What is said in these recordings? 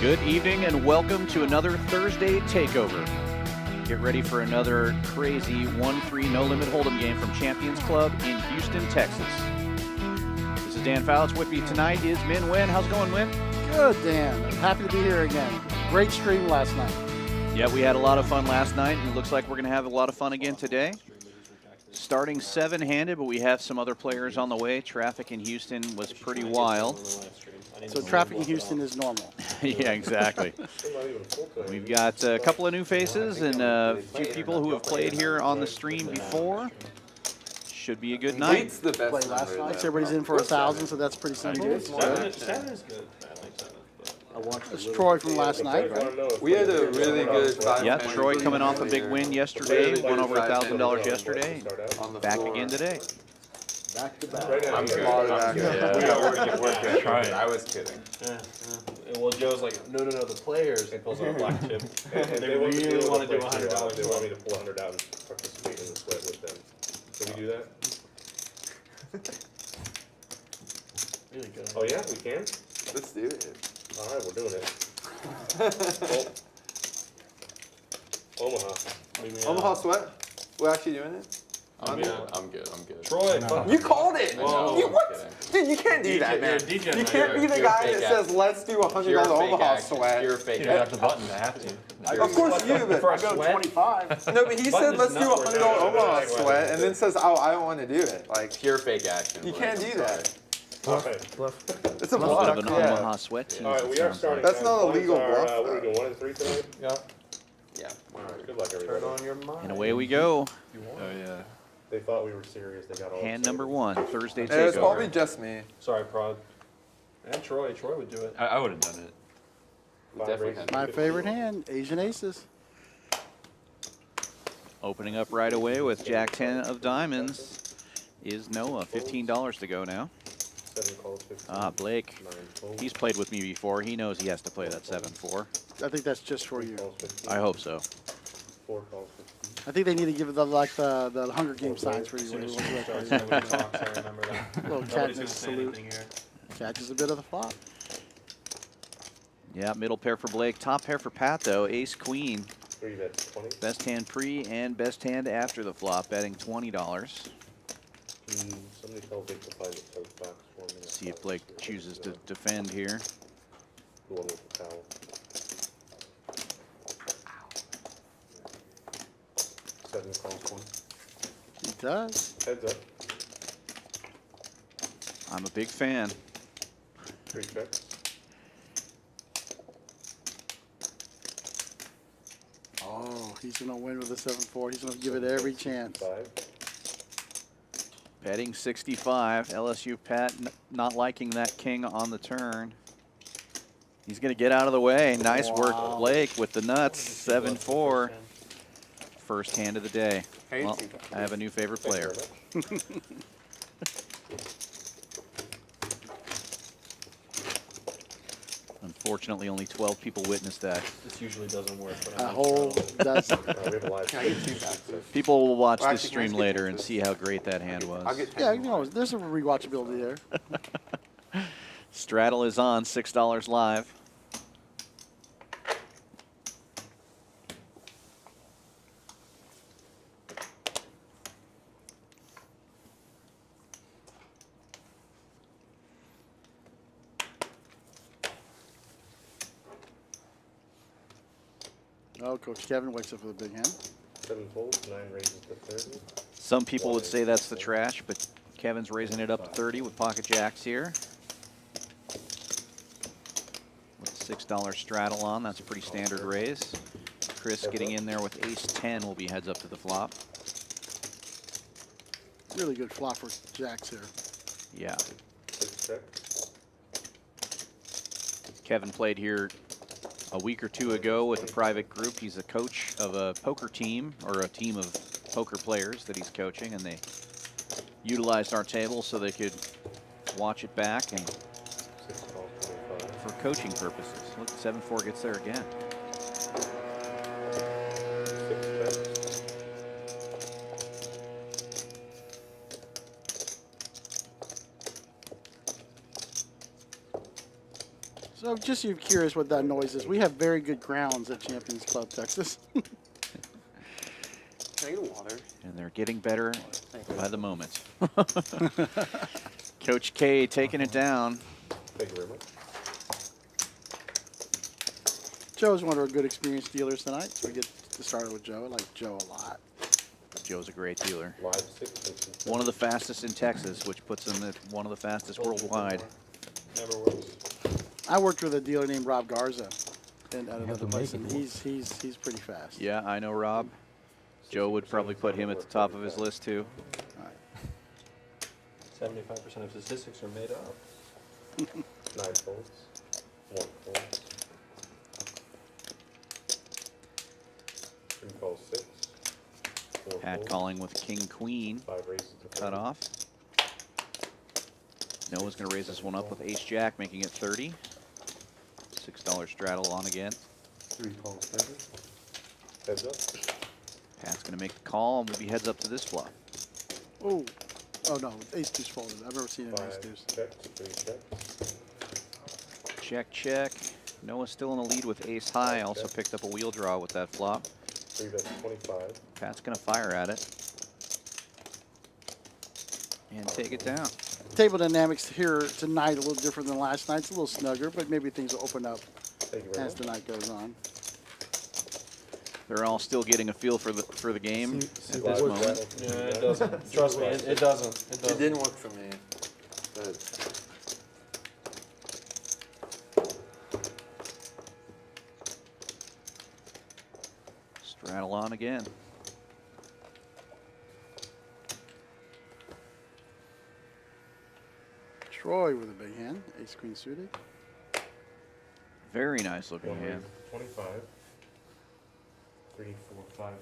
Good evening and welcome to another Thursday Takeover. Get ready for another crazy 1-3 no-limit hold'em game from Champions Club in Houston, Texas. This is Dan Fowles. With me tonight is Min Nguyen. How's it going, Nguyen? Good, Dan. I'm happy to be here again. Great stream last night. Yeah, we had a lot of fun last night, and it looks like we're going to have a lot of fun again today. Starting seven-handed, but we have some other players on the way. Traffic in Houston was pretty wild. So traffic in Houston is normal. Yeah, exactly. We've got a couple of new faces and a few people who have played here on the stream before. Should be a good night. The best Played last night, so everybody's in for 1,000, so that's pretty simple. Seven is good. It's Troy from last night, right? We had a really good five. Yeah, Troy coming off a big win yesterday. Won over $1,000 yesterday. On the Back floor. again today. Back to back. I'm good. We're good. Trying. I was kidding. Well, Joe's like, no, the players. He pulls out a black chip. They really want to do $100. They want me to pull 100 out and participate in the sweat with them. Can we do that? Really good. Oh yeah, we can? Let's do it. All right, we're doing it. Omaha. Omaha sweat? We're actually doing it? I'm good. Troy, You called it! Whoa. You what? Dude, you can't do that, man. you're a DJ You now. can't be the guy that says, let's do $100 Omaha sweat. You're fake. That's a button. I have to. Of course you, but For a I go sweat? 25. no, but he said, let's do not worth $100 it. Omaha sweat, and then says, oh, I don't want to do it. Like, Pure fake action. you can't do that. All right. It's a A little bit of an bluff. Omaha sweat team. All right, we are starting. That's not a legal bluff, What are we though. doing, 1 and 3 tonight? Yeah. All right, good luck, Turn everybody. on your mind. And away we go. Oh yeah. They thought we were serious. They got all Hand excited. number one, Thursday It was probably Takeover. just me. Sorry, Prod. And Troy. Troy would do it. I would have done it. Five definitely races, had My 50. favorite hand, Asian Aces. Opening up right away with Jack 10 of diamonds is Noah. $15 to go now. 7 calls, 15. Ah, Blake. 9 calls. He's played with me before. He knows he has to play that 7-4. I think that's just for 3 you. calls, 15. I hope so. 4 calls, 15. I think they need to give the the Hunger Games signs for you. When you want to do Starts that. nobody talks, I remember that. Little Nobody's gonna Katniss say salute. anything here. Catches a bit of the flop. Yeah, middle pair for Blake. Top pair for Pat, though. Ace, Queen. 3 bet 20. Best hand pre and best hand after the flop, betting $20. Somebody tell Vic to find the tote box for me. See if Blake chooses to defend here. The one with the towel. 7 calls, 1. He does. Heads up. I'm a big fan. 3 checks. Oh, he's going to win with a 7-4. He's going to give it every chance. 5. Betting 65. LSU Pat not liking that king on the turn. He's going to get out of the way. Nice work, Blake, with the nuts. 7-4. First hand of the day. Well, I have a new favorite player. Unfortunately, only 12 people witnessed that. This usually doesn't work. But A whole dozen. We have a live Can I get 2 packs? People will watch Well, this actually, can I stream skip later this? and see how great that hand I'll was. get 10 Yeah, you more. know, there's a rewatchability there. Straddle is on, $6 live. Oh, Coach Kevin wakes up with a big hand. 7 folds, 9 raises to 30. Some people would say that's the trash, but Kevin's raising it up to 30 with pocket jacks here. With $6 straddle on, that's a pretty standard raise. Chris getting in there with ace 10 will be heads up to the flop. Really good flop for jacks here. Yeah, 6 checks. Kevin played here a week or two ago with a private group. He's a coach of a poker team, or a team of poker players that he's coaching, and they utilized our table so they could watch it back and 6 calls, 25. for coaching purposes. Look, 7-4 gets there again. 6 checks. So just you're curious what that noise is. We have very good grounds at Champions Club, Texas. Can I get water? And they're getting better by the moment. Coach K taking it down. Thank you very much. Joe's one of our good experienced dealers tonight, so we get to start with Joe. I like Joe a lot. Joe's a great dealer. Live 6. One of the fastest in Texas, which puts him at one of the fastest worldwide. Never works. I worked with a dealer named Rob Garza at another place, and he's pretty fast. Yeah, I know Rob. Joe would probably put him at the top of his list too. 75% of statistics are made up. 9 folds. 1 fold. 3 calls 6. 4 Pat folds. calling with king queen. 5 raises to Cut 30. off. Noah's going to raise this one up with ace jack, making it 30. $6 straddle on again. 3 calls 30. Heads up. Pat's going to make the call, and we'll be heads up to this flop. Oh, oh no, ace deuce folded. I've never seen an ace 5 deuce. checks. 3 checks. Check, check. Noah's still in the lead with ace high. Also picked up a wheel draw with that flop. 3 bets 25. Pat's going to fire at it. And take it down. Table dynamics here tonight a little different than last night. It's a little snugger, but maybe things will open up Thank you very as much. the night goes on. They're all still getting a feel for the game at this Live moment. straddle. Yeah, it doesn't. Trust me, it doesn't. It It doesn't. didn't work for me. But Straddle on again. Troy with a big hand, ace queen suited. Very nice looking 1 hand. raise 25. 3, 4, 5,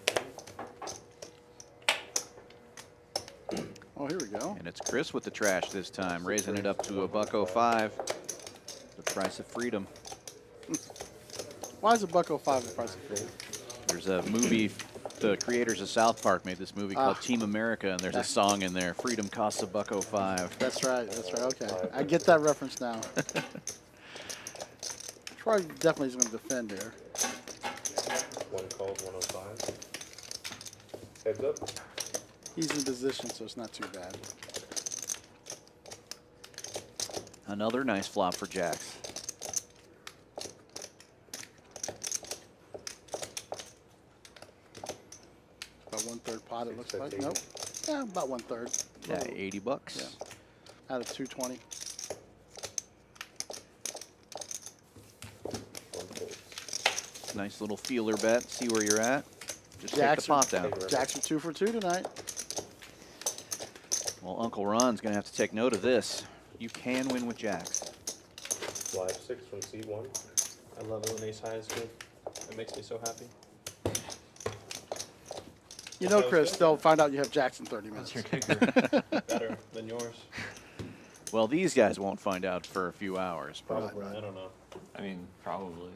4. Oh, here we go. And it's Chris with the trash this time, raising it up to a $1.05. The price of freedom. Why is a $1.05 the price of freedom? There's a movie, the creators of South Park made this movie called Team America, and there's a song in there, freedom costs a $1.05. That's right. That's right. Okay, I get that reference now. Troy definitely is going to defend here. 1 calls 105. Heads up. He's in position, so it's not too bad. Another nice flop for jacks. About 1/3 pot, it looks Six, like. that's Nope. Yeah, about 1/3. Yeah, 80 bucks. Yeah. Out of 220. 1 fold. Nice little feeler bet. See where you're at. Just Jacks take the pot down. Jacks are 2 for 2 tonight. Well, Uncle Ron's going to have to take note of this. You can win with jacks. Live 6 from C1. I love it when ace high is good. It makes me so happy. You know, That was Chris, good. they'll find out you have jacks in 30 minutes. Better than yours. Well, these guys won't find out for a few hours. Probably. Right. I don't know. I mean, probably.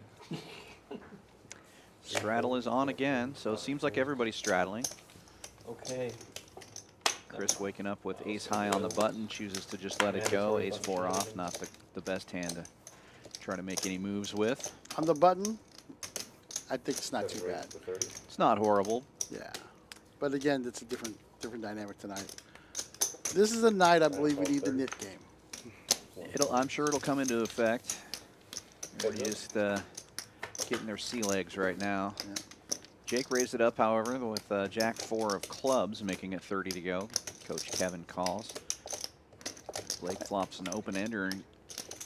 Straddle is on again, so it seems like everybody's straddling. Okay. Chris waking up with ace high on the button, chooses to just let it go. Ace 4 off, not the best hand to try to make any moves with. On the button, I think it's not too Raise bad. to 30. It's not horrible. Yeah. But again, it's a different dynamic tonight. This is a night I believe we need the knit game. I'm sure it'll come into effect. Everybody just getting their sea legs right now. Yeah. Jake raised it up, however, with Jack 4 of clubs, making it 30 to go. Coach Kevin calls. Blake flops an open-ender.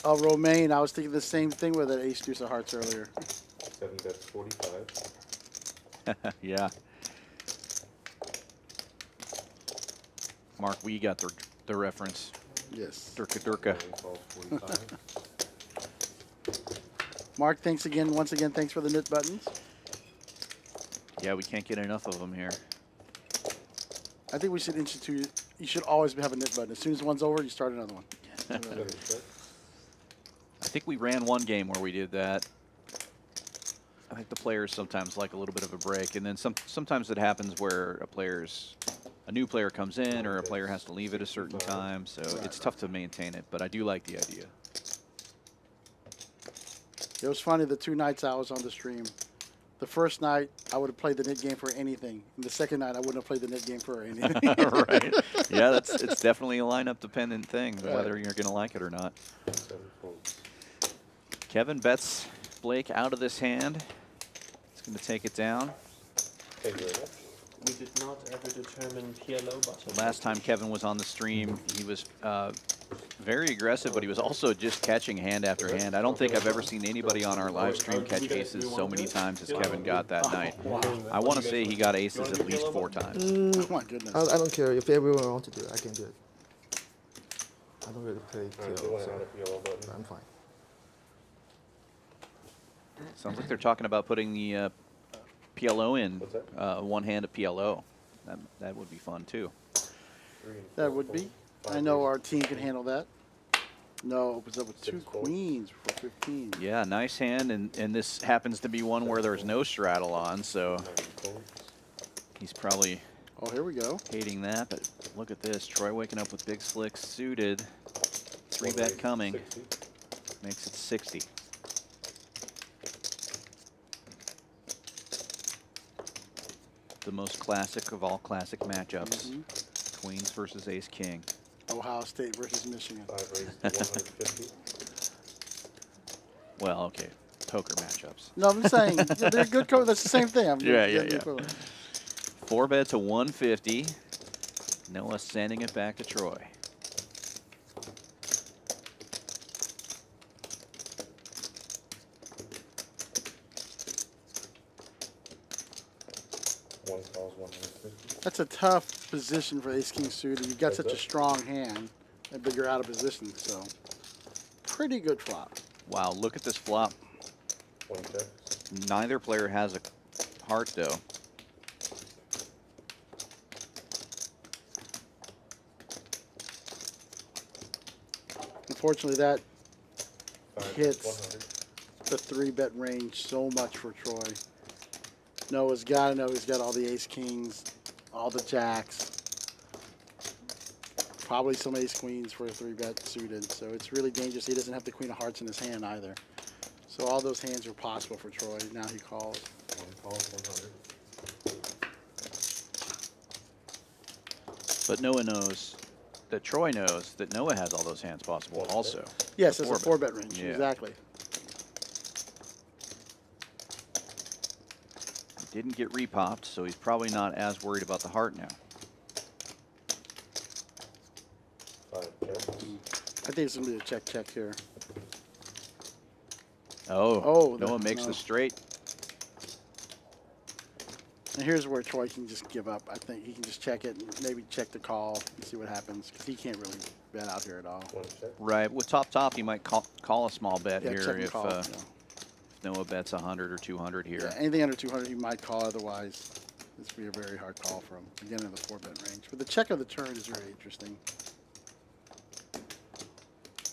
Oh, Romaine, I was thinking the same thing with that ace deuce of hearts earlier. 7 bets 45. Yeah. Mark, we got the reference. Yes. Durka Durka. 9 calls 45. Mark, thanks again. Once again, thanks for the knit buttons. Yeah, we can't get enough of them here. I think we should institute, you should always have a knit button. As soon as one's over, you start another one. 7 checks. I think we ran one game where we did that. I think the players sometimes like a little bit of a break, and then sometimes it happens where a new player comes in or a player has to leave at a certain time, so it's tough to maintain it, but I do like the idea. It was funny, the 2 nights I was on the stream. The first night, I would have played the nit game for anything. And the second night, I wouldn't have played the nit game for anything. Right. Yeah, it's definitely a lineup dependent thing, whether you're going to like it or not. 7 folds. Kevin bets Blake out of this hand. He's going to take it down. Thank you very much. We did not ever determine PLO button. Last time Kevin was on the stream, he was very aggressive, but he was also just catching hand after hand. I don't think I've ever seen anybody on our live stream catch aces so many times as Kevin got that night. I want to say he got aces at least 4 times. Oh my goodness. I don't care if everyone wants to do it. I can do it. I don't really play Alright, so PLO, one out so of yellow button. I'm fine. Sounds like they're talking about putting the PLO in, What's that? one hand of PLO. That would be fun too. 3 and 4 That would be. folds. I 5 know aces. our team can handle that. No, opens up with 2 6 folds. queens for 15. Yeah, nice hand, and this happens to be one where there's no straddle on, so 9 folds. he's probably Oh, here we go. hating that. But look at this, Troy waking up with big slicks suited. 3 1 bet raise, coming, 60. makes it 60. The most classic of all classic matchups. Queens versus ace king. Ohio State versus Michigan. 5 raised to 150. Well, okay, poker matchups. No, I'm saying yeah, they're good. That's the same thing. I'm Yeah, getting yeah. the equivalent. 4 bet to 150. Noah sending it back to Troy. One calls 150. That's a tough position for ace king suited. You've got Is such a it? strong hand, but you're out of position. So pretty good flop. Wow, look at this flop. 1 checks. Neither player has a heart though. Unfortunately, that 5 Hits. 100. the 3-bet range so much for Troy. Noah's got to know he's got all the ace kings, all the jacks, probably some ace queens for a 3-bet suited. So it's really dangerous. He doesn't have the queen of hearts in his hand either. So all those hands are possible for Troy. Now he calls. 1 calls 100. But Noah knows that Troy knows that Noah has all those hands possible also. Yes, The it's a 4-bet range. Yeah. Exactly. He didn't get repopped, so he's probably not as worried about the heart now. 5 checks. I think it's going to be a check here. Oh, that- Noah makes no. the straight. And here's where Troy can just give up. I think he can just check it and maybe check the call and see what happens because he can't really bet out here at all. 1 check. Right, with top, you might call a small bet Yeah, here check and if call. Yeah. Noah bets 100 or 200 here. Yeah, anything under 200 he might call. Otherwise, this would be a very hard call for him. Again, in the 4-bet range. But the check of the turn is very interesting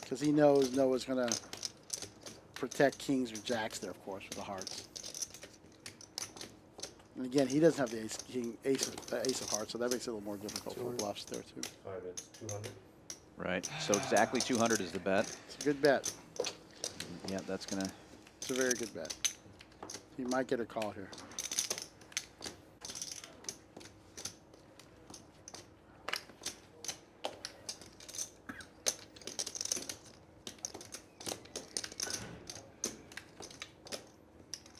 because he knows Noah's going to protect kings or jacks there, of course, with the hearts. And again, he doesn't have the ace of hearts, so that makes it a little more difficult for bluffs there too. 5 is 200. Right, so exactly 200 is the bet. It's a good bet. Yeah, that's gonna. It's a very good bet. He might get a call here.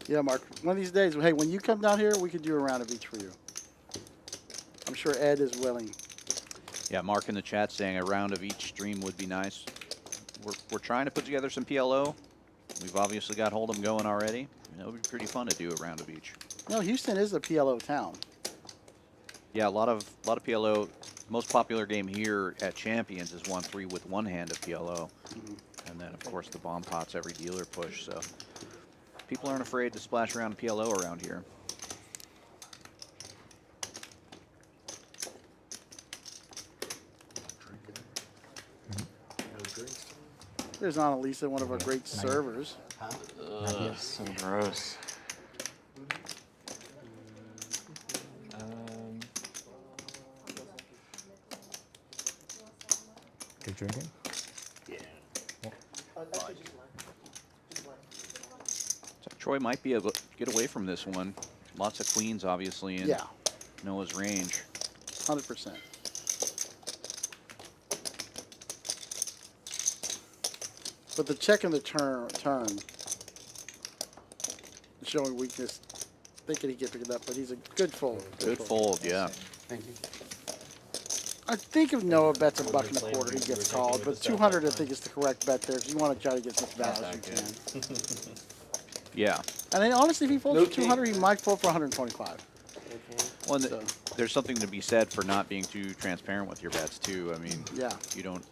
Yeah, Mark. One of these days, hey, when you come down here, we could do a round of each for you. I'm sure Ed is willing. Yeah, Mark in the chat saying a round of each stream would be nice. We're trying to put together some PLO. We've obviously got Hold'em going already. It would be pretty fun to do a round of each. You know, Houston is a PLO town. Yeah, a lot of PLO. Most popular game here at Champions is 1-3 with 1 hand of PLO, and then of course the bomb pots every dealer push. So people aren't afraid to splash around PLO around here. There's Annalisa, one of our great servers. So gross. You're drinking? Troy might be able to get away from this one. Lots of queens, obviously, in Yeah, Noah's range. 100%. But the check in the turn showing weakness. Thinking he could pick it up, but he's a good fold. Good fold, yeah. Thank you. I think if Noah bets $1.25, he gets called. But 200, I think, is the correct bet there because you want to try to get as much value as you can. Yeah. And then, honestly, if he folds No for 200, he might fold for 125. Well, and So, there's something to be said for not being too transparent with your bets, too. I mean, yeah, you don't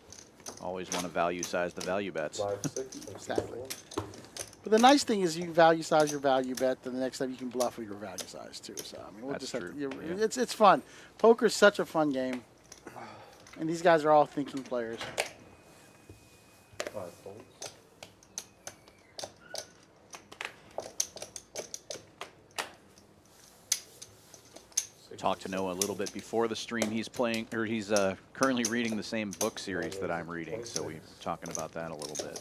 always want to value size the value bets. 5-6. from exactly. C4. But the nice thing is you value size your value bet. Then the next time you can bluff with your value size too. So I mean, we'll That's just have true, to, yeah. it's fun. Poker's such a fun game, and these guys are all thinking players. 5 folds. Talked to Noah a little bit before the stream. He's playing, or he's currently reading the same book series that I'm reading, so we were talking about that a little bit.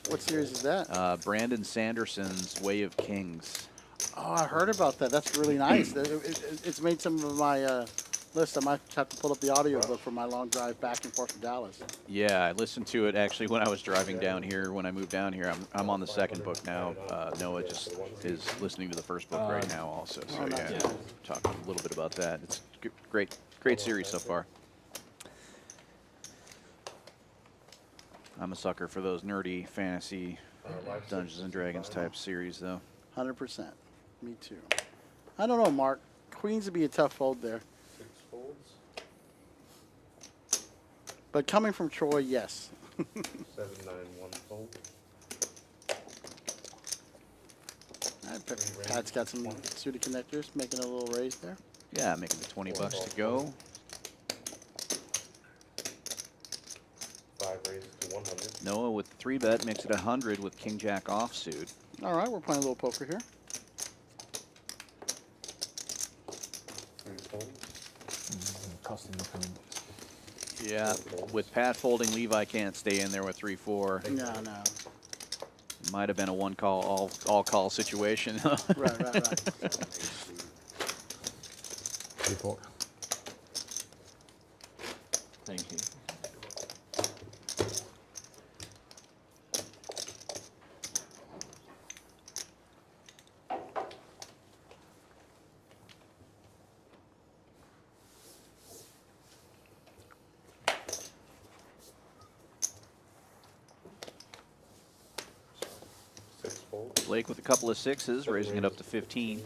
What series is that? Brandon Sanderson's Way of Kings. Oh, I heard about that. That's really nice. It's made some of my list. I might have to pull up the audiobook for my long drive back and forth from Dallas. Yeah, I listened to it actually when I was driving down here. When I moved down here, I'm on the second book now. Noah just is listening to the first book right now also. So nice. yeah, talking a little bit about that. It's great series so far. I'm a sucker for those nerdy fantasy Dungeons and Dragons type series though. 100%. Me too. I don't know, Mark. Queens would be a tough fold there. 6 folds. But coming from Troy, yes. 7-9 1 fold. Pat's got some suited connectors, making a little raise there. Yeah, making the 20 bucks to go. 5 raises to 100. Noah with the 3-bet makes it 100 with King Jack offsuit. All right, we're playing a little poker here. 3 folds. Costing the phone. Yeah, with Pat folding, Levi can't stay in there with 3-4. No. Might have been a one call, all call situation. Right. 3-4. Thank you. Blake with a couple of 6s, raising it up to 15. 9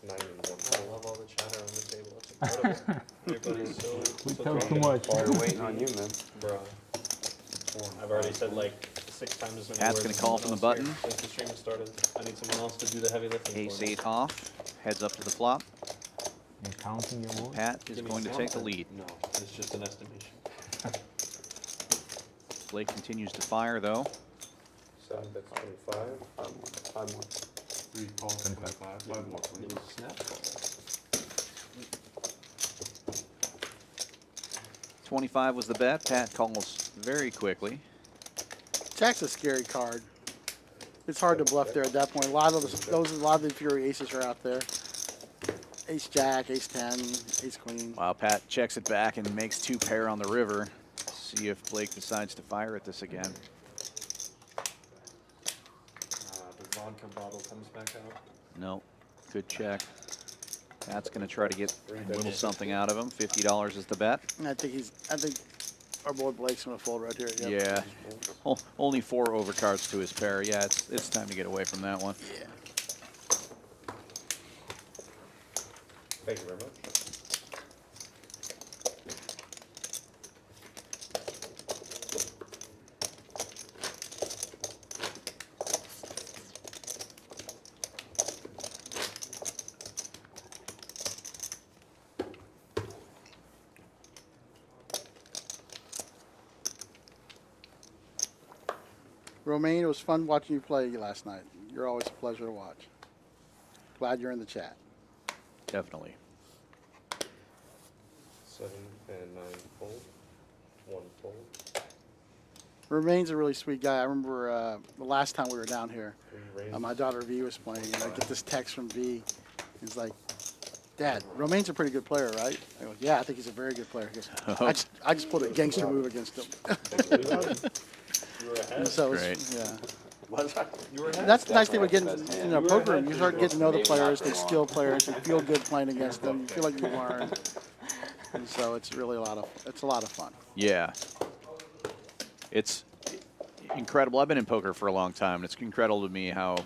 and 1 I fold. love all the chatter on the table. That's incredible. Everybody's We so talk great. too much. We're waiting on you, man. Bro. I've already said like 6 times as many Pat's words gonna as call someone from the else here button. Since the stream started. I need someone else to do the heavy lifting Ace for me. 8 off, heads up to the flop. You're counting your words? Pat is Give me going to take the something. lead. No, it's just an estimation. Blake continues to fire though. 7 bets 25. 5 more. 3 calls, 25. 5 more. Give me a snap. 25 was the bet. Pat calls very quickly. Jack's a scary card. It's hard to bluff there at that point. A lot of the Fury aces are out there. Ace Jack, Ace 10, Ace Queen. Wow, Pat checks it back and makes 2 pair on the river. See if Blake decides to fire at this again. The vodka bottle comes back out. No, good check. Pat's going to try to get a little something out of him. $50 is the bet. I think our boy Blake's gonna fold right here. Yep. Yeah. Only 4 overcards to his pair. Yeah, it's time to get away from that one. Yeah. Thank you very much. Romaine, it was fun watching you play last night. You're always a pleasure to watch. Glad you're in the chat. Definitely. 7 and 9 fold. 1 fold. Romain's a really sweet guy. I remember the last time we were down here, my daughter V was playing, and I get this text from V. He's like, Dad, Romain's a pretty good player, right? I go, yeah, I think he's a very good player. He goes, I just pulled a gangster move against him. So it's, yeah. That's the nice thing about getting in a poker room. You start getting to know the players, the skilled players. You feel good playing against them. You feel like you learn. And so it's really a lot of fun. Yeah. It's incredible. I've been in poker for a long time, and it's incredible to me how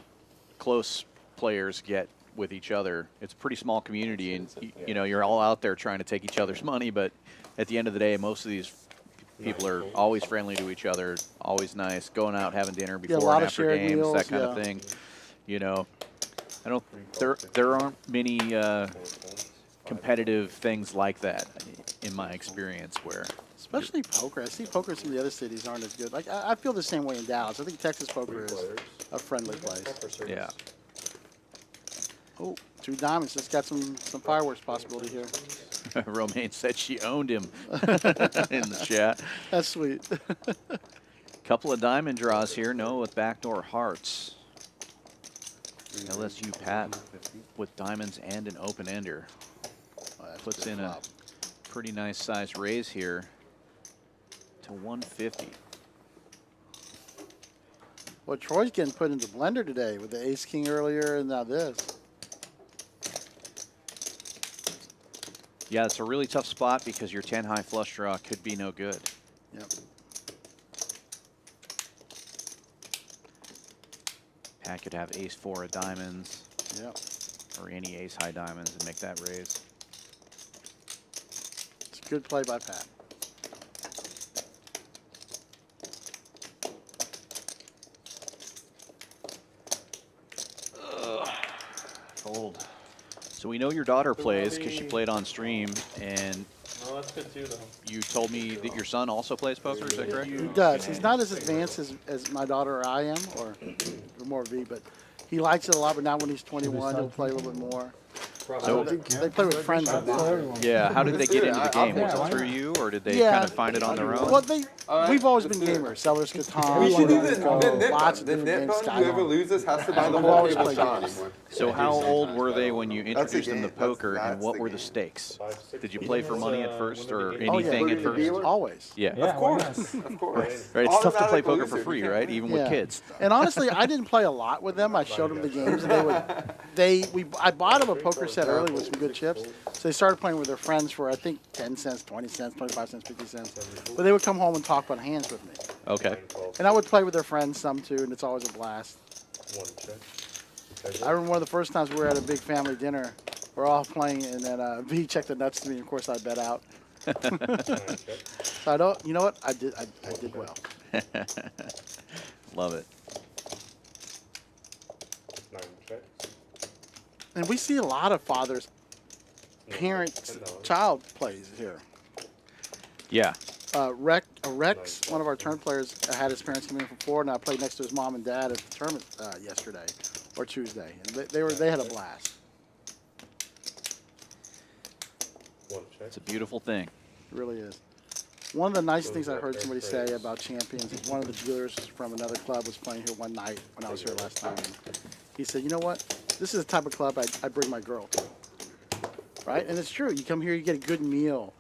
close players get with each other. It's a pretty small community, and you know, you're all out there trying to take each other's money, but at the end of the day, most of these people are always friendly to each other, always nice, going out having dinner before and after games, meals, that kind of thing. You know, I don't. There aren't many competitive things like that in my experience where. Especially poker. I see poker in some of the other cities aren't as good. Like I feel the same way in Dallas. I think Texas poker is a friendly place. Yeah. Oh, 2 diamonds. Just got some fireworks possibility here. Romaine said she owned him in the chat. That's sweet. Couple of diamond draws here. No, with backdoor hearts. LSU Pat with diamonds and an open ender. Puts in a pretty nice size raise here to 150. Well, Troy's getting put into blender today with the ace king earlier and now this. Yeah, it's a really tough spot because your 10 high flush draw could be no good. Yep. Pat could have ace 4 of diamonds. Yep. Or any ace high diamonds and make that raise. It's a good play by Pat. Fold. So we know your daughter plays because she played on stream, and No, that's good too, though. you told me that your son also plays poker, is that correct? He does. He's not as advanced as my daughter or I am, or more V, but he likes it a lot. But now when he's 21, he'll play a little bit more. So They play with friends a lot. yeah, how did they get into the game? Was it through you, or did they kind of find it on their own? Well, we've always been gamers. Sellers Catan, We should do the lots of the different nip games. on. Whoever loses has to buy the We've whole always table played shots. games. So how old were they when you introduced them to game. poker, and That's what the were the game. stakes? Did you play for money at first, or Oh, yeah. anything at first? Always. Yeah. Of course, of course. Right, it's tough to play Automatic poker for loser. free, right? Even with kids. And honestly, I didn't play a lot with them. I showed them the games, and I bought them a poker set early with some good chips. So they started playing with their friends for I think 10 cents, 20 cents, 25 cents, 50 cents. But they would come home and talk about hands with me. Okay. And I would play with their friends some too, and it's always a blast. I remember one of the first times we were at a big family dinner. We're all playing, and then V checked the nuts to me, and of course I bet out. So I don't. You know what? I did well. Love it. And we see a lot of fathers, parents, child plays here. Yeah. Rex, one of our turn players, had his parents come in from Florida, and I played next to his mom and dad at the tournament yesterday or Tuesday, and they had a blast. It's a beautiful thing. It really is. One of the nice things I heard somebody say about Champions is one of the dealers from another club was playing here one night when I was here last time. And he said, you know what? This is the type of club I bring my girl to. Right? And it's true. You come here, you get a good meal.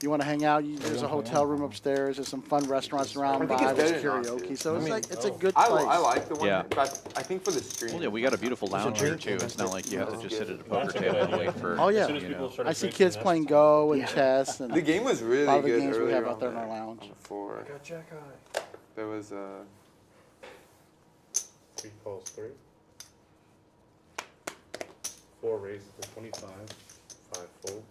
You want to hang out, there's a hotel room upstairs. There's some fun restaurants around by. There's karaoke. So it's like it's a good place. I like the one. Yeah. But I think for the stream. Well, yeah, we got a beautiful lounge here too. It's not like you have to just sit at a poker table and wait for. Oh, yeah. You know. I see kids playing Go and chess. And The game was a really lot of the good games we earlier have out on there in our lounge. Before there was 3 calls 3. 4 raises to 25. 5 folds.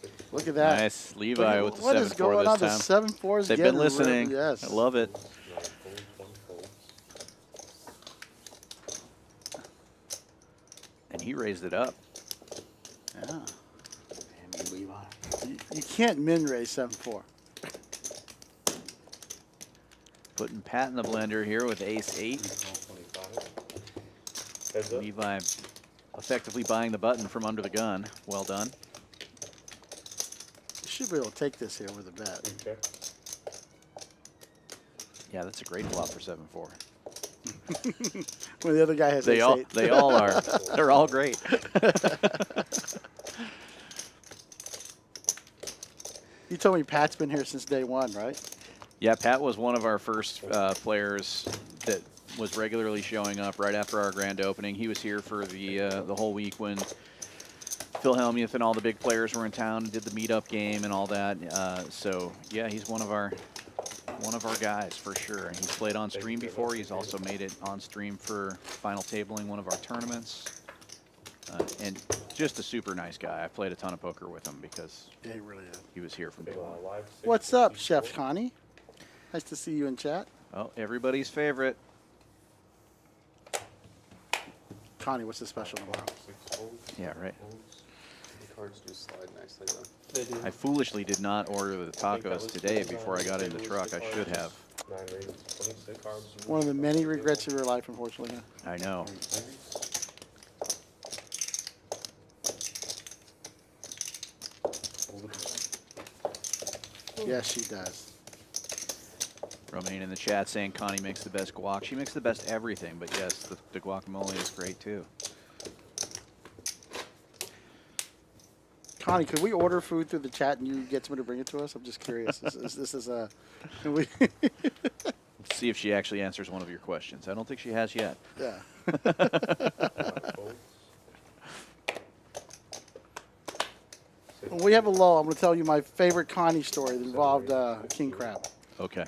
6. Look at that. Nice. Levi with the What is 7-4 going on? The this time. 7-4 is They've getting been listening. Yes. I love it. 9 folds, 1 folds. And he raised it up. Yeah. You can't min raise 7-4. Putting Pat in the blender here with ace 8. 25. Heads up. Levi effectively buying the button from under the gun. Well done. You should be able to take this here with a bet. Okay. Yeah, that's a great flop for 7-4. When the other guy has They ace-8. they all are. They're all great. You told me Pat's been here since day one, right? Yeah, Pat was one of our first players that was regularly showing up right after our grand opening. He was here for the whole week when Phil Hellmuth and all the big players were in town and did the meetup game and all that. So yeah, he's one of our guys for sure. And he's played on stream before. He's also made it on stream for final tabling one of our tournaments. And just a super nice guy. I played a ton of poker with him because Yeah, he really is. he was here from day one. Live What's up, Chef Connie? Nice to see you in chat. Oh, everybody's favorite. Connie, what's the special tomorrow? 6 folds. Yeah, right. The cards do slide nicely though. They do. I foolishly did not order the tacos today before I got in the truck. I should have. 9 raises, 26 cards. One of the many regrets of your life, unfortunately. Huh? I know. Yes, she does. Romaine in the chat saying Connie makes the best guac. She makes the best everything, but yes, the guacamole is great too. Connie, could we order food through the chat and you get somebody to bring it to us? I'm just curious. This is a. Can we? Let's see if she actually answers one of your questions. I don't think she has yet. Yeah. 5 folds. When we have a lull, I'm going to tell you my favorite Connie story that involved king crab. Okay.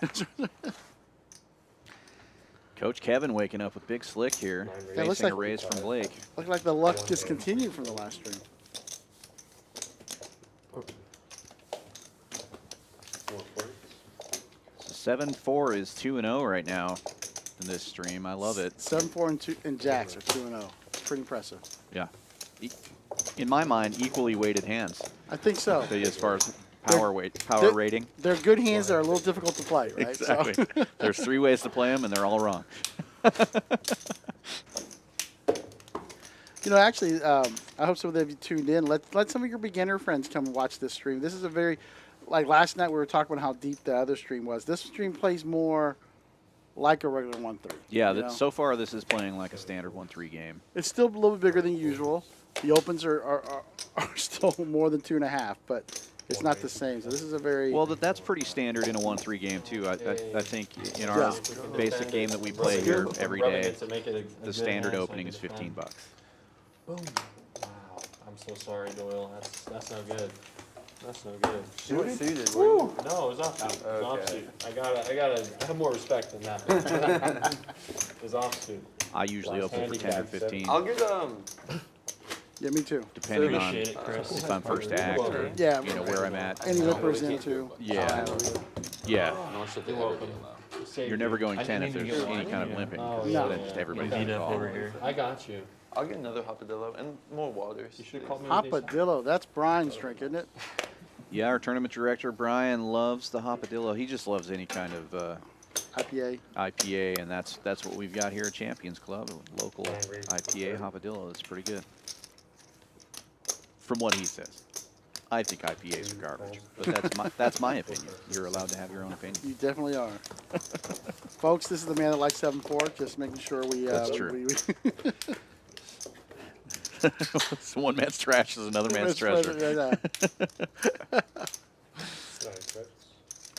Coach Kevin waking up with big slick here, 9 raises. Yeah, it looks facing a like- raise from Blake. Looked like the luck discontinued from the last stream. 4 folds. So 7-4 is 2-0 right now in this stream. I love it. 7-4 and 2 and jacks are 2-0. Pretty impressive. Yeah. In my mind, equally weighted hands I think so. as far as power rating. They're good hands that are a little difficult to play, right? Exactly. So, There's 3 ways to play them, and they're all wrong. you know, actually, I hope some of you tuned in. Let some of your beginner friends come and watch this stream. This is a very, like last night we were talking about how deep the other stream was. This stream plays more like a regular 1-3. Yeah, you know? so far this is playing like a standard 1-3 game. It's still a little bit bigger than usual. The opens are still more than 2.5, but it's not the same. So this is a very Well, that's pretty standard in a 1-3 game too. I think in our basic game that we play here every day, the standard opening is $15. Boom. Wow. I'm so sorry, Doyle. That's no good. That's no good. You were suited, were you? No, it was offsuit. It was Okay. offsuit. I have more respect than that. It was offsuit. I usually open for 10 or 15, I'll get yeah, me too. depending on Appreciate it, Chris. if I'm first act or Yeah, where I'm at. any whippers in too. Yeah, yeah. Nor should they You're ever welcome. be allowed. You're never going I 10 if didn't there's even get any one. kind of limping. Oh, yeah. Then just everybody's Beat gonna up call. over here. I got you. I'll get another hopadillo and more waters. You should have called me. with these. Hopadillo, that's Brian's drink, isn't it? Yeah, our tournament director Brian loves the Hopadillo. He just loves any kind of IPA. IPA, and that's what we've got here at Champions Club, a local IPA Hopadillo. That's pretty good. From what he says. I think IPAs are garbage, but that's my opinion. You're allowed to have your own opinion. You definitely are. Folks, this is the man that likes 7-4. Just making sure we. That's true. So one man's trash is another man's treasure.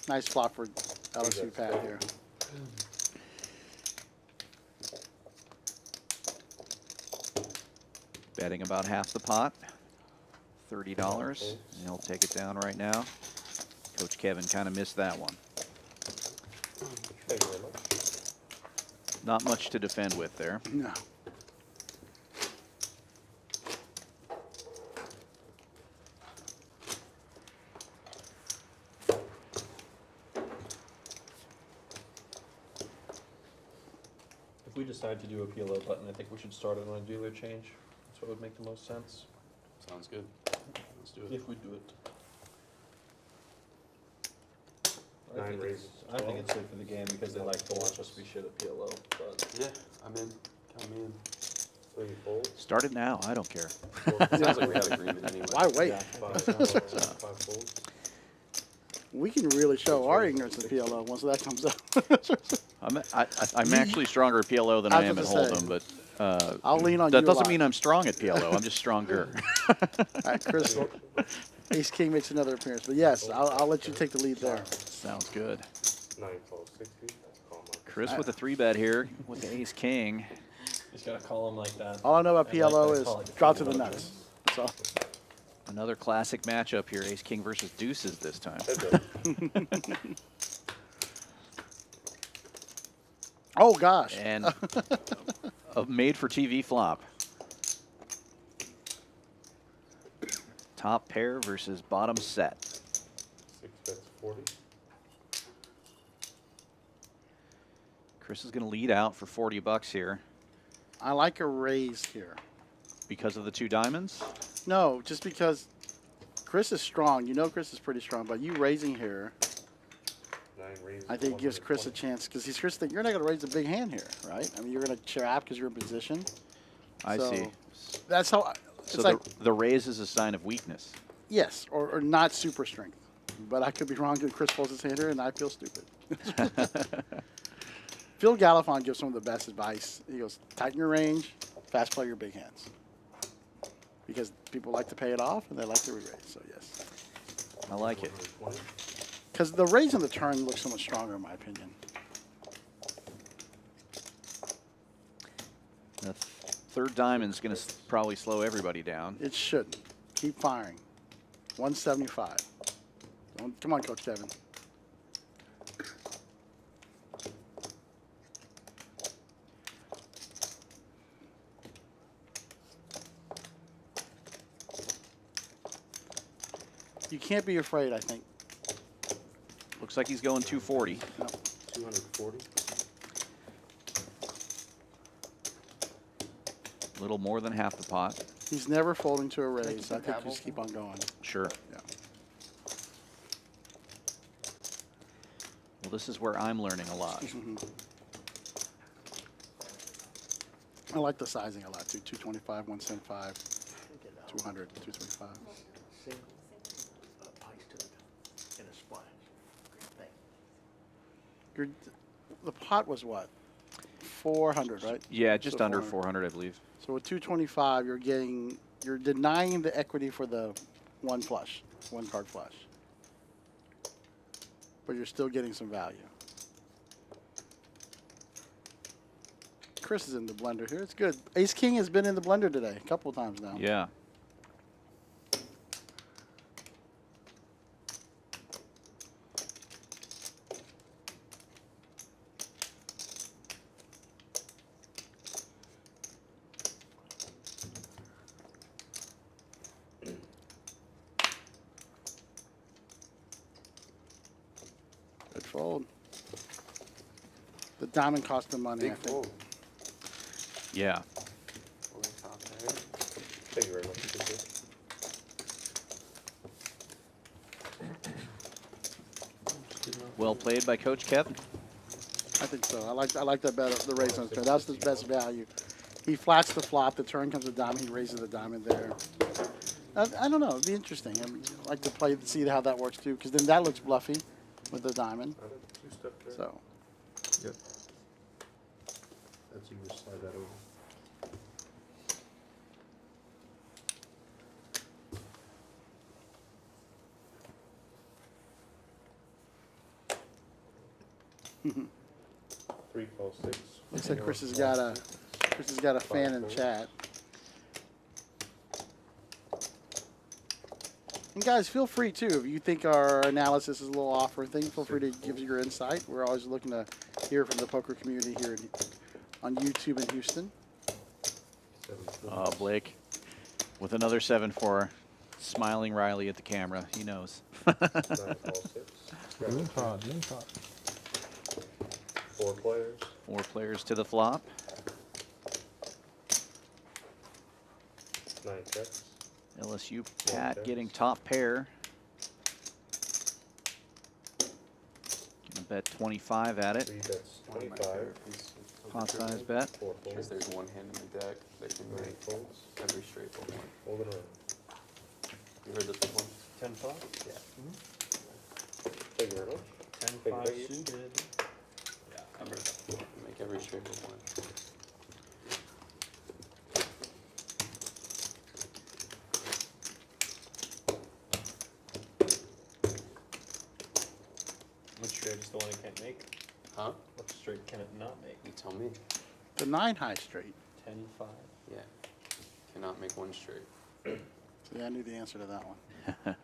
Nice flop for LSU Pat here. Betting about half the pot, $30, and he'll take it down right now. Coach Kevin kind of missed that one. Thank you very much. Not much to defend with there. No. If we decide to do a PLO button, I think we should start it on a dealer change. That's what would make the most sense. Sounds good. Let's do it. If we do it. I think it's good for the game because they like to watch us be shit at PLO. But Yeah, I'm in. Count me in. 3 folds. Start it now. I don't care. Sounds like we have agreement anyway. Why wait? yeah. 5 folds. We can really show our ignorance of PLO once that comes up. I'm actually stronger at PLO than I am at Hold'em, but I'll lean on that you a doesn't lot. mean I'm strong at PLO. I'm just stronger. All right, Chris, Ace King makes another appearance, but yes, I'll let you take the lead there. Sounds good. 9, 12, 60. Call my Chris with a 3-bet here with the Ace King. Just gotta call him like that. All I know about And like PLO that, is call it drop to the PLO. nuts. So Another classic matchup here. Ace King versus deuces this time. oh gosh. And a made-for-TV flop. Top pair versus bottom set. 6 bets 40. Chris is going to lead out for 40 bucks here I like a raise here. because of the 2 diamonds. No, just because Chris is strong. You know Chris is pretty strong, but you raising here, 9 raises. I think gives Chris a chance because he's Chris thinking you're not going to raise a big hand here, right? I mean, you're going to trap because you're in position. I So, see. That's how. It's So like the raise is a sign of weakness. yes, or not super strength. But I could be wrong because Chris pulls his hand here and I feel stupid. Phil Galifon gives some of the best advice. He goes, tighten your range, fast play your big hands. Because people like to pay it off and they like to re-raise, so yes. I like it. 120. Because the raise on the turn looks so much stronger in my opinion. The third diamond's going to probably slow everybody down. It shouldn't. Keep firing. 175. Come on, Coach Kevin. You can't be afraid, I think. Looks like he's going 240. No. 240. A little more than half the pot. He's never folding to a raise. I think you just keep on going. Sure. Yeah. Well, this is where I'm learning a lot. I like the sizing a lot too. 225, 175, 200, 225. The pot was what? 400, right? Yeah, just So under 400, I believe. So with 225, you're denying the equity for the one card flush. But you're still getting some value. Chris is in the blender here. It's good. Ace King has been in the blender today a couple of times now. Yeah. Good fold. The diamond cost him money, I Big think. fold. Yeah. Folding top pair. Thank you very much. Appreciate it. Well played by Coach Kevin. I think so. I like that better. The raise on the turn. That's the best value. He flats the flop. The turn comes a diamond. He raises the diamond there. I don't know. It'd be interesting. I'd like to play see how that works too, because then that looks bluffy with the diamond. I did 2-step there. So Yep. That's you just slide that over. Three, call 6. looks like Chris has got a fan in chat. And guys, feel free too if you think our analysis is a little off or anything. Feel free to give your insight. We're always looking to hear from the poker community here on YouTube in Houston. 7, Blake with another 7-4. Smiling Riley at the camera. He knows. 9, call 6. Green card, green card. 4 players. 4 players to the flop. 9 checks. LSU Pat getting top pair. Gonna bet 25 at it. 3 bets, One of my 25. favorite pieces of Pot the size trivia. bet. 4 Because folds. there's one hand in the deck that can 9 make folds. every straight fold one. Hold it around. You heard this before? 10 5? Yeah. Thank you very much. 10-5 Thank you. suited. Yeah, cover. Make every straight but one. Which straight is the one it can't make? Huh? What straight can it not make? You tell me. The 9 high straight. 10-5. Yeah. Cannot make one straight. Yeah, I knew the answer to that one.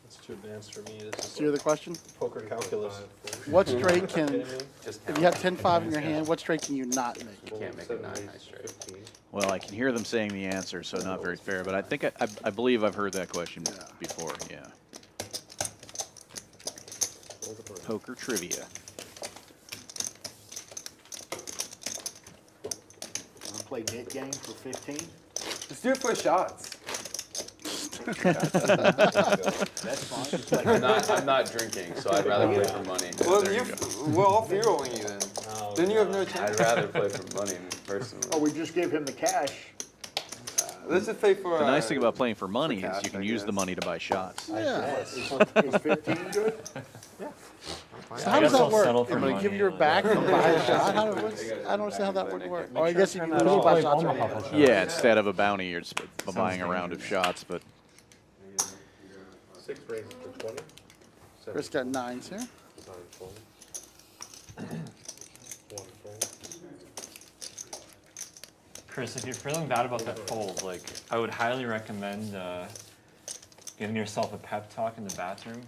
That's too advanced for me. This is So you're the question? poker calculus. What straight can, Kidding me? Just if count. you have 10-5 in your hand, what straight can you not make? You can't make a 9 high straight. 15. Well, I can hear them saying the answer, so not very fair. But I think I believe I've heard that question Yeah. before. Yeah. Poker trivia. Wanna play net game for 15? Let's do it for shots. That's fine. I'm not drinking, so I'd rather play for money. Well, There you we're all three-rolling you then. Oh, Then you have no I'd chance. rather play for money personally. Oh, we just give him the cash. Let's just pay for. The nice thing about playing for money is cash, you can I use the guess. money to buy shots. Yeah. Is 15 good? So how does that I'll settle work? for Am I money. give your back and buy a shot? How, what's, I don't understand how that would work. Or I guess if you that lose off. by shots. Omaha or- for Yeah, instead of a bounty, you're just buying a round of shots. But 6 raises to 20. 7 Chris got 9s here. 9 fold. 1 fold. Chris, if you're feeling bad about that fold, like, I would highly recommend giving yourself a pep talk in the bathroom.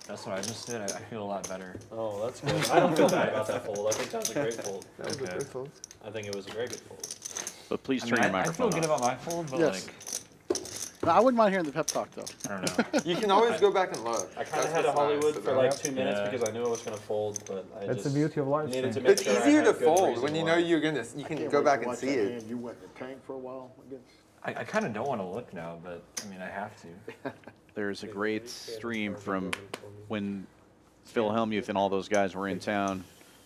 That's what I just did. I feel a lot better. Oh, that's good. I don't feel bad about that fold. I think that was a great fold. That was a Okay. good fold. I think it was a very good fold. but please I turn mean, your I feel microphone good off. about my fold, but Yes. like, No, I wouldn't mind hearing the pep talk though. I don't know. You can always go back and look. I kind That's of had a what's nice Hollywood for about like it. 2 minutes Yeah. because I knew I was going to fold, but I That's just the beauty of live needed to stream. make It's sure I easier had to good fold reason when you why. know you're gonna. You I can can't go wait back to and watch see that it. hand. You went in the tank for a while, I guess. I kind of don't want to look now, but I mean, I have to. There's a great stream from when Phil Hellmuth and all those guys were in town.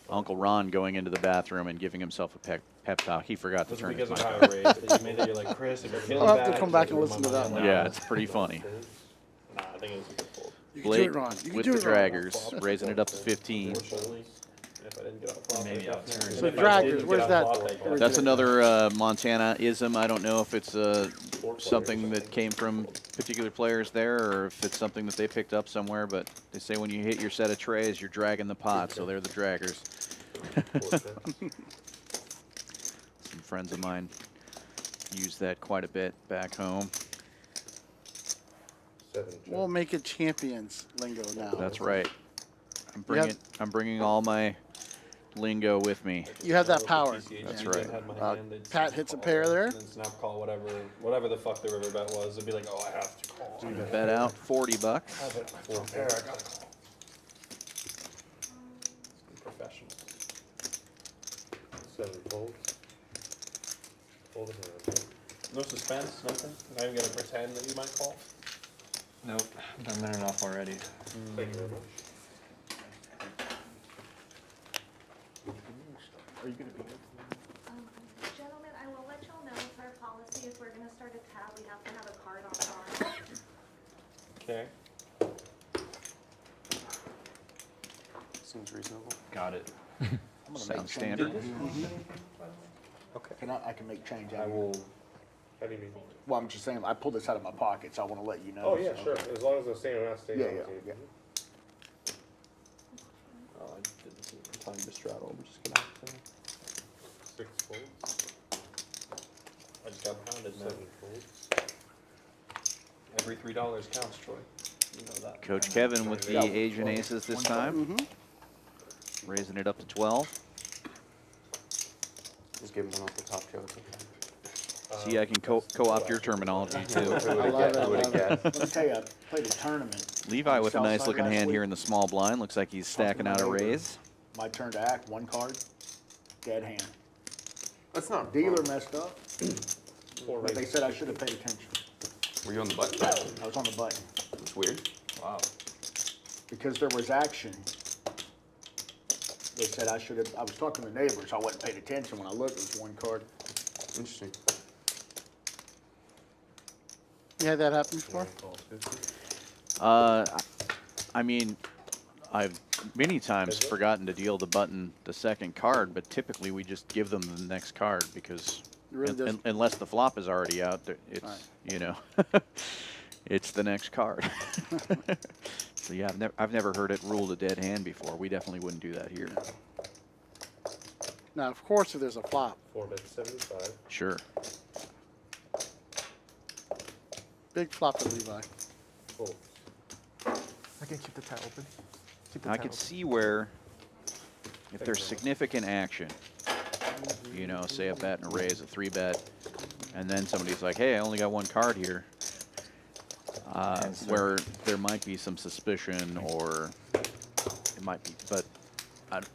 Uncle Ron going into the bathroom and giving himself a pep talk. He forgot to Was it turn his because of mic how on. I raised that you made that you're like, Chris, if you're feeling I'll bad. have to come back and listen to that one. Yeah, it's pretty funny. Nah, I think it was a good fold. You can do Blake it wrong. You can with do the it wrong. draggers, raising it up to 15. Unfortunately, if I didn't get off flop, Maybe I'd I'll get- turn. So if I draggers, didn't where's get that off flop, I'd get- That's another Montana-ism. I don't know if it's something that came from particular players there or if it's something that they picked up somewhere, but they say when you hit your set of trays, you're dragging the pot, so they're the draggers. Some friends of mine use that quite a bit back home. 7 check. We'll make it champions lingo now. That's right. have- I'm bringing all my lingo with me. You have that power. PCH, That's you right. didn't have my Uh, hand, they'd Pat snap hits a call, pair there. and then snap call whatever the fuck the river bet was. It'd be like, oh, I have to call. Bet out $40. have it. 4 pair, I gotta call. Professional. 7 folds. Fold a hand. No suspense, nothing. Not even gonna pretend that you might call. Nope, done that enough already. Thank you very much. Are you gonna be here? Gentlemen, I will let y'all know if our policy is we're gonna start a tab, we have to have a card on file. Okay. Seems reasonable. Got it. I'm gonna Sounds make change. standard. Okay. I can make change. I will. How do you mean? Well, I'm just saying, I pulled this out of my pocket, so I wanna let you know. Oh, yeah, so- sure. As long as the same amount stays Yeah, on the yeah, table. yeah. Oh, I didn't see the time to straddle. We're just gonna have to. 6 folds. I just got pounded, man. 7 folds. Every $3 counts, Troy. You know that. Coach Kevin with the Yeah. Asian aces this time, Mm-hmm. raising it up to 12. Just give him one off the top, Joe. See, I can co-opt your terminology too. I love it, I love it. Let me tell you, I played a tournament. Levi with a Southside nice looking last hand week. here in the small blind. Looks like he's stacking out a raise. My turn to act, 1 card, dead hand. That's not Dealer messed up, 4 but they raises. said I should have paid attention. Were you on the button? I was on the button. That's weird. Wow. Because there was action. They said I should have, I was talking to the neighbors, I wasn't paying attention. When I looked, it was 1 card. Interesting. You had that happen before? Call 50. I mean, I've many times forgotten to deal the button the second card, but typically we just give them the next card because It really does. unless the flop is already out, it's, Right. you know, it's the next card. So yeah, I've never heard it ruled a dead hand before. We definitely wouldn't do that here. Now, of course, if there's a flop, 4-bet 75. Sure. big flop for Levi. Folds. I can keep the tab open. Keep the I tab could open. see where if there's significant action, you know, say a bet and a raise, a 3-bet, and then somebody's like, hey, I only got one card here, where there might be some suspicion or it might be, but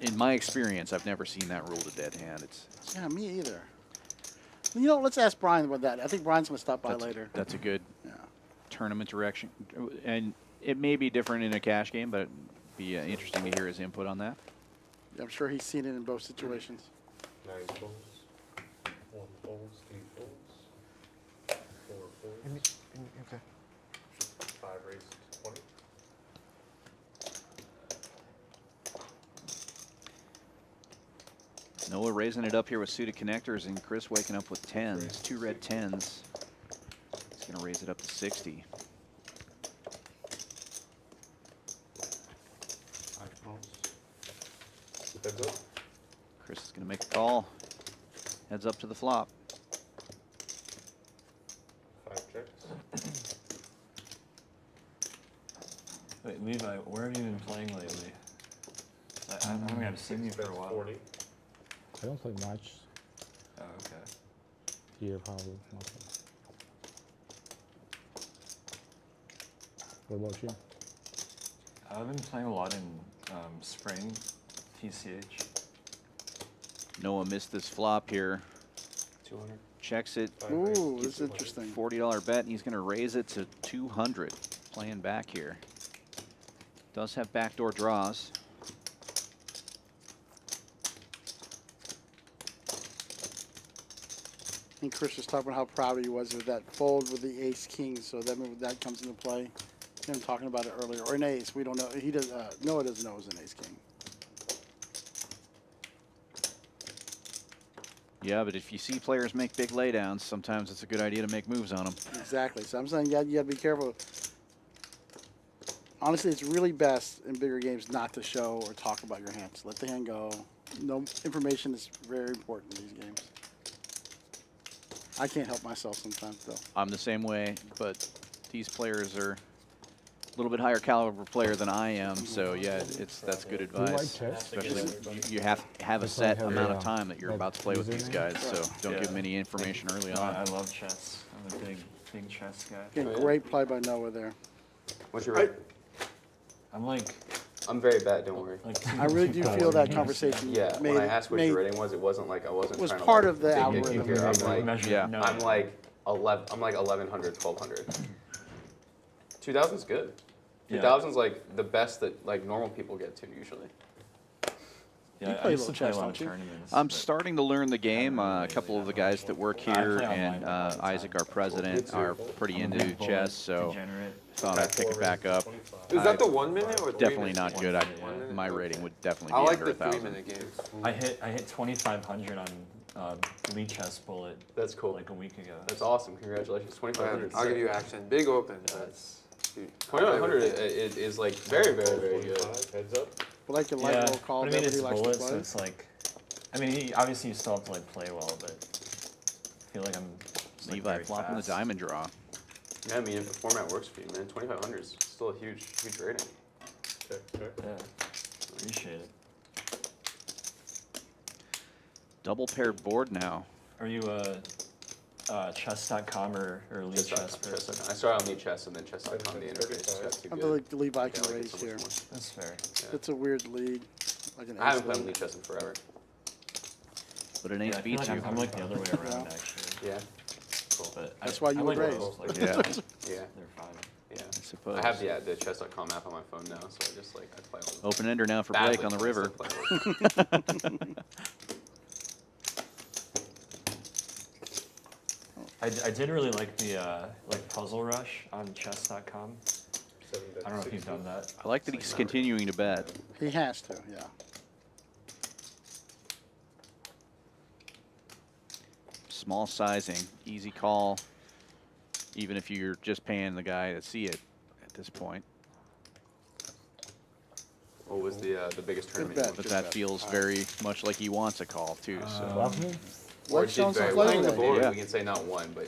in my experience, I've never seen that ruled a dead hand. It's Yeah, me either. You know, let's ask Brian about that. I think Brian's going to stop by later. That's a good Yeah. tournament direction, and it may be different in a cash game, but it'd be interesting to hear his input on that. I'm sure he's seen it in both situations. 9 folds. 1 folds. 3 folds. 4 folds. Okay. 5 raised 20. Noah raising it up here with suited connectors, and Chris waking up with 10s, 2 red 10s. He's going to raise it up to 60. 5 folds. Heads up. Chris is going to make a call. Heads up to the flop. 5 checks. Wait, Levi, where have you been playing lately? I don't think I've seen you for a while. 40. I don't play much Oh, okay. here, probably. Nothing. What about you? I've been playing a lot in spring, TCH. Noah missed this flop here. 200. Checks it. 5 raised, Ooh, this is 200. interesting. $40 bet, and he's going to raise it to 200. Playing back here. Does have backdoor draws. And Chris was talking about how proud he was of that fold with the ace-king, so that comes into play. Him talking about it earlier. Or an ace, we don't know. He does. Noah doesn't know it was an ace-king. Yeah, but if you see players make big laydowns, sometimes it's a good idea to make moves on them. Exactly. So I'm saying you got to be careful. Honestly, it's really best in bigger games not to show or talk about your hands. Let the hand go. No information is very important in these games. I can't help myself sometimes, though. I'm the same way, but these players are a little bit higher caliber player than I am, so yeah, that's good Do you like advice. chess? Especially you have a That's set like amount of a, time that you're like about to play with these username? guys, so don't give them any information early No, I on. love chess. I'm a big chess guy. Again, great play by Noah there. What's your rate? I'm like I'm very bad, don't worry. I really do feel that conversation Yeah, made, when I asked what your made rating was, it wasn't like I wasn't was trying part to of the dig algorithm. in here. I'm like, measured. yeah. No, I'm like 1100, 1200. 2000's good. Yeah. 2000's like the best that like normal people get to usually. yeah, You I play a used to little play a chess, lot of don't you? tournaments. I'm but starting to learn the game. A really couple of the have guys much. that work I here play and online all the time. Isaac, our president, are pretty into big bullet, chess, so degenerate. thought I'd pick it back up. 25. Is that the 1 minute or 3 Definitely minute? not good. 1 minute, My Okay. rating would definitely I be like under the 1,000. 3 minute games. I hit 2,500 on Lee Chess Bullet That's cool. like a week ago. That's awesome. Congratulations. 2500. I'll give you action. Big open. Yeah, But it's, dude, 2500 is like very, very, very good. 25, heads up. But like your light Yeah, roll call, but I mean that it's he likes to bullet, play. so it's like, I mean, obviously you still have to like play well, but I feel like I'm just, like, Levi very flopping the fast. diamond draw. Yeah, I mean, if the format works for you, man, 2500 is still a huge rating. Check, check. Yeah, appreciate it. Double paired board now. Are you chess.com or Lee Chess person? I started on Lee Chess and then chess.com, the interface just got too I good. feel like Levi Yeah, can I like it raise so much here. more. That's fair. It's a weird lead. Like an I haven't ace played on lead. Lee Chess in forever. But an Yeah, ace I feel beats like you. I'm like the other way around actually. Yeah, But That's I, why you I would like raise. both, like, Yeah, yeah, they're fine. yeah. I suppose. I have the chess.com app on my phone now, so I just like I play all the Open ender now for badly, Blake on the but I river. still play it. I did really like the like Puzzle Rush on chess.com. 7 bet I don't know if you've 60. done that. I like that he's continuing to bet. He has to, yeah. Small sizing, easy call, even if you're just paying the guy to see it at this point. What was the biggest tournament? bet. you won? But that feels very much like he wants a call too. So Bluff me? Or Let's show did him some very flavor well. today. Board, Yeah. we can say not one, but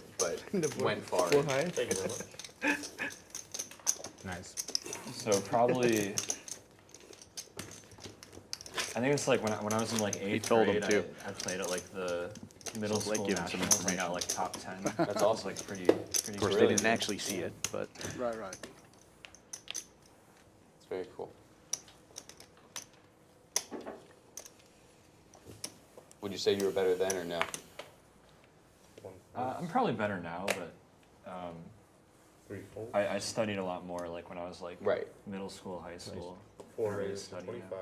went far. Thank you very much. Nice. So probably, I think it's like when I was in like 8th told him grade, too. I played at like the middle So, like, school give him some nationals. I got information. like top 10. That's That was awesome. like pretty of course great. they didn't actually see it, but Right, right. It's very cool. Would you say you were better then or no? I'm probably better now, but 3 folds. I studied a lot more like when I was like Right. middle school, high school. 4 I really raises to studied, 25.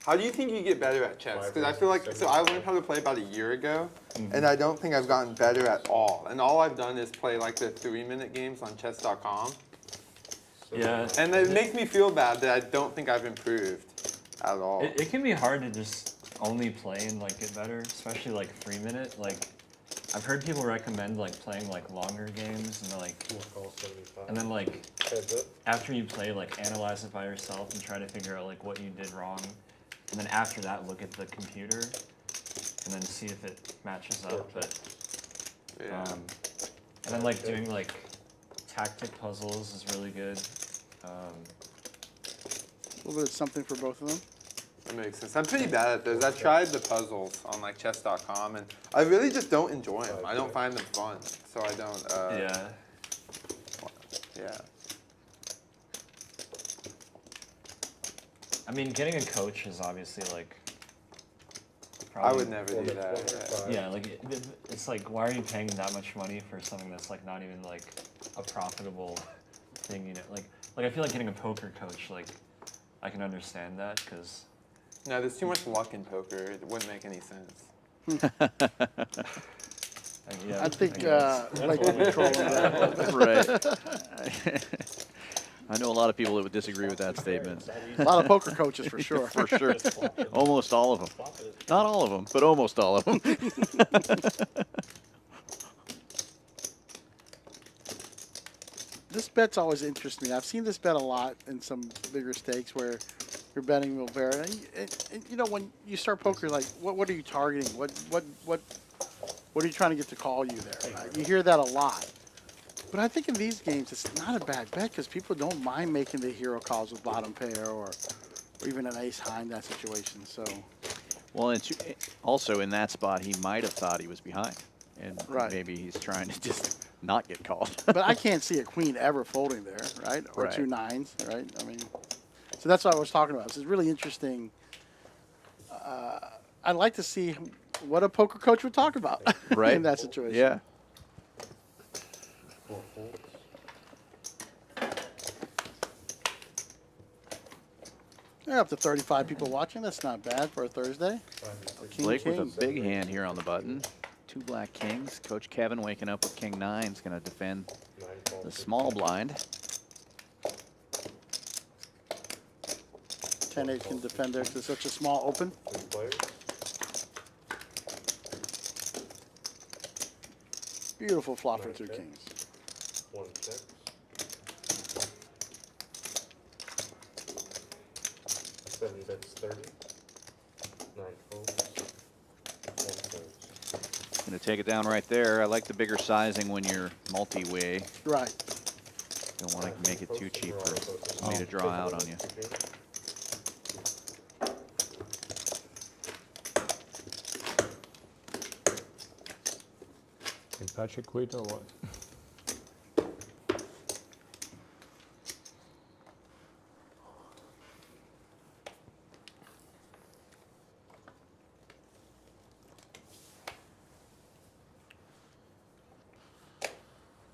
How do you think you get better at chess? Because I feel like, so I learned how to play about a year ago, and I don't think I've gotten better at all. And all I've done is play like the 3-minute games on chess.com. Yeah. And it makes me feel bad that I don't think I've improved at all. It can be hard to just only play and like get better, especially like 3-minute. Like I've heard people recommend like playing like longer games and like, More calls 75. and then like Heads up. after you play, like analyze it by yourself and try to figure out like what you did wrong, and then after that look at the computer and then see if it matches up. But Yeah. and then like doing like tactic puzzles is really good. A little bit of something for both of them. That makes sense. I'm pretty bad at those. I tried the puzzles on like chess.com, and I really just don't enjoy them. I don't find them fun, so I don't. Yeah. Yeah. I mean, getting a coach is obviously like. I would probably- never do that. Yeah, like it's like, why are you paying that much money for something that's like not even like a profitable thing? You know, like I feel like getting a poker coach, like I can understand that because. No, there's too much luck in poker. It wouldn't make any sense. Yeah, I think guess. like control that. right. I know a lot of people that would disagree with that statement. A lot of poker coaches for sure. For sure. Almost all of them. Not all of them, but almost all of them. This bet's always interests me. I've seen this bet a lot in some bigger stakes where your betting will vary. And you know, when you start poker, like, what are you targeting? What are you trying to get to call you there? Right? You hear that a lot. But I think in these games, it's not a bad bet because people don't mind making the hero calls with bottom pair or even an ace high in that situation. So, Well, it's also in that spot, he might have thought he was behind. And Right. maybe he's trying to just not get called. but I can't see a queen ever folding there, right? Or Right. 2 9s, right? I mean, so that's what I was talking about. This is really interesting. I'd like to see what a poker coach would talk about Right. in that situation. Yeah. 4 folds. There are up to 35 people watching. That's not bad for a Thursday. 5 and 6. King, Blake with king. a big hand here on the button. 2 black kings. Coach Kevin waking up with king 9 is going to defend 9 calls. the small blind. 10-8 can defend there to such a small open. 3 players. Beautiful flop for Nice 2 bet. kings. 1 checks. 7 bets 30. 9 folds. 1 folds. Going to take it down right there. I like the bigger sizing when you're multi-way. Right. Don't want to make it too cheap for somebody to draw out on you. Can Patrick quit or what?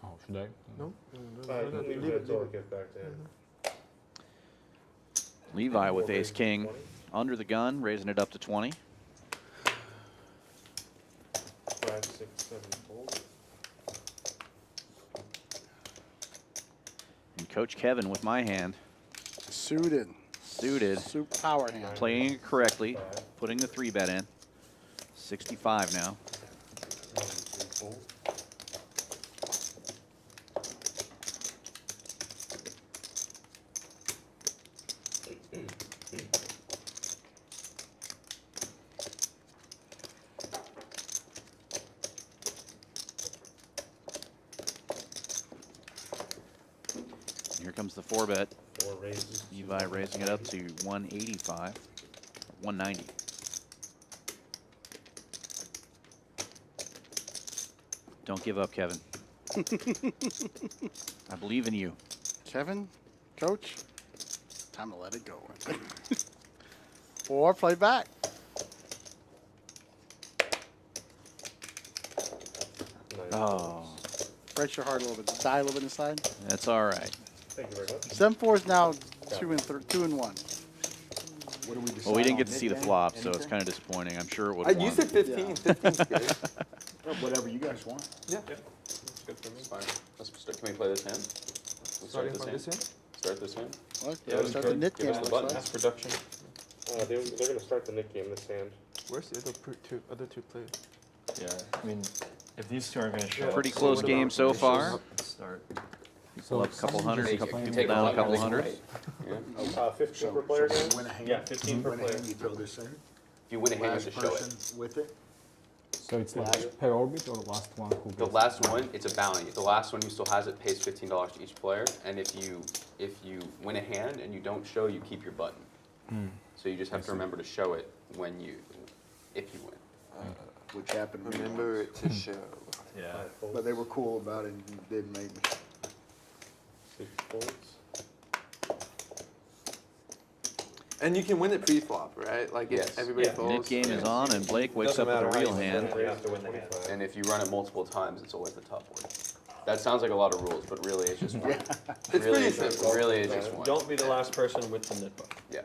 Oh, should I? No. Leave it until it gets back to him. Levi with Four ace raises to king 20. under the gun, raising it up to 20. 5, 6, 7 folds. And Coach Kevin with my hand. Suited. Suited. Super power hand. Playing it correctly. Putting the 3-bet in. 65 now. Here comes the 4-bet. 4 raises. Levi raising it up to 185, 190. Don't give up, Kevin. I believe in you. Kevin, coach, time to let it go. Or play back. Oh, Breaks your heart a little bit. Die a little bit inside. that's all right. Thank you very much. 7-4 is now 2 and 1. What do we decide Well, we didn't on get to see the mid-game? flop, so it's Anything? kind of disappointing. I'm sure it would I have won. used it 15. 15's good. Or whatever you guys want. Yeah. That's good for me. It's fine. Let's start. Can we play this hand? Let's Starting from this hand? Start this hand. Well, Yeah, we start the could. knit Give game. us the looks button. like. Mass production. They're going to start the Nick game this hand. Where's the other two players? Yeah, I mean, if these two are going to show up, Pretty close game so far. start. People up a couple hundred, Take- couple you people take down a one, couple take hundred. right. Yeah. 15 per player so again? you win a hand. Yeah, 15 You per win a player. hand, you throw this in. If you win a hand, you have Last to show it. person with it. So it's last per orbit or the last one who The gets last one, it's a bounty. The last one who still has it pays $15 to each player, and if you win a hand and you don't show, you keep your button. So you just have to remember to show it if you win. Which happened. Remember it to show. Yeah. But they were cool about it and didn't make me. 6 folds. And you can win it pre-flop, right? Like if Yes. everybody Yeah. folds. Knit game is on, and Blake wakes Doesn't up with matter a how real you win, hand. you have to win the hand. And if you run it multiple times, it's always the top one. That sounds like a lot of rules, but really it's just one. It's pretty simple. Really it's just one. Don't be the last person with the nit book. Yeah.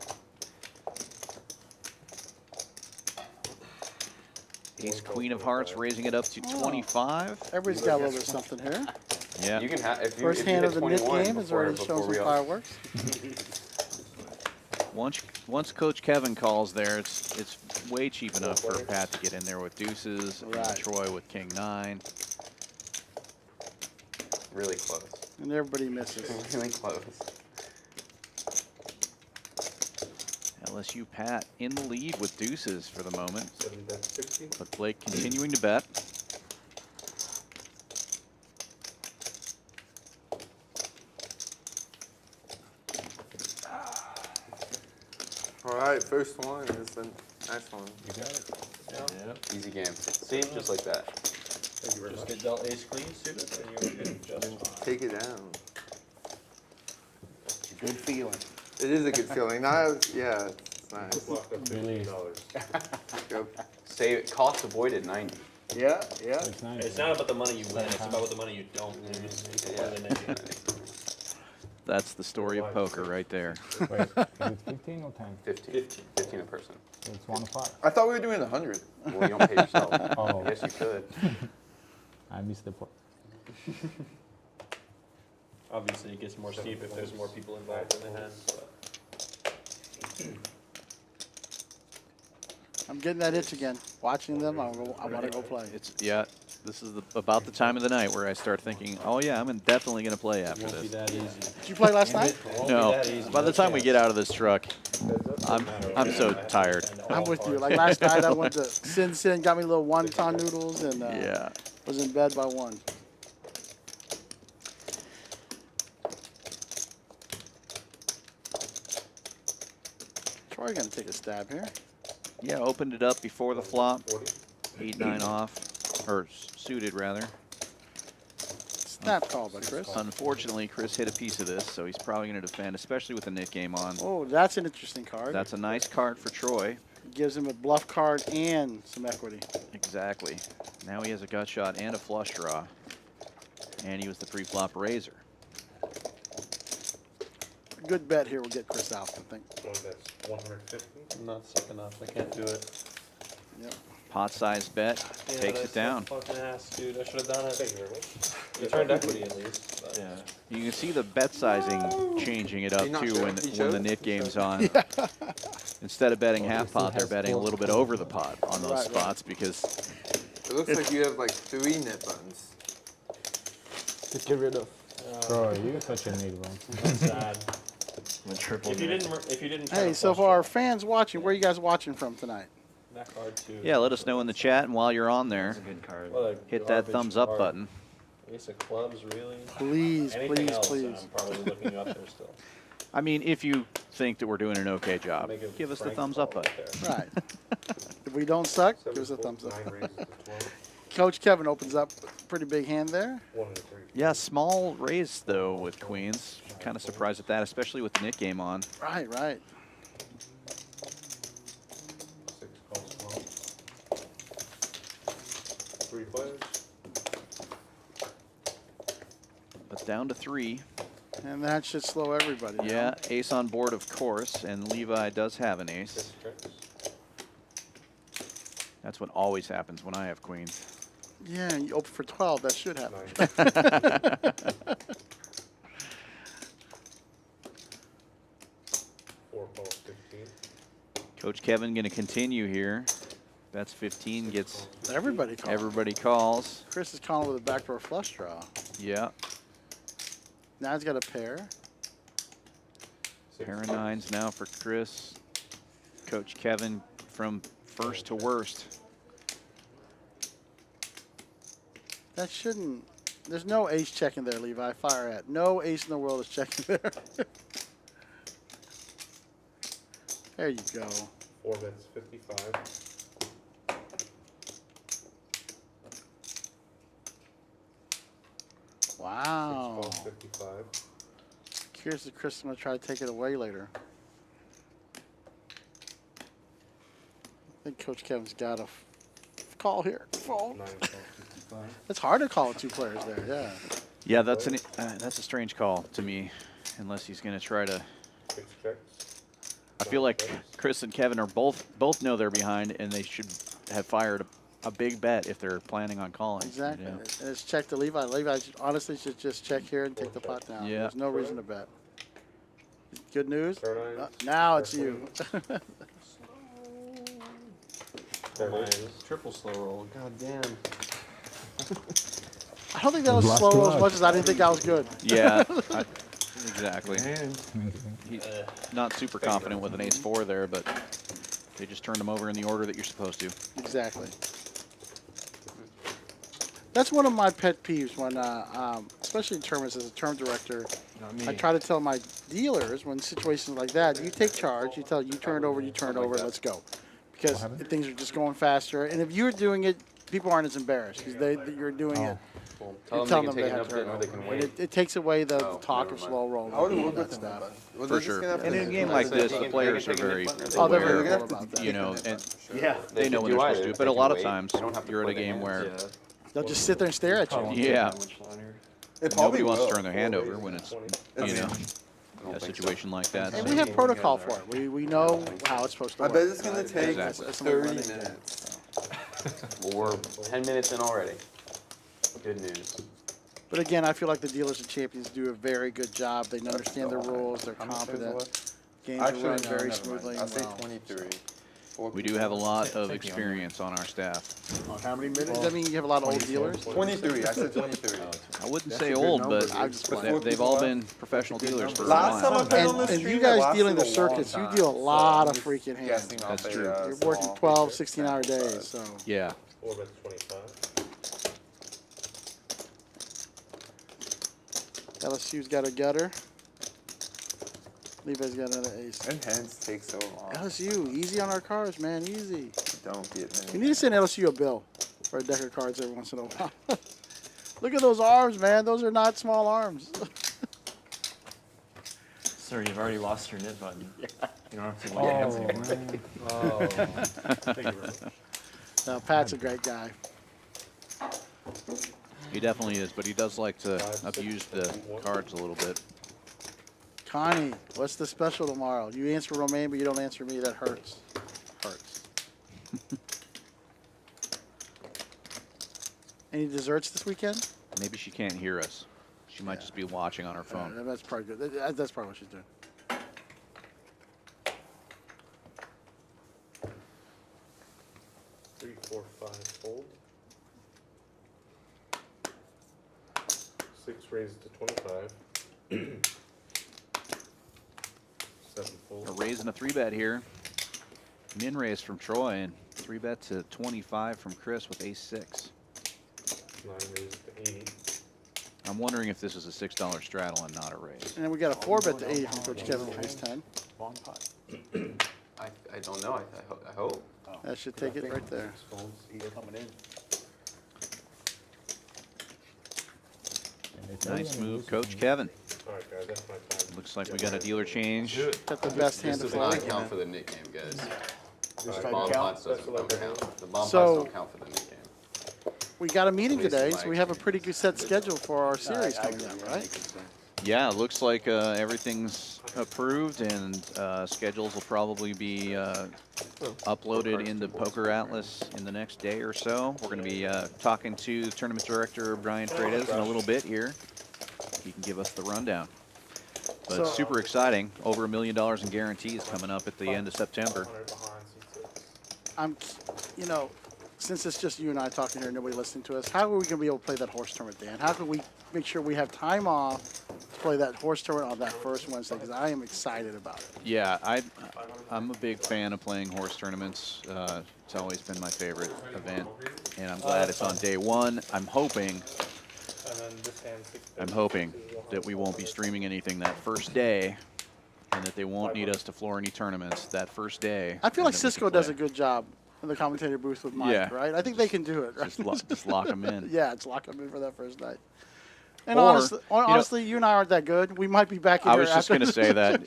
Ace Queen of Hearts raising it up to 25. Everybody's got a little bit of something here. Yeah. You can have if you First if you hand hit of the knit 21 game is before- already before showing some we all- fireworks. Once Coach Kevin calls there, it's way cheap enough for Pat to get in there with deuces, and Right. Troy with King 9. Really close. And everybody misses. Really close. LSU Pat in the lead with deuces for the moment, 7 bet 60. but Blake continuing to bet. All right, first one is the nice one. You got it. Yep. Easy game. See, just like that. Thank you very Just much. get dealt ace queen suited, and you're good. Just fine. Take it down. Good feeling. It is a good feeling. Now, yeah, it's nice. Locked up Really? $15. Go. Save cost avoided 90. Yeah, yeah. It's nice. It's not about the money you win, it's about what the money you don't lose. You can play the net game. That's the story of poker right there. Wait, is it 15 or 10? 15. 15 a person. So it's 1 5. I thought we were doing 100. Well, you don't pay yourself. Oh. Yes, you could. I missed the point. Obviously, it gets more steep if there's more people involved in the hand, but. I'm getting that itch again. Watching them, I want to go play. This is about the time of the night where I start thinking, oh yeah, I'm definitely going to play after It won't be this. that easy. Did you play last night? It won't be No, that easy, by the no time we chance. get out of this truck, I'm so tired. And I'm all with you. cards. Like last night, I went to Sin, got me a little wonton noodles, and Yeah. was in bed by 1. Troy gonna take a stab here. Yeah, opened it up before the flop. 40. 8-9 off, or suited rather. Snap call by Chris. Unfortunately, Chris hit a piece of this, so he's probably going to defend, especially with the knit game on. Oh, that's an interesting card. That's a nice card for Troy. Gives him a bluff card and some equity. Exactly. Now he has a gut shot and a flush draw. And he was the pre-flop raiser. A good bet here will get Chris out, I think. One that's 150. I'm not sick enough, I can't do it. Yep. Pot size bet Damn takes it down. Fucking ass, dude. I should have done Thank it. you very much. You turned equity at least. But. Yeah. You can see the bet sizing changing it up You're not too sure? when You the showed? knit You game's showed? on. Instead of betting half still pot, they're has betting a four little bit over the pot on those Right, right. spots because It looks like you have like 3 knit buttons. Just get rid of. Bro, you're such a nigga, bro. That's sad. I'm a triple. If you nit. didn't. Try Hey, to so flush for our it, fans watching, where are you guys watching from tonight? that card too. yeah, let us know in the chat, and while you're on there, That's a good card. What a hit that garbage thumbs up card. button. Ace of clubs, really? Please, Anything please, else, please. I'm probably looking up there still. I mean, if you think that we're doing an okay job, Make a give us the Frank thumbs up call button. right there. Right. If we don't suck, give 7 us a folds, thumbs up. 9 raises to 12. Coach Kevin opens up a pretty big hand there. 1 and a 3. Yeah, small raise though with queens. Kind of surprised at that, especially with the knit game on. Right, right. 6 calls small. 3 players. But down to 3. And that should slow everybody down. Yeah, ace on board, of course, and Levi does have an ace. 6 tricks. That's what always happens when I have queens. Yeah, you open for 12. That should happen. 9. 4 calls 15. Coach Kevin going to continue here. That's 15, gets Everybody calls. everybody calls. Chris is calling with a backdoor flush draw. Yeah, Now he's got a pair. 6 pair of nines now for Chris. Coach Kevin from first to worst. That shouldn't. There's no ace checking there, Levi. Fire at. No ace in the world is checking there. There you go. 4 bets 55. Wow. 6 calls 55. Curious if Chris is going to try to take it away later. I think Coach Kevin's got a call here. Fold. 9 calls 55. It's hard to call with 2 players there, yeah. Yeah, that's a strange call to me, unless he's going to try to. 6 checks. I feel like Chris and Kevin are both know they're behind, and they should have fired a big bet if they're planning on calling. Exactly. you know? And it's check to Levi. Levi honestly should just check here and take the pot down. Yeah. There's no reason to bet. Good news? Pair nines. Now it's you. Pair My nines. triple slow roll. God damn. I don't think that was Blast slow luck. as much as I didn't think I was good. Yeah, exactly. Man. He's not super confident with an ace-4 there, but they just turned him over in the order that you're supposed to. Exactly. That's one of my pet peeves when, especially in tournaments as a term director. Not me. I try to tell my dealers when situations like that, you take charge, you tell, you turn it over, let's go. Because happened? things are just going faster. And if you're doing it, people aren't as embarrassed because you're doing it. Well, You're tell telling them they them can take they it have up to or they can And wait. it takes away the Oh, talk never of mind. slow rolling. I would and have all worked that with them stuff. about it. Well, For they're just sure. gonna have And to- in a game like this, the players are very Oh, they're aware. very cool about that. You know, and Yeah. they know when they're supposed to. But a lot of times, They don't have to you're at a play the game hands. where Yeah. They'll just sit there and stare at you. Yeah. It nobody probably wants to will. turn their hand over when it's, you It's- know, I don't a think so. situation like that. And so- we have protocol for it. We know how it's supposed to I work. bet it's gonna take Exactly. 30 minutes. Well, we're 10 minutes in already. Good news. But again, I feel like the dealers and champions do a very good job. They understand the rules. They're How many players confident. left? Games are Actually, run no, very never mind. smoothly I'll and say well. 23. We do have a lot of experience on our staff. On how many minutes? Does that mean you have a lot of old dealers? 23. I said 23. I wouldn't That's say a good old, number, but dude. I'm just playing. they've all been professional dealers for a Last time I while. played on the And stream, you it guys lasted dealing the a long circuits, you time, deal a so lot I'm of just freaking hands. guessing off That's a, true. You're working small 12, picture 16-hour sample days, size. so. Yeah. 4 bets 25. LSU's got a gutter. Levi's got another ace. And hands take so long. LSU, easy on our cards, man, easy. Don't get many. We need to send LSU a bill for a deck of cards every once in a while. Look at those arms, man. Those are not small arms. Sir, you've already lost your knit button. You don't have to Oh, look hands anymore. man. Oh. Thank you very much. No, Pat's a great guy. He definitely is, but he does like to 5, 6, abuse the 1. cards a little bit. Connie, what's the special tomorrow? You answer Romaine, but you don't answer me. That hurts. Hurts. Any desserts this weekend? Maybe she can't hear us. She might just be watching on her phone. That's probably good. That's probably what she's doing. 3, 4, 5 fold. 6 raises to 25. 7 A fold. raise and a 3-bet here. Min raise from Troy and 3-bet to 25 from Chris with ace-6. 9 raises to 80. I'm wondering if this is a $6 straddle and not a raise. And then we got a 4-bet to 80 from Coach Kevin for ace-10. Long pot. I don't know. I hope. That should take it right there. Folds, either coming in. Nice move, Coach Kevin. Alright, guys, that's my time. Looks like we got a dealer change. Got the best hand This to does play. not count for the nickname, guys. This The type bomb count? pots doesn't don't count. The bomb So- pots don't count for the nickname. We got a meeting At least in today, my so we have a experience. pretty good set schedule for our series I coming agree, up, yeah, right? makes sense. Yeah, it looks like everything's approved and schedules will probably be uploaded into Poker Atlas in the next day or so. We're going to be talking to the tournament director, Brian Freitas, in a little bit here. He can give us the rundown. But So- super exciting. Over $1 million in guarantees coming up at the end of September. 100 behind C6. I'm, you know, since it's just you and I talking here, nobody listening to us, how are we going to be able to play that horse tournament, Dan? How can we make sure we have time off to play that horse tournament on that first Wednesday? Because I am excited about it. Yeah, I'm a big fan of playing horse tournaments. It's always been my favorite event, and I'm glad it's on day one. I'm hoping And then this hand 6 that we won't be streaming anything that first day, and that they won't need us to floor any tournaments that first day. I feel like and that we Cisco can does a play. good job in the commentator booth with Mike, Yeah. right? I think they can do it, right? Just lock them in. Yeah, it's lock them in for that first night. And Or, honestly, you and I aren't that good. We might be back in I here was just after going to this. say that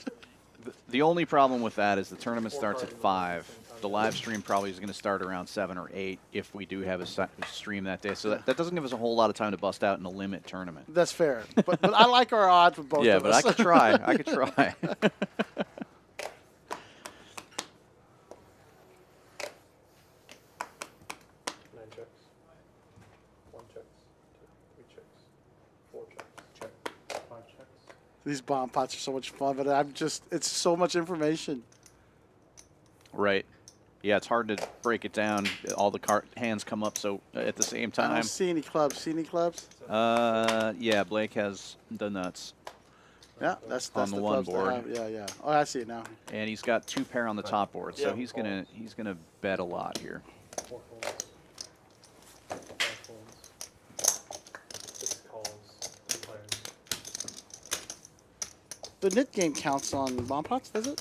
the only problem with that is the tournament starts at 5. The live stream probably is going to start around 7 or 8 if we do have a stream that day. So that doesn't give us a whole lot of time to bust out in a limit tournament. That's fair. But I like our odds with both Yeah, of but us. I could try. I could try. 9 checks. 1 checks. 2, 3 checks. 4 checks. Check. 5 checks. These bomb pots are so much fun, but it's so much information. Right. Yeah, it's hard to break it down. All the hands come up so at the same I time. don't see any clubs. See any clubs? Yeah, Blake has the nuts, Yeah, that's On the one clubs they board. have. Yeah, yeah. Oh, I see it now. and he's got 2 pair on the top board, so Yeah. he's gonna bet a lot here. 4 folds. 5 folds. 6 calls. 2 players. The knit game counts on bomb pots, does it?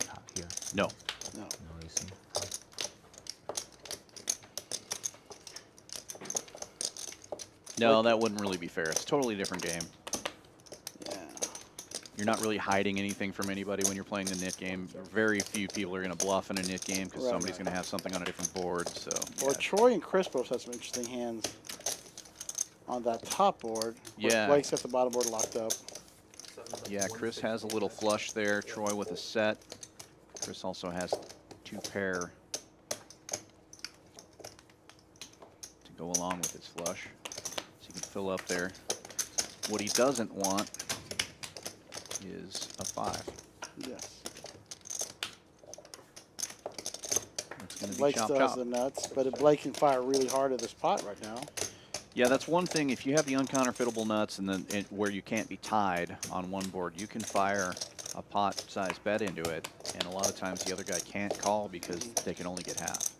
Not here. No. No. No, you see. No, that wouldn't really be fair. It's a totally different game. Yeah. You're not really hiding anything from anybody when you're playing the knit game. Very few people are going to bluff in a knit game because Right, somebody's right. going to have something on a different board. So Well, yeah. Troy and Chris both have some interesting hands on that top board. where Yeah. Blake's got the bottom board locked up. Yeah, Chris has a little flush there. Troy with a set. Chris also has 2 pair to go along with his flush. So you can fill up there. What he doesn't want is a 5. Yes. It's going to be Blake chop still has chop. the nuts, but Blake can fire really hard at this pot right now. Yeah, that's one thing. If you have the uncounterfeitable nuts and then where you can't be tied on one board, you can fire a pot-sized bet into it, and a lot of times the other guy can't call because they can only get half.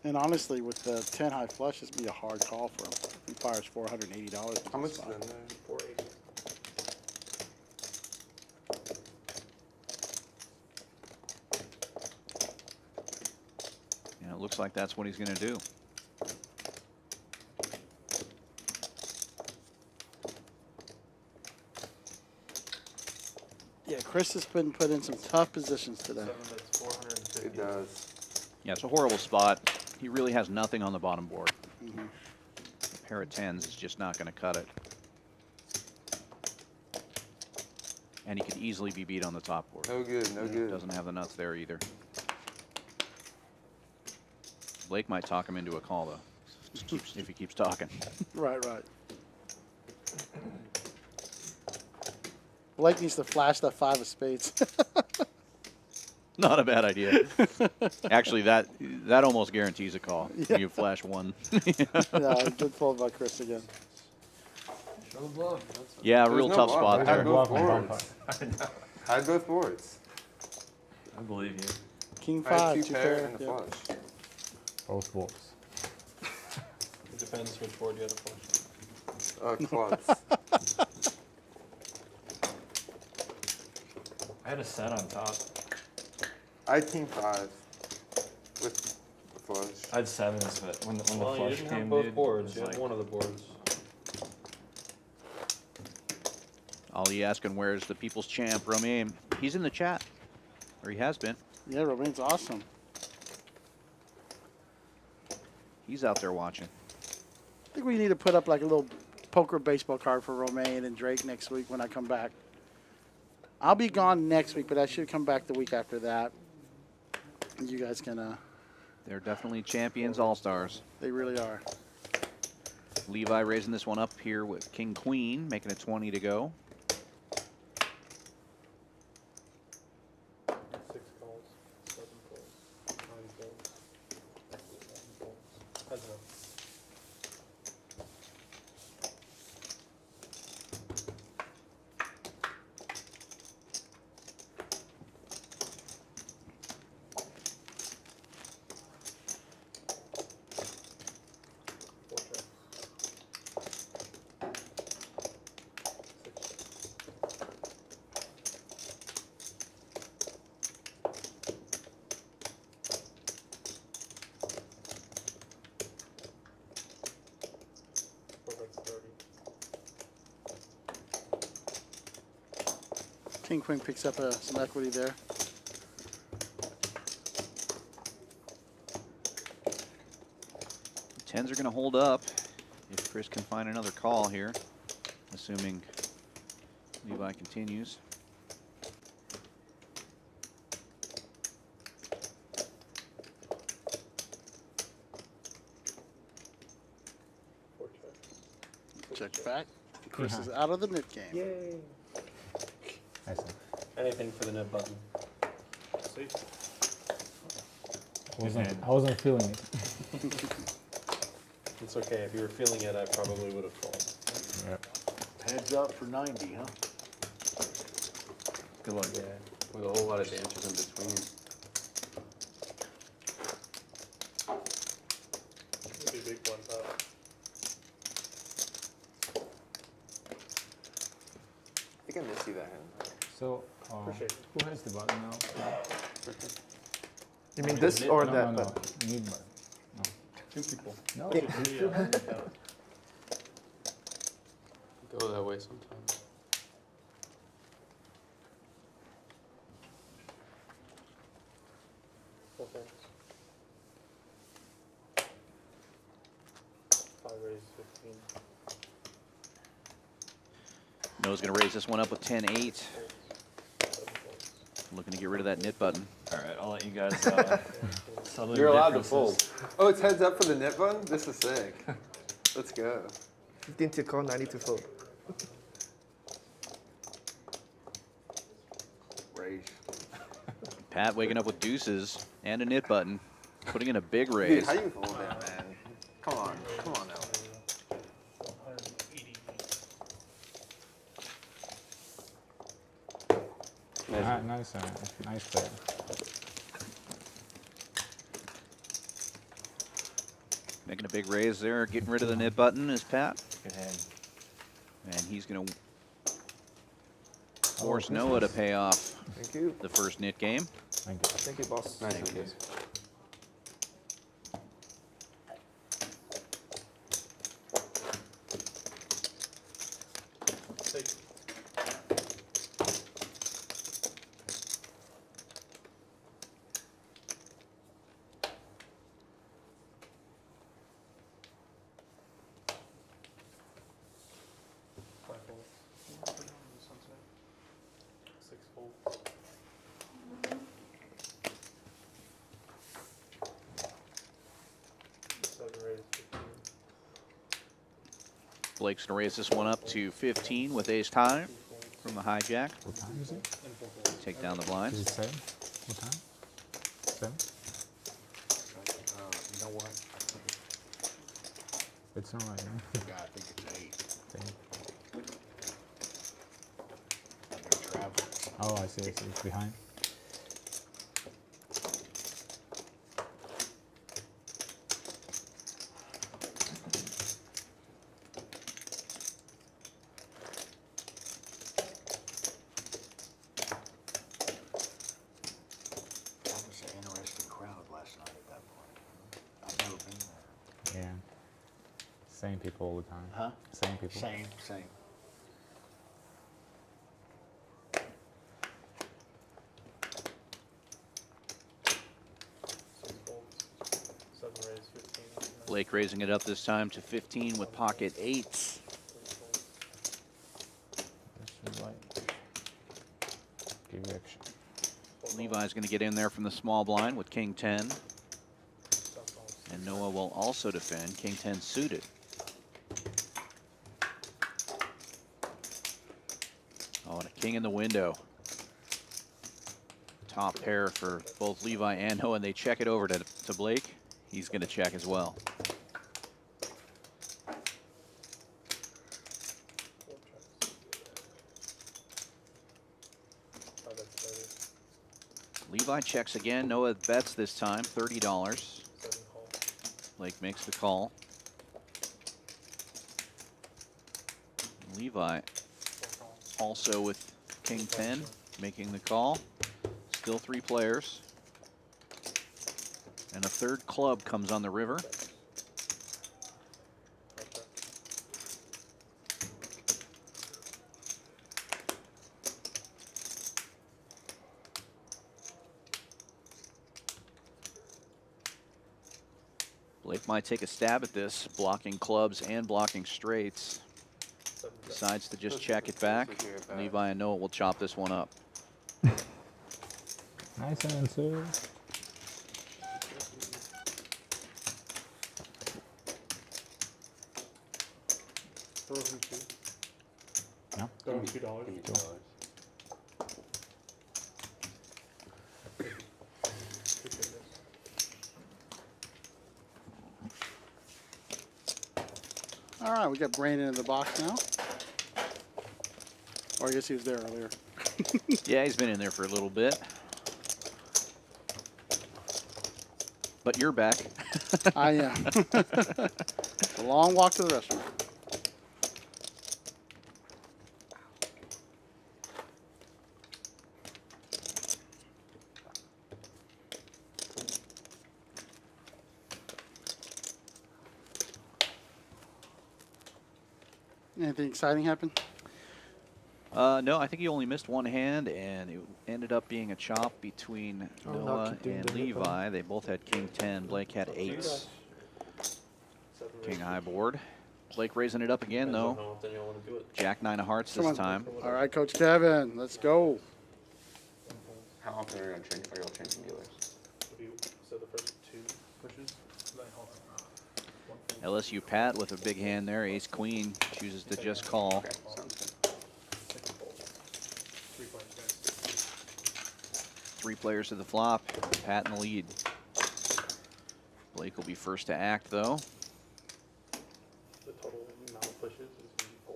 And honestly, with the 10 high flush, this would be a hard call for him. He fires $480. How much is in there? 480. And it looks like that's what he's going to do. Yeah, Chris has been put in some tough positions today. 7 bets 450. It does. Yeah, it's a horrible spot. He really has nothing on the bottom board. Mhm. A pair of 10s is just not going to cut it. And he could easily be beat on the top board. No good, no good. Doesn't have the nuts there either. Blake might talk him into a call, though, if he keeps talking. Right, right. Blake needs to flash that 5 of spades. Not a bad idea. Actually, that almost guarantees a call. Yeah. You flash 1. Yeah, good fold by Chris again. Show the bluff. Yeah, There's real no tough bluff. spot I there. had both boards. I had both boards. I believe you. King I had 5, 2 2 pair pair. and a Yeah. flush. Both wolves. It depends which board you had to flush. Clubs. I had a set on top. I had king 5 with flush. I had 7s, but when the Well, you flush didn't came, have both dude, boards. it You was had like, one of the boards. Ollie asking where's the people's champ, Romain. He's in the chat, or he has been. Yeah, Romain's awesome. He's out there watching. I think we need to put up like a little poker baseball card for Romain and Drake next week when I come back. I'll be gone next week, but I should come back the week after that. And you guys can, They're definitely champions, all-stars. they really are. Levi raising this one up here with King Queen, making it 20 to go. 6 calls, 7 calls, 9 calls, 11 calls. Heads up. Four checks. 6 checks. Four bets 30. King Queen picks up some equity there. Tens are going to hold up if Chris can find another call here, assuming Levi continues. Four checks. Check back. Chris is out of the mid game. Yay. I see. Anything for the net button. See? I wasn't feeling it. It's okay. If you were feeling it, I probably would have called. Yeah. Heads up for 90, huh? good luck. Yeah. With a whole lot of dancers in between. Maybe big one top. I think I missed you that hand. So, Appreciate it. who has the button now? You mean this or No, that? no, no. Need button. 2 people. No. Go that way sometimes. Four things. 5 raise 15. Noah's going to raise this one up with 10-8. 7 calls. Looking to get rid of that knit button. All right, I'll let you guys settle You're your allowed to differences. fold. Oh, it's heads up for the net button? This is sick. Let's go. 15 to call, 90 to fold. Raise. Pat waking up with deuces and a knit button, putting in a big Dude, raise. how you fold that, man? Come on now. 180. Nice, nice play. Making a big raise there, getting rid of the knit button is Pat. Good hand. And he's going to force Noah to pay off Thank you. the first knit game. Thank you. Thank you, boss. Nice. Thank you. Take. Five calls. Blake's going to raise this one up to 15 with ace high from the hijack. What time is it? Take down the Is blinds. it 7? What time? 7? You know what? It's not right now. Yeah, I think it's 8. They're traveling. Oh, I see. It's behind. That was an interesting crowd last night at that point. I've never been there. Yeah. Same people all the time. Huh? Same people. Same. Six folds, 7 raise, 15. Blake raising it up this time to 15 with pocket eights. This is like give you action. Levi's going to get in there from the small blind with king 10. And Noah will also defend king 10 suited. Oh, and a king in the window. Top pair for both Levi and Noah, and they check it over to Blake. He's going to check as well. Levi checks again. Noah bets this time, $30. Blake makes the call. Levi also with king 10 making the call. Still 3 players. And a third club comes on the river. Blake might take a stab at this, blocking clubs and blocking straights. Decides to just check it back. Levi and Noah will chop this one up. Nice answer. Throw him 2. No? Throw him $2. Give me $2. Appreciate this. All right, we got Brandon in the box now. Or I guess he was there earlier. Yeah, he's been in there for a little bit. But you're back. I am. A long walk to the restaurant. Anything exciting happen? No, I think he only missed one hand, and it ended up being a chop between Oh, now Noah keep doing and the rip Levi. They both had king 10. Blake had eights. King high board. Blake raising it up again, though. How often y'all want to do it? Jack 9 of hearts Come this on. time. All right, Coach Kevin, let's go. How often are you all changing dealers? So the first 2 pushes. LSU Pat with a big hand there. Ace queen chooses to just call. Okay, sounds good. 3 players, guys. 3 players to the flop. Pat in the lead. Blake will be first to act, though. The total amount of pushes is going to be 4.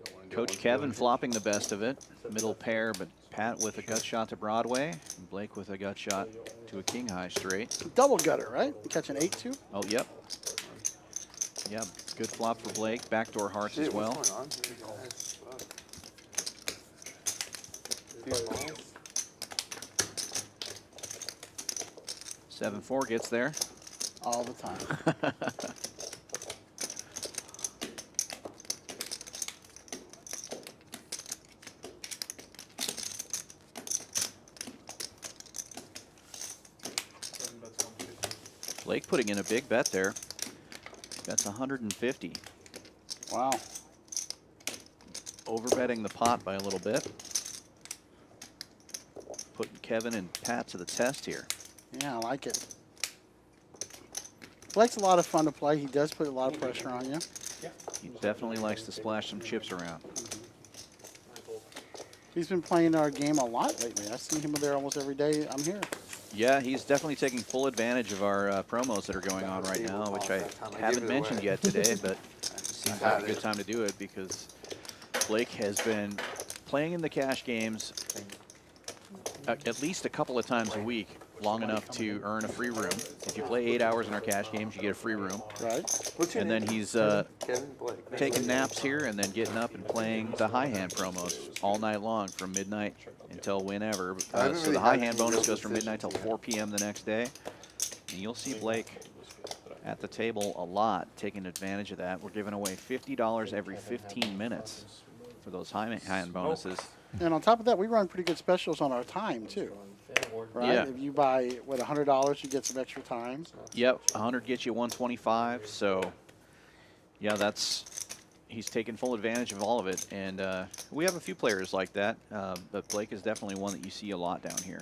Don't wanna do Coach it Kevin once flopping the best of it. Middle pair, but Pat with a gut shot to Broadway. And Blake with a gut shot to a king high straight. Double gutter, right? Catch an 8-2. Oh, yep. Yep, good flop for Blake. Backdoor hearts as well. What's going on? These balls? 7-4 gets there. All the time. Blake putting in a big bet there. That's 150. Wow. Overbetting the pot by a little bit. Putting Kevin and Pat to the test here. Yeah, I like it. Blake's a lot of fun to play. He does put a lot of pressure on you. He definitely likes to splash some chips around. He's been playing our game a lot lately. I see him there almost every day I'm here. Yeah, he's definitely taking full advantage of our promos that are going on right now, which I haven't mentioned yet today, but seems like a good time to do it because Blake has been playing in the cash games at least a couple of times a week, long enough to earn a free room. If you play 8 hours in our cash games, you get a free room. Right. And then he's taking naps here and then getting up and playing the high hand promos all night long from midnight until whenever. So the high hand bonus goes from midnight till 4 p.m. the next day. And you'll see Blake at the table a lot, taking advantage of that. We're giving away $50 every 15 minutes for those high hand bonuses. And on top of that, we run pretty good specials on our time too. Right? Yeah. If you buy with $100, you get some extra time. Yep, 100 gets you 125. So, yeah, he's taking full advantage of all of it. And we have a few players like that, but Blake is definitely one that you see a lot down here.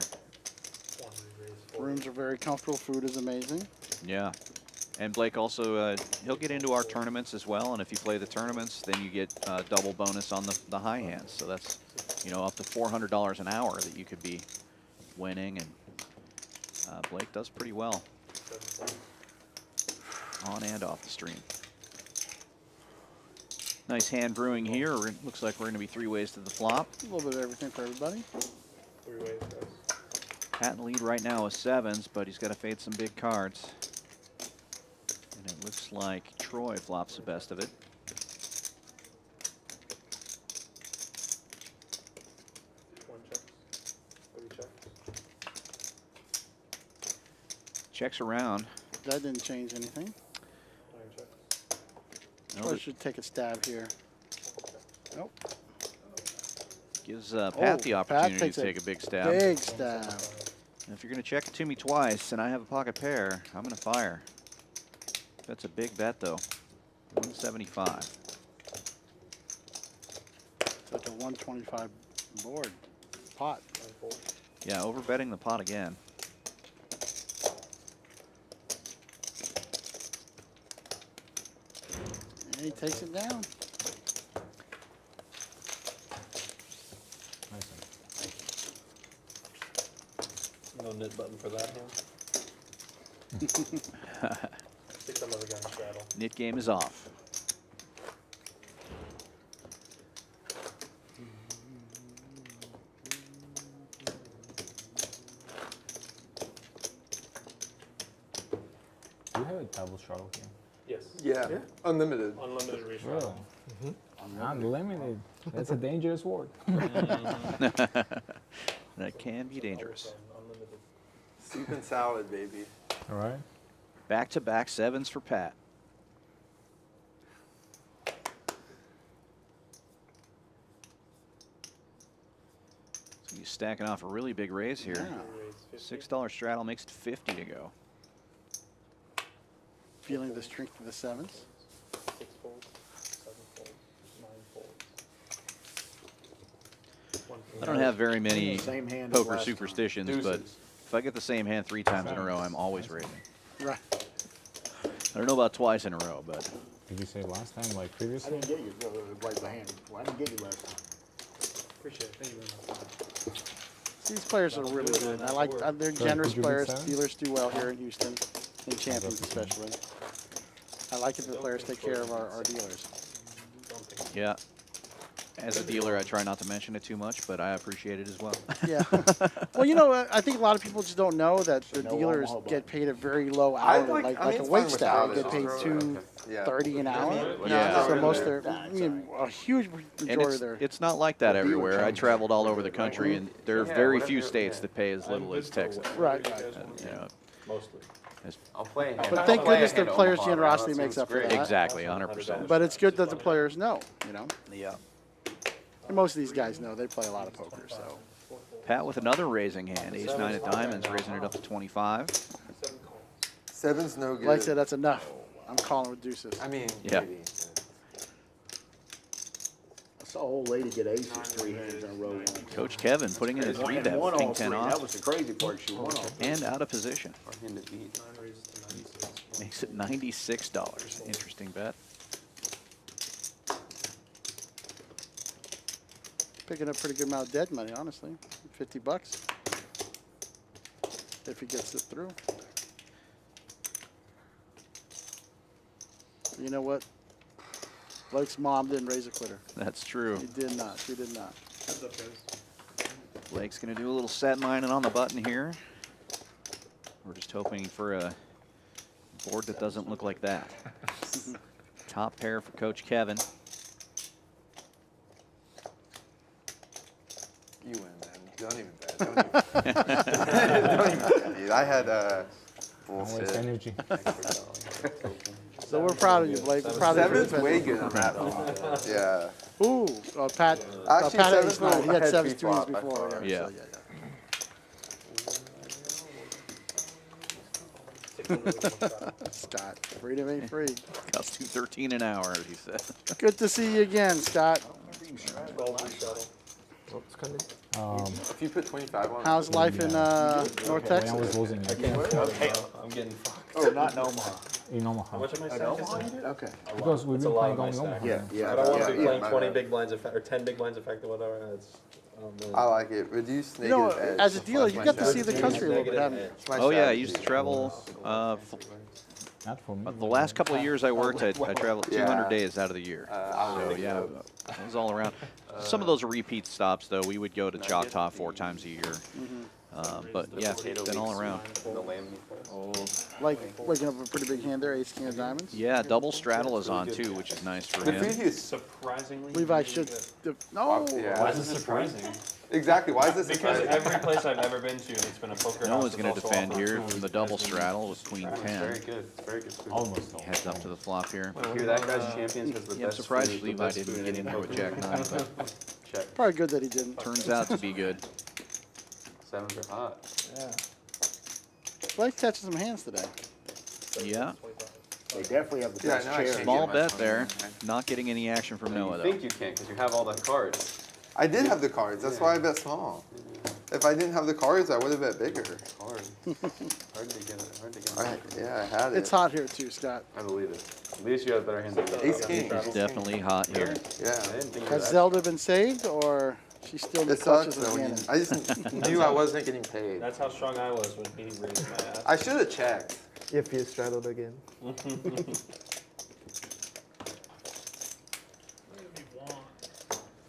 Rooms are very comfortable. Food is amazing. Yeah. And Blake also, he'll get into our tournaments as well. And if you play the tournaments, then you get double bonus on the high hands. So that's, up to $400 an hour that you could be winning. And Blake does pretty well on and off the stream. Nice hand brewing here. Looks like we're going to be 3 ways to the flop. A little bit of everything for everybody. 3 ways, guys. Pat in the lead right now is 7s, but he's got to fade some big cards. And it looks like Troy flops the best of it. Checks around. That didn't change anything. No, Troy should take a stab here. Nope. Gives Pat the opportunity to take a big stab. Big stab. And if you're going to check it to me twice and I have a pocket pair, I'm going to fire. That's a big bet, though. 175. Such a 125 board. Pot. Yeah, overbetting the pot again. And he takes it down. No knit button for that hand. Stick some other guy in straddle. Knit game is off. Do you have a double straddle game? Yes. Yeah. Unlimited. Unlimited restraddle. Unlimited. That's a dangerous word. That can be dangerous. Unlimited. Soup and salad, baby. All right. Back-to-back 7s for Pat. So he's stacking off a really big raise here. $6 straddle makes it 50 to go. Feeling the strength of the 7s. 6 folds, 7 folds, 9 folds. I don't have very many Same hand as poker last time. superstitions, but Deuces. if I get the same hand 3 times in a row, I'm always raising. Right. I don't know about twice in a row, but Did you say last time, like I previously? didn't get you right behind. Well, I didn't get you last time. Appreciate it. Thank you very much. These players are really good. I like. They're Sorry, generous could you players. read that? Dealers do well here in Houston, in Champions especially. I like it that players take care of our dealers. yeah. As a dealer, I try not to mention it too much, but I appreciate it as well. Yeah. Well, I think a lot of people just don't know that the dealers get paid a very low hourly, like a wait staff. They get paid $2.30 an hour. Yeah. So most of their, a huge And majority of their. it's not like that everywhere. I traveled all over the country, and there are very few states that pay as little as Texas. Right. Mostly. I'll play a hand. But I'll thank play a goodness the hand to players' Omaha, generosity that makes seems up for great. that. Exactly, 100%. But it's good that the players know, Yeah. And most of these guys know they play a lot of poker, so. Pat with another raising hand. Ace-9 of diamonds, raising it up to 25. 7's no good. Like I said, that's enough. I'm calling with deuces. I mean, Yeah. maybe. I saw an old lady get aces 3 hands in a row once. Coach Kevin putting in a 3-bet, Won all king 3. 10 That off, was the crazy part. She won all 3. and out of position. Our hand to beat. 9 raises to 96. Makes it $96. Interesting bet. Picking up pretty good amount of dead money, honestly. $50. If he gets it through. You know what? Blake's mom didn't raise a quitter. That's true. He did not. She did not. Heads up, guys. Blake's going to do a little set mining on the button here. We're just hoping for a board that doesn't look like that. Top pair for Coach Kevin. You win, man. Don't even bet. Don't even bet. Don't even bet, dude. I had Always bullshit. energy. So we're proud of you, Blake. We're proud of you. Seven's way good on that one. Yeah. Ooh, Pat. Actually, Pat seven's ace nine. He had had 7 threes pre-flop, I before. thought. Yeah. So, Scott, freedom ain't free. Costs $2.13 an hour, he said. Good to see you again, Scott. 12 free shuttle. What's coming? If you put 25 on. How's life in North When I was Texas? losing, I can't I'm getting fucked. Oh, not in Omaha. in Omaha. How much am I stacking? Okay. Because we've It's been a lot playing of my only stack. Omaha. Yeah, I don't want to yeah, be playing my 20 bad. big blinds or 10 big blinds effective, whatever. It's, I like it. Reduce You know, negative edge. as a dealer, you got to see the Strategy. country a little bit, haven't you? It's my Oh, yeah, I strategy. used to travel. Not for me. The last couple of years I worked, I traveled 200 Yeah. days out of the year. So, yeah, it was all around. Some of those are repeat stops, though. We would go to Choctaw 4 times a year. But, yeah, been all around. The lamb meat. Like waking up with a pretty big hand there, ace king of diamonds. Yeah, double straddle is on, too, which is nice for The him. preview is surprisingly. Levi should. No. yeah. Why is it surprising? Exactly. Why is this Because surprising? every place I've ever been to, it's been a poker No house one's that's going to also defend offered here tools from the that double has been- straddle with queen Very 10. good. Very good. Food. Almost all. Heads up to the flop here. Here, that guy's champions has the Yeah, I'm best surprised food, the Levi best didn't food get in in there with poker. Jack 9, but Check. Probably good that he didn't. turns out to be good. Sevens are hot. Yeah. Blake's catching some hands today. Yeah, They definitely have the Yeah, best no, I chair. can't small get bet much there. on that. Not getting any action from Noah, You though. think you can because you have all the cards. I did have the cards. That's why I bet small. If I didn't have the cards, I would have bet bigger. Hard. Hard to get it. Hard to get I, it. yeah, I had it. It's hot here too, Scott. I believe it. At least you have better hands than me. Ace king. It's definitely hot here. I Yeah. didn't think you were Has that- Zelda been saved, or she's still in the It sucks clutches of though. When you, Ganon? I just knew I wasn't getting paid. That's how strong I was when he raised my ass. I should have checked. If he straddled again.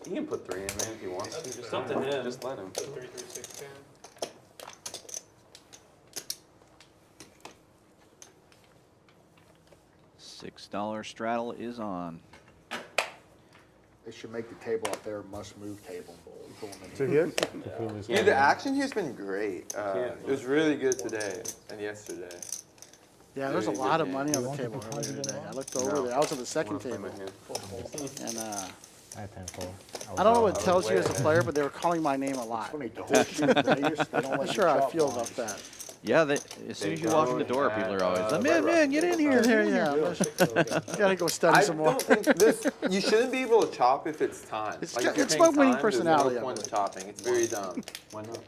He can put 3 in, man, if he wants to. Just Something let him. in. Just let him. 3, 3, 6, 10. $6 straddle is on. They should make the table up there a must-move table. To here? To feel this Dude, way. the action here's been great. Yeah. It was really good today and yesterday. Yeah, there's a Really lot good of money on You the want to table put earlier $100 today. I on? looked over No. there. I was on the second Wanna play table, my hand? and I had 10-4. I don't know what it tells you as a player, but they were calling my name a lot. Funny, the whole shoot, they don't I'm let not you sure how I chop feel lines. about that. Yeah, as soon as you walk in the door, people are always, man, get in here. Get here, yeah. Gotta go study I some more. don't think this. You shouldn't be able to chop if it's time. It's Like, got- if you're it's paying my winning time, there's personality, I No point of believe. chopping. It's very dumb. Why not?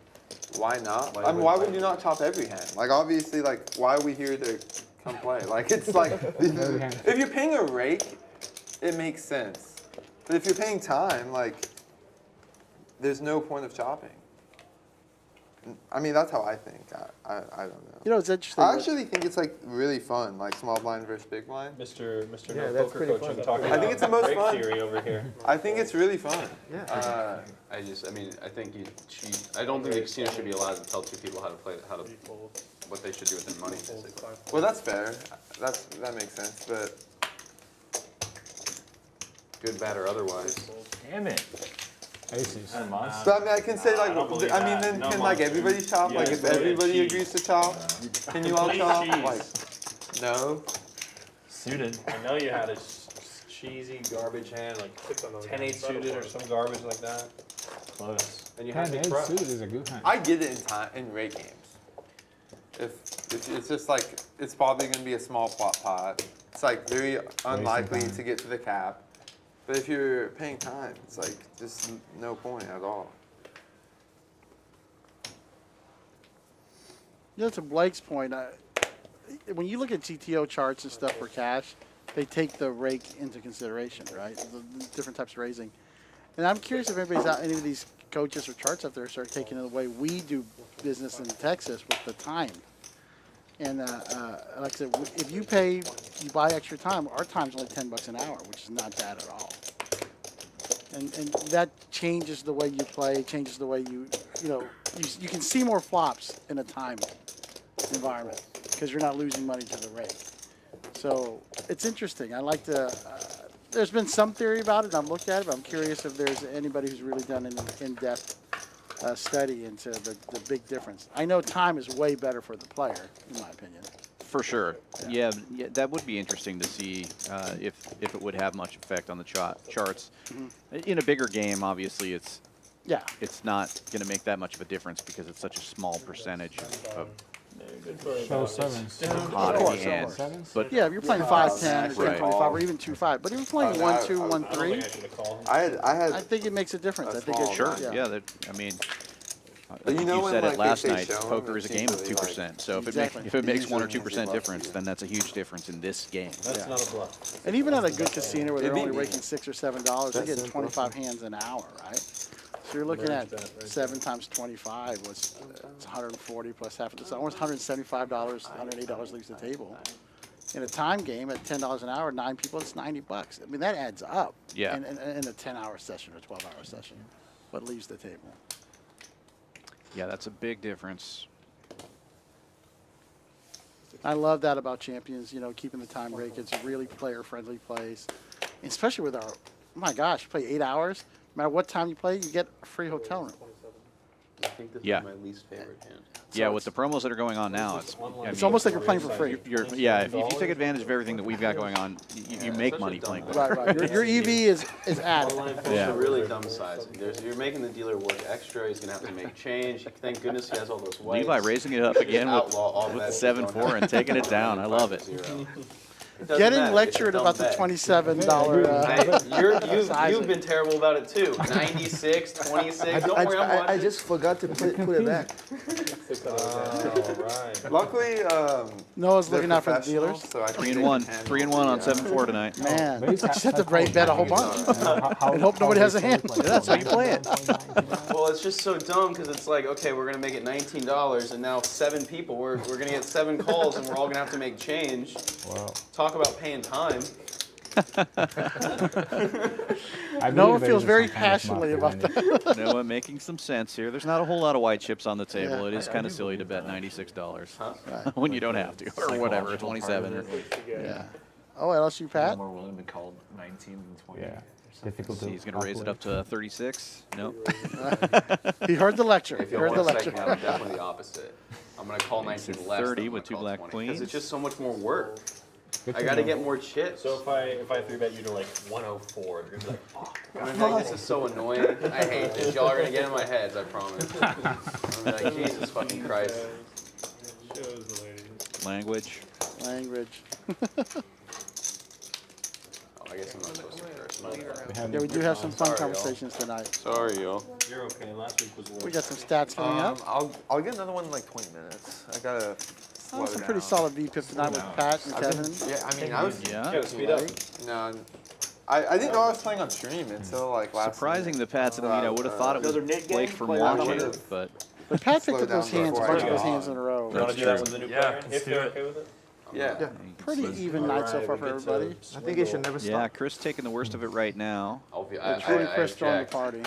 Why not? Why I mean, would- why would you not chop every hand? Like, obviously, like, why are we here to come play? Like, it's like, if you're paying a rake, it makes sense. But if you're paying time, like, there's no point of chopping. I mean, that's how I think. I don't know. You know, it's interesting. I actually think it's like really fun, like small blind versus big blind. Mr. Yeah, No that's Poker pretty Coaching fun. talking I think about it's the most break fun. theory over here. I think it's really fun. Yeah. I think you cheat. I don't think the casino should be allowed to tell two people how to play, what they should do with their money. basically. Well, that's fair. That makes sense. But Good, bad, or otherwise. Damn it. Aces. That monster. But I mean, I can say like, I don't believe I mean, that. then No can like monster. everybody chop? Like Yes, if but everybody cheese. agrees to chop, can you all Complete chop? cheese. Like, no. Suited. I know you had a cheesy garbage hand, like 10-8 suited or some garbage like that. Close. And you had to 10-8 crush. suited is a good hand. I get it in rate games. If it's just like it's probably gonna be a small pot. It's like very unlikely time. to get to the cap. But if you're paying time, it's like just no point at all. You know, to Blake's point, when you look at GTO charts and stuff for cash, they take the rake into consideration, right? The different types of raising. And I'm curious if anybody's out, any of these coaches or charts out there start taking the way we do business in Texas with the time. And like I said, if you buy extra time, our time's only $10 an hour, which is not bad at all. And that changes the way you play, changes the way you can see more flops in a time environment because you're not losing money to the rate. So it's interesting. I like to. There's been some theory about it. I've looked at it, but I'm curious if there's anybody who's really done an in-depth study into the big difference. I know time is way better for the player, in my opinion. For sure. Yeah, that would be interesting to see if it would have much effect on the charts. In a bigger game, obviously, it's not going to make that much of a difference because it's such a small percentage of Show sevens. commodity hands. But Yeah, if you're playing 5, 10, or 10, Right. 25, or even 2, 5, but if you're playing 1, 2, 1, 3, I I think it makes a difference. I think small it's sure, amount. yeah. I mean, I But you think know you when, said like, it they last say night. show 'em, Poker it is a game seems of really, 2%. So if Exactly. it makes 1 or Usually 2% hands are difference, then that's a huge difference in this game. That's not a bluff. And even at a good casino where they're It'd be only me. raking $6 or $7, they're getting That's 25 hands an hour, right? So you're looking at 7 times 25 was it's 140 plus half of this. Almost $175, $108 leaves the table. In a time game at $10 an hour, 9 people, it's $90. I mean, that adds up. Yeah. In a 10-hour session or 12-hour session, what leaves the table. Yeah, that's a big difference. I love that about Champions, keeping the time rate. It's a really player-friendly place, especially with our, my gosh, you play 8 hours. No matter what time you play, you get a free hotel room. I think this Yeah. is my least favorite hand. Yeah, with the promos that are going on now, it's It's almost like you're playing for free. if you take advantage of everything that we've got going on, you make money playing. Right, right. Your EV is added. It's Yeah. a really dumb sizing. You're making the dealer work extra. He's gonna have to make change. Thank goodness he has all those whites. Levi raising it up again with Outlaw all the bets. 7-4 and taking it down. I love it. It doesn't Getting matter. It's a lectured dumb about the bet. $27. Hey, sizing. you've been terrible about it too. 96, 26. Don't worry, I'm I watching. just forgot to put it back. Alright. Luckily, Noah's they're looking out for the professional, dealers. So I think 3 they and can 1, handle 3 and 1 on the, 7-4 tonight. Man, Maybe just have to bet a whole bunch. And hope nobody has a hand. That's how you play it. Well, it's just so dumb because it's like, okay, we're gonna make it $19, and now 7 people. We're gonna get 7 calls, and we're all gonna have to make change. Wow. Talk about paying time. Noah feels very passionately about that. Noah making some sense here. There's not a whole lot of white chips on the table. It is kind of silly to bet $96 when you don't have to, or whatever, Psychological 27. part of it. Yeah. Oh, LSU Pat? I'm more willing to call 19 than 20. Yeah. Difficult to He's going to raise it up to 36. No. He heard the lecture. If He you heard the want a lecture. second, I'm definitely the opposite. I'm gonna call 19 less. 30 than I'm with gonna 2 call black 20, queens. Because it's just so much more work. Good I to gotta know. get more chips. So if I 3-bet you to like 104, you're gonna be like, fuck. I'm gonna be like, this is so annoying. I hate this. Y'all are gonna get in my heads, I promise. I'm gonna be like, Jesus fucking Christ. Shows the ladies. Language. Language. Oh, I guess I'm not supposed to curse. My Yeah, we do have some fun Sorry, y'all. conversations tonight. Sorry, y'all. You're okay. Last week was worse. We got some stats coming up. I'll get another one in like 20 minutes. I gotta slow Oh, some down. pretty solid VPIP tonight with Pat and Kevin. Yeah, I mean, I was Yeah. Gotta speed up. no, I didn't know I was playing on stream until like last. Surprising minute. the Pats. I mean, I would have thought it was Another knit Blake game? from Play watching, another- but But Pat picked Slow up those down hands, a before bunch I of those go hands in a row. You wanna do that with the new player? Let's If they're okay with it? Yeah. Pretty even night so far for everybody. I think it should never stop. yeah, Chris taking the worst of it right now. Troy and Chris throwing the party.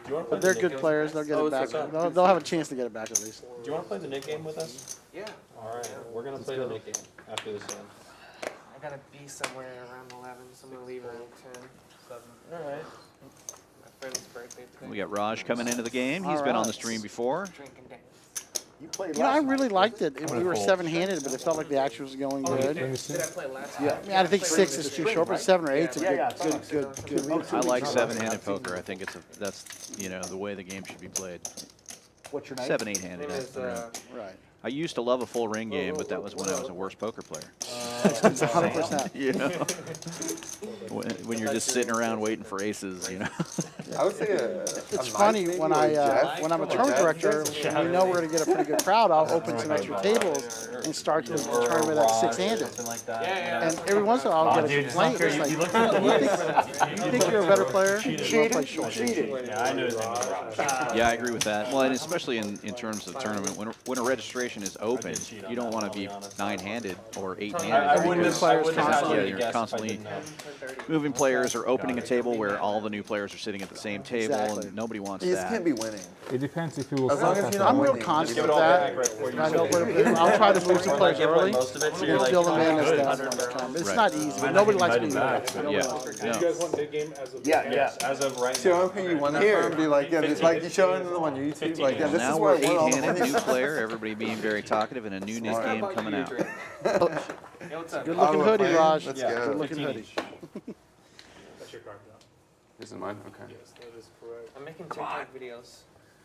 Do you wanna play But they're the good knit players. They'll get Oh, it back. it's okay. They'll have a chance to get it back at least. game? Do you wanna play the knit game with us? Yeah. Alright, we're gonna play the knit game after this end. I gotta be somewhere around 11, so I'm gonna leave around 10. Alright. My friend's birthday today. We got Raj coming into the game. He's been on the stream before. Drinking dance. You played I last really night. liked it. We were 7-handed, but it felt like the action was going good. Did I play last Yeah, I mean, I think 6 is too short, but 7 or 8 is a good. I like 7-handed poker. I think that's the way the game should be played. What's your name? 7-8-handed. Right. I used to love a full ring game, but that was when I was a worse poker player. 100%. You know, when you're just sitting around waiting for aces, you know. I would say It's funny when I'm a tournament director, when we know we're going to get a pretty good crowd, I'll open some extra tables and start the tournament at 6-handed. And every once in a while I'll get a complaint. It's like, you think you're a better player? You don't play short. Yeah, I know his name is Raj. Yeah, I agree with that. Well, and especially in terms of tournament, when a registration is open, you don't want to be 9-handed or 8-handed. I wouldn't have Yeah, you're guessed if I constantly didn't know. moving players or opening a table where all the new players are sitting at the same table, Exactly. and nobody wants You just that. can't be winning. It depends if you will As long start as you're at not I'm real winning. conscious Give of it all that. back right before you I know, say it. I'll try to move some players Give like early. most of it, so you're We'll like, fill them in oh, as good. that comes. It's Right. not easy, but nobody likes being back. moved. Nobody Yeah. likes Do you guys want big game as of Yes, as of right Show now. them who you won it from. Be like, yeah, just like you show them on your YouTube. Like, yeah, Well, this now is we're where I won all the 8-handed, money. new player, everybody being very talkative, and a new Smart. game coming out. Good looking hoodie, Raj. Let's Yeah. go. Good looking hoodie. That's your card now. This is mine. Okay. Yes, that is correct. I'm making TikTok videos.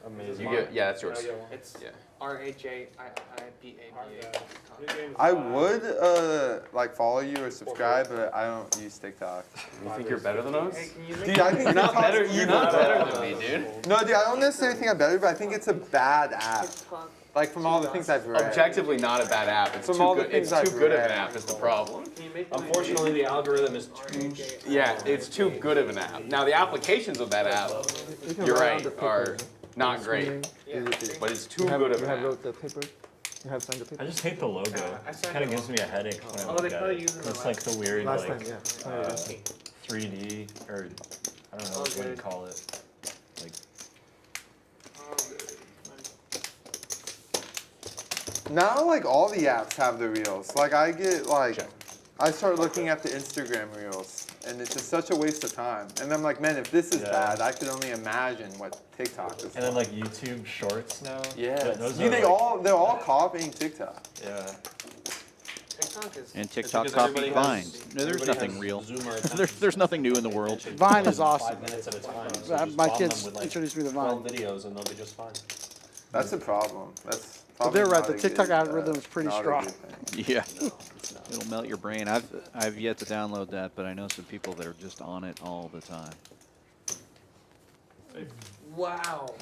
Amazing. You get. Yeah, that's yours. Yeah, I get one. It's Yeah. RAJIIPABA. Big game is I fine. would like follow you or subscribe, but I don't use TikTok. You think you're better than us? Hey, can you make Dude, I think You're not TikTok's better. You're not evil. better than me, dude. No, dude, I don't necessarily think I'm better, but I think it's a bad app. TikTok? Like from all the things I've read. Objectively, not a bad app. It's From too all the good. It's things too I've good of read. an app. Is the problem. Can you make Unfortunately, the algorithm is too. Yeah, it's too good of an app. Now the applications of that app, You can you're write right, on the paper. are not great. Easy. But it's too You have, good of you an have app. wrote the paper? You have signed the paper? I just hate the logo. I It signed kind of it. gives me a headache when I Oh, look they at probably it. used it in It's the like the weird Last like time, yeah. 3D or I don't know what you call it. Like Now, like all the apps have the reels. Like I get like, I start looking at the Instagram reels, and it's just such a waste of time. And I'm like, man, if this is Yeah. bad, I could only imagine what TikTok is. and then like YouTube Shorts now. yeah, Those dude, are, like- they're all copying TikTok. Yeah. TikTok is. And TikTok because copied everybody Vine. has- No, there's everybody nothing has real. Zoomer There's nothing new in the world. Vine is awesome. 5 minutes at a time. So just My bomb kids them with, like, introduced me to 12 Vine. videos and they'll be just fine. That's a problem. That's. But they're probably right, the not a TikTok good, algorithm is pretty not a strong. good thing. Yeah, it'll melt your brain. I've yet to download that, but I know some people that are just on it all the time. Wow.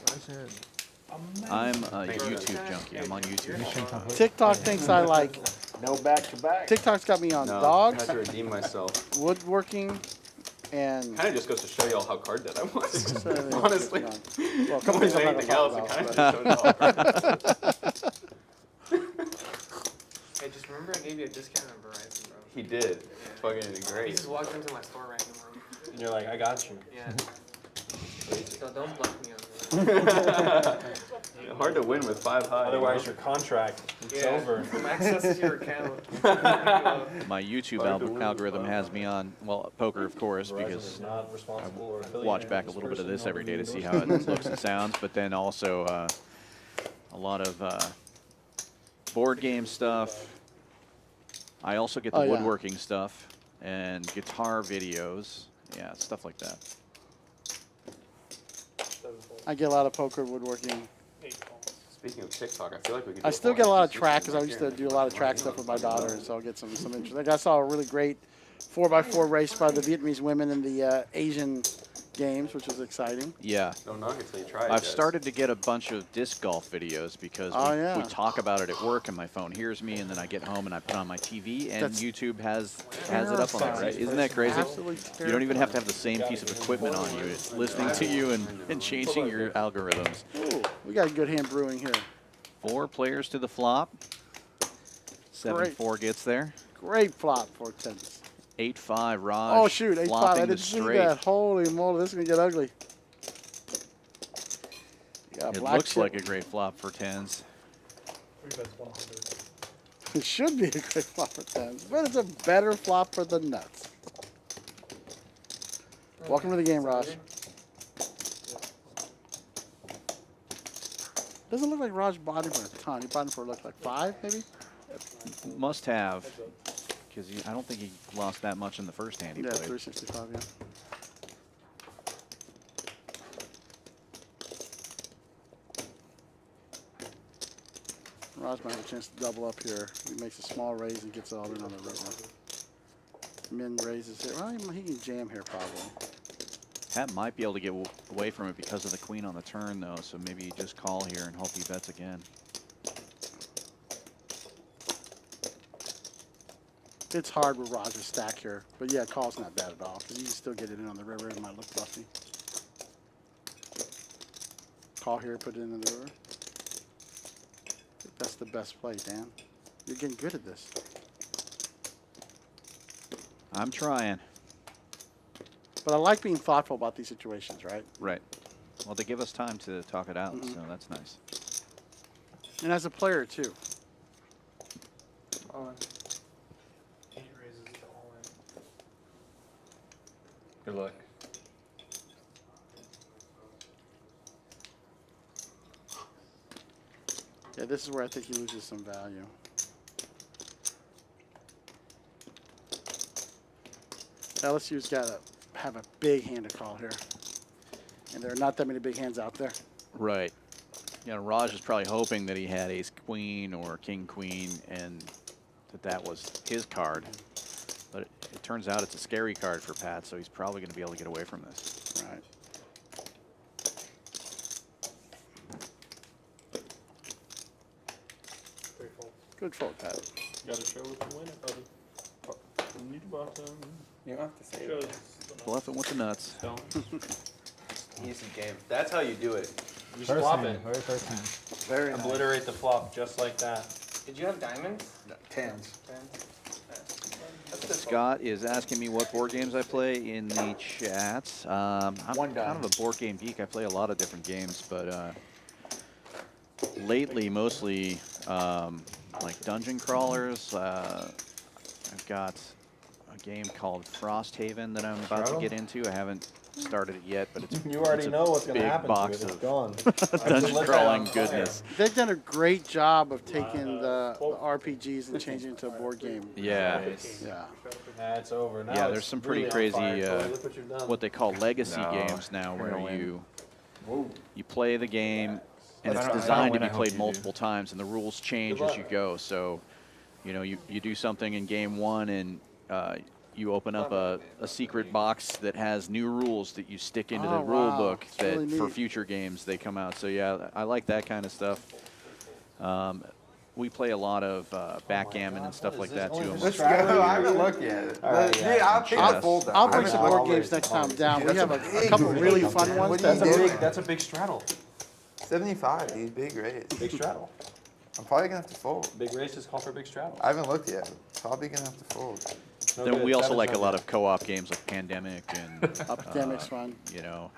I'm a YouTube junkie. I'm on YouTube. TikTok thinks I like. No back-to-back. TikTok's got me on No, I dogs, had to redeem myself. woodworking, and. Kind of just goes to show y'all how card dead I was. So, Honestly. Well, a couple More things than I'm not anything gonna else, talk it kind about. of just shows y'all how card dead. Hey, just remember I gave you a discount on Verizon, bro. He did. Fucking He great. just walked into my store randomly. And you're like, I got you. Yeah. So don't bluff me on that. Hard to win with 5 high. Otherwise, your contract is over. From access to your account. My YouTube algorithm has me on, well, poker, of course, Verizon because is not responsible or affiliated watch with back a this little bit of person, this every day to nobody see knows. how it looks and sounds, but then also a lot of board game stuff. I also get the Oh, yeah. woodworking stuff and guitar videos. Yeah, stuff like that. I get a lot of poker, woodworking. Speaking of TikTok, I feel like we could. I do still whole get a lot of episode track because I right used here. to do a lot of track stuff with my daughter, so I'll get some interest. Like I saw a really great 4x4 race by the Vietnamese women in the Asian games, which was exciting. Yeah. Don't knock it till you try it. I've guys. started to get a bunch of disc golf videos because Oh, we yeah. talk about it at work and my phone hears me, and then I get home and I put on my TV and That's YouTube has it up on there, right? Isn't that crazy? Absolutely You don't even have to have the same piece of equipment on you. It's listening to you and changing your algorithms. Ooh, we got a good hand brewing here. 4 players to the flop. 7-4 gets there. Great flop for tens. 8-5, Raj. Oh shoot, 8-5. I flopping the didn't see straight. that. Holy moly, this is gonna get ugly. Yeah, It black looks chip. like a great flop for tens. 3 bets 100. It should be a great flop for tens, but it's a better flop for the nuts. Welcome to the game, Raj. Doesn't look like Raj bought him for a ton. He bought him for like 5, maybe. Must have, because I don't think he lost that much in the first hand he Yeah, played. 365. Yeah. Ross might have a chance to double up here. He makes a small raise and gets it all in on the river. Min raises here. Well, he can jam here probably. Pat might be able to get away from it because of the queen on the turn, though, so maybe you just call here and hope he bets again. It's hard with Roger's stack here, but yeah, call's not bad at all because you can still get it in on the river. It might look bluffy. Call here, put it in the river. I think that's the best play, Dan. You're getting good at this. I'm trying. But I like being thoughtful about these situations, right? Right. Well, they give us time to talk it out, so that's nice. And as a player, too. On. 8 raises to all in. Good luck. Yeah, this is where I think he loses some value. LSU's got to have a big hand to call here. And there are not that many big hands out there. Right. You know, Raj is probably hoping that he had ace queen or king queen and that was his card. But it turns out it's a scary card for Pat, so he's probably going to be able to get away from this. Right. Good fold, Pat. Gotta show with the winner, buddy. Need a bottom. You don't have to say Shows. it. Bluffing with the nuts. Don't. Easy game. That's how you do it. You just flop it. Very first hand. Very nice. Obliterate the flop just like that. Did you have diamonds? Tens. Scott is asking me what board games I play in the chats. I'm kind of a board game geek. I play a lot of different games, but lately mostly like dungeon crawlers. I've got a game called Frosthaven that I'm about to get into. I haven't started it yet, but it's You already it's a know what's going to big happen box to it. It's of gone. dungeon crawling Fire. goodness. They've done a great job of taking the RPGs and changing it into a board game. Yeah. Yeah. That's over. Now Yeah, it's there's some pretty really on crazy fire, Cody. Look what you've done. what they call legacy games now, where you play the game and If I it's don't designed to win, be I hope played you multiple times, and the rules change as you go. So, you know, you do something in game one, and you open up a secret box that has new rules that you stick into the rule book It's that really for neat. future games they come out. So yeah, I like that kind of stuff. We play a lot of backgammon and stuff like that too. Let's go. I haven't looked yet. I'll take the fold down. I'll bring some board games next time down. We have a couple really fun ones. That's a big straddle. 75, dude. Big raise. Big straddle. I'm probably going to have to fold. Big race just call for big straddle. I haven't looked yet. Probably going to have to fold. No Then good. we also Seven's like no a lot good. of co-op games like Pandemic and Epidemic's fun. you know,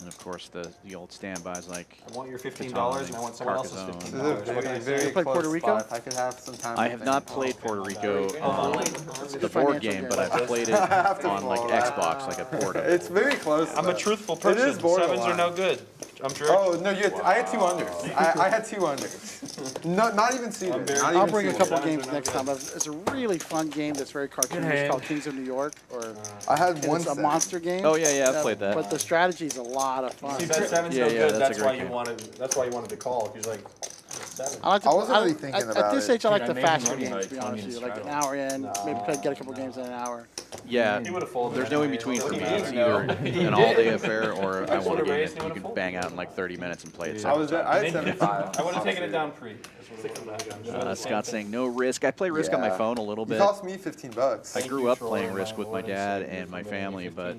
and of course the old standbys like I want your $15 Catan and I want someone else's Carcassonne. This is $15. a What can I very, say? very You play close Puerto Rico? spot. If I could have some time. I to have think. not played Puerto Rico The on the board financial game, game. but I've played it have to on like fold. Xbox, like a port of it. It's very close. I'm though. a truthful It person. is borderline. Sevens are no good. I'm sure. Oh no! I had 2 unders. I had 2 unders. No, not even suited. Not I'll even bring a suited. couple games next time. It's a really fun game that's very cartoonish. It's called Kings of New York, or I had and one. it's a set. monster game. Oh yeah, I've played that. But the strategy's a lot of fun. See, bet seven's Yeah, no yeah, good. that's a That's why great you game. wanted. That's why you wanted to call. Because like seven. I like to. I wasn't really thinking at about this it. age, I like Dude, the I made faster money games. by To be honest Onion with you, like an Straddle. hour in, maybe get a couple games in an hour. Yeah, He would have folded. there's no in anyway. between for me. He It's didn't either know. He an did. all-day affair or I That's want a what a game raise, that he you would've can bang out in like 30 minutes and play it I several was. times. I had 75. I would have taken it down pre. Scott's saying no risk. I play risk on my Yeah. phone a little It bit. cost me $15. I grew up playing Risk with my dad and my family, but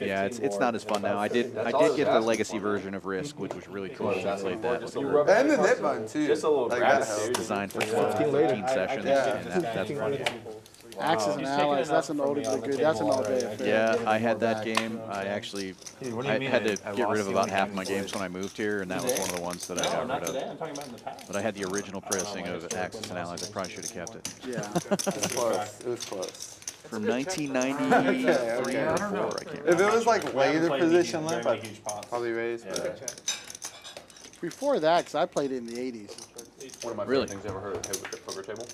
yeah, it's not as fun now. I did get the legacy version of Risk, which was really cool. I played that. And the nip button too. Just a little Like, grab that helps. dude. Designed for 15 15 sessions, Yeah. and that's fun. Axis and He's Allies. taking That's it an up older from me on good. the That's an table all day already. affair. Yeah, I had that game. I actually Dude, what do you I mean had to I get rid lost of the about only half game my you played? games when I moved here, and that was one of the ones that I No, got not rid today. of. I'm talking about in the past. But I had the original pressing of Axis and Allies. I probably should have kept it. Yeah. It was close. It was close. From 1993 Okay. or 4, I can't If remember. it was like We haven't later played position these limp, very I'd huge pots. probably raise. Yeah. But Before that, because I played it in the 80s. One of my Really? favorite things I ever heard hit with the poker table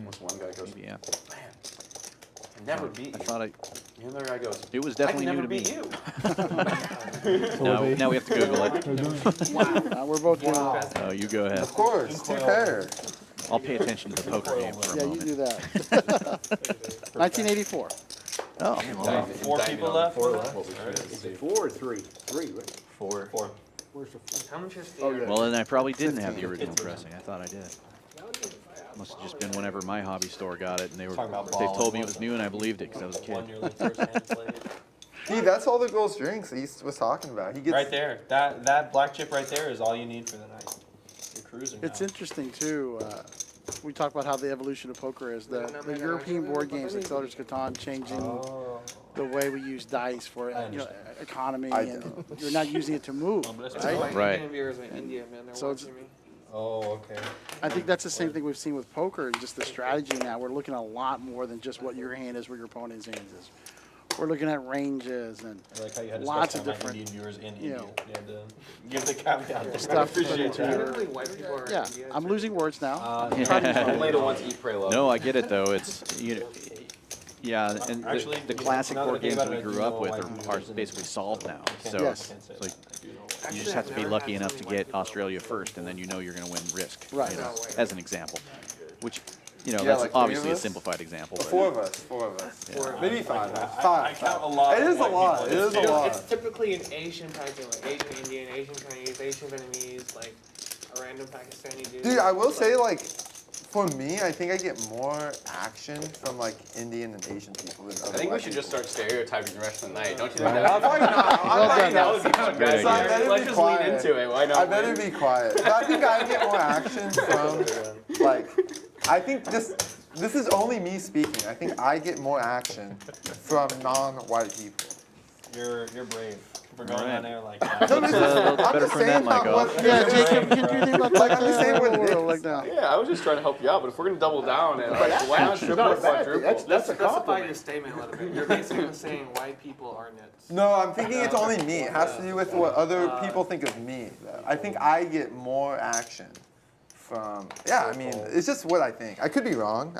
was one guy goes, Yeah. I never beat I you. thought And the other guy goes, it was I definitely can new never to me. beat you. Now we have to Google it. We're both doing Wow. that. Oh, you go ahead. Of course, two pair. I'll pay attention to the poker game for a Yeah, you moment. do that. 1984. Oh, well, Four people left? What we All right. should see. 4 or 3? 3, right? Four. Where's the 4? How much is the? Oh, yeah. well, then I probably didn't have the original pressing. I thought I did. Must have just been whenever my hobby store got it, and they Talking about told balls, me it was new, and I believed it because I was a kid. One nearly first hand played. Dude, that's all the girls drinks he was talking about. He gets Right there. That black chip right there is all you need for the night. You're cruising It's now. interesting too. We talk about how the evolution of poker is. The European board games like Settlers Catan changing Oh. the way we use dice for economy, I and don't. you're not using it to move. Right? Right. Indian viewers in India, man, they're So it's- watching me. Oh, okay. I think that's the same thing we've seen with poker and just the strategy now. We're looking at a lot more than just what your hand is, what your opponent's hand is. We're looking at ranges and I like how you had to lots of specify my different, Indian viewers in you India. know, You had to give the caveat there. stuff I to put appreciate into that. your- Generally, white people are in Yeah, India. I'm losing words now. Yeah. Only the ones eat, pray, love. No, I get it though. It's yeah, and Actually, the classic now that I board think games about we it, I grew do up know with white are viewers in basically India. solved now. Can't So say- Yes. can't say it's like that. I do know. you Actually, just have to I've be never lucky had enough so to many white get people Australia first, and then you know you're going to win risk. Right. You know, No way. as an example, which Yeah, that's like three obviously of a us? simplified example. But Four of us. Maybe five. I count a lot It of is a white lot. people. It is a lot. It's typically an Asian pack, like Asian Indian, Asian Chinese, Asian Vietnamese, like a random Pakistani dude. Dude, I will say, like, for me, I think I get more action from, like, Indian and Asian people than other I think we black should just people. start stereotyping the rest of the night. Don't you think I'm that? probably not. I'm Well not done, that guys. would be fun, Great guys. So I idea. better Let's be just quiet. lean into it. Why not? I better be quiet. But I think I get more action from, like, I think this is only me speaking. I think I get more action from non-white people. You're brave for going Alright. on there like No, that. this is, let's I'm better just turn that saying mic how off. what. Yeah, Jacob, can you think about that? Like, I'm just saying what it is. Like that. Yeah, I was just trying to help you out, but if we're gonna double down and like, why not triple not or a bad thing. quadruple? That's a Specify compliment. your statement a little bit. You're basically saying white people are nuts. No, I'm thinking it's only me. It has to do with what other people think of me. Though. I think I get more action from. Yeah, I mean, it's just what I think. I could be wrong.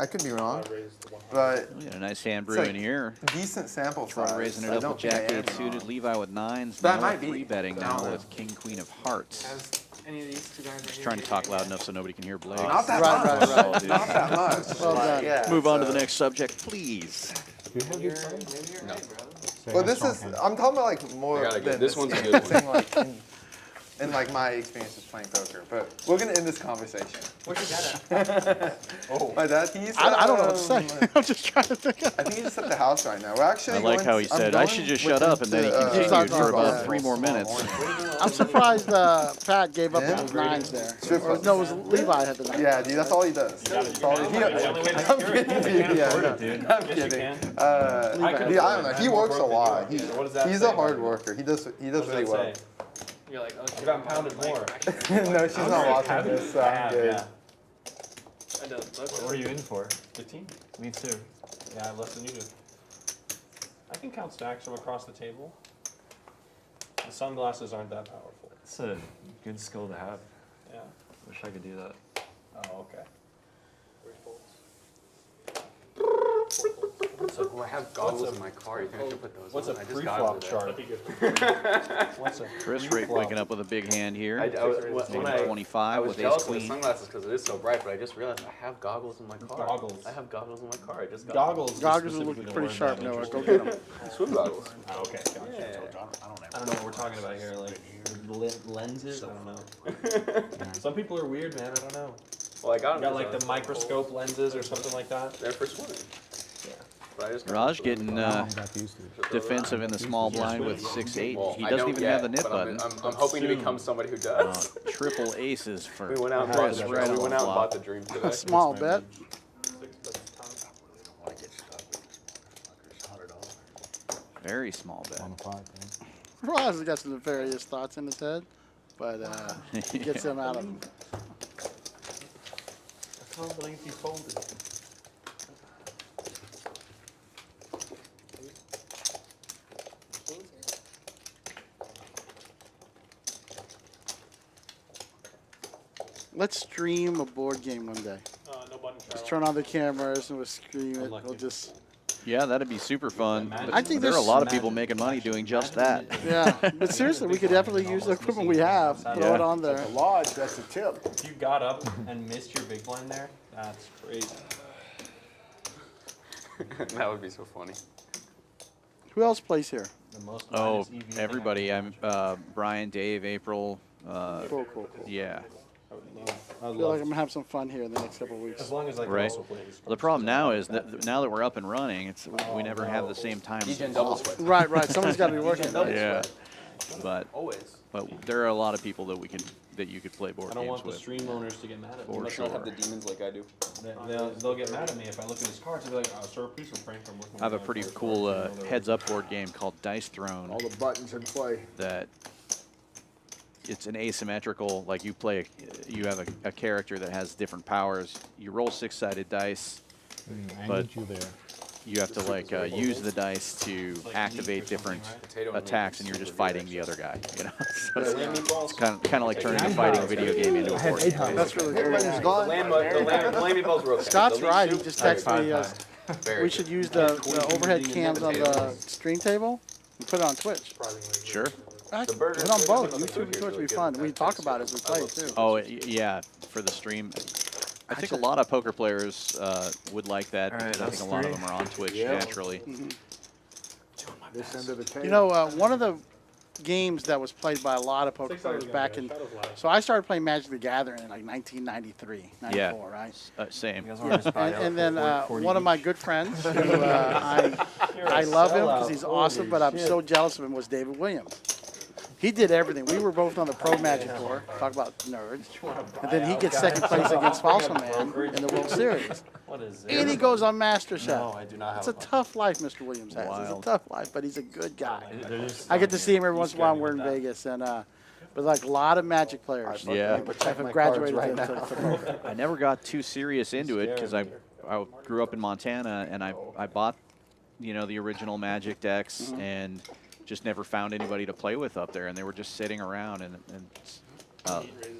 But We got a nice hand It's brewing like here. decent sample Try size. raising it I up don't with think I Jack am 8 suited, wrong. Levi with 9s. That no might be. free betting now No. with King Queen of Hearts. Has any of these two guys right Just here trying to been talk here loud yet? enough so nobody can hear Blake. Not that Right, much. right, right. Not that much. Well done. Yeah, Move on to so- the next subject, please. Do you have Maybe your you're, phone? maybe you're right, bro. Well, this is. I'm talking about like more I got a good- than this one's a game. good I'm saying, like, in like my experiences playing poker. But we're gonna end this conversation. Where's your dad at? My dad, he's. I don't know what to say. I'm just trying to think. I think he's just at the house right now. We're actually. I like going how he to- I'm said, I going should just with shut him up, and then he to, continued talking for about about 3 more minutes. I'm surprised Pat gave up Yeah. on those 9s there. Triple. Or, no, it was Levi had the 9s. Yeah, dude, that's all he does. That's all he does. I'm kidding, dude. Yeah, no, I'm Yes, you kidding. can. Dude, I don't know. He works a lot. Yeah, what does that He's say a hard about you? worker. He does What does really that well. say? You're like, okay. You got pounded more. No, she's not watching this, so I'm good. Yeah. I don't. What are you in for? 15? Me too. Yeah, I have less than you do. I can count stacks from across the table. The sunglasses aren't that powerful. It's a good skill to have. Yeah. Wish I could do that. Oh, okay. So I have goggles in my car. You think I should put those What's on? a I just got pre-flop over chart? What's a Chris pre-flop? waking up with a big hand here. I was, Making when I 25 was with jealous ace of the queen. sunglasses because it is so bright, but I just realized I have goggles in my car. Goggles. I have goggles in my car. I just got Goggles. is Goggles are specifically looking the pretty word sharp, that Noah. interests Go me. get them. swim goggles. Oh, okay. Gotcha. I don't know what we're talking about here. Like lenses. I don't know. Some people are weird, man. I don't know. Well, I got You them. got like the microscope lenses or something like that. They're for swimming. Yeah. But I just got Raj them. getting defensive in the small blind with 6-8. Well, He I doesn't don't even yet, have the nip but button. I'm hoping to become somebody who does. Triple aces for We went out and Chris bought the, right we on went the out and bought flop. the dream today. A small bet. Very small bet. Roz has got some nefarious thoughts in his head, but he gets them out of him. I can't believe he folded. Let's stream a board game one day. No button Just turn on the cameras and we'll stream it. Unlucky. We'll just Yeah, that'd be super fun. Imagine- But I think there are a there's- lot of people making money doing just that. Yeah, but seriously, we could definitely use the equipment we have, throw it on there. The lodge, that's a tip. If you got up and missed your big blind there, that's crazy. That would be so funny. Who else plays here? The most Oh, minus EV thing everybody. I've I'm Brian, Dave, April. Cool, cool. Yeah. I would love. I feel like I'm gonna have some fun here in the next couple of weeks. As long as I can Right. also play these The problem now is that now that we're up and running, we never have the same time. Degen double off. sweat. Right, right. Someone's got to be working. double Yeah. sweat. But Always. there are a lot of people that you could play board I don't games want the with. stream owners to get mad at me. For Let's sure. not have the demons like I do. They'll get mad at me if I look at his cards. They'll be like, "Oh, sir, please refrain from looking." I have a at my pretty cards." cool You know, they're- heads-up board game called Dice Throne. All the buttons in play. That it's an asymmetrical, like you have a character that has different powers. You roll 6-sided dice, I but need you there. you have to like use the dice to activate different Potato and attacks, bacon and you're just super good, fighting the other guy. You know, so Lamb meatballs. it's kind of like turning a fighting video game into a board game. That's really cool. Everybody's gone. The lamb meatballs were okay. Scott's The leaf right. He soup, just very texted me. good. Very We good. should use the overhead cams on the stream table and put it on Twitch. Sure. Right? The burger- Put it on both. the YouTube food and here Twitch is would be really fun. good. We talk about it as we play it too. Oh yeah, for the stream. I think a lot of poker players would like that. All right, Because I think a lot of them are on Twitch naturally. This end of the table. You know, one of the games that was played by a lot of poker players back in. So I started playing Magic the Gathering in like 1993, 94, right? Same. You guys want to just buy out And then for 40 one of my each? good friends, who I love him because he's awesome, but I'm so jealous of him, was David Williams. He did everything. We were both on the Pro Magic Tour. Talk about nerds. And then he gets second place against Falso Man in the World Series. What is it? And he goes on MasterChef. No, I do not have It's a tough life Mr. Williams has. It's a Wild. tough life, but he's a good guy. They're just- I get to see him every once in a while when we're in with that. Vegas, and but like a lot of Magic players Yeah. have graduated to poker. I never got too serious into it because I grew up in Montana and I bought, the original Magic decks and just never found anybody to play with up there, and they were just sitting around and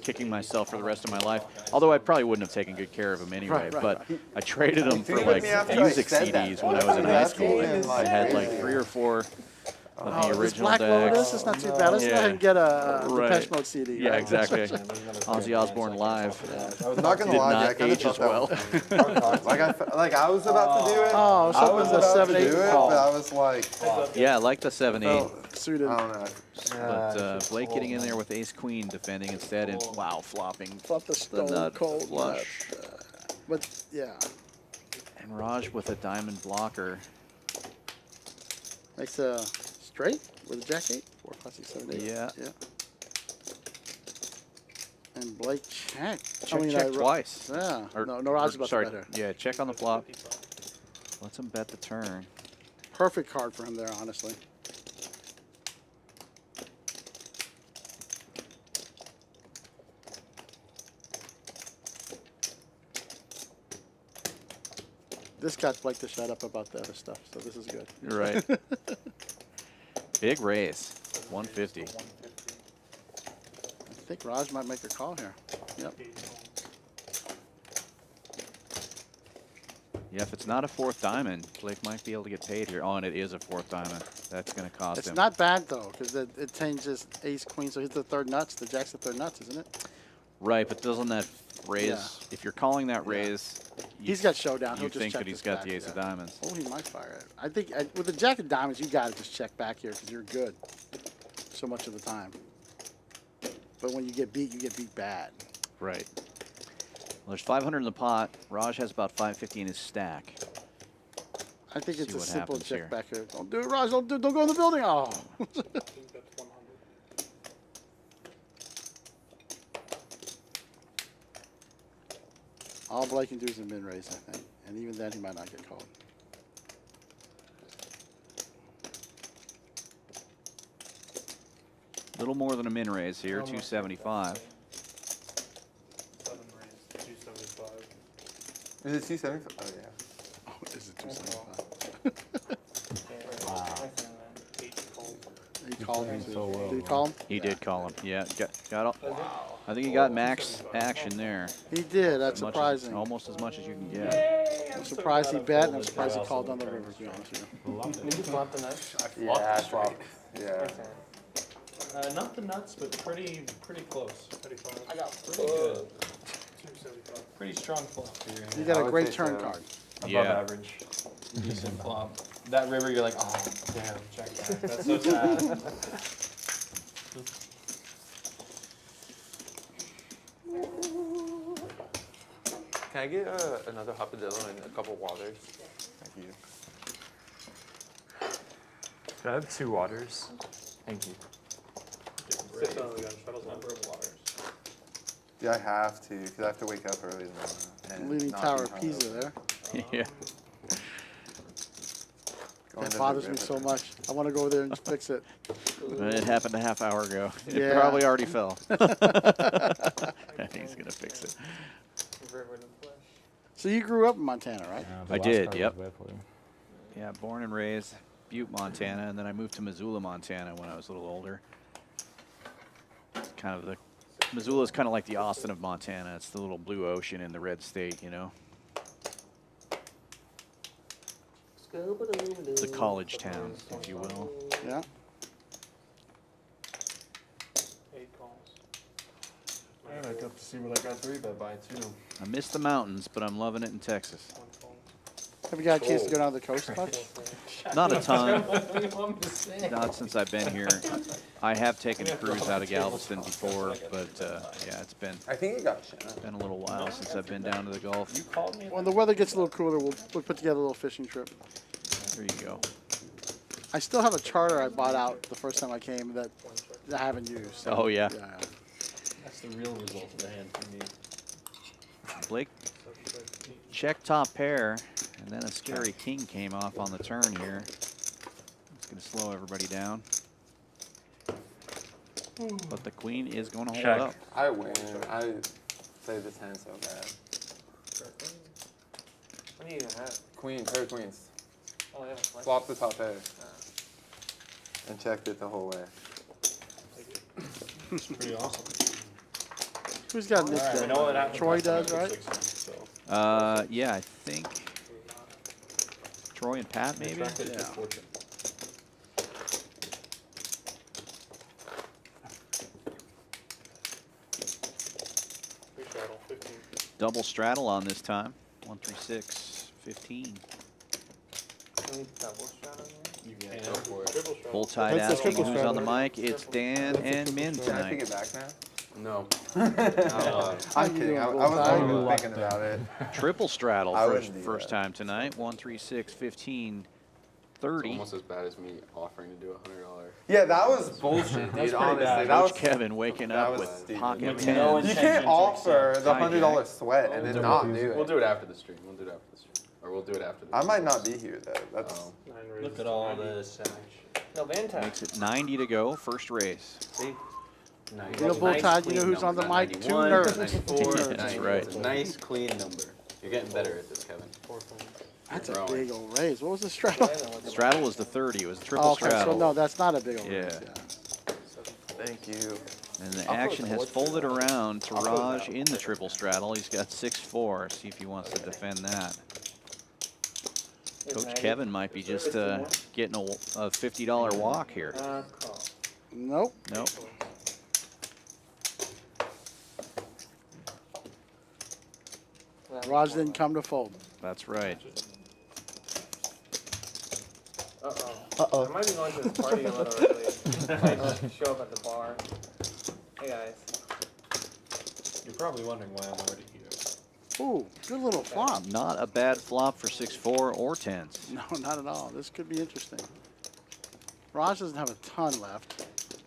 kicking myself for the rest of my life. Although I probably wouldn't have taken good care of them anyway. Right, but I traded them for with like me after I music said that? CDs when I was in high school. That's I had like 3 or 4 of the This original Black Lotus, decks. it's not too bad. Let's go Yeah. ahead and get a Right. Depeche Mode CD. Yeah, right? exactly. There's another Ozzy player Osbourne behind live. second. I'm not gonna Did lie, not I kind of age as thought well. that like I was about to do it. Oh, I something was the about 7, to 8 do it, ball. but I was like, Yeah, I like the 7-8. Felt suited. I don't know. But Blake getting in there with Ace Queen defending instead, and wow, flopping. Flop the stone nut cold flush. nut. But yeah, And Raj with a diamond blocker. makes a straight with a Jack 8. 4, 5, 6, 7, 8. Yeah. Yeah. And Blake check. Check twice. Yeah. Or- No, Raj is or, about sorry, to bet her. yeah, check on the flop. Lets him bet the turn. Perfect card for him there, honestly. This got Blake to shut up about the other stuff, so this is good. You're right. Big raise, 150. I think Raj might make a call here. Yep. Yeah, if it's not a 4th diamond, Blake might be able to get paid here. Oh, and it is a 4th diamond. That's going to cost It's him. not bad though, because it changes Ace Queen, so he's the 3rd nuts. The Jack's the 3rd nuts, isn't it? Right, but doesn't that raise, Yeah. if you're calling that raise, He's got showdown. you He'll just think check that he's this got back, the ace yeah. of diamonds. Oh, he might fire it. I think with the Jack of diamonds, you got to just check back here because you're good so much of the time. But when you get beat bad. Right. Well, there's 500 in the pot. Raj has about 550 in his stack. I think it's See a what simple happens check here. back here. Don't do it, Raj. Don't go in the building. Oh. All Blake can do is a min raise, I think. And even then, he might not get called. Little more than a min raise here, 275. 7 raised, 275. Is it 275? Oh yeah. Oh, is it 275? He called him. so well, Did he call him? He did call him. Yeah, got all. I think he got max action there. He did. That's As much as- surprising. almost as much as you can get. I'm surprised he bet, and I'm surprised he called on the river, to be honest with you. Did you flop the nuts? Yeah, I flopped. Yeah. Not the nuts, but pretty close. Pretty close. I got Pretty good. 275. Pretty strong flop for your You hand. got I a would great say turn so. card. Above Yeah. average. Decent flop. That river, you're like, oh, damn, check that. That's so sad. Can I get another hopadillo and a couple waters? Thank you. Can I have 2 waters? Thank you. 6 on the gun, shuttles number of waters. Yeah, I have to, because I have to wake up early tomorrow. And Leaning not Tower be of hungover. Pisa there. Yeah. Going to That the bothers me river. so much. I want to go over there and fix it. It happened a half hour ago. It Yeah. probably already fell. He's gonna fix it. River to flesh. So you grew up in Montana, right? I did, yep. Yeah, born and raised Butte, Montana, and then I moved to Missoula, Montana when I was a little older. Kind of the Missoula's kind of like the Austin of Montana. It's the little blue ocean in the red state, you know. It's a college town, if you will. Yeah. 8 calls. And I got to see what I got 3-bet by too. I miss the mountains, but I'm loving it in Texas. 1 call. Have you got a chance to go down to the coast much? Not a ton. Not since I've been here. I have taken a cruise out of Galveston before, but yeah, it's been I think it got shut. a little while since I've been down to the Gulf. You called me? When the weather gets a little cooler, we'll put together a little fishing trip. There you go. I still have a charter I bought out the first time I came that I haven't used. So, Oh, yeah. That's the real result of the hand for me. Blake, check top pair, and then a scary king came off on the turn here. It's going to slow everybody down. But the queen is going to hold Check. up. I win. I played this hand so bad. What do you even have? Queen, pair of queens. Oh, yeah. Flesh. Flop the top pair. And checked it the whole way. It's pretty awesome. Who's got Nick Alright, we there? know what happened Troy last time does, I right? put 6 in, so. Yeah, I think Troy and Pat maybe. Attracted to Yeah. fortune. Free straddle, 15. Double straddle on this time. 1, 3, 6, 15. Can we double straddle here? You can go for it. Triple straddle. Full tide That's the asking triple who's on the straddle. mic. It's Dan and Min Can I take tonight. it back now? No. I'm kidding. I wasn't even thinking about it. Triple straddle I first, wouldn't do first that. time tonight. 1, 3, 6, 15, It's 30. almost as bad as me offering to do $100. Yeah, that was bullshit, dude. pretty Honestly, bad. that was Coach Kevin waking that up was with stupid. pocket With tens. no You intention can't to offer the accept. $100 sweat and then not do We'll it. do it after the stream. We'll do it after the stream. Or we'll do it after the I might not be here though. That's Oh. 9 raises. Look at all this action. No, banter. Makes it 90 to go, first race. See? You know, Bull Tide, you know who's on the mic? Too nervous. 94, That's 90. right. It's a nice, clean number. You're getting better at this, Kevin. 4 calls. That's a Growing. big old raise. What was the straddle? Straddle was the 30. It was a triple Oh, okay, straddle. so no, that's not a big old Yeah. raise. thank you. And the action has folded around to Raj in the triple straddle. He's got 6-4. See if he wants to defend that. Coach Kevin might be just getting a $50 walk here. Call. Nope. Nope. Raj didn't come to fold. That's right. Uh-oh. I might be going to this party a little early. I might show up at the bar. Hey, guys. You're probably wondering why I'm already here. Ooh, good little flop. Not a bad flop for 6-4 or 10s. No, not at all. This could be interesting. Raj doesn't have a ton left.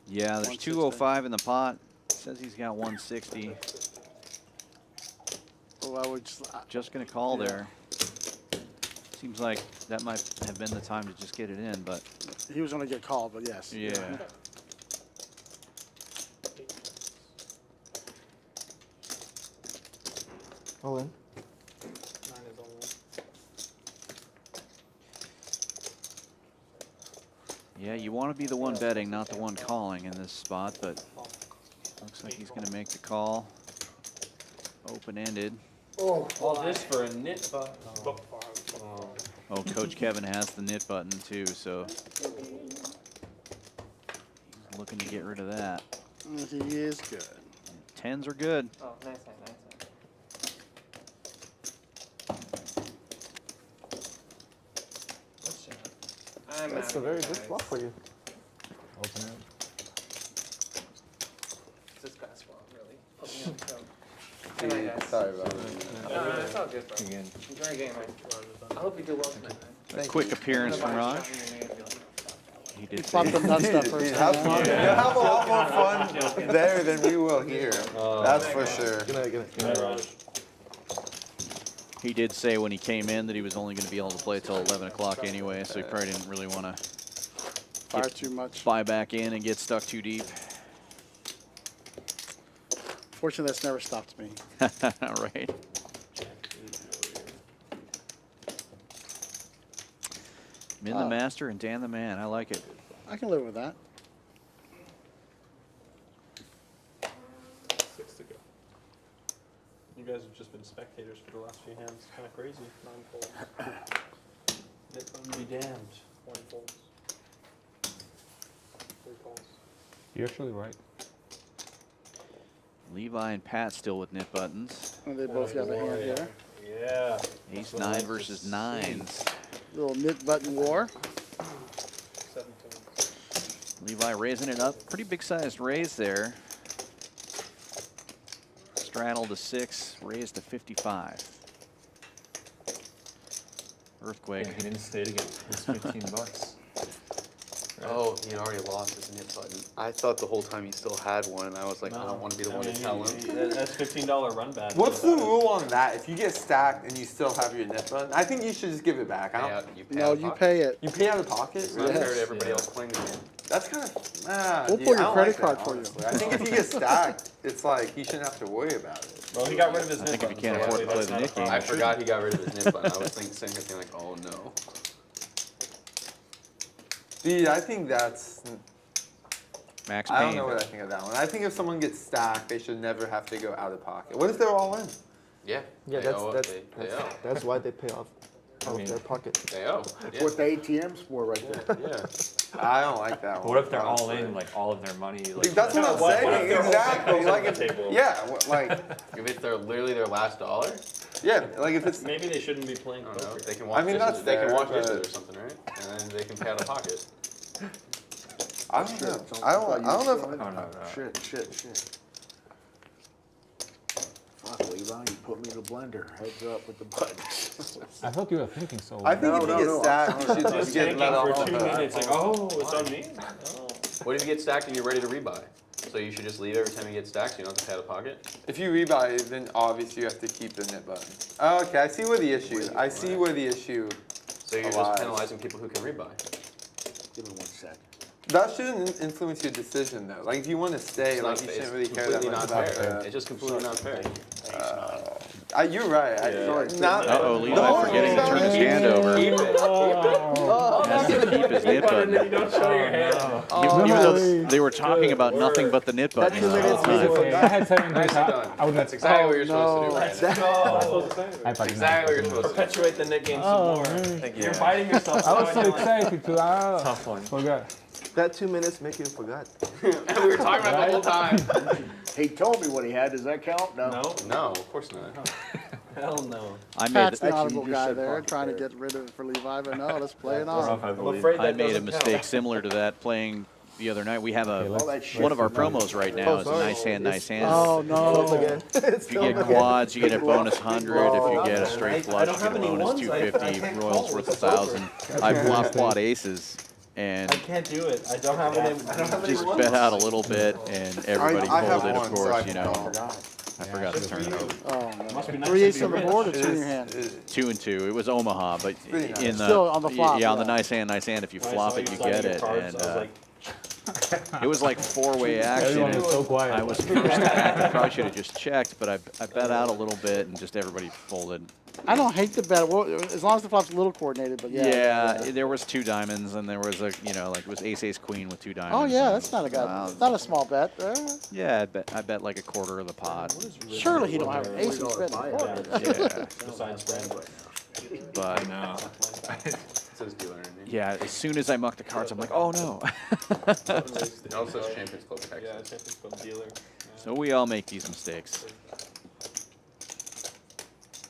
Yeah, there's 205 in the pot. Says he's got 160. Oh, I would Just going to call there. Seems like that might have been the time to just get it in, but he was going to get called, but yes. yeah. All in. 9 is all. Yeah, you want to be the one betting, not the one calling in this spot, but Looks like he's going to make the call. Open-ended. Oh, All this for a nit button. Oh, Coach Kevin has the knit button too, so he's looking to get rid of that. He is good. 10s are good. Oh, nice hand, nice hand. That's a very good spot for you. Open it. This guy's wrong, really. Put me on the choke. Good night, guys. Sorry about that. No, it's all good, bro. Again. Enjoy your game, man. I hope you do well tonight, man. A quick appearance from Raj. He He did popped say the nuts that Dude, first have time. fun. You'll have a lot more fun there than we will here. That's for sure. Good night, good Good night, Raj. he did say when he came in that he was only going to be able to play till 11 o'clock anyway, so he probably didn't really want to Fire too much. buy back in and get stuck too deep. Fortunately, that's never stopped me. Right. Min the master and Dan the man. I like it. I can live with that. 6 to go. You guys have just been spectators for the last few hands. Kind of crazy. 9 folds. Nit button be damned. 1 folds. 3 folds. You're actually right. Levi and Pat still with knit buttons. And they both got a hand here. Yeah. Ace 9 versus 9s. Little knit button war. 17. Levi raising it up. Pretty big sized raise there. Straddle to 6, raise to 55. Earthquake. Yeah, he didn't stay to get his 15 bucks. Oh, he had already lost his nit button. I thought the whole time he still had one, and I was like, I don't want to be the one to tell him. That's $15 run back. What's the rule on that? If you get stacked and you still have your net button, I think you should just give it back. I don't. No, you pay it. You pay out of pocket? It's not fair to everybody else playing the game. That's kind of. We'll dude, pull I your don't credit like card that, for you. honestly. I think if you get stacked, it's like he shouldn't have to worry about it. Well, he got rid of his I nit think if you button, can't so afford to play that's the not a nit game, problem. I forgot he got rid of his nit button. I was thinking the same thing, like, oh no. Dude, I think that's. Max I don't Payne. know what I think of that one. I think if someone gets stacked, they should never have to go out of pocket. What if they're all in? Yeah. Yeah, they owe it. They owe. that's why they pay off their pocket. They owe. That's what the ATM's for right there. Yeah. I don't like that one. What if they're all honestly. in, like all of their money? Like, Dude, that's what I'm What if saying. they're holding Exactly. those Like, on the if, table? yeah, like, If they're literally their last dollar, yeah, like if it's. Maybe they shouldn't be playing I don't know. poker. They can watch mean, dishes. that's They can fair, watch but- dishes or something, right? And then they can pay out of pocket. I don't know. I don't know. If, oh, no, no. Shit. Fuck, Levi, you put me in the blender. Heads up with the buttons. I thought you were thinking so. I think if you get stacked, you should Just just get taking let off for the 2 hook. minutes, like, oh, it's on me? Oh. What if you get stacked and you're ready to rebuy? So you should just leave every time you get stacked, so you don't have to pay out of pocket? If you rebuy, then obviously you have to keep the knit button. Oh, okay, I see where the issue. I see where the issue. So you're Alive. just penalizing people who can rebuy. Give me 1 second. That shouldn't influence your decision though. Like if you want to stay, It's like not- you it's shouldn't really care that completely much not about fair. the. It's just completely not fair. You're right. Not. Uh-oh, the Levi whole forgetting to thing turn his about hand it- over. Keep it. Has to keep his knit button. You don't show your hand. Even though they were talking about nothing but the knit button. That 2 the whole minutes time. I had 7 days. Nicely done. I would not. That's exactly what you're supposed to do right now. I thought Exactly what you're supposed to do. Perpetuate the net game some more. Thank you. You're biting yourself. I was so excited to. Tough one. Forgot. That 2 minutes make you forgot. And we were talking about it the whole time. He told me what he had. Does that count? No. No. No, of course not. Hell no. I made Pat's the Actually, honorable you just guy said there, pocket trying to there. get rid of it for Levi, but no, let's play it Rough, on. I I'm believe. afraid I that made a doesn't mistake count. similar to that playing the other night. We have a All that shit. one of our promos right now is a sorry. nice hand, nice hand. Oh, Once no. again. If you get quads, you get a bonus 100. If you get a straight I flush, don't you have get a any bonus ones. I 250. can't Royals call. worth 1,000. I flop quad aces and I can't do it. I don't have any. I don't have any just ones. bet out a little bit, and everybody I have folded. Of one, so I course, can you know. call. I forgot to turn it over. Oh, Must be no. nice 3 to aces be on the rich. board or It 2 in is- your hand? 2 and 2. It was Omaha, but pretty nice. in the Still on the flop, yeah, on the yeah. nice hand. If you When I flop saw it, you signing get your it, cards, and I was like, it was like 4-way action. Everyone and was so quiet. I was first back. I probably should have just checked, but I bet out a little bit, and just everybody folded. I don't hate the bet. Well, as long as the flop's a little coordinated, but yeah. There was 2 diamonds, and there was a, like it was ace queen with 2 diamonds. Oh yeah, and- that's not not a small bet. Yeah, I bet like a quarter of the pot. Surely he don't have an ace he's betting Yeah, Besides Brand. but No. It says dealer underneath. yeah, as soon as I muck the cards, I'm like, oh no. It also says Champions Club Texas. Yeah, Champions Club dealer. Yeah. So we all make these mistakes.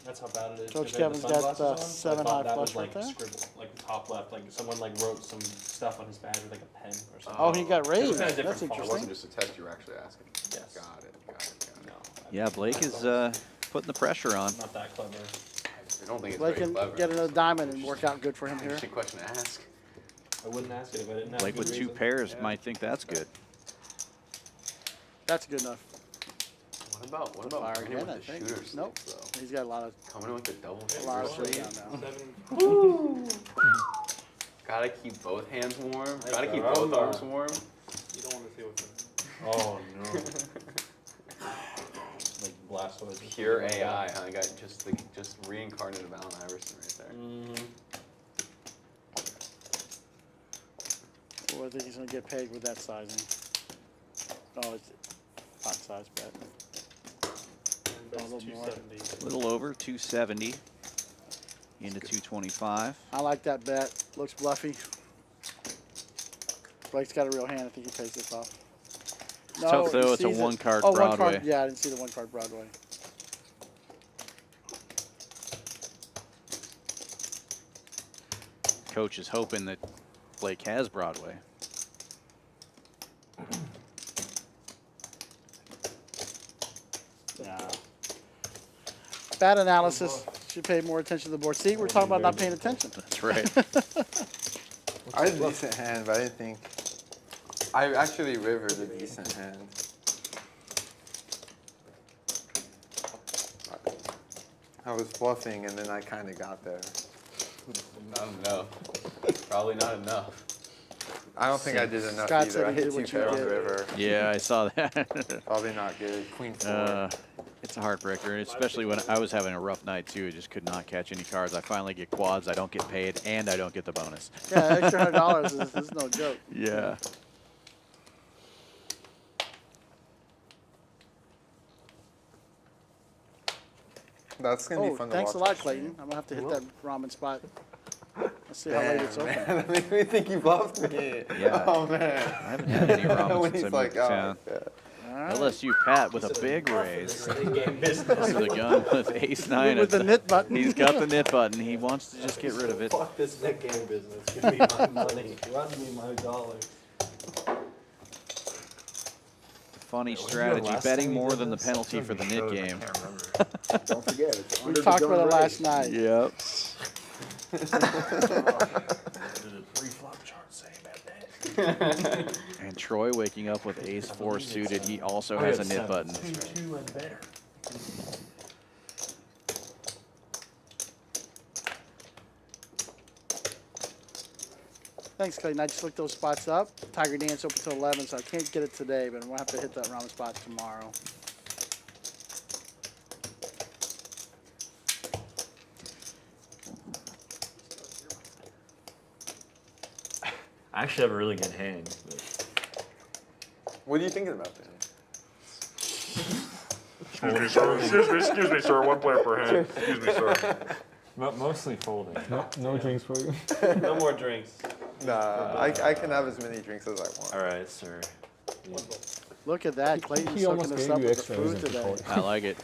That's how bad it is. Coach If I had the Kevin's got sunglasses on, 7 I thought high that flush was like right there. scribble, like the top left, like someone like wrote some stuff on his badge with like a pen or something. Oh, he got It was raised. kinda That's different It fonts. wasn't interesting. just a test you were actually asking. Yes. Got it. No, Yeah, Blake is putting the pressure on. not that clever. I don't think it's Blake very can clever. get another diamond and work out good for him here. Interesting question to ask. I wouldn't ask it if I didn't have Blake a with good 2 reason. pairs Yeah. might think that's good. That's good enough. What about Fire winning again, I with the think. shooters? Nope. Though? He's got a lot of Coming in with the double lot of shooters. shit down now. 7. Gotta keep both hands warm. Hey, Gotta keep bro. both arms warm. You don't want to see what's in. Oh no. Like Blastoise. Pure AI, huh? Got just reincarnated Allen Iverson right there. Mm-hmm. Well, I think he's gonna get paid with that sizing. Oh, it's pot size bet. That's A little more. 270. A little over 270 into 225. I like that bet. Looks bluffy. Blake's got a real hand. I think he pays this off. It's tough, though. he It's a sees it. one-card Oh, Broadway. one card. Yeah, I didn't see the 1 card Broadway. Coach is hoping that Blake has Broadway. Nah. Bad analysis. Should pay more attention to the board. See, we're talking about not paying attention. That's right. I had a decent hand, but I didn't think. I actually rivered a decent hand. I was bluffing, and then I kind of got there. Not enough. Probably not enough. I don't think I did enough Scott either. said I he hit did 2 what you pair on did. the river. Yeah, I saw that. Probably not good. Queen 4. It's a heartbreaker, especially when I was having a rough night, too. I just could not catch any cards. I finally get quads, I don't get paid, and I don't get the bonus. Yeah, extra $100 is no joke. Yeah. That's gonna be Oh, fun to thanks a watch. lot, Clayton. I'm gonna have to hit that ramen spot. Let's see how late it's Damn, open. man, that made me think you bluffed me. Yeah. Oh man. I haven't had any ramen When since I he's moved like, to oh, town. yeah. All right. LSU Pat with a big raise. Game business. This is the gun with ace-9. With the knit button. He's got the knit button. He wants to just get rid of it. Fuck this net game business. Give me my money. Run me my dollars. Funny strategy, betting more than the penalty for the knit game. Don't forget, it's under We the talked gun about it race. last night. Yep. There's a 3 flop chart saying that. And Troy waking up with ace-4 suited. He also has a knit button. 2 and better. Thanks, Clayton. I just looked those spots up. Tiger Dance open till 11, so I can't get it today, but I'm gonna have to hit that ramen spot tomorrow. I actually have a really good hand. But What are you thinking about then? Excuse me, sir. 1 player per hand. Excuse me, sir. mostly folding. No drinks for you. No more drinks. Nah, I can have as many drinks as I want. All right, sir. Look at that. Clayton's He almost hooking us gave up you with the extra food reason to today. fold. I like it.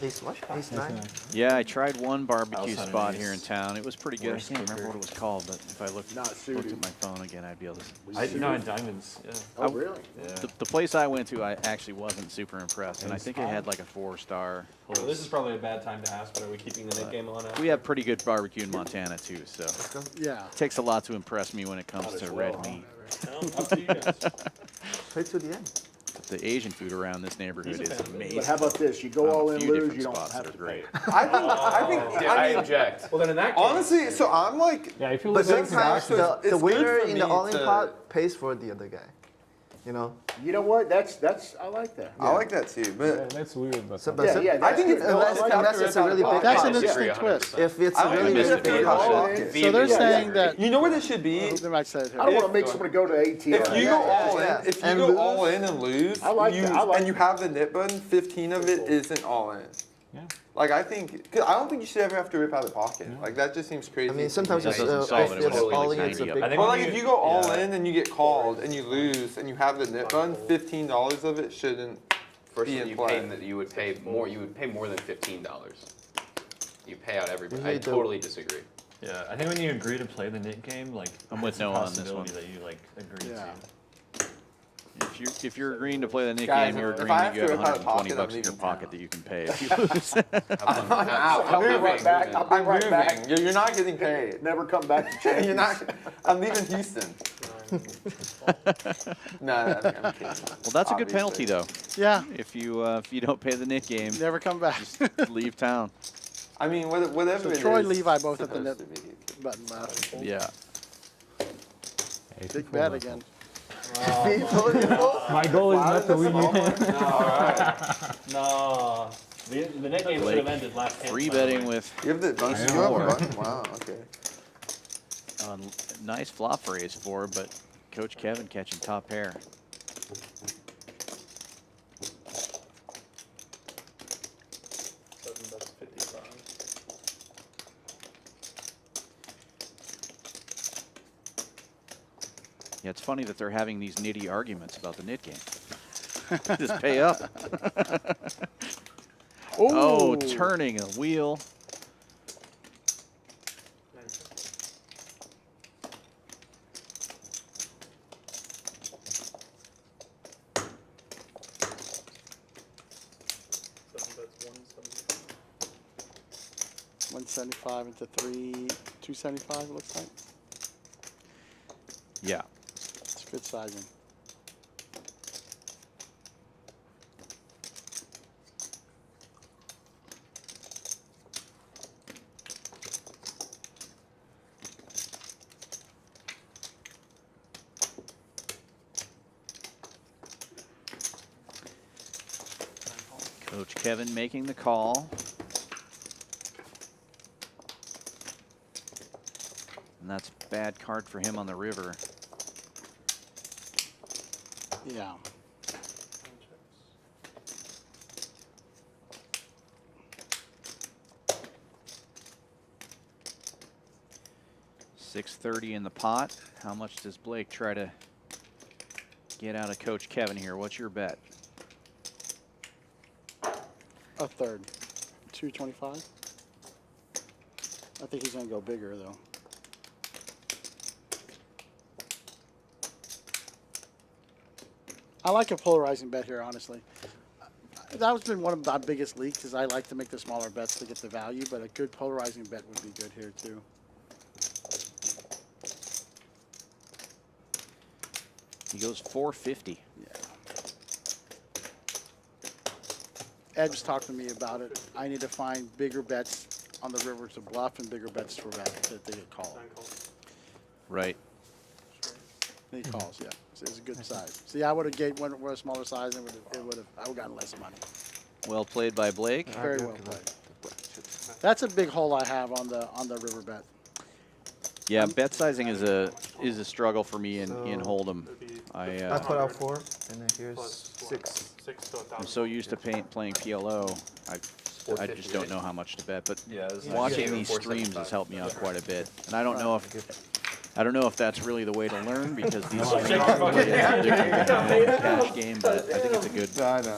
Ace what? Ace 9. Yeah, I tried one barbecue Outside of spot these here in town. It was pretty good. I worst can't remember kicker. what it was called, but if I looked Not at suited. my phone again, I'd be able to. I diamonds. Yeah. Oh, really? Yeah. The place I went to, I actually wasn't super impressed, and I think it had like a 4-star. Well, this is probably a bad time to ask, but are we keeping the net game on after? We have pretty good barbecue in Montana too, so Yeah. it takes a lot to impress me when it comes to red meat. No, up to you guys. Play to the end. But the Asian food around this neighborhood He's a is fan of it. amazing. But how about this? You go Found all a in, few lose, different you don't spots have that to are great. I object. Well, then in that case, Oh, Honestly, so I'm like, Yeah, if you but lose, sometimes the it's good winner for in me the all-in to- pot pays for the other guy. You know. You know what? That's I like that. I like that too, but That's weird, but So, but Yeah, I think it's unless it's a really big That's an pocket. interesting twist. If it's I a don't really, think really it's a big pocket. pocket. So they're saying that. you know what it should be? They might say it here. I don't want to make somebody go to ATM. If you go all in, yeah. if you And go lose? all in and lose, I like you, that. I like and you have the knit button, 15 of it isn't all in. Yeah. Like I think, cause I don't think you should ever have to rip out of the pocket. Like that just seems crazy. I mean, sometimes That it's, doesn't solve if it. It it's would all only in, like it's a 90 big of it. Well, like if you go all yeah. in and you get called and you lose and you have the knit button, $15 of it shouldn't First be of all, in you play. pay you would pay more. You would pay more than $15. You pay out everybody. You I need to- totally disagree. Yeah, I think when you agree to play the knit game, like I'm with it's a Noah on this possibility one. that you like agree Yeah. to. If you're agreeing to play the knit Guys, game, you're if agreeing I that you have have to rip out of 120 pocket, bucks I'm in your leaving pocket town. that you can pay if you lose. I'm out. I'm I'll be moving. right back. I'll be I'm right moving. back. You're not getting paid. Never come back to Champions. You're not. I'm leaving Houston. No, I'm kidding. Well, that's a good Obviously. penalty though. Yeah, If you don't pay the knit game, never come back. leave town. I mean, whatever So it Troy, is, Levi both at the supposed net to be. button left. Yeah. Big bet again. My goal is not to win you. No. The net game should have ended last game. Free betting with You have the button. I You know. have a button. Wow. Okay. nice flop raise for, but Coach Kevin catching top pair. Seven bets 55. Yeah, it's funny that they're having these nitty arguments about the knit game. Just pay up. Oh, turning a wheel. Nine chips. Seven bets 175. 175 into 275 it looks like. Yeah. It's good sizing. Coach Kevin making the call. And that's a bad card for him on the river. Yeah. Nine chips. 630 in the pot. How much does Blake try to get out of Coach Kevin here? What's your bet? A third. 225. I think he's going to go bigger, though. I like a polarizing bet here, honestly. That's been one of my biggest leaks, is I like to make the smaller bets to get the value, but a good polarizing bet would be good here, too. He goes 450. Yeah. Ed was talking to me about it. I need to find bigger bets on the river to bluff and bigger bets for bet that they get called. Nine calls. Right. He calls, yeah. So it's a good size. See, I would have gave one a smaller size, and I would have gotten less money. Well played by Blake. Very well played. That's a big hole I have on the river bet. Yeah, bet sizing is a struggle for me in Hold'em. It'd be I put out 4, and then here's plus 6. 6 to 1,000. I'm so used to playing PLO, I just 450, don't right? know how much to bet. But Yeah, it's watching Yeah. these streams 475. has helped me out quite a bit, and I don't know if that's really the way to learn, because these streams are really addictive to the cash game. But I think it's a good,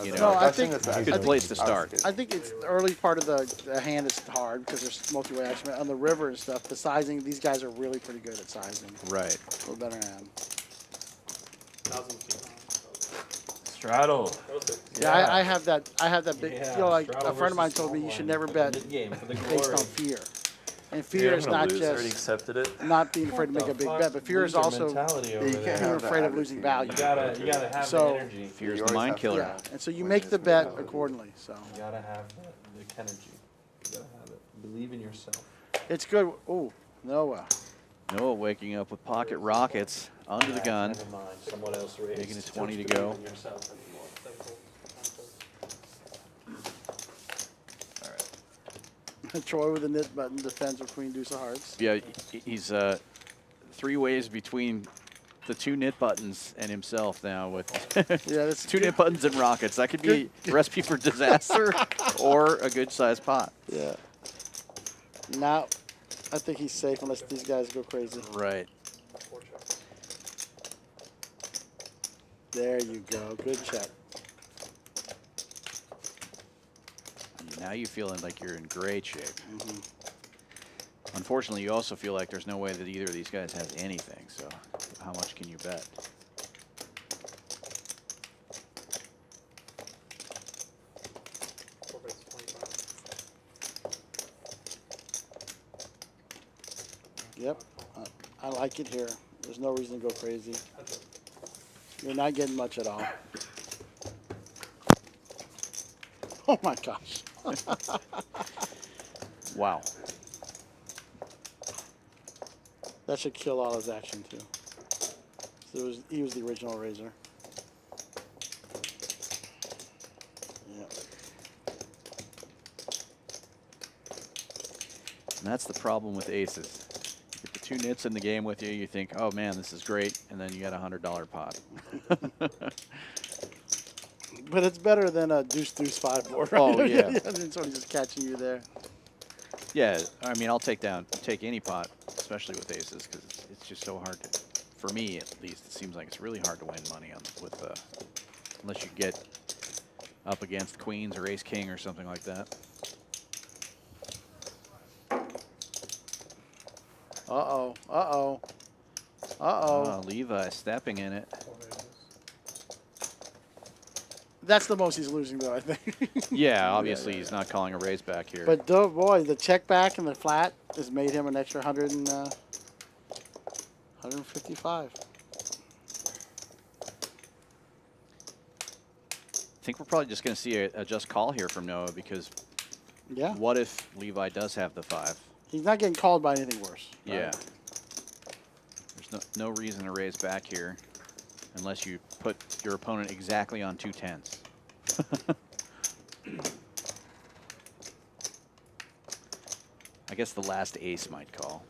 you No, know, I think- good place to start. I think it's the early part of the hand is hard because there's multi-way action. On the river and stuff, the sizing, these guys are really pretty good at sizing. Right. A little better than I am. 1,000 feet. Straddle. Yeah, I have that. I have that big. Yeah, You know, like straddle a friend of mine versus told me small you should blind. never bet Mid game for the based glory. on fear. And fear is not just accepted it. not being afraid to make a big bet, but fear is also mentality over You there. can't being have that afraid of losing value. You gotta have So- the energy. Fear's You the always mind have to- killer. Yeah, and so you make the bet accordingly. So You gotta have the energy. You gotta have it. Believe in yourself. it's good. Oh, Noah. Noah waking up with pocket rockets under the gun. Never mind. Someone else raised. Making it 20 to Don't go. believe in yourself anymore. All right. Troy with the knit button defends with queen deuce of hearts. Yeah, he's 3 ways between the 2 knit buttons and himself now with Yeah, that's 2 knit buttons and rockets. That could be a recipe for disaster or a good sized pot. Yeah. Now, I think he's safe unless these guys go crazy. Right. 4 checks. There you go. Good check. Now you feeling like you're in great shape. Unfortunately, you also feel like there's no way that either of these guys has anything. So how much can you bet? Yep. I like it here. There's no reason to go crazy. You're not getting much at all. Oh my gosh. Wow. That should kill all his action too. So he was the original raiser. Yeah. And that's the problem with aces. You get the 2 nits in the game with you, you think, oh man, this is great, and then you got a $100 pot. But it's better than a deuce-deuce 5 board. Right? Oh, yeah. Somebody just catching you there. Yeah, I mean, I'll take any pot, especially with aces, because it's just so hard to, for me at least, it seems like it's really hard to win money on unless you get up against queens or ace king or something like that. Uh-oh. Uh-oh. Uh-oh. Levi stepping in it. That's the most he's losing, though, I think. Yeah, obviously he's not calling a raise back here. But, boy, the check back and the flat has made him an extra 155. I think we're probably just going to see a just call here from Noah because Yeah. what if Levi does have the 5? He's not getting called by anything worse. Right? Yeah. There's no reason to raise back here unless you put your opponent exactly on 2 10s. I guess the last ace might call.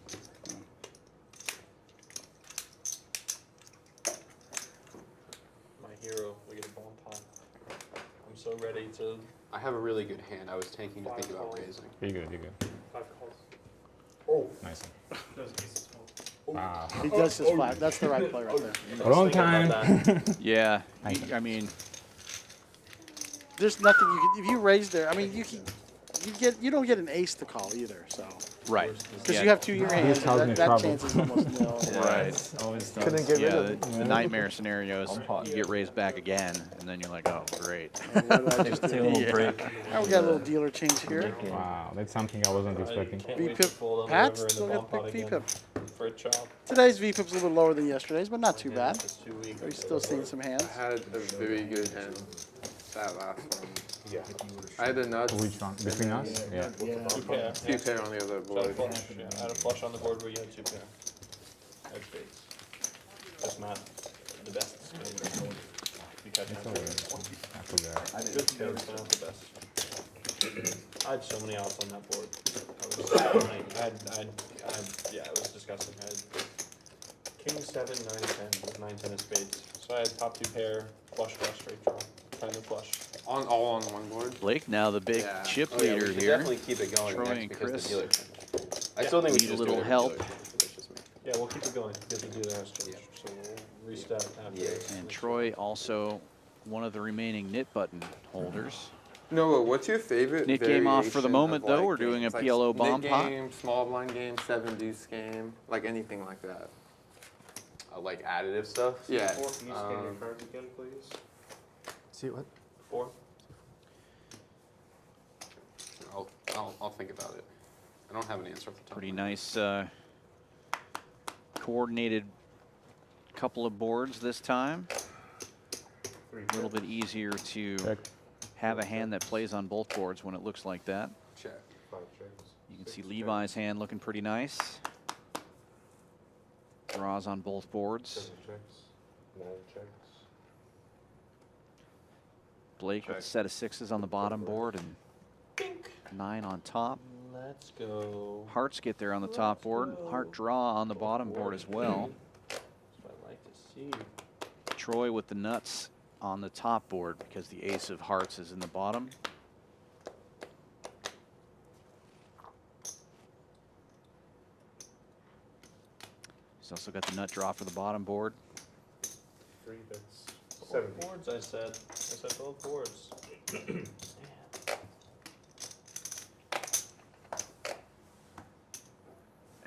My hero, we get a ball and pot. I'm so ready to. I have a really good hand. I was tanking to think about raising. You're good, you're good. 5 calls. Oh. Nice. Those aces fall. Wow. He does his flat. That's the right play right there. Wrong time. Yeah, I mean, There's nothing you can, if you raise there. I mean, you don't get an ace to call either. So right. because you have 2 your hands, causing me that trouble. chance is almost nil. Right. Always does. Couldn't get rid Yeah, of it. the nightmare scenarios, you get raised back again, and then you're like, oh, great. What did I just Take a do? little break. Now we got a little dealer change here. Wow, that's something I wasn't expecting. Can't V wait pip to fold on the Pat river in the still ball got pot big V again pip. for a chop. Today's V pip's a little lower than yesterday's, but not too Yeah, bad. it's 2 weeks. We're still seeing some hands. I had a very good hand that last one. Yeah. I had the nuts. Which one? Between us? Yeah. Yeah. 2 pair. Two pair on the other So I had a board. flush. Yeah, I had a flush on the board where you had 2 pair. I had spades. That's not the best spade. You catch It's my all good. spades. I forgot. Good spades, but not the best. I had so many outs on that board. Yeah, it was disgusting. I had king 7, 9, 10 with 9, 10 of spades. So I had top 2 pair, flush, straight draw, kind of flush. All on one board. Blake, now the big Yeah. chip Oh, yeah, leader we should here. definitely keep it going Troy next and because Chris. the dealer changed. I still think we Need should a just do little it every help. dealer change, but that's just me. Yeah, we'll keep it going because the dealer has changed. So we'll restart after. Yeah. this. And Troy also one of the remaining knit button holders. Noah, what's your favorite Knit game off for the variation moment, of, though. like, We're doing a games? Like PLO bomb knit pot. game, small blind game, 7 deuce game, like anything like that. Like additive stuff. Yeah. 4, can you scan your cards again, please? See what? 4. I'll think about it. I don't have an answer off the top. Pretty nice coordinated couple of boards this time. A little bit easier to Check. have a hand that plays on both boards when it looks like that. Check. 5 checks. You can see Levi's hand looking pretty nice. Draws on both boards. 7 checks, 9 checks. Blake with a Check. set of 6s on the bottom board and 9 on top. Let's go. Hearts get there on the top board. Heart draw on the bottom board as well. That's what I like to see. Troy with the nuts on the top board because the ace of hearts is in the bottom. He's also got the nut draw for the bottom board. 3 bets. Both 70. boards, I said both boards. And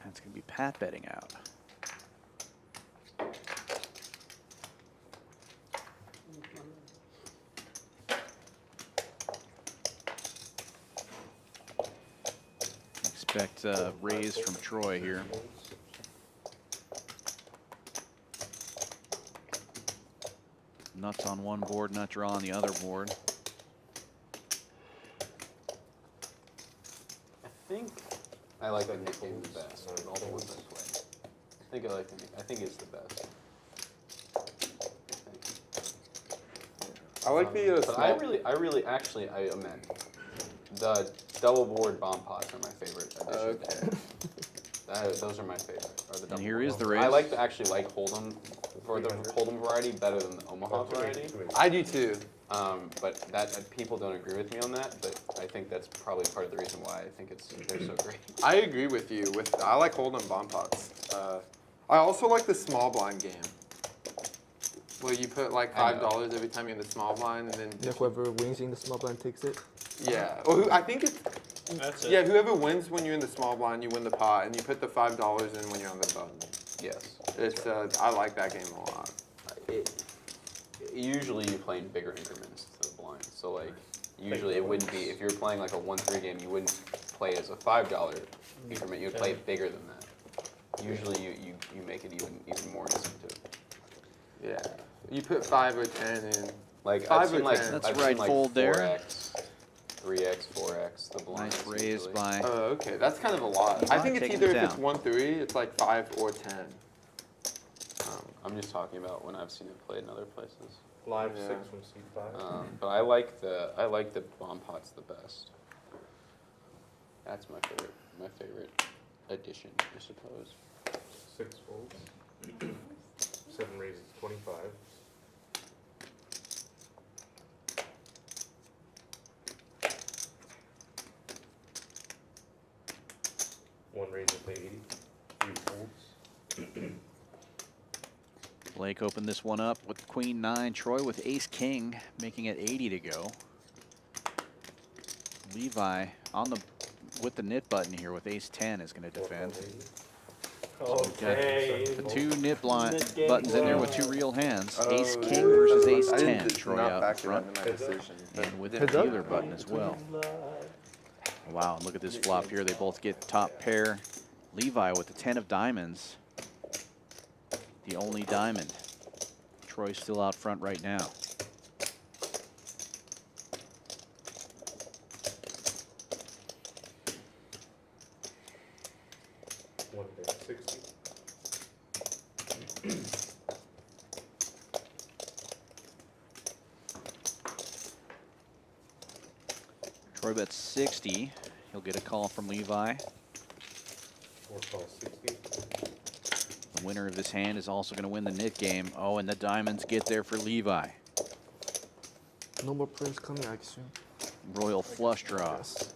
it's going to be Pat betting out. Expect a raise from Troy here. Nuts on one board, nut draw on the other board. I think I like the Nick game the best of all the ones I played. I think I like the Nick. I think it's the best. I like the But small. I amend. The double board bomb pots are my favorite addition. Okay. Those are my favorite. Are the And double here board. is the I raise. like to actually like Hold'em for the Hold'em variety better than the Omaha variety. I do too. But that people don't agree with me on that. But I think that's probably part of the reason why I think they're so great. I agree with you. I like Hold'em bomb pots. I also like the small blind game, where you put like $5 every time you're in the small blind, and then Yeah, whoever wins in the small blind takes it. yeah. Well, I think it's That's it. yeah. Whoever wins when you're in the small blind, you win the pot, and you put the $5 in when you're on the button. Yes. It's I like that game a lot. Usually you play in bigger increments to the blind. So like usually it wouldn't be if you're playing like a 1-3 game, you wouldn't play it as a $5 increment. You'd play it bigger than that. Usually you make it even more incentive. Yeah. You put 5 or 10 in. Like 5 I've seen or like 10. That's I've right seen like fold there. 4x, 3x, 4x. The blind. Nice raise by. Oh, okay. That's kind of a lot. I think it's Taking either it if it's down. 1-3, it's like 5 or 10. I'm just talking about when I've seen it played in other places. Live Yeah. 6 from C5. But I like the bomb pots the best. That's my favorite addition, I suppose. 6 folds. 7 raises 25. One raises to 80. 3 folds. Blake opened this one up with Queen 9. Troy with Ace King, making it 80 to go. Levi with the knit button here with Ace 10 is going to defend. Okay. The two knit Knit game buttons in there with flow. 2 real hands. Oh, Ace yeah. King versus Ace I 10. did Troy not out factor front. into my decision. And with the Heads up. dealer button as well. Wow, and look at this flop here. They both get top pair. Levi with the 10 of diamonds. The only diamond. Troy's still out front right now. One bet 60. Troy bets 60. He'll get a call from Levi. 4 call 60. The winner of this hand is also going to win the knit game. Oh, and the diamonds get there for Levi. No more players coming, I assume. Royal flush draw. Yes.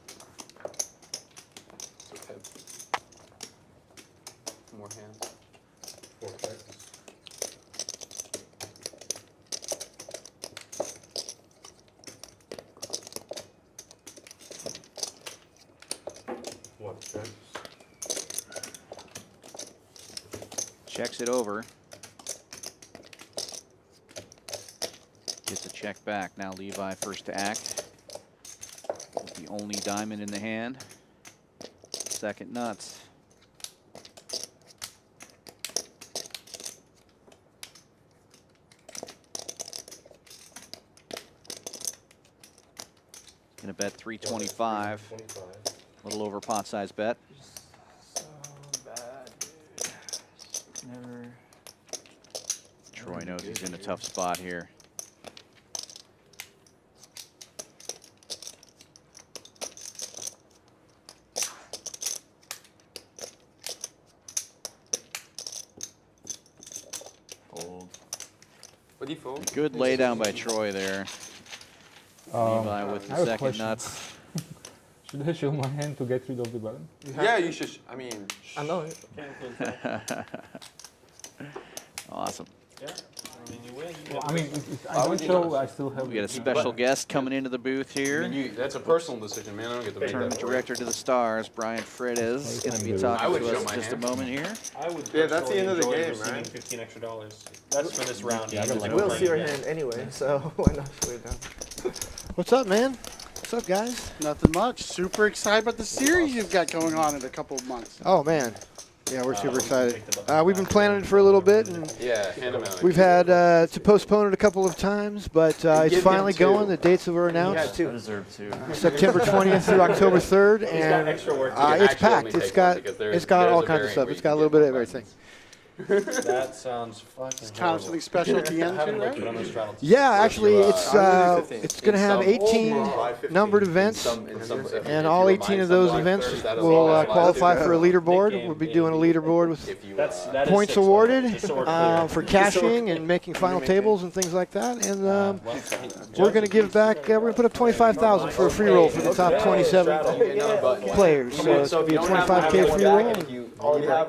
It's okay. More hands. 4 checks. One checks. Checks it over. Gets a check back. Now Levi first to act. With the only diamond in the hand. Second nuts. Gonna bet 325. 25. A little over pot size bet. So bad, dude. Never. Troy knows he's in a tough spot here. Fold. What do you fold? Good lay down by Troy there. Levi with the I have a second question. nuts. Should I show my hand to get rid of the button? Yeah, you should. I mean, I know. Can't influence that. Awesome. Yeah. I mean, you win. You Well, get I mean, this. I don't show. I still have. We got a the special button. guest coming into the booth I here. mean, that's a personal decision, man. I don't get to make that Tournament for you. director to the Stars, Brian Freitas, is going to be I talking would to show us my in just a hand. moment here. I would Yeah, that's the end of the personally game, enjoy receiving right? $15 extra. That's for this round. Yeah, because like we're We'll playing see your again. hand anyway, so why not slow it down? What's up, man? What's up, guys? Nothing much. Super excited about the series you've got going on in a couple of months. Oh man, yeah, we're super excited. take the button We've been planning it for a little bit, and Yeah, hand them out. we've had to postpone it a couple of times, but it's Give finally him two. going. The dates were Yeah, announced: too. I deserve two. September 20th through October 3rd, He's got and extra work. You can it's actually packed. only It's take got one because there's- it's got there's all a kinds of variant stuff. where It's you got a can little get bit of more everything. That sounds fucking Kind of horrible. something special at the I end, haven't too, looked right? on those straddles. Yeah, actually, it's I'm doing it's going to have 18 numbered events, and all 18 of those events will qualify for a leaderboard. We'll be doing a leaderboard with That is points 6 awarded just so we're clear. for cashing and making final tables and things like that. And Well, we're going to give back. We're going to put up 25,000 for a free roll for the top 27 players. So it's going to be a 25K free roll. and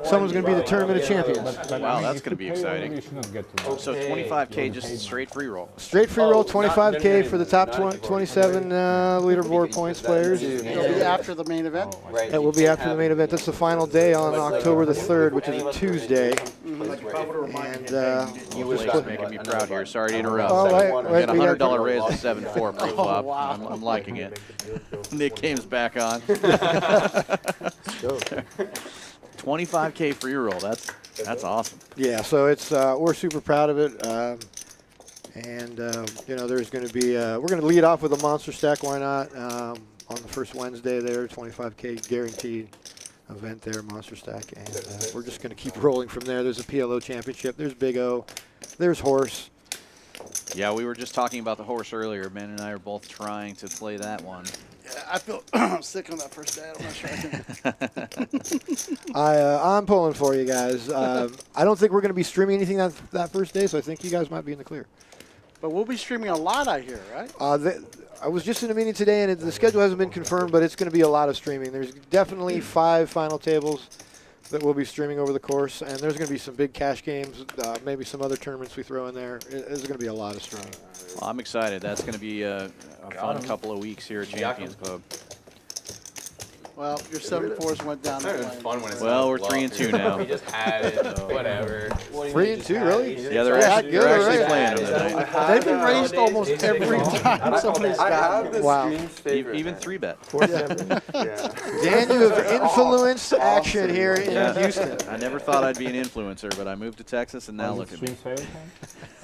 Someone's going to be the tournament of champions. Wow, that's going to be exciting. You should not get to So 25K just straight free roll. Straight free roll, 25K for the top 27 leaderboard points players. It'll be after the main event. It will be after the main event. That's the final day on October the 3rd, which is a Tuesday. And Blake's making me proud here. Sorry to interrupt. Oh, wait, We got a we got- $100 raise to 7-4 pre-flop. wow. I'm liking it. Nick game's back on. 25K free roll. That's awesome. Yeah, so it's we're super proud of it. You know, there's going to be we're going to lead off with a monster stack. Why not? On the first Wednesday there, 25K guaranteed event there, monster stack, and we're just going to keep rolling from there. There's a PLO championship. There's Big O. There's Horse. Yeah, we were just talking about the horse earlier. Ben and I are both trying to play that one. Yeah, I feel sick on that first day. I'm not sure I can. I'm pulling for you guys. I don't think we're going to be streaming anything that first day, so I think you guys might be in the clear. But we'll be streaming a lot, I hear, right? I was just in a meeting today, and the schedule hasn't been confirmed, but it's going to be a lot of streaming. There's definitely 5 final tables that we'll be streaming over the course, and there's going to be some big cash games, maybe some other tournaments we throw in there. There's going to be a lot of streaming. Well, I'm excited. That's going to be a fun couple of weeks here at Champions Club. Well, your 7-4s went down. It's that lane. fun when it's Well, not we're bluff. 3-2 now. We just had it, whatever. 3-2, really? Yeah, they're Yeah, actually, good, they're actually right. playing them tonight. They've been raised almost every time somebody's I got have the Wow. stream's favorite. Even 3-bet. Yeah. Dan, you have influenced action here in Yeah. Houston. I never thought I'd be an influencer, but I moved to Texas, and now look at me. Stream's favorite hand?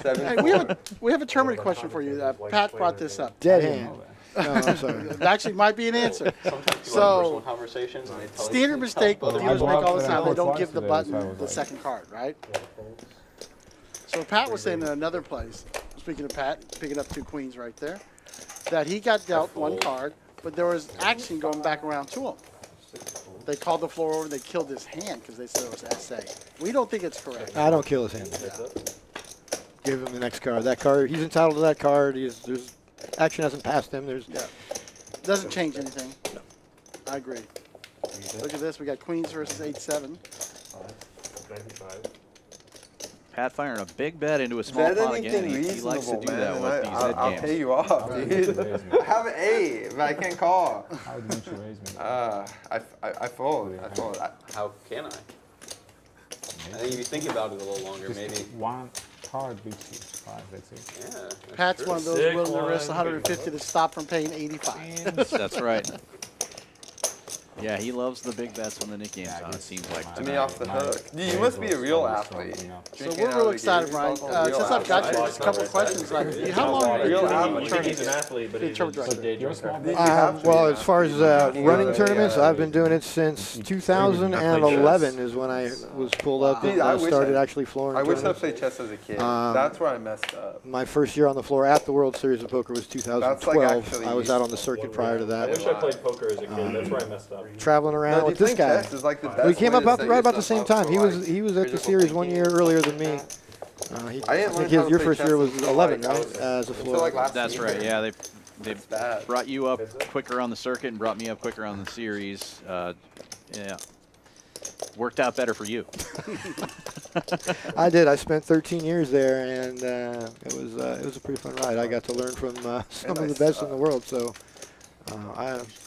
7 Hey, we have a tournament question for you. Pat brought this up. Dead hand. No, I'm sorry. It actually might be an answer. Sometimes you So, want personal conversations and they tell you Standard to mistake tell dealers other make people. all the time. They don't twice give the today, so I button was the like- second card, right? So Pat was saying in another place, speaking of Pat, picking up 2 queens right there, that he got dealt 1 card, but there was action going back around to him. They called the floor over, they killed his hand because they said it was SA. We don't think it's correct. I don't kill his hand. Give him the next card. That card, he's entitled to that card. There's action hasn't passed him. Yeah. Doesn't change anything. I agree. Look at this. We got queens versus 8-7. 95. Pat firing a big bet into a small Bet pot anything again. He likes to reasonable, do that man. with these head I'll games. pay you off, dude. I have an 8, but I can't call. How didn't you raise me? I fold. I fold. How can I? I think if you think about it a little longer, Just maybe. one card beats you. 5, that's it. Yeah. that's Pat's true. one of those Sick willing to risk one. 150 to stop from paying 85. That's right. Yeah, he loves the big bets when the Nick game's on, it seems like. To me, off the hook. You must be a real athlete. So we're real excited, Ryan. Since I've got you, just a couple of questions. Like, how long have you Real been doing athlete. He's tournaments? an athlete, but Big he's tournament just a day You're a drinker. small Well, as far as running tournaments, I've been doing it since 2011 is when I was pulled up Dude, and I wish started I- actually flooring I wish I tournaments. played chess as a kid. Um, That's where I messed up. My first year on the floor at the World Series of Poker was 2012. actually- I was out on the circuit prior to I that. wish I played poker as a kid. That's where I messed up. Traveling around No, with dude, this playing guy. chess is like the best We came way up to about set right about the yourself same up time. for, He was at the critical series 1 thinking. year earlier than me. I I think your first year was 11, right? As a floor. like last That's right. Yeah, they It's bad. brought you up quicker on the circuit and brought me up quicker on the series. Yeah, worked out better for you. I did. I spent 13 years there, and it was a pretty fun ride. I got to learn from some of the best in the world. So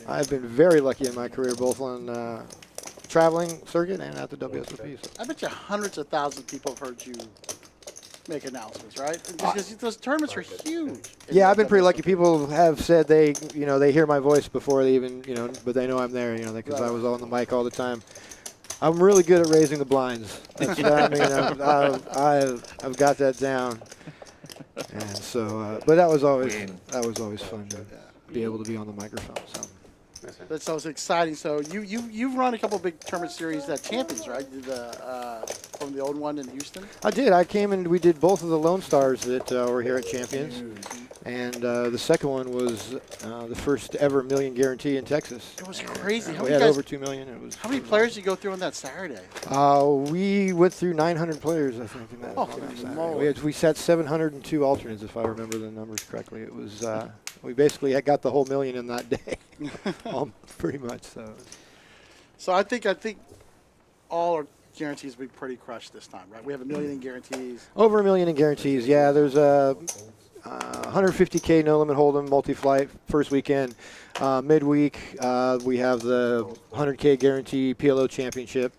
I've been very lucky in my career, both on traveling circuit and at the WSOP. So. I bet you hundreds of thousands of people have heard you make announcements, right? Because those tournaments are huge. Yeah, I've been pretty lucky. People have said they hear my voice before they even, but they know I'm there, because I was on the mic all the time. I'm really good at raising the blinds. That's what I mean. I've got that down. And so, but that was always fun to be able to be on the microphone. So. That sounds exciting. So you've run a couple of big tournament series at Champions, right? You did from the old one in Houston. I did. I came and we did both of the Lone Stars that were here at Champions, and the second one was the first ever million guarantee in Texas. It was crazy. How We many had guys, over 2 million. It was. how many players did you go through on that Saturday? We went through 900 players, I think. In that, Oh, on that Saturday. moly. We sat 702 alternates, if I remember the numbers correctly. It was. We basically had got the whole million in that day, pretty much. So I think all our guarantees will be pretty crushed this time, right? We have $1 million in guarantees. Over $1 million in guarantees. Yeah, there's a 150K no limit hold'em multi-flight first weekend. Midweek we have the 100K guarantee PLO championship.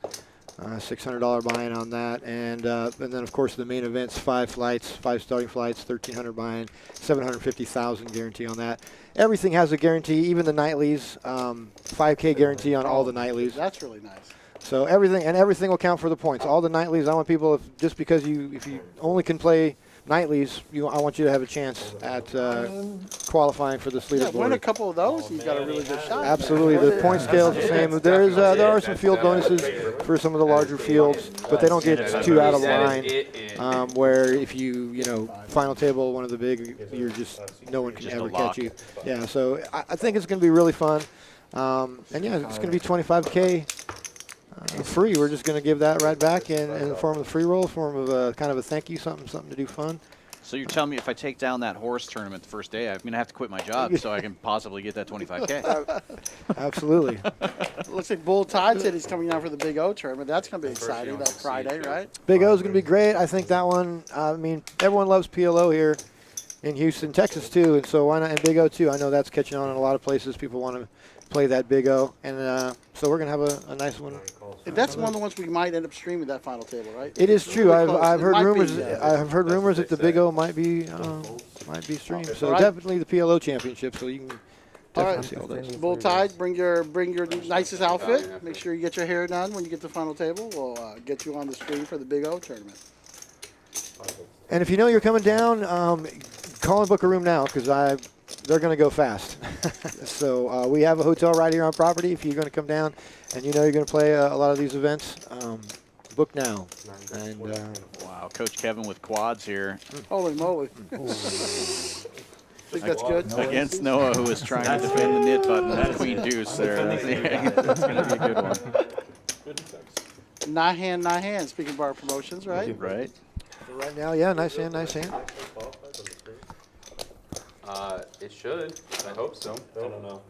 $600 buy-in on that, and then of course the main events, 5 starting flights, 1,300 buy-in, 750,000 guarantee on that. Everything has a guarantee, even the nightlies, 5K guarantee on all the nightlies. That's really nice. So everything will count for the points. All the nightlies, I want people, just because if you only can play nightlies, I want you to have a chance at qualifying for this leaderboard. Yeah, win a couple of those, you've got a really good shot. Absolutely, the point scale is the same. There are some field bonuses for some of the larger fields, but they don't get too out of line. Where if you final table one of the big, no one can ever catch you. Yeah, so I think it's going to be really fun, and yeah, it's going to be 25K. Free. We're just going to give that right back in the form of the free roll, form of a kind of a thank you, something to do fun. So you're telling me if I take down that horse tournament the first day, I'm going to have to quit my job so I can possibly get that 25K. Absolutely. Looks like Bull Tide said he's coming down for the Big O tournament. That's going to be exciting, that Friday, right? Big O is going to be great. I think that one, everyone loves PLO here in Houston, Texas too, and so why not, and Big O too. I know that's catching on in a lot of places. People want to play that Big O, and so we're going to have a nice one. And that's one of the ones we might end up streaming that final table, right? It is true. Really close. I've It heard might rumors. be, I've heard rumors that the Big O might be streamed. So Right. definitely the PLO championship. So you can All definitely right, see all those. Bull Tide, bring your nicest outfit. Make sure you get your hair done when you get to the final table. We'll get you on the stream for the Big O tournament. And if you know you're coming down, call and book a room now because they're going to go fast. So we have a hotel right here on property. If you're going to come down and you know you're going to play a lot of these events, book now. And Wow, Coach Kevin with quads here. Holy moly. Think that's good? Against Noah, who is trying to defend the knit button with Queen Deuce there. That's going to be a good one. Not hand. Speaking of our promotions, right? Right. right now, yeah, nice hand, nice hand. It should. I hope so. I don't know.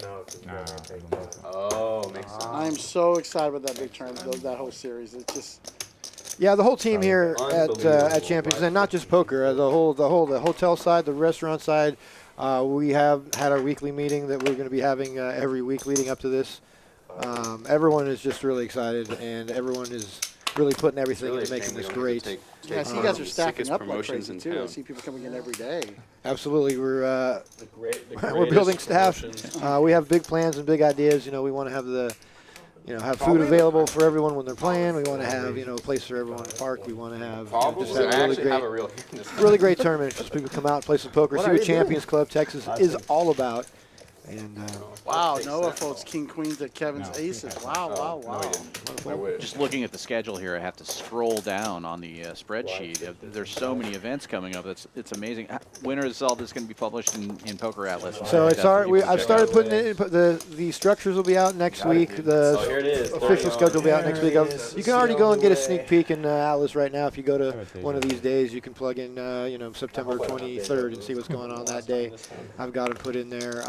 Oh, makes sense. I am so excited about that big tournament, that whole series. It's just Yeah, the whole team here at Champions, and not just poker, the hotel side, the restaurant side. We have had our weekly meeting that we're going to be having every week leading up to this. Everyone is just really excited, and everyone is really putting everything into making this great. Yeah, I see you guys are stacking up like promotions crazy in too. I town. see people coming in every day. Absolutely, we're The we're building greatest staff. promotions. We have big plans and big ideas. You know, we want to have the have food available for everyone when they're playing. We want to have, a place for everyone to park. We want to have, just have a really great tournament. Just people come out and play some poker, see what Champions Club Texas is all about. And wow, Noah folks, king queens at Kevin's aces. Wow. Just looking at the schedule here, I have to scroll down on the spreadsheet. There's so many events coming up. It's amazing. When is all this going to be published in Poker Atlas? So I've started putting it in. The structures will be out next week. The official schedule will be out next week. You can already go and get a sneak peek in Atlas right now. If you go to one of these days, you can plug in September 23rd and see what's going on that day. I've got them put in there.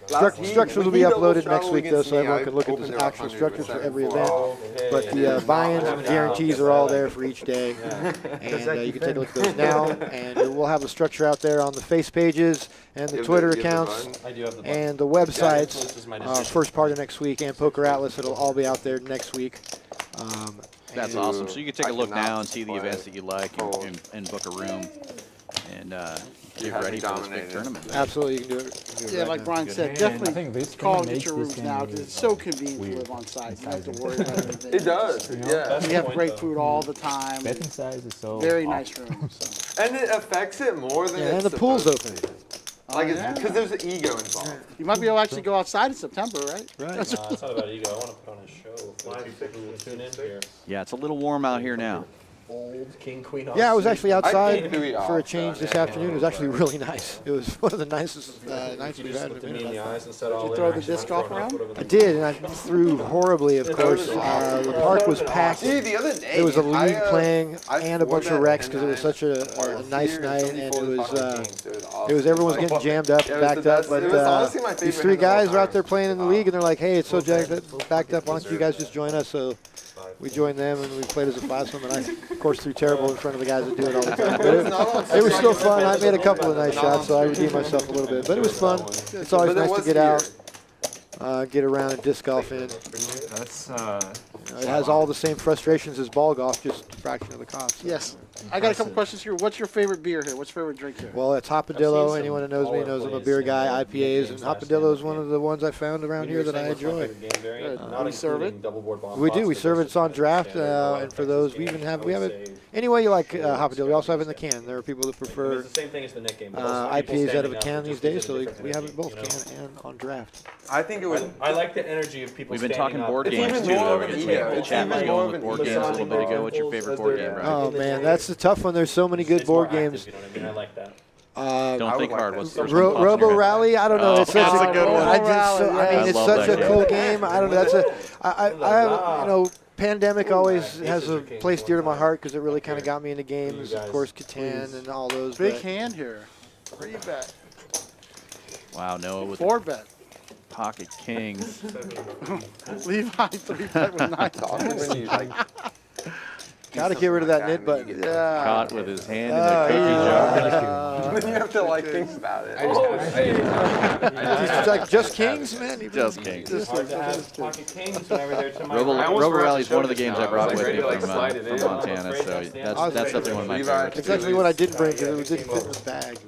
Structures will be uploaded next week, though, so everyone can look at the actual structures for every event. But the buy-ins and guarantees are all there for each day. And you can take a look at those now. And we'll have the structure out there on the face pages and the Twitter accounts and the websites first part of next week. And Poker Atlas, it'll all be out there next week. That's awesome. So you can take a look now and see the events that you like and book a room. And get ready for this big tournament. Absolutely, you can do it. Yeah, like Brian said, definitely call and get your rooms now because it's so convenient to live on site. You don't have to worry about anything. It does, yeah. We have great food all the time. Betting size is so very nice rooms. So. And it affects it more than and the pool's open. Like because there's an ego involved. You might be able to actually go outside in September, right? Right. It's not about ego. I want to put on a show for people who tune in here. Yeah, it's a little warm out here now. Old king queen. Yeah, I was actually outside for a change this afternoon. It was actually really nice. It was one of the nicest nights we've had in a minute. Did you throw the disc golf around? I did, and I threw horribly, of course. The park was packed. The other day, there was a league playing and a bunch of wrecks because it was such a nice night, and it was everyone's getting jammed up, backed up. But these three guys were out there playing in the league, and they're like, "Hey, it's so backed up. Why don't you guys just join us?" So we joined them, and we played as a foursome, and I, of course, threw terrible in front of the guys that do it all the time. But it was still fun. I made a couple of nice shots, so I redeemed myself a little bit. But it was fun. It's always nice to get out, get around and disc golf in. That's it has all the same frustrations as ball golf, just a fraction of the cost. So. Yes. I got a couple questions here. What's your favorite beer here? What's your favorite drink here? Well, it's Hopadillo. Anyone who knows me knows I'm a beer guy. IPAs, and Hopadillo is one of the ones I found around here that I enjoy. We serve it. We do. We serve it. It's on draft, and for those, we have it any way you like Hopadillo. We also have it in the can. There are people that prefer IPAs out of a can these days, so we have it both can and on draft. I think it would. I like the energy of people. We've been talking board games too. The chat was going with board games a little bit ago. What's your favorite board game, Brian? Oh man, that's a tough one. There's so many good board games. I like that. Don't think hard. What's the first one Robo Rally? I don't know. It's such a good one. I mean, it's such a cool game. I don't know. That's I Pandemic always has a place dear to my heart because it really kind of got me into games. Of course, Catan and all those. Big hand here. 3-bet. Wow, Noah with 4-bet. pocket kings. Levi 3-bet with 9. Got to get rid of that knit button. Yeah. Caught with his hand in the cookie jar. Then you have to like think about it. It's like just kings, man. Just kings. Hard to have pocket kings whenever they're to my Robo Rally is one of the games I brought with me from Montana, so that's definitely one of my favorites. It's actually what I didn't bring because it didn't fit in the bag.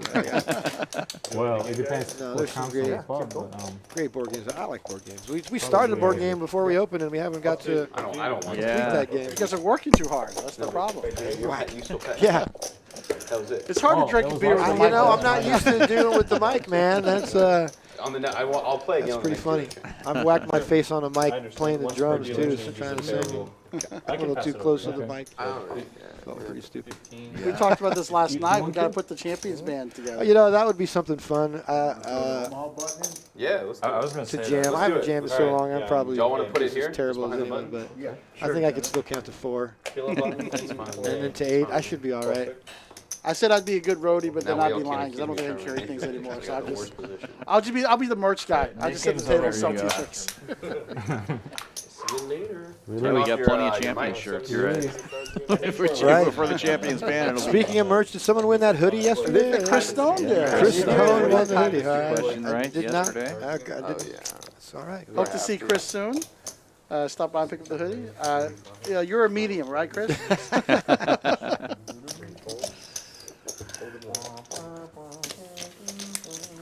Well, it depends. No, what there's some console great, you bought, but, great board games. I like board games. We started a board game before we opened, and we haven't got to I don't want complete that game. You guys are working too hard. That's the problem. Yeah. That was it. It's hard to drink a beer with a mic. You know, I'm not used to doing it with the mic, man. That's On the I'll play again. that's pretty funny. I've whacked my face on a mic playing the drums too, so trying to sing. A little too close to the mic. Felt pretty stupid. We talked about this last night. We got to put the Champions band together. You know, that would be something fun. Yeah, let's do I was going To to say jam. I haven't jammed it so long. I'm probably Y'all want to put it as here? terrible Just as behind anyone, the but I think I could still count to 4 and then to 8. I should be all right. I said I'd be a good roadie, but then Now we I'd all be lying can't because I don't think I keep can carry things anymore. So the worst position. I'll be the merch guy. I just sit at the table and sell There you go. t-shirts. See you later. Yeah, we got plenty of champion shirts. You're right. If we cheer for the Champions band, it'll be Speaking of merch, did someone win that hoodie yesterday? Chris Stone did. Chris Stone won the hoodie. All right. question, I right? did Yesterday? not. I did. It's all right. Hope to see Chris soon. Stop by and pick up the hoodie. You're a medium, right, Chris?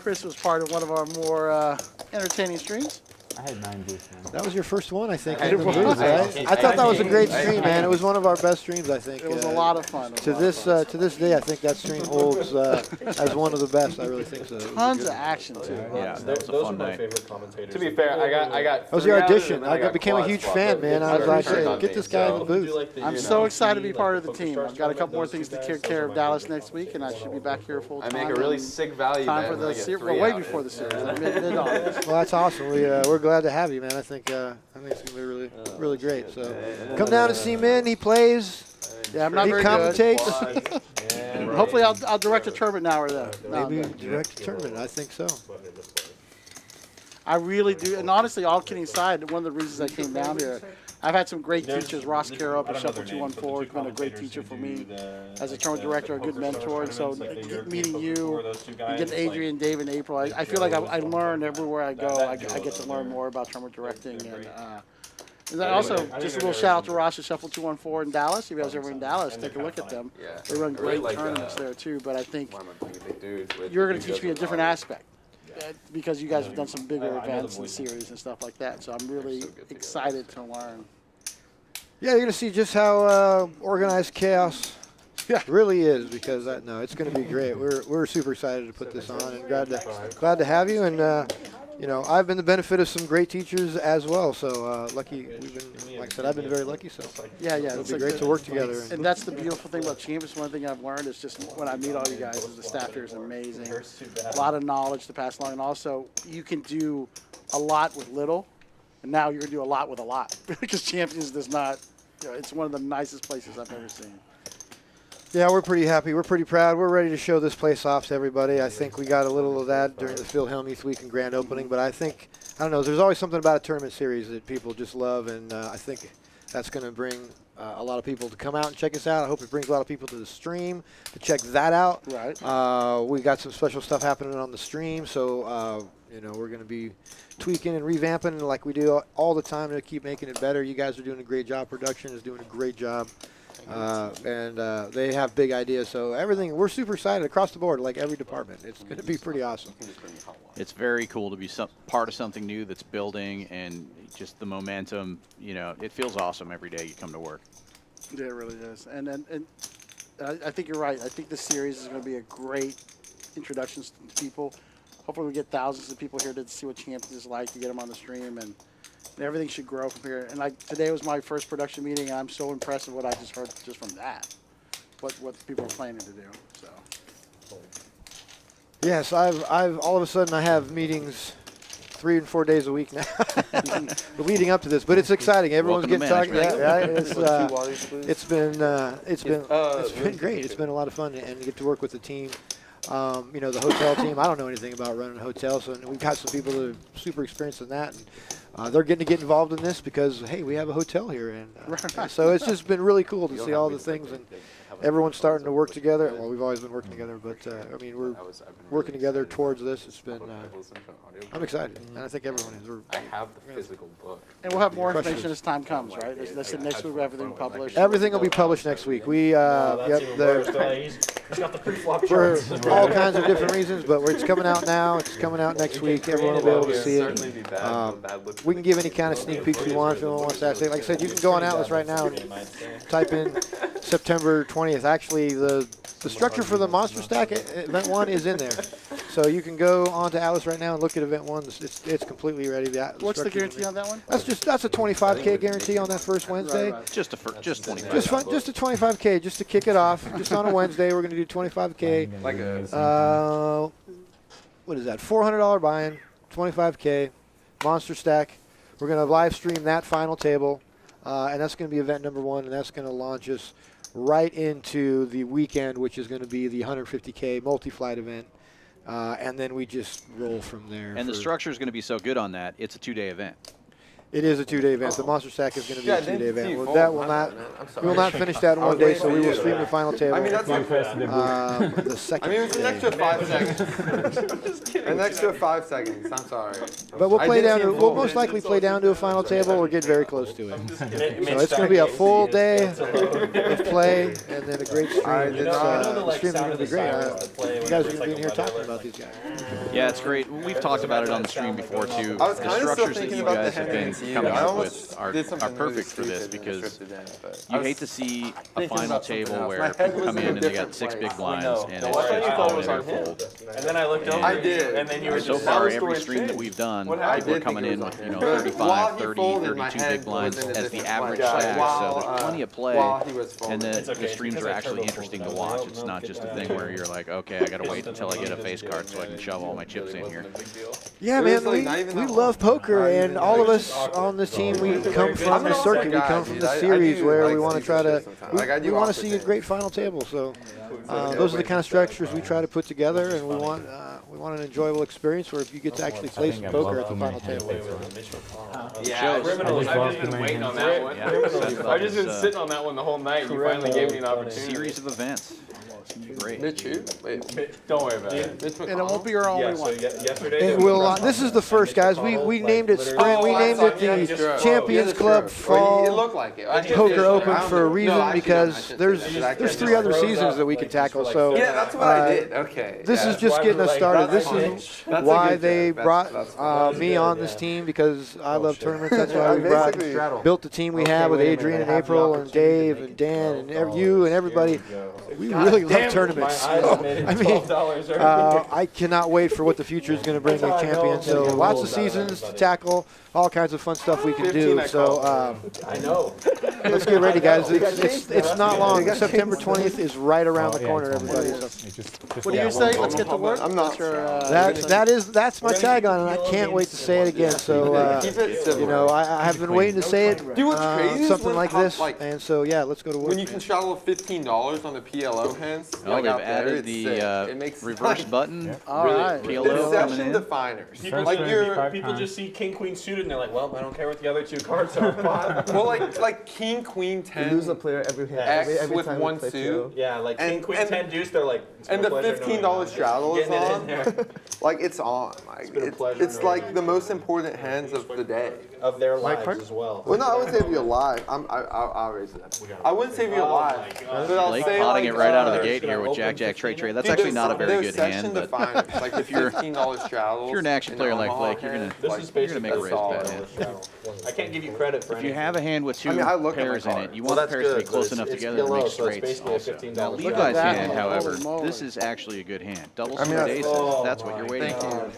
Chris was part of one of our more entertaining streams. I had 9 booths, man. That was your first one, I think. I in the had booth, I- right? I thought that was a great I- stream, man. It was one of our best streams, I think. It was a lot of fun. To this day, I think that stream holds as one of the best. I really think so. It was a Tons good of one. action too. Yeah, that was a Those are fun my night. favorite commentators. To be fair, I got. That was your 3 out of it, audition. and then I became a quad huge swap. fan, man. I was like, Turned hey, on get me, this guy in the so- booth. I'm so excited to be part of the team. I've got a couple more things to take care of Dallas next week, and I should be back here full I time. make a really and sick value time bet for and I the get series. 3 Well, way out. before the series, mid-August. Well, that's awesome. We're glad to have you, man. I think it's gonna be really great. So come down and see Min. He plays. Yeah, I'm not He very good. commentates. Hopefully, I'll direct a tournament now or then. No, Maybe no. direct a tournament. I think so. I really do. And honestly, all kidding aside, one of the reasons I came down here, I've had some great teachers. Ross Carroll up at Shuffle 214 has been a great teacher for me as a tournament director, a good mentor. And so meeting you, and getting Adrian, Dave, and April, I feel like I learn everywhere I go. I get to learn more about tournament directing. And then also, just a little shout out to Ross at Shuffle 214 in Dallas. If you guys are ever in Dallas, take a look at them. Yeah. They run I really great like, tournaments there too. But I think Why am I playing a big dude with you're going the to teach me a dude different goes aspect. Because you guys have done some bigger events and series and stuff like that. So I'm really excited to learn. Yeah, you're gonna see just how organized chaos really is. Because no, it's gonna be great. We're super excited to put this on and glad to have you. And you know, I've been the benefit of some great teachers as well. So lucky. Like I said, I've been very lucky. So Yeah, it'll it's be like great to work together. And that's the beautiful thing about Champions. One thing I've learned is just when I meet all you guys, is the staff here is amazing. A lot of knowledge to pass along, and also you can do a lot with little, and now you're gonna do a lot with a lot because Champions does not. You know, it's one of the nicest places I've ever seen. Yeah, we're pretty happy. We're pretty proud. We're ready to show this place off to everybody. I think we got a little of that during the Phil Hellmuth Week and grand opening, but I don't know, there's always something about a tournament series that people just love, and I think that's going to bring a lot of people to come out and check us out. I hope it brings a lot of people to the stream to check that out. Right. We got some special stuff happening on the stream, so you know, we're going to be tweaking and revamping like we do all the time to keep making it better. You guys are doing a great job. Production is doing a great job. And they have big ideas, so everything, we're super excited across the board, like every department. It's going to be pretty awesome. It's very cool to be part of something new that's building, and just the momentum, you know, it feels awesome every day you come to work. Yeah, it really is. And I think you're right. I think this series is going to be a great introduction to people. Hopefully we get thousands of people here to see what Champions is like, to get them on the stream, and everything should grow from here. And today was my first production meeting, and I'm so impressed with what I just heard just from that, what people are planning to do. So. Yes, I've all of a sudden I have meetings 3 and 4 days a week now, leading up to this. But it's exciting. Everyone's Welcome to getting talking. management. Yeah, it's been great. It's been a lot of fun, and you get to work with the team. You know, the hotel team. I don't know anything about running a hotel, so we've got some people that are super experienced in that. And, they're getting to get involved in this because, hey, we have a hotel here, and so it's just been really cool to see all the things, and everyone's starting to work together. Well, we've always been working together, but I mean, we're working together towards this. It's been. I'm excited, and I think everyone is. I have the physical book. And we'll have more information as time comes, right? That's the next week. We have everything published. Everything will be published next week. We yep, He's got the pre-flop for charts. all kinds of different reasons, but it's coming out now. It's coming out next week. Everyone will be able to see it. We can give any kind of sneak peeks we want if anyone wants to say. Like I said, you can go on Atlas right now and type in September 20th. Actually, the structure for the Monster Stack Event 1 is in there. So you can go onto Atlas right now and look at Event 1. It's completely ready. What's the guarantee on that one? That's a 25K guarantee on that first Wednesday. Right. Just 25. Just fun, just a 25K, just to kick it off. Just on a Wednesday, we're going to do 25K. Like a What is that? $400 buy-in, 25K, Monster Stack. We're going to live stream that final table, and that's going to be event number 1, and that's going to launch us right into the weekend, which is going to be the 150K multi-flight event, and then we just roll from there. And the structure is going to be so good on that, it's a 2-day event. It is a 2-day event. The Monster Sack is going to be Yeah, a 2-day didn't see event. you Well, fold. that will My not. bad, man. I'm We will sorry. not finish that in I one was day, waiting so for we will you. stream the final table. I mean, that's the second. I mean, it's an extra day. 5 seconds. An extra 5 seconds. I'm sorry. But we'll I play did down. see To, him we'll fold. most likely play down to a final table or get very close to it. So it's going to be a full day of play and then a great stream. The stream is going to be great. You guys are going to be in here talking about these guys. Yeah, it's great. We've talked about it on the stream before too. I was The kind of still structures that thinking you about the guys have been hand coming I up almost with are did something really perfect for this stupid and because scripted in it, but I you was hate to see a thinking final about something table else. where My head people was come in a in and they different got 6 place. big I blinds know. and No, it's I thought just you thought it all was in on him. fold. And then I looked And over I did. and then you were So just far, was the every way it stream that changed. we've done, What happened? people are I did coming think in it was with on him. 35, While he 30, folded, my 32 head big blinds was in a as the different average place. stack. While, So there's plenty of play. while he was And folding. the streams are actually interesting to watch. It's not just a thing where you're like, okay, I got to wait until I get a face card so I can shove all my chips in here. Yeah, It man, was, like, not even we that love long. poker, Not and even all of like- us on this team, we come from I'm the not circuit, we that come guy, from dude. the I series do, where like, we want to stupid try to, shit sometimes. Like, I do we want to awkward see a things. great final table. So those are the kind of structures we try to put together, and we want an enjoyable experience where if you get to actually play some poker at the final table. Yeah, criminals. I've just been waiting on that one. I've just been It's, sitting on that one the whole night. You finally gave me an opportunity. Series of events. It's gonna be great. Mitch who? Wait, Don't worry about it. Mitch And it won't be our only Yeah, so one. yesterday. It will. This is the first, guys. We named it Sprint. We named it the Champions Club It Fall looked like it. I just Poker did. Open I don't for a know. reason No, I actually because don't. I shouldn't there's say that. there's 3 other seasons that we can tackle. So Yeah, that's what I did. Okay. this yeah. is just getting us started. This is That's a why good they joke. brought That's me on this team because I love tournaments. That's why I we basically- built the team we have with Adrian and April and Dave and Dan and you and everybody. We really love tournaments. So, I mean, I cannot wait for what the future is going to bring in Champions. So lots of seasons to tackle, all kinds of fun stuff we can do. So I know. let's get ready, guys. It's not long. September 20th is right around the corner, everybody. So What do you say? Let's get to work. I'm not sure. that's my tagline, and I can't wait to say it again. So Keep it civil. you know, I have been waiting to say it. Dude, what's crazy is something when like how- this, like, and so yeah, let's go to work. When you can straddle $15 on the PLO hands, Oh, like they've out there, added it's the sick. It makes reverse button. All right. PLO the coming session in. definers. People, Like you're, people just see king queen suited and they're like, well, I don't care what the other 2 cards are. well, like king, queen, 10. lose a player every hand. X every with time we one play suit. Yeah, like king And- queen and- 10 deuce. They're like, it's And been the a pleasure knowing $15 you. straddle is Getting it in on. there. Like it's on. Like been a pleasure it's knowing like you. the most important hands of the day. Of their Mike lives Park? as well. Well, no, I wouldn't say if you're alive. I'll raise it up. I wouldn't say if you're Oh alive, my gosh. but I'll Blake say potting like, it right out of the uh, gate here with Jack Jack Trade Trade. That's dude, actually there's not a some- very there's good hand, session but definers, like the you're- $15 straddles. if you're an action in player the like Omaha Blake, you're gonna hand, This like, is you're gonna basically make a that's raise all. bet. I can't give you credit for If you anything. have a hand with 2 I mean, I look at my pairs in it, cards. you Well, want the that's pairs to be good, close but enough it's together to PLO, make so it's straights basically a also. $15 Now, Look Levi's at that. hand, Holy however, moly. this is actually a good hand. Double I mean, suited that's- aces, Oh that's what you're waiting for.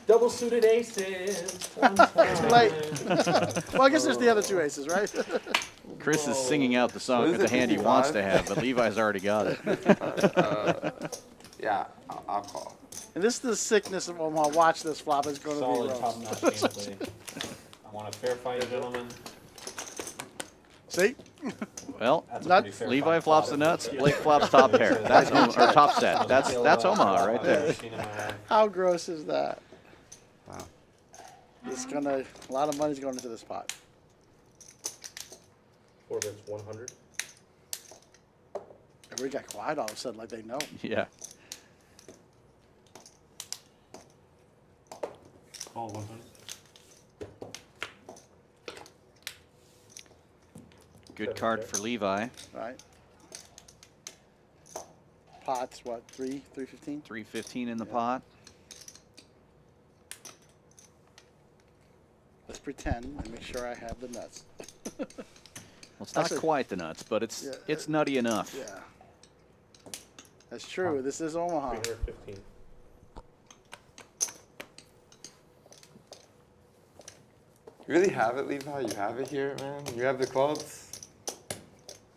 Double suited aces. Too late. Well, I guess there's the other 2 aces, right? Chris is singing out the song What with is the it, hand he 55? wants to have, but Levi's already got it. Yeah, I'll call. And this is the sickness of Omaha. Watch this flop. It's going to be Solid rough. top-notch gameplay. I want a fair fight, gentlemen. See? Well, That's a Nut- pretty fair Levi fight. flops the nuts, Blake flops top pair. That's or top set. That's Omaha right there. How gross is that? Wow. It's gonna. A lot of money's going into this pot. 4 bets 100. Everybody got quiet all of a sudden, like they know. Yeah. Call 100. Good card for Levi. Right. Pots, what? 315? 315 in the pot. Let's pretend and make sure I have the nuts. Well, it's not Actually- quite the nuts, but it's Yeah, it's nutty enough. Yeah. That's true. This is Omaha. 315. You really have it, Levi? You have it here, man? You have the clubs?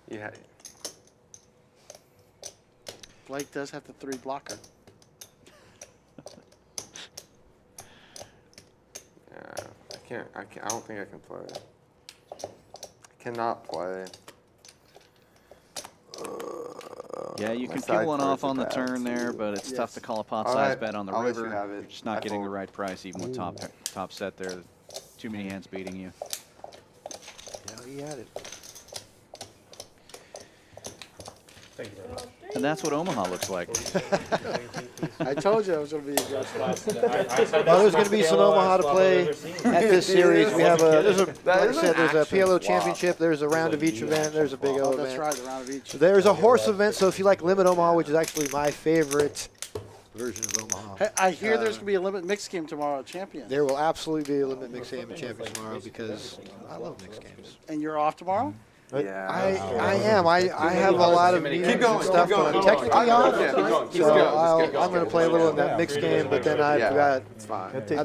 Yeah. Blake does have the 3 blocker. Yeah. I don't think I can play. I cannot play. Yeah, you My can side peel one cards off on are the bad, turn too. there, but it's tough Yes. to call a pot All size right, bet on the I'll let you river. have it. You're just not I getting the fold. right price even with top set there. Too many hands beating you. he had it. Thank you very much. And that's what Omaha looks like. I told you it was going to be a Well, there's going to be some Omaha to play at this series. We have there's a, like I said, there's a PLO championship. There's a round of each event. There's a big O Oh, event. that's right, the round of each. There's a horse event, so if you like Limit Omaha, which is actually my favorite version of Omaha. Hey, I hear there's going to be a limit mix game tomorrow at Champions. There will absolutely be a Limit Mix Game at Champions tomorrow because I love mixed games. And you're off tomorrow? Yeah. I am. I have a lot of meetings and stuff, but I'm technically off. So I'm going to play a little in that mixed game, but then I've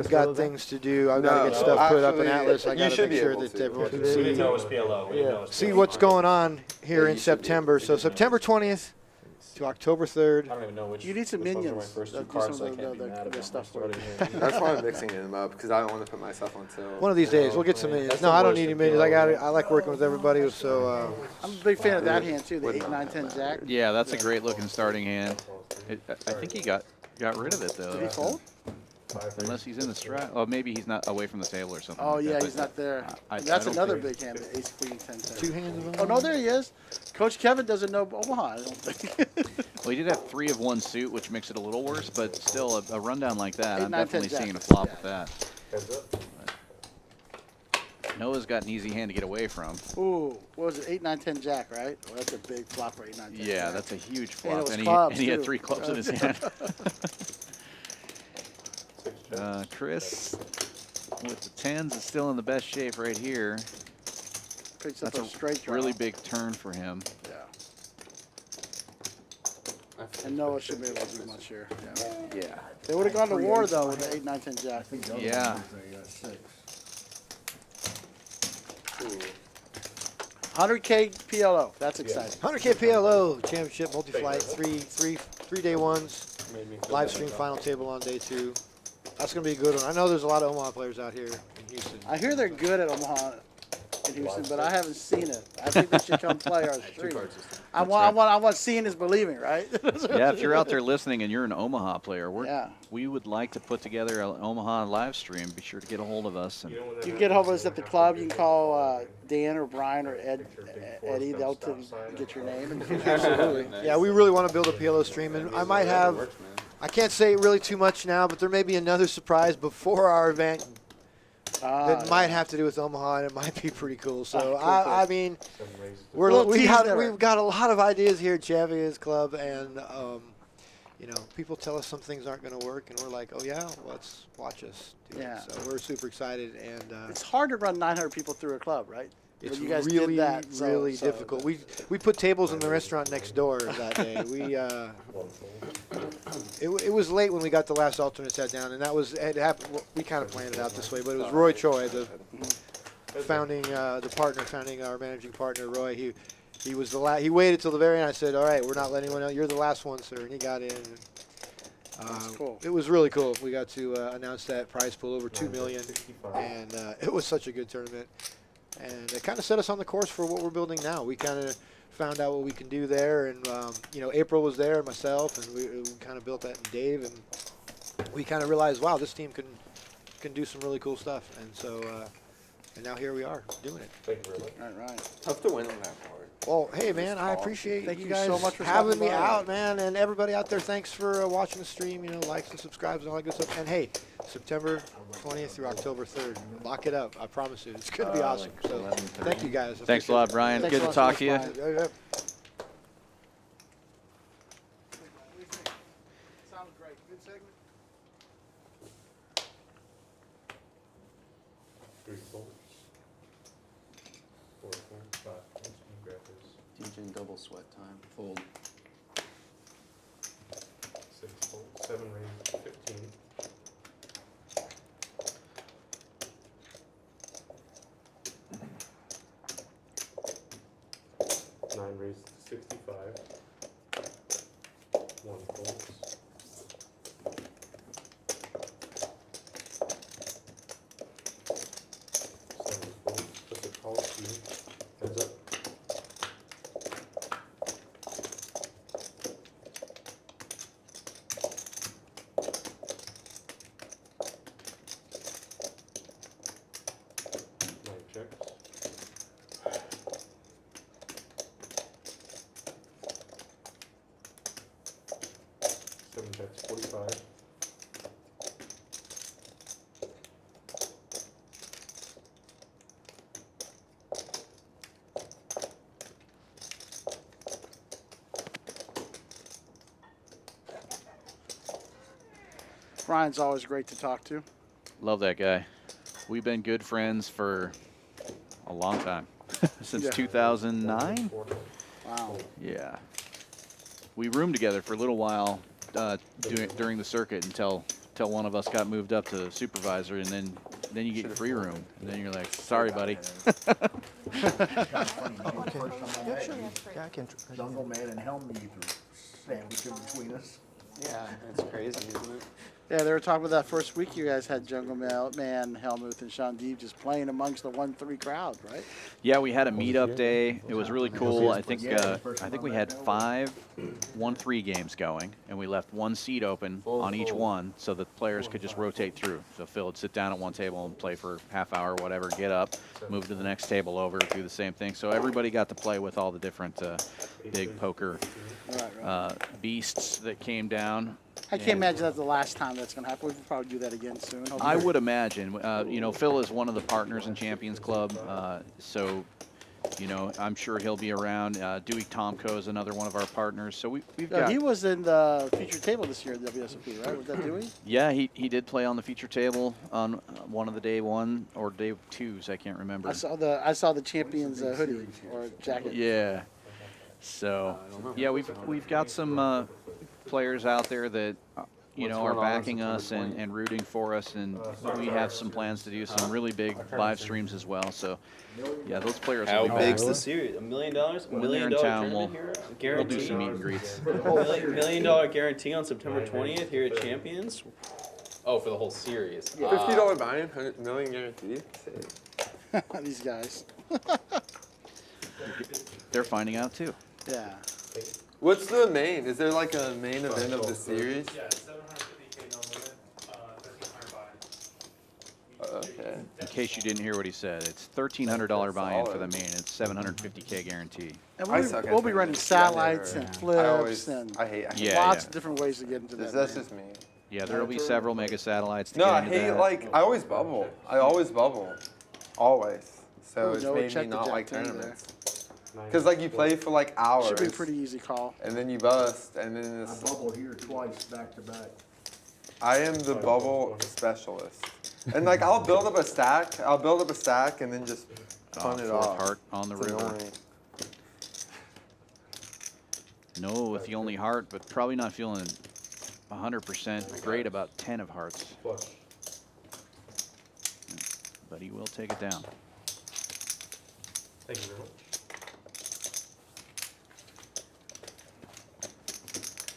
got things to do. I've got to get stuff put up in Atlas. I got to make sure that everyone can We didn't know it was see. PLO. We didn't know it was See PLO. what's going on here in September. So September 20th to October 3rd. I don't even know which. You need some which ones are my minions first two that do cards, some so I of can't be the mad about stuff my for you. starting hand. That's why I'm mixing them up because I don't want to put myself on tilt. One of these days, we'll get some minions. No, I don't need any minions. I like working with everybody, so I'm a big fan of that hand, too, the 8, 9, 10 jack. Yeah, that's a great looking starting hand. I think he got rid of it though. Did he fold? Unless he's in the strat. Oh, maybe he's not away from the table or something. Oh, like yeah, that, he's but not there. I That's don't another think- big hand, the ace, queen, 10, 10. 2 hands of Oh, no, there he is. Coach Kevin doesn't know Omaha, I don't think. Well, he did have 3 of 1 suit, which makes it a little worse, but still a rundown like that. 8, I'm 9, 10 definitely jack. seeing a flop Yeah. with that. Heads up. Noah's got an easy hand to get away from. Ooh, what was it, 8, 9, 10 jack, right? Well, that's a big flop for 8, 9, 10 Yeah, jack. that's a huge And it flop, was and clubs, he had too. 3 clubs in his hand. Chris, with the 10s, is still in the best shape right here. Picks up That's a straight draw. really big turn for him. Yeah. And Noah should be able to do much here. Yeah. They would have gone to war, though, with the 8, 9, 10 jack. Yeah. 100K PLO. That's exciting. 100K PLO championship multi-flight, three-day ones. Live stream final table on day 2. That's gonna be a good one. I know there's a lot of Omaha players out here in Houston. I hear they're good at Omaha in Houston, but I haven't seen it. I think they should come play our stream. I want seeing is believing, right? Yeah, if you're out there listening and you're an Omaha player, Yeah. we would like to put together an Omaha live stream. Be sure to get a hold of us. And You can get hold of us at the club. You can call Dan or Brian or Eddie. They'll get your name. Absolutely. Yeah, we really want to build a PLO stream, and I might have. I can't say really too much now, but there may be another surprise before our event that might have to do with Omaha, and it might be pretty cool. So Cool. I mean, Little we've tease there. got a lot of ideas here at Champions Club, and you know, people tell us some things aren't going to work, and we're like, oh yeah, let's watch us do Yeah. it. So we're super excited, and It's hard to run 900 people through a club, right? it's But you guys really, did that, so- really so difficult. We put tables in the restaurant next door that day. It was late when we got the last alternate set down, and it happened. We kind of planned it out this way, but it was Roy Choi, the founding our managing partner, Roy. He was he waited till the very end. I said, all right, we're not letting anyone else. You're the last one, sir, and he got in. That's cool. It was really cool. We got to announce that prize pool over $2 million, and it was such a good tournament. And it kind of set us on the course for what we're building now. We kind of found out what we can do there, and you know, April was there, myself, and we kind of built that, and Dave, and we kind of realized, wow, this team can do some really cool stuff. And so, and now here we are doing it. Thank you very much. Right. Tough to win on that part. Well, hey man, I appreciate Thank you you guys so much for having stopping me by. out, man, and everybody out there. Thanks for watching the stream. You know, likes and subscribes and all that good stuff. And hey, September 20th through October 3rd, lock it up. I promise you, it's gonna be awesome. So, thank you guys. I thanks a appreciate lot, it. Brian. Thanks Good a to lot, talk to you. Brian. Sounds great. Good segment. 3 folds. 4, 5. Let's grab this. Teaching double sweat time. Fold. 6 folds. 7 raised. 15. 9 raised to 65. 1 folds. 7 folds. Puts a call to you. Heads up. checks, 45. Ryan's always great to talk to. Love that guy. We've been good friends for a long time. Since Yeah. 2009? Wow. Yeah. We roomed together for a little while during the circuit until one of us got moved up to supervisor, and then you get free room. And then you're like, sorry, buddy. Yeah, I can. Jungle Man and Helm Ether sandwich in between us. Yeah, it's crazy, isn't it? Yeah, they were talking about that first week you guys had Jungle Man, Helmuth, and Sean Deeb just playing amongst the 1-3 crowd, right? Yeah, we had a meetup day. It was really cool. I think we had 5 1-3 games going, and we left 1 seat open on each one so that players could just rotate through. So Phil would sit down at one table and play for half hour, whatever, get up, move to the next table over, do the same thing. So everybody got to play with all the different big poker beasts that came down. I can't imagine that's the last time that's going to happen. We'll probably do that again soon. I would imagine. You know, Phil is one of the partners in Champions Club, so you know, I'm sure he'll be around. Dewey Tomko is another one of our partners. So we've got. He was in the feature table this year at WSOP, right? Was that Dewey? Yeah, he did play on the feature table on one of the day 1 or day 2s. I can't remember. I saw the Champions hoodie or jacket. Yeah. So yeah, we've got some players out there that you know are backing us and rooting for us, and we have some plans to do some really big live streams as well. So yeah, those players. How will be big's back. the series? $1 million? $1 When million they're in town, tournament we'll here? do Guarantee. some meet and greets. $1 million guarantee on September 20th here at Champions. Oh, for the whole series. $50 buy-in, $100 million guarantee. These guys. They're finding out too. Yeah. What's the main? Is there like a main event of the series? Yeah, 750K no limit, 1,300 buy-in. Okay. In case you didn't hear what he said, it's $1,300 buy-in for the main. It's $750K guarantee. And I suck at we'll be that. running satellites and flips and I hate Yeah, lots yeah. of different ways to get into that. That's man. just me. Yeah, there will be several mega satellites to No, get I into hate that. like I always bubble. I always bubble, always. So Ooh, it's no, made me check the not jack like 10 there. tournaments. Because like you play for like hours, Should be a pretty easy call. and then you bust, and then I it's. bubbled here twice back to back. I am the bubble specialist, and like I'll build up a stack. I'll build up a stack, and then just punt it Fourth off. heart on the It's river. annoying. No, with the only heart, but probably not feeling 100% great about 10 of hearts. Flush. But he will take it down. Thank you very much.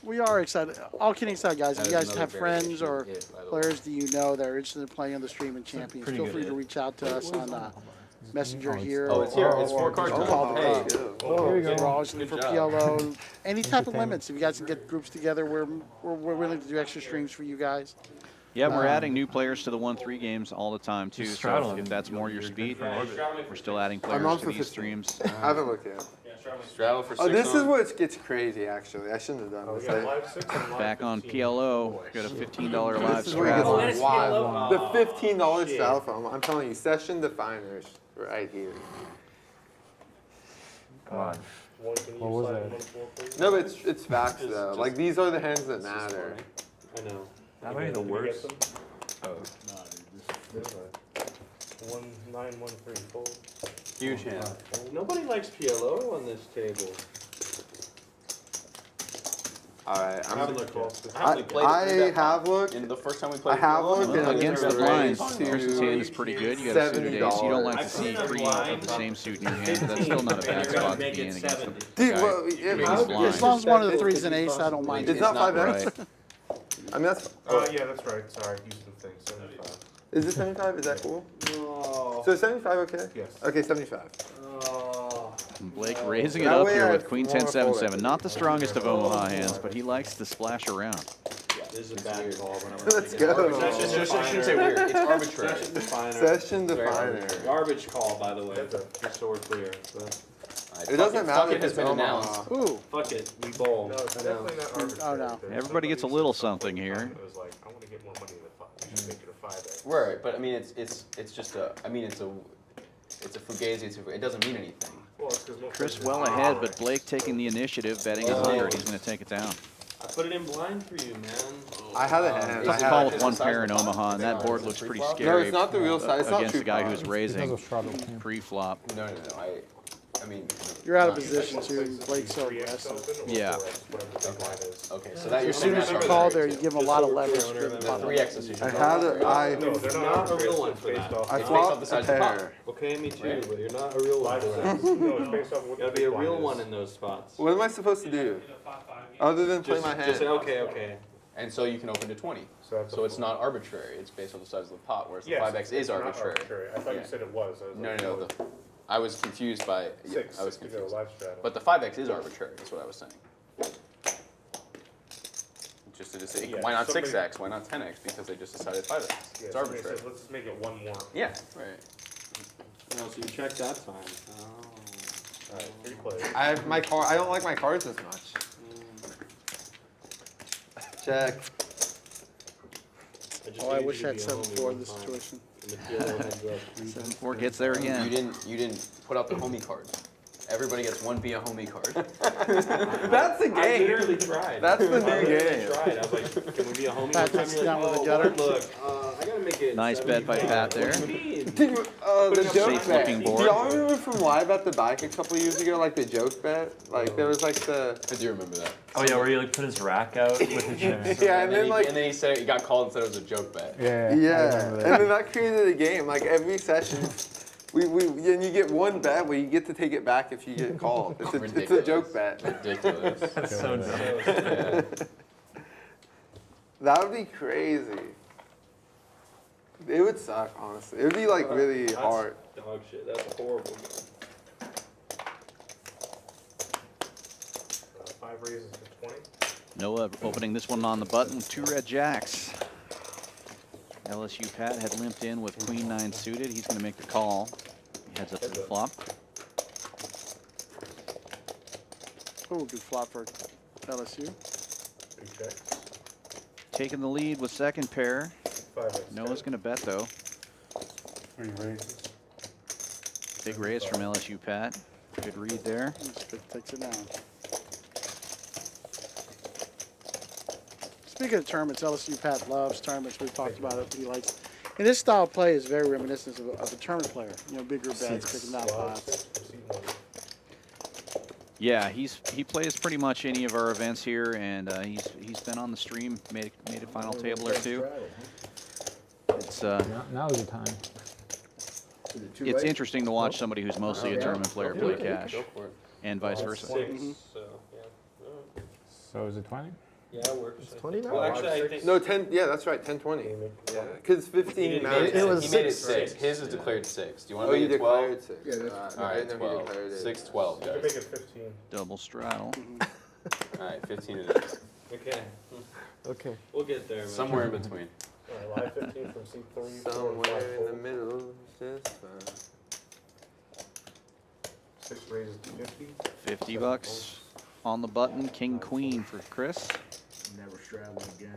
We are excited. All kidding aside, guys, if That you is guys another have very friends good or hit, by the way. players that you know that are interested in playing on the stream and Champions, pretty feel good free to hit. reach out to us on Messenger here. Oh, it's here. It's or 4 cards. just call the Hey. club. Oh, We're always looking for Good job. PLO. Any type of limits. If you guys can get groups together, we're willing to do extra streams for you guys. Yeah, we're adding new players to the 1-3 games all the time, too. Just So straddle if that's more your speed, Yeah, straddling we're for still adding I'm players on to for these 15. streams. I haven't looked yet. Yeah, straddling. Straddle for 6 Oh, this is on. what gets crazy. Actually, I shouldn't have done Oh, we this. got live 6 and live Back on 15. PLO, got a $15 live This is where it gets straddle. wild. The $15 shit. straddle phone. I'm telling you, session definers right here. Come on. One, can you What was slide that? 1 4, please? No, but it's facts though. Like these are the hands that matter. I know. That might be the Did you get worst. them? Oh, No, dude, this 1 9 1 3 4. huge hand. Nobody likes PLO on this table. All right, I haven't I'm. looked yet. I have looked. And the first time we played, I have PLO, looked, and like, Against the it's blinds, raised Chris's to hand is pretty good. You got a suited ace. You don't like to see $70. 3 of the same suit in your hand, but that's still not a bad spot to be in against the Dude, guy. well, Biggest it, blind. As long as one of the three's an ace, I don't mind. it's not 5x. Right. I mean, that's. Yeah, that's right. Sorry, Houston thing. 75. Is it 75? Is that cool? No. So 75, okay? Yes. Okay, 75. Oh. Blake raising it That up way here I with Queen wanna 10 7 fold it. 7. Not the strongest of Omaha hands, but he likes to splash around. This is a bad call. Let's go. I shouldn't say weird. It's arbitrary. Session definer. Session definer. Garbage call, by the way, just so we're clear. But I It doesn't matter It if has it's been Omaha. announced. Ooh. Fuck it, we bowl. No, it's definitely not arbitrary. Oh, no. There's Everybody gets a somebody little said at some something point in here. time, It was like, I want to get more money than 5. We should make it a 5x. Right, but I mean, it's just a. I mean, it's a fugazi. It doesn't mean anything. Well, it's 'cause most Chris places- well ahead, but Blake taking the initiative, betting 100. He's going to take it down. I put it in blind for you, man. I had a hand. It's I a had call a with hand. one pair in Omaha, and that board looks pretty scary. No, it's not the real size. It's not against true the guy flop. who's raising Because of straddle. Yeah. pre-flop. No. I mean. You're out of not- position too. Blake's so 3x aggressive. open or Yeah. 4x, whatever the big line is. Okay, so that you're As saying soon as that's you call arbitrary, there, you too. give them a lot of leverage. Just with the the bottom. 3x decision. I had a, No, they're not Not a arbitrary. real one It's for based that. off I It's the based off flopped the a size of the pot. pair. Okay, me too, Right. but you're not a real one for that. No, it's based off what the Gotta be big a blind real is. one in those spots. What am I supposed to do? Other than play Just, my hand? just say, okay. And so you can open to 20. that's So a it's not arbitrary. It's based on the size of the pot, whereas the Yes, 5x is it's not arbitrary. I thought Yeah. you said it was. I was No, like, no. I was confused by. Six I was to go confused. live straddle. But the 5x is arbitrary. That's what I was saying. Just to just say, Yeah, why not somebody- 6x? Why not 10x? Because they just decided 5x. Yeah, It's somebody arbitrary. said, let's just make it one more. Yeah, right. No, so you check that time. Oh. Alright, free play. I don't like my cards as much. Check. Oh, I wish I had 7-4 in this situation. 7-4 gets there again. You didn't put out the homie card. Everybody gets one via homie card. That's the I game. literally tried. That's the I new literally game. tried. I was like, can we be a homie? Pat one time? takes You're it down like, with a gutter. Look, I gotta make it. Nice bet by 75. Pat there. What do you mean? The Safe joke bet. looking Do board. y'all remember from Live at the Bike a couple years ago, like the joke bet? Like there was like the. I do remember that. Oh yeah, where he like put his rack out with his chips. Yeah, and then like. and then he said he got called and said it was a joke bet. Yeah. Yeah, I remember and that. then that created a game. Like every session, and you get one bet where you get to take it back if you get called. It's a Ridiculous. joke bet. Ridiculous. That's so dumb. Yeah. That would be crazy. It would suck, honestly. It would be like really That's hard. Dog shit. That's horrible. 5 raises to 20. Noah opening this one on the button with 2 red jacks. LSU Pat had limped in with queen 9 suited. He's going to make the call. He heads up to the flop. Oh, good flop for LSU. Big check. Taking the lead with second pair. 5x. Noah's going to bet though. 3 raises. Big raise from LSU Pat. Good read there. Takes it down. Speaking of tournaments, LSU Pat loves tournaments. We've talked about it. He likes, and his style of play is very reminiscent of a tournament player. You know, bigger bets, picking down pots. Yeah, he plays pretty much any of our events here, and he's been on the stream, made a final table or two. It's Now is the time. it's interesting to watch somebody who's mostly a tournament player play cash, Go for it. and vice versa. 6, so yeah. Alright. So is it 20? Yeah, it works. It's 20 now? Well, actually, I think. No, 10. Yeah, that's right. 10-20. Yeah, because 15 matters. It was He made it 6. 6. His is declared 6. Do you want Oh, to you make it 12? declared 6. Yeah, that's- All I right, didn't know he 12. declared it. 6, 12, You can guys. make it 15. Double straddle. All right, 15 it is. Okay, Okay. we'll get there, man. Somewhere in between. Alright, live 15 from C3. 4 and 5 Somewhere in the fold. middle. Just, 6 raises to 50. 50 bucks on the button. King Queen for Chris. Never straddle again.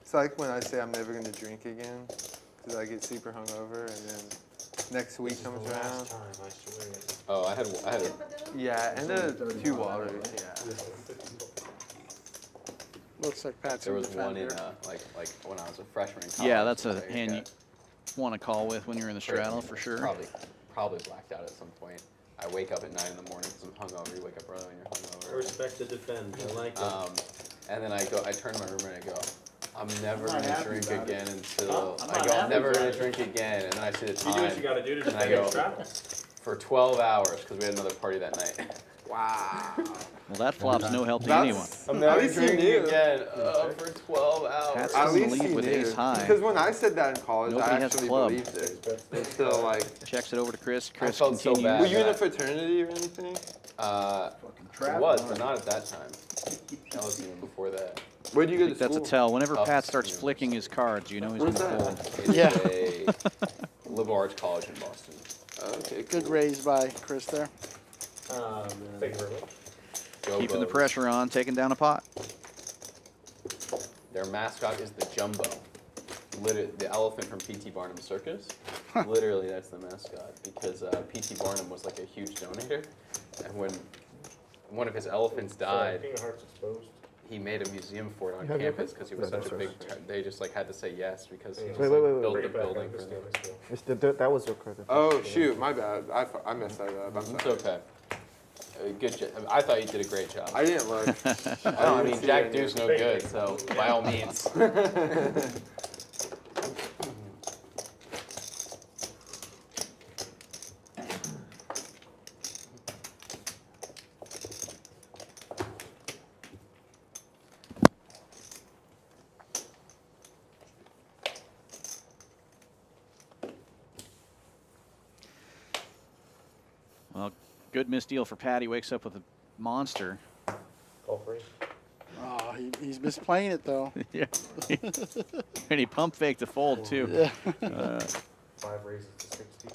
It's like when I say I'm never going to drink again because I get super hungover and then next week comes around. Last time, I swear. Oh, I had a. Yeah, and 2 waters. Yeah. Looks like Pat's There in was defend one in here. like when I was a freshman in college. Yeah, that's a I hand you got want to call with when you're in the straddle for sure. Probably blacked out at some point. I wake up at 9 in the morning because I'm hungover. You wake up early when you're hungover. Respect to defend. I like it. And then I turn to my roommate and I go, I'm never I'm not gonna happy drink about it. again until I'm I not go, I'm happy never about gonna it. drink again. And then I see the You time. do what you gotta do to and I defend your go, straddle. for 12 hours because we had another party that night. Wow. Well, that flop's no help to anyone. I'm At never least you drinking knew. again for 12 hours. Pat's At in the least lead you with knew. ace high. Because when I said that in college, Nobody I has actually club. believed it. It's still like. Checks it over to Chris. Chris felt so continues. bad. Were you in a that- fraternity or anything? It was, but not at that time. That was even before that. Where'd you I go think to that's a school? tell. Whenever Tough Pat starts university. flicking his cards, you know he's Where's going to that? fold. It's Yeah. a liberal arts college in Boston. Okay, Good cool. raise by Chris there. Thank you very much. Go Keeping the Bows. pressure on, taking down a pot. Their mascot is the Jumbo. Literally, the elephant from P.T. Barnum's Circus. Literally, that's the mascot because P.T. Barnum was like a huge donator, and when one of his elephants died, King of Hearts exposed. he made a museum for it on You have your campus pick? because he was Yeah, such a that's big. They just like had to say yes because he Wait, just, wait, like, wait, wait, built Bring the it back. building I'm for just them. doing this. It's that was your card. Oh shoot, my bad. I messed that up. I'm It's sorry. okay. Good job. I thought you did a great job. I didn't look. No, I mean didn't see Jack it. Deuce no good, so by all means. Well, good misdeal for Pat. He wakes up with a monster. Call free. Oh, he's misplaying it though. Yeah. And he pump faked the fold too. Yeah. 5 raises to 60.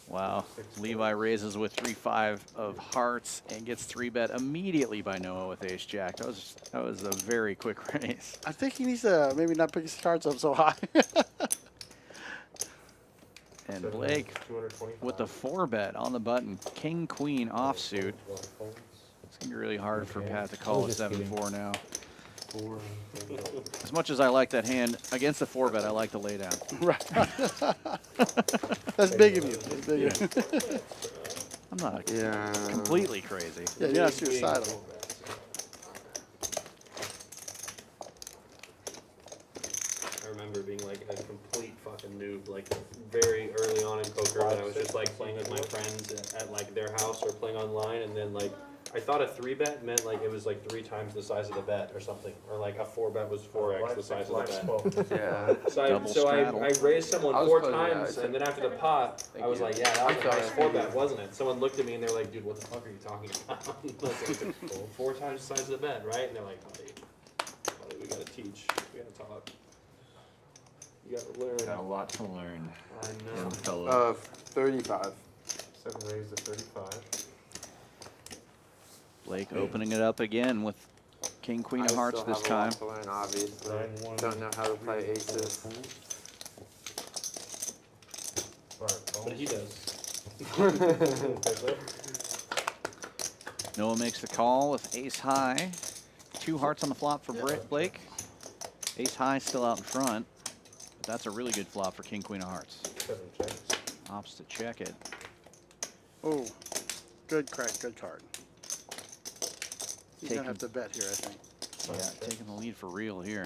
Wow. Levi raises with 3-5 of hearts and gets 3-bet immediately by Noah with ace jack. That was a very quick raise. I think he needs to maybe not pick his cards up so high. And Blake with the 4-bet on the button. King Queen offsuit. It's gonna be really hard for Pat to call a 7-4 now. As much as I like that hand against the 4-bet, I like the laydown. Right. That's big of you. That's big of you. I'm not Yeah. completely crazy. Yeah, you're not suicidal. I remember being like a complete fucking noob, like very early on in poker when I was just like playing with my friends at like their house or playing online, and then like I thought a 3-bet meant like it was like 3 times the size of the bet or something, or like a 4-bet was 4x the size of the bet. Yeah. Double I raised someone I was 4 close, yeah, times, I and then after the pot, I was like, yeah, that was a I'm nice sorry. 4-bet, wasn't it? Someone looked at me and they were like, dude, what the fuck are you talking about? I was like, 4 times the size of the bet, right? And they're like, buddy, we gotta teach, we gotta talk. You gotta learn. Got a lot to learn. I know. Young fella. 35. 7 raised to 35. Blake opening it up again with King Queen of hearts still this have a time. lot to learn, obviously. Don't know how to play aces. But he does. Noah makes the call with ace high. 2 hearts on the flop for Blake. Ace high still out in front. But that's a really good flop for King Queen of hearts. 7 checks. Opts to check it. Oh, good crack, good card. He's Taking- gonna have to bet here, I think. Yeah, taking the lead for real here.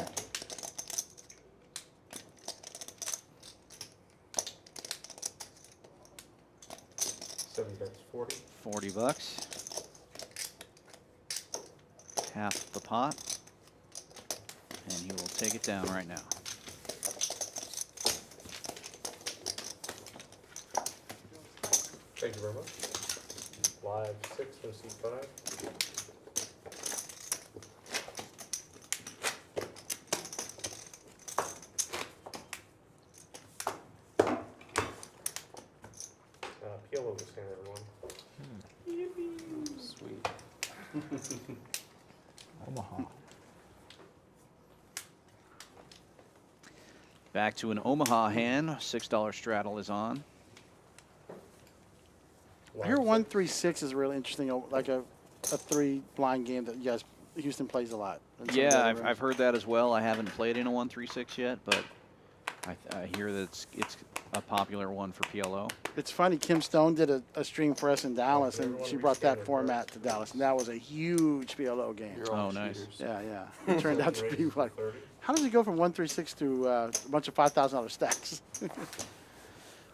Seven bets 40. 40 bucks. Half the pot. And he will take it down right now. Thank you very much. Live 6 from C5. PLO was saying everyone. Sweet. Omaha. Back to an Omaha hand. $6 straddle is on. I hear 1-3-6 is really interesting, like a 3 blind game that you guys, Houston plays a lot. in some of the Yeah, other I've heard that as well. I haven't played in a 1-3-6 yet, but I hear that it's a popular one for PLO. It's funny, Kim Stone did a stream for us in Dallas, and she brought that format to Dallas, and that was a huge PLO game. You're all Oh, nice. cheaters. Yeah, yeah. It turned out to be like, how does it go from 1-3-6 to a bunch of $5,000 stacks?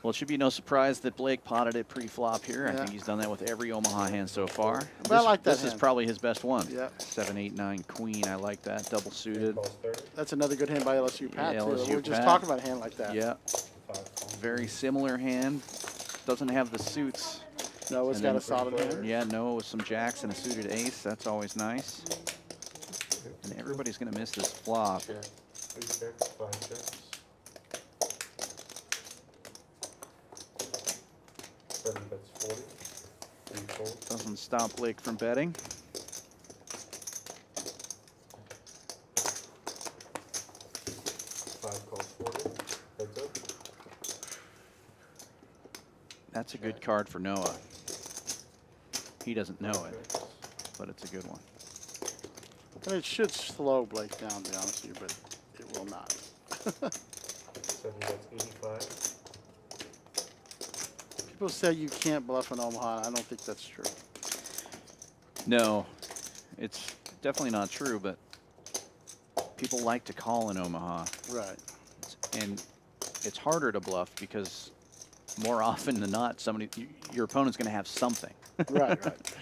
Well, it should be no surprise that Blake potted it pre-flop here. I Yeah. think he's done that with every Omaha hand so far. But I like that This is hand. probably his best one. Yeah. 7, 8, 9, queen. I like that. Double suited. Calls 30. That's another good hand by LSU Pat, Yeah, too. LSU We were just Pat. talking about a hand like that. Yeah. 5 calls. Very similar hand. Doesn't have the suits. No, it's And got then- a solid hand. Yeah, Noah with some jacks and a suited ace. That's always nice. And everybody's going to miss this flop. Sure. 3 checks, 5 checks. 7 bets 40. 3 fold. Doesn't stop Blake from betting. 5 calls 40. Heads up. That's a good card for Noah. He doesn't know it, but it's a good one. And it should slow Blake down, to be honest with you, but it will not. 7 bets 85. People say you can't bluff in Omaha. I don't think that's true. No, it's definitely not true, but people like to call in Omaha. Right. And it's harder to bluff because more often than not, your opponent's going to have something. Right, right.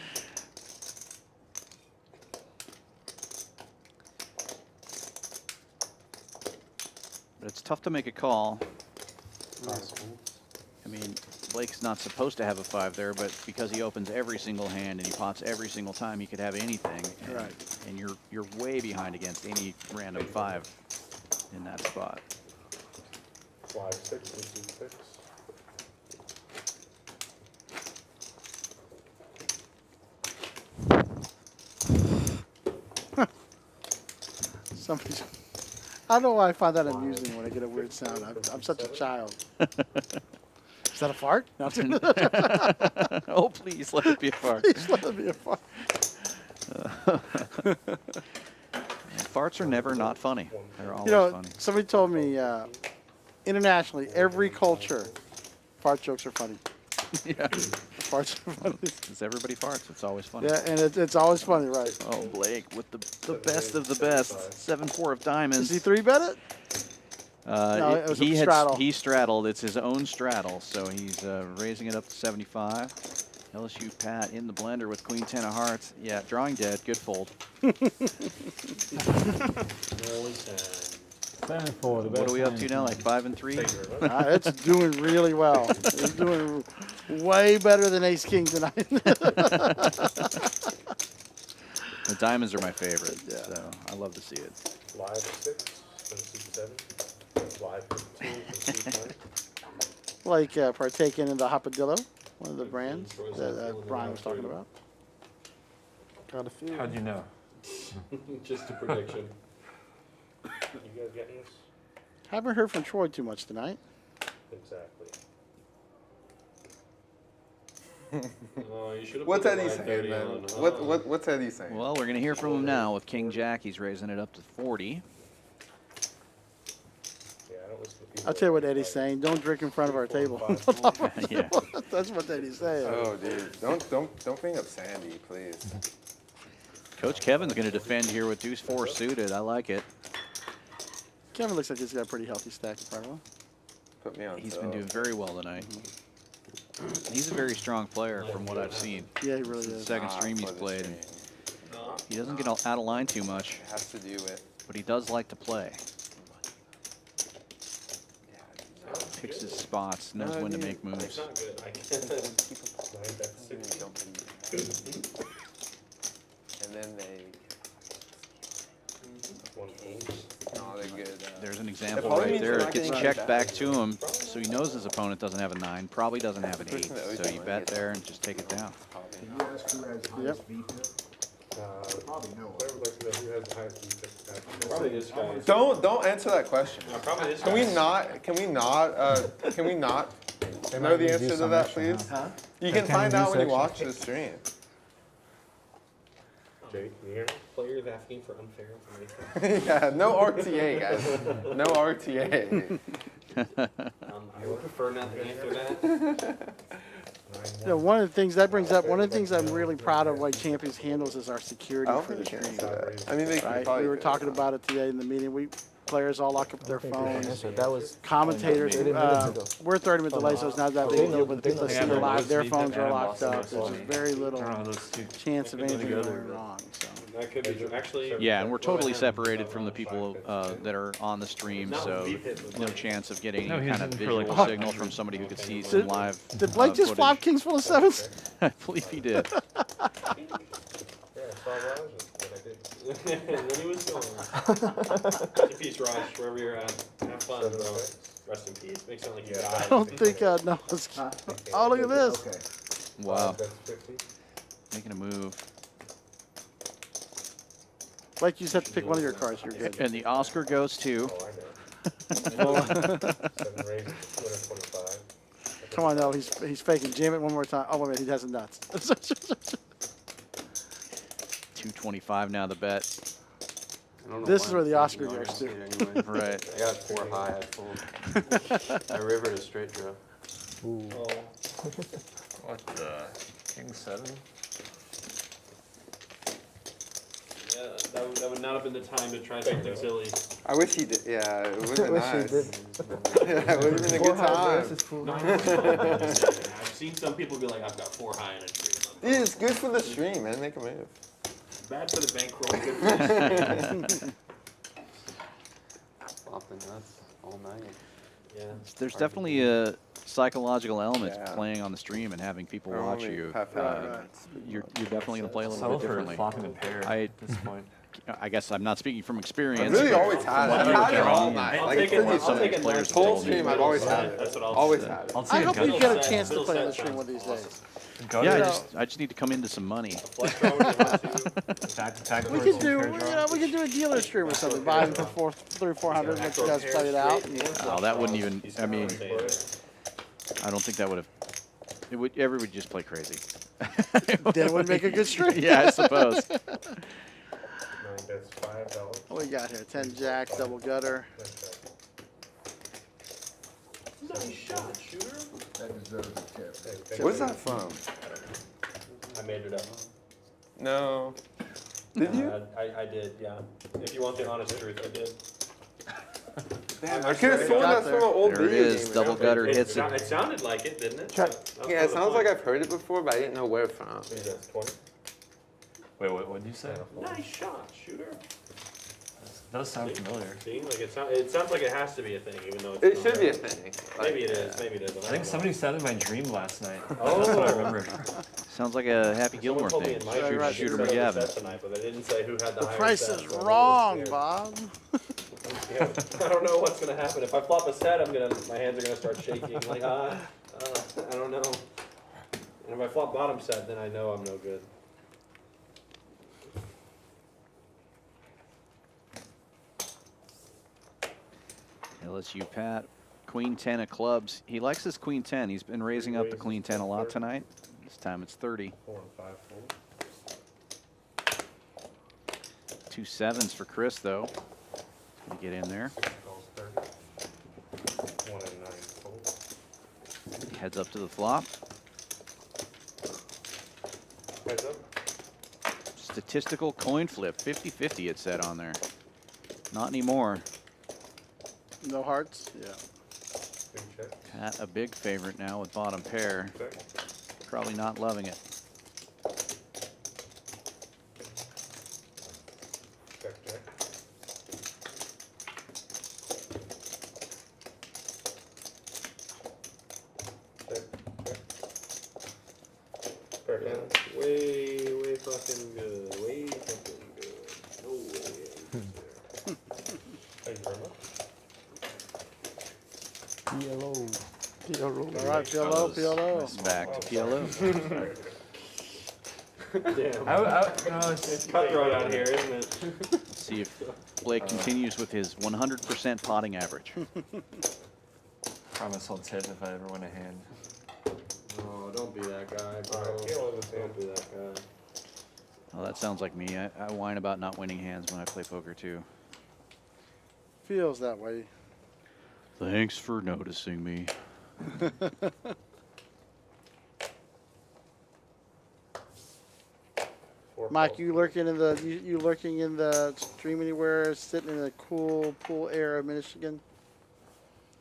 But it's tough to make a call. I mean, Blake's not supposed to have a 5 there, but because he opens every single hand and he pots every single time, he could have anything. And, right. And you're way behind against any random 5 in that spot. 5 6 and 2 6. Somebody's. I don't know why I find that amusing when I get a weird sound. I'm such a child. Is that a fart? No, oh, please let it be a fart. Please let it be a fart. Farts are never not funny. They're always You know, funny. somebody told me internationally, every culture, fart jokes are funny. Yeah. Farts are funny. Because everybody farts. It's always funny. Yeah, and it's always funny, right? Oh, Blake with the best of the best. 7-4 of diamonds. Does he 3-bet it? No, it was a straddle. He straddled. It's his own straddle, so he's raising it up to 75. LSU Pat in the blender with Queen 10 of hearts. Yeah, drawing dead. Good fold. 7-4. What are we up to now? Like 5 and 3? It's doing really well. It's doing way better than Ace King tonight. The diamonds are my favorite, so I love to see it. Live 6 and 7. Live 2 and 9. Like partaking in the Hopadillo, one of the brands that Brian was talking about. Got a few. How'd you know? Just a prediction. You guys got yours? Haven't heard from Troy too much tonight. Exactly. Oh, you should have What's put the Eddie live saying, 30 man? on. What's Eddie saying? Well, we're going to hear from him now with King Jack. He's raising it up to 40. Yeah, I don't listen to people. I'll tell you what Eddie's saying. Don't drink in front of our table. Yeah. That's what Eddie's saying. Oh, dude, don't bring up Sandy, please. Coach Kevin's going to defend here with deuce 4 suited. I like it. Kevin looks like he's got a pretty healthy stack in front of him. Put me on. He's been doing very well tonight. He's a very strong player from what I've seen. Yeah, he really This is is. the second stream he's played. And he doesn't get out of line too much, It has to do with. but he does like to play. Picks his spots, knows when to make It's moves. not good. I can't. 9 bets 60. And then they. 1 king. No, they're good. There's an example probably right means there. we're It not gets getting checked back. back to him, so he knows his opponent doesn't have a 9, probably doesn't have an 8. person that always So you wanna bet get there and just take it down. Can you ask who has highest VPIP? Probably no. Whoever would like to know who has the highest defense. Probably this guy. Don't answer that question. Probably this Can guy. we not? Can we not know the answer to that, please? You can find out when you watch the stream. Jake, you hear me? Players asking for unfair information. Yeah, no RTA, guys. No RTA. I would prefer not to answer that. You know, one of the things that brings up, one of the things I'm really proud of what Champions handles is our security for the stream. I mean, they Right? probably We were talking about it today in the meeting. Players all lock up their phones. That was Commentators, 30 minutes ago. we're 30 minutes delay, so it's not that big a deal, but the people that see it live, their Yeah, phones are and locked Boston up. There's Boston. very little I don't know, those two. chance of They go anything together, going but- wrong, so. That could be true. Actually. Yeah, and we're totally separated from the people that are on the stream, so no chance of getting No, any he's kind of in for like visual a signal from somebody who could see some live Did Blake just flop footage. kings full of sevens? I believe he did. Yeah, I saw Raj, but I didn't. And then he was gone. Peace, Raj, wherever you're at. Have fun, bro. Rest in peace. Makes it sound like you died. I don't think Noah's. Oh, look at this. Okay. Wow. That's 50. Making a move. Like you just have to pick one of your cards. You're good. And the Oscar goes to. Oh, I know. 7 raises, 225. Come on, no, he's faking. Jam it one more time. Oh, wait a minute, he has a nuts. 225 now the bet. I don't know This why is where I'm the Oscar thinking goes to. Argentine anyway. Right. I got 4 high, I fold. I rivered a straight draw. Oh. What the? King 7? Yeah, that would not have been the time to try something silly. I wish he did. Yeah, it would have been Wish he nice. did. Yeah, it would have been a good time. No, I've seen some people be like, I've got 4 high in a stream. Yeah, it's good for the stream, man. Make a move. Bad for the bankroll, good for the stream. Flopping nuts all night. Yeah. There's definitely a psychological element Yeah. to playing on the stream and having people Or watch only you. half You're definitely going to play a little Subtle bit for differently. flopping a pair at this point. I guess I'm not speaking from experience. I've really always had it. What I've you had it were all doing. night. I'll Like, take it's it. pretty I'll take it. players Last whole told me. stream, I've always had it. That's what I'll Always say. had it. I'll I take hope a we good get a set, chance to middle play on set the stream sounds one of these days. Go Yeah, to I just need to come into some money. Flush draw when you want to. back We towards could the do, pair draw. we could do a dealer stream or something. Buy them for 300-400, let you guys play it out. Oh, that wouldn't even. I mean, I don't think that would have. It would. Everybody would just play crazy. Then it would make a good stream. Yeah, I suppose. 9 bets, $5. What we got here? 10 jacks, double gutter. Nice shot, shooter. That deserves a tip. What's that from? I made it up. No. Did you? I did, yeah. If you want the honest truth, I did. Damn, I could have sworn got that's there. from an old There it video is. game. Double gutter It hits sou- it. It sounded like it, didn't it? Check. So, Yeah, it sounds like I've heard it before, but I didn't know where from. That's 20. Wait, what did you say? Nice shot, shooter. That does sound familiar. See, like it sounds like it has to be a thing, even though it's It not. should be a thing. Maybe it is. Maybe it isn't. I think somebody said it in my dream last night. Oh. That's what I remember. Sounds like a Happy Gilmore Someone told me thing. in my dream I Shooter should set up a McGavin. set tonight, but they didn't say who had the The higher price set, is so I'm a little wrong, scared. Bob. I don't know what's gonna happen. If I flop a set, my hands are gonna start shaking. Like, I don't know. And if I flop bottom set, then I know I'm no good. LSU Pat, Queen 10 of clubs. He likes his Queen 10. He's been raising up the Queen 10 a lot tonight. This time it's 30. 4 and 5 fold. 2 sevens for Chris though. Gonna get in there. Calls 30. 1 and 9 fold. Heads up to the flop. Heads up. Statistical coin flip. 50-50 it said on there. Not anymore. No hearts? Yeah. Big check. Pat a big favorite now with bottom pair. Check. Probably not loving it. Check, check. Check, check. Fair down. Way fucking good. Way fucking good. No way. Thank you very much. PLO. All right, PLO, PLO. It's back to PLO. Damn. It's cutthroat out here, isn't it? See if Blake continues with his 100% potting average. Promise I'll tip if I ever win a hand. Oh, don't be that guy, bro. Alright, PLO this hand. Don't be that guy. Oh, that sounds like me. I whine about not winning hands when I play poker too. Feels that way. Thanks for noticing me. Mike, you lurking in the you lurking in the stream anywhere, sitting in a cool pool air of Michigan?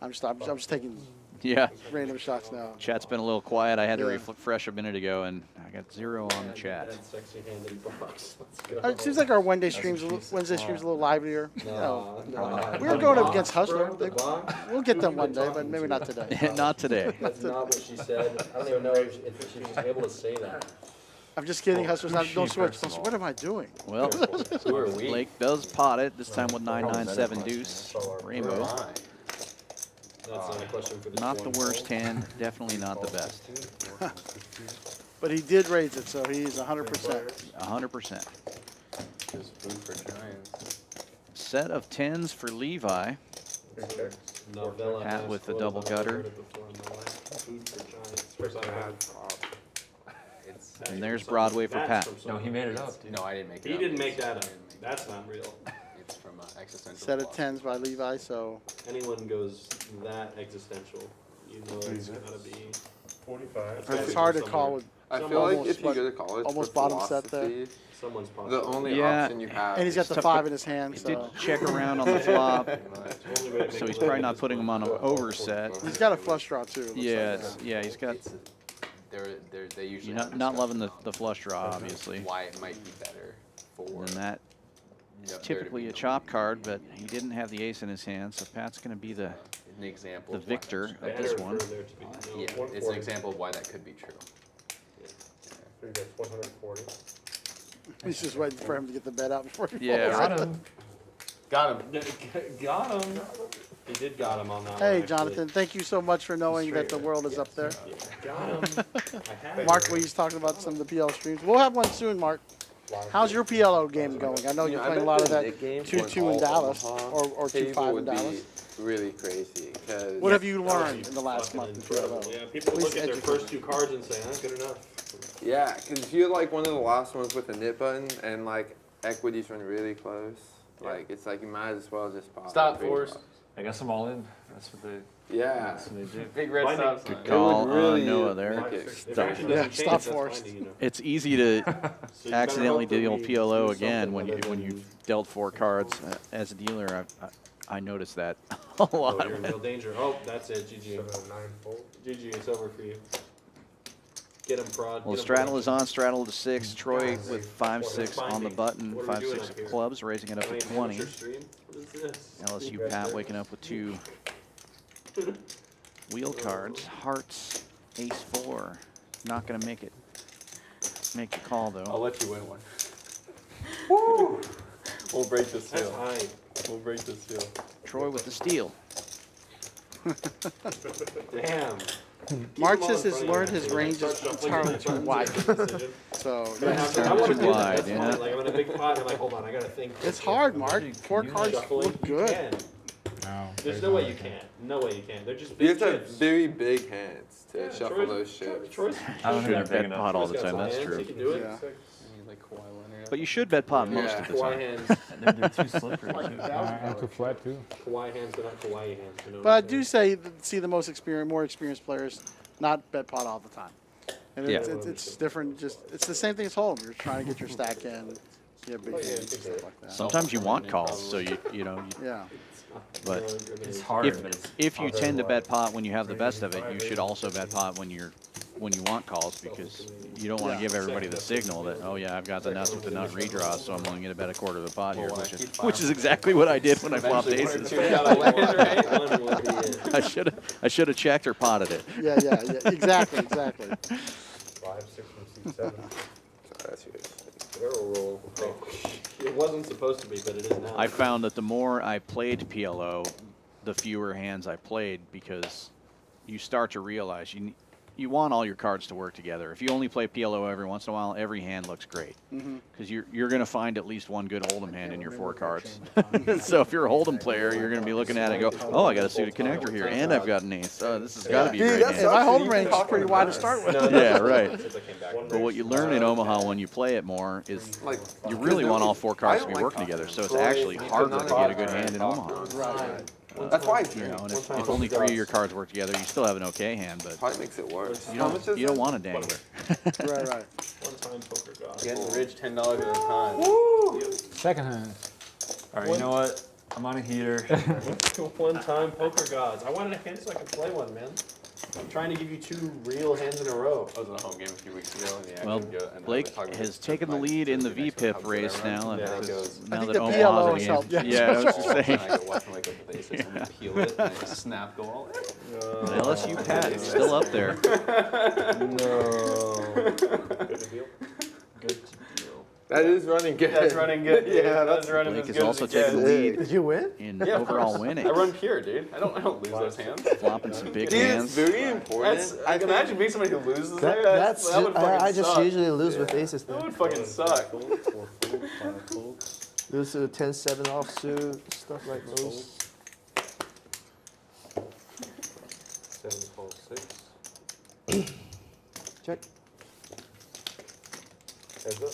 I'm just taking Yeah. random shots now. Chat's been a little quiet. I had to Yeah. refresh a minute ago, and I got 0 on the chat. That sexy hand that he blocks. Let's go. It seems like our Wednesday streams a little livelier. You know, No, we were going up against Hustler. Bro, the box. We'll get them one day, but maybe not today. Not today. That's not what she said. I don't even know if she was able to say that. I'm just kidding, Hustlers. Who's Don't she, switch. first of all? What am I doing? Well, Who are we? Blake does pot it, this time with 9-9-7 deuce. Who Rainbow. am I? That's not a question for this Not one. the worst hand, definitely not the best. But he did raise it, so he's 100%. 100%. Just food for giants. Set of 10s for Levi. Novella Hat has with the quote, double I've never gutter. heard it before in my life. Food for giants. First time I had. It's, And there's Broadway for Pat. No, he made it up, dude. no, I didn't make it He up. didn't make It's- that up. I didn't make That's it up. not real. It's from existential. Set of philosophy. 10s by Levi, so Anyone goes that existential, you know it's gotta be. 45. it's hard to call with I feel Almost like if you what- go to college almost for bottom set there. philosophy, Someone's possible. the only Yeah. option you have. And he's got is the tough 5 to- in his hand, He did so check around on the flop, Only way to so make he's a probably living not is putting him on an overset. he's got a flush draw too. it looks Yeah, like. it's, yeah, he's got. They usually You're have not discussed loving the flush draw, obviously. why it might be better for And that is there to typically be a no chop lead. card, but he didn't have the ace in his hand, so Pat's going to be the an example the of why victor that's of better this for one. there to be no. true. Yeah, it's an 140. example of why that could be true. So you got 140. He's just waiting for him to get the bet out before he Yeah, folds. right. Got him. Got him. Got him. He did got him on that one. Hey, actually. Jonathan, thank you so much for knowing that the world is up there. Got him. I had Mark, him. he's talking about some of the PL streams. We'll have one soon, Mark. How's your PLO game going? I know you're I playing a bet lot of the that Nick game 2-2 for in an Dallas, all-Omaha or table 2-5 in would be Dallas. really crazy. Cause What have you That would learned be in the last fucking month in incredible. PLO? Yeah, people Please look at their educate first me. two cards and say, "That's good enough." Yeah, because you're like one of the last ones with a nip button, and like equities run really close. Like it's like you might as well just pop. Stop, 3 Forrest. bucks. I guess I'm all in. That's what they. Yeah. That's what they do. Big red Finding- stop sign. It Call would on really Noah there. make it If stop. action Yeah, doesn't change, stop that's Forrest. finding, you know. It's easy to So you better accidentally hope that deal we PLO do again something when other you than- dealt 4 cards. As a dealer, I noticed that a Oh, lot. you're in real danger. Oh, that's it. GG. 9-fold. GG. It's over for you. Get him, fraud. Well, Get him, straddle fraud. is on, straddle to 6. Troy God, with wait. 5-6 on the button, What are we doing 5-6 up here? clubs, raising it up to Wait, 20. amateur stream? What is this? LSU Pat waking up with 2 wheel cards, hearts, ace 4. Not gonna make the call I'll though. let you win one. Woo! We'll break this That's seal. high. We'll break this seal. Troy with the steal. Damn. Mark Keep him just all has in front learned of you. his Like, range start is shuffling entirely your too buttons wide. and make a decision. So But I yeah, have to- I wanna do that, wide, that's yeah. fine. Like I'm in a big pot and I'm like, hold on, I gotta think. it's hard, Mark. 4 cards Shuffling, look you good. can. There's no way you can't. No way you can't. They're just You big have to have chips. very big hands to Yeah, shuffle Troy's- those chips. Troy's I don't think Shouldn't they're big bet enough. pot all Troy's the got time, some that's hands, true. He can do it. Yeah. You need like Kawhi Leonard. But you should bet pot most Yeah. of the Kawhi time. hands. They're too slippery too. And too flat too. Kawhi hands, but not Kawhi hands. You know But I what I'm do saying? see the more experienced players not bet pot all the time. And Yeah. it's different. Just it's the same thing as home. You're trying to get your stack in. You have big hands and stuff like that. Sometimes you want calls, so you know. Yeah. But It's hard, but it's if you tend to bet pot when you have the best of it, you should also bet pot when you want calls, because you don't want to Yeah. give everybody the signal that, oh yeah, I've got the nuts with the nut redraw, so I'm only going to bet a quarter of the pot here, Well, when I which is, keep which is firing- exactly what I did when I flopped Eventually, aces. one or two gotta land, right? One will be it. I should have checked or potted it. Yeah. Exactly. 5, 6 from C7. So that's yours. Barrel roll. Oh, it wasn't supposed to be, but it is now. I found that the more I played PLO, the fewer hands I played, because you start to realize you want all your cards to work together. If you only play PLO every once in a while, every hand looks great, because you're going to find at least one good Hold'em hand in your 4 cards. So if you're a Hold'em player, you're going to be looking at it and go, oh, I got a suited connector here, and I've got an ace. This has got to be a great And hand. my hold range is pretty wide to start with. Yeah, right. Since I came back. But what you learn in Omaha when you play it more is Like you really want all 4 cards to be working together. So it's actually harder to get a good hand in Omaha. Right. That's why I You drink. know, and if only 3 of your cards work together, you still have an okay hand, but Probably makes it worse. you How much is don't it? want a dangler. Right. One-time poker god. Getting rich $10 at a time. Second hand. All right. You know what? I'm on a heater. One-time poker gods. I wanted a hand so I could play one, man. I'm trying to give you 2 real hands in a row. I was in a home game a few weeks ago, and the Well, action go, and Blake I was talking has to taken the my- lead in the to next VPIP one, race house now. whatever, and it because goes, now I think that the Omaha's PLO in has the helped, game. yeah. Yeah, I was just and saying. I go watch him like with the aces, and we peel it, and I just snap, go all in. LSU Pat is still up there. No. Good deal. That is running good. That's running good. Yeah, that's running Blake as is good also as it taking the gets. lead Did you win? in Yeah, of overall course. winning. I run pure, dude. I don't lose those hands. Flopping some big Dude, hands. it's very important. That's, I can imagine being somebody who loses there. That's That would fucking I just suck. usually lose with aces. That Then. would fucking suck. Lose to 10-7 offsuit, stuff like those. 7 calls 6. Check. Heads up.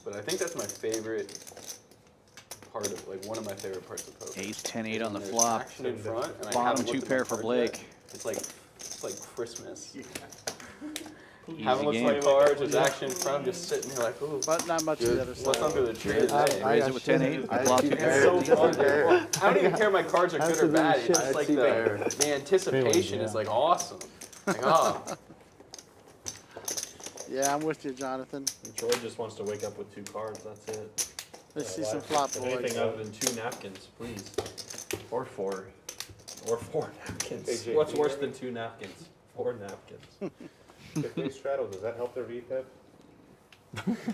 But I think that's my favorite part of, like, one of my favorite parts of poker. Ace 10-8 on the There's flop. action in front, and I Bottom haven't two looked at pair my for cards Blake. yet. It's like Christmas. Easy Haven't looked at my game. cards, there's action in front, I'm just sitting here like, ooh. But not much to the other What's side. under the tree Raise today? it with 10-8. Flop two It's pair. so fun. I don't even care if my cards are good or bad. It's just like Absolutely. the anticipation is like awesome. Like, oh. Yeah, I'm with you, Jonathan. Troy just wants to wake up with 2 cards, that's it. Let's see some flop boys. Anything other than 2 napkins, please. Or 4. Or 4 napkins. Hey, Jake, What's can you worse hear me? than 2 napkins? 4 napkins. If they straddle, does that help their VPEP?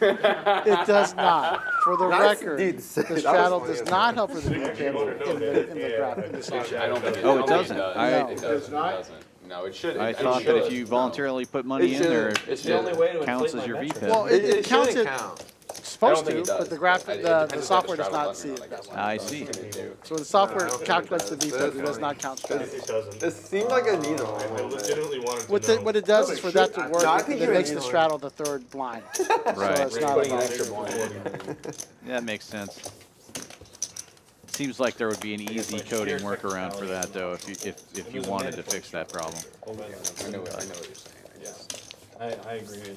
It does not. For the Nice record, indeed. the That was straddle funny. does not help with the Actually, VPN wanna know in that. the Yeah, graph. I in the appreciate software. I don't think it, Oh, it I don't think doesn't? does. I- It No. doesn't. It doesn't. No, it should. I it thought that should. if you voluntarily put money It in there, shouldn't. It's the only way to counts inflate as your my metrics. VPEP. Well, it counts shouldn't it. count. Supposed think to, it does, but the graphic, but it the depends if software it's does not straddled see or it not, that like way. that's I what see. it's gonna do. So when the software I don't think it calculates the does. VPEP, it does not count straddle. It doesn't. It seemed like a needle. I legitimately wanted to What, know. what it does is for that to work, No, I think it you're makes the needling. straddle the third blind. Right. So it's not Putting an allowed. extra blind. that makes sense. Seems like there would be an easy coding workaround for that, though, if you wanted to fix that problem. I know what you're saying, I guess. I agree.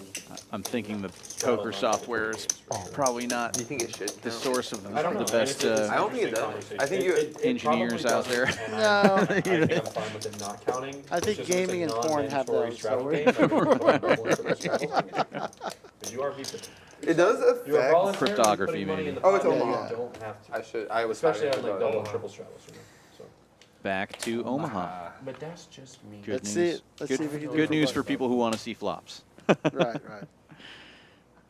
I'm thinking the poker software is probably not Do you think it should the count? source of I don't know. the best I don't think it does. I think you. engineers out there. No. I think I'm fine with it not counting. I think It's just gaming it's a and porn have non-mandatory those, straddle so game, like, but you are VPEP. It does You are affect. voluntarily Cryptography, putting money maybe. in the Oh, it's pot, but Omaha. You don't have to. I should. I was Especially on having like it, double, but- triple straddles. So. Back to Omaha. But that's just me. Good Let's news. see. Let's Good, see if we can do good it news for for both. people who want to see flops. Right.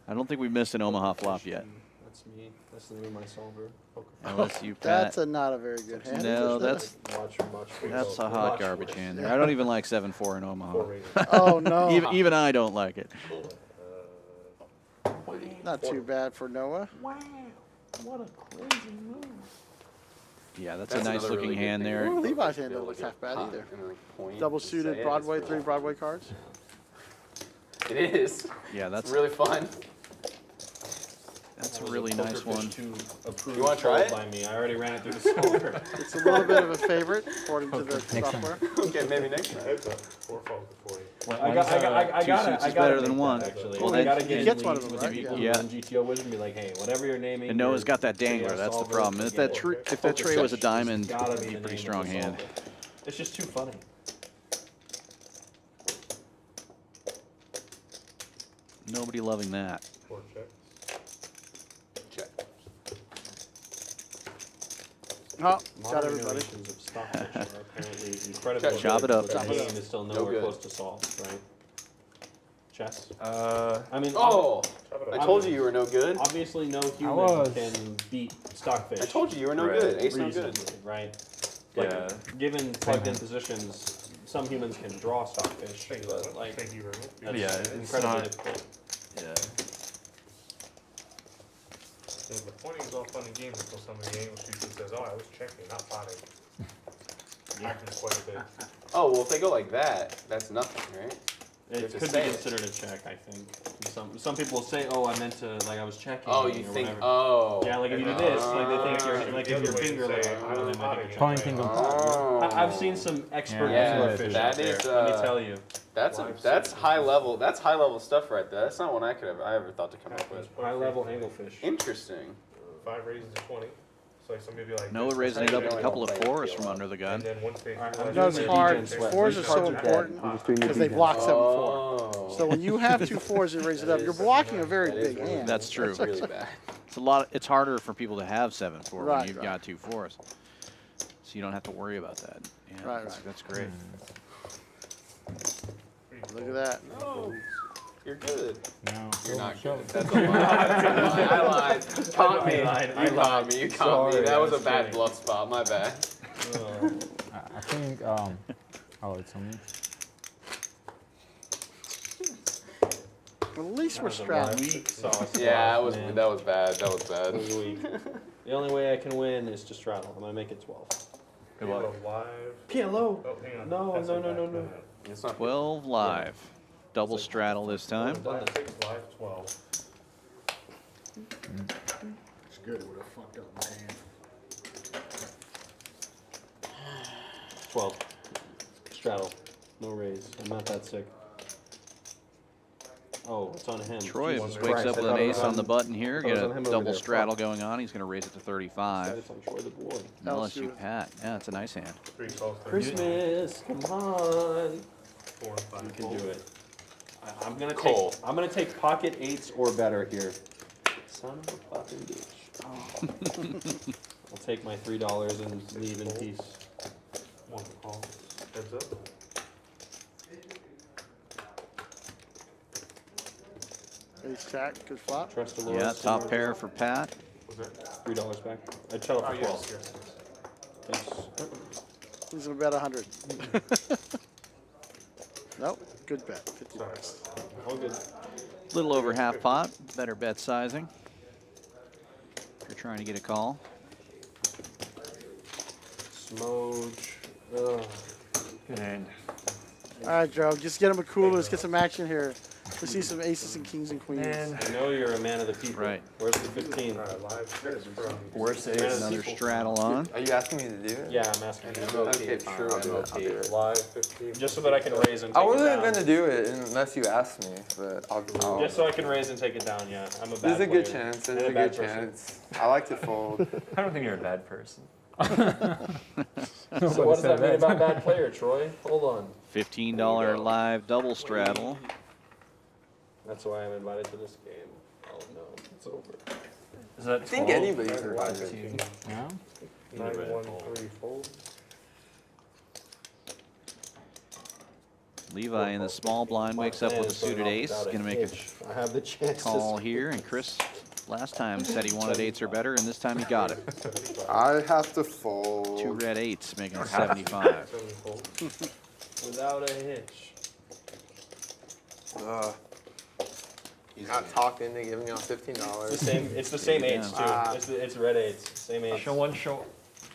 I don't think we've missed an Omaha flop yet. That's me. That's the name of my solver. Poker. LSU Pat. That's not a very good hand. No, is it? that's Much a hot garbage hand there. I don't even like 7-4 in Omaha. Oh no. Even I don't like it. Not too bad for Noah. Wow, what a crazy move. Yeah, that's That's a nice another looking really good hand thing. there. Ooh, Levi's To hand be able doesn't look to half bad pop either. and, like, point Double and say suited it, Broadway, it's 3 really Broadway cards. fun. It is. Yeah, It's that's really fun. that's a really nice one. You wanna try it? By me. I already ran it through the solver. It's a little bit of a favorite according to the software. Okay, maybe next time. It's a 4 falls to 40. I got Two suits is better than one. Actually, Well, I then gotta he get gets in one of league them, with right? people Yeah. who run GTO Wizard and be like, hey, whatever you're naming. And Noah's your got that dangler. JS That's the solver, problem. If that forget it. if that tray was a diamond, It's gotta it'd be be a the pretty name strong of the hand. solver. It's just too funny. Nobody loving that. 4 checks. Check. Oh, got Modern everybody. iterations of stockfish are apparently incredibly Chop good, it up. but Chop the it game up. is still No nowhere good. close to solve, right? Chess. I mean, Oh! Chop it I up. told you you were no good. Obviously, no human was. can beat stockfish. I told you you were no Right. good. Ace no good. reasonably, right? Like, Yeah. given plugged-in positions, some humans can draw stockfish, Thank you. but like, Thank you very much. that's Yeah, it's incredibly not- difficult. yeah. Yeah, the pointing is all fun and games until somebody English teacher says, "Oh, I was checking, not potting." Happens quite a bit. Oh, well, if they go like that, that's nothing, right? You It have to could be say it. considered a check, I think. Some people will say, "Oh, I meant to, like, I was checking." Oh, or you think, whatever. oh. Yeah, like if you do this, like they think you're like The if other your way to finger say, like, I oh, was they might potting. think you're Point checking. finger. Oh. I've seen some expert Yeah, fish that out there. is, Let me tell you. That's high level. That's high level stuff right there. That's not one I ever thought to come up with. High level anglefish. Interesting. 5 raises to 20. So like somebody be like, Noah this, raising it up with a I couple of don't play fours it from under the gun. and then once they Alright, realize No, it's doing they're hard. DJ sweat. Fours These are so cards are important I'm just doing the because they DJ. block 7-4. Oh. So when you have 2 4s and raise it up, you're blocking a very That is big really- hand. That's true. That's really bad. It's harder for people to have 7-4 when Right, you've right. got 2 4s. So you don't have to worry about that. Yeah, Right, that's, right. that's great. Look at that. No. You're good. No, You're not show. good. That's a lie. I lied. Caught me. You caught me. You caught me. That was a bad bluff spot. My bad. I think, oh, it's on me. At least we're strapped. Yeah, that was bad. That was bad. That was weak. The only way I can win is to straddle. I'm gonna make it 12. Good luck. Live. PLO. Oh, hang on. No, Pass no, it no, back. no, no. It's not 12 live. Double straddle this time. Live 6, live 12. It's good. It would have fucked up my hand. 12. Straddle. No raise. I'm not that sick. Oh, it's on him. Troy Jesus wakes Christ, up I with an thought it was ace on the button here. thought it Get was a on him over double there. straddle going on. He's going to raise it to 35. It's on Troy the board. LSU Pat. Yeah, it's a nice hand. Christmas, come on. 4 and 5. You can do it. I'm gonna Cole. take. I'm gonna take pocket 8s or better here. Son of a fucking bitch. Oh. I'll take my $3 and leave in peace. One call. Heads up. Ace jack, good flop. Trust the Lord. Yeah, top pair for Pat. $3 back. I'd shut up for 12. Yes. He's gonna bet 100. Nope, good bet. 50 bucks. All good. Little over half pot. Better bet sizing. If you're trying to get a call. Smooge. Ugh. Good hand. All right, Joe, just get him a cooler. Let's get some action here. We see some aces and kings and queens. I know you're a man of the people. Right. Where's the 15? Live 6 from. Worst ace, Man of the another people. straddle on. Are you asking me to do it? Yeah, I'm asking you. Okay, true. I'll do it. Live 15. Just so that I can raise and take I it wasn't down. gonna do it unless you asked me, but I'll. Just so I can raise and take it down, yeah. I'm a bad There's a good player. chance. And There's a bad good person. chance. I like to fold. I don't think you're a bad person. So what does that mean about bad player, Troy? Hold on. $15 live double straddle. That's why I'm invited to this game. Oh no, it's over. Is that I think 12? anybody's invited. Yeah? 9-1-3 fold. Levi in the small blind wakes up with a suited ace. Going to make a I have the chance call here. And Chris last time said he wanted 8s or better, and this time he got it. I have to fold. 2 red 8s, making it 75. without a hitch. He's not talking to giving y'all $15. It's the same 8s too. It's red 8s. Same 8s. Show one, show.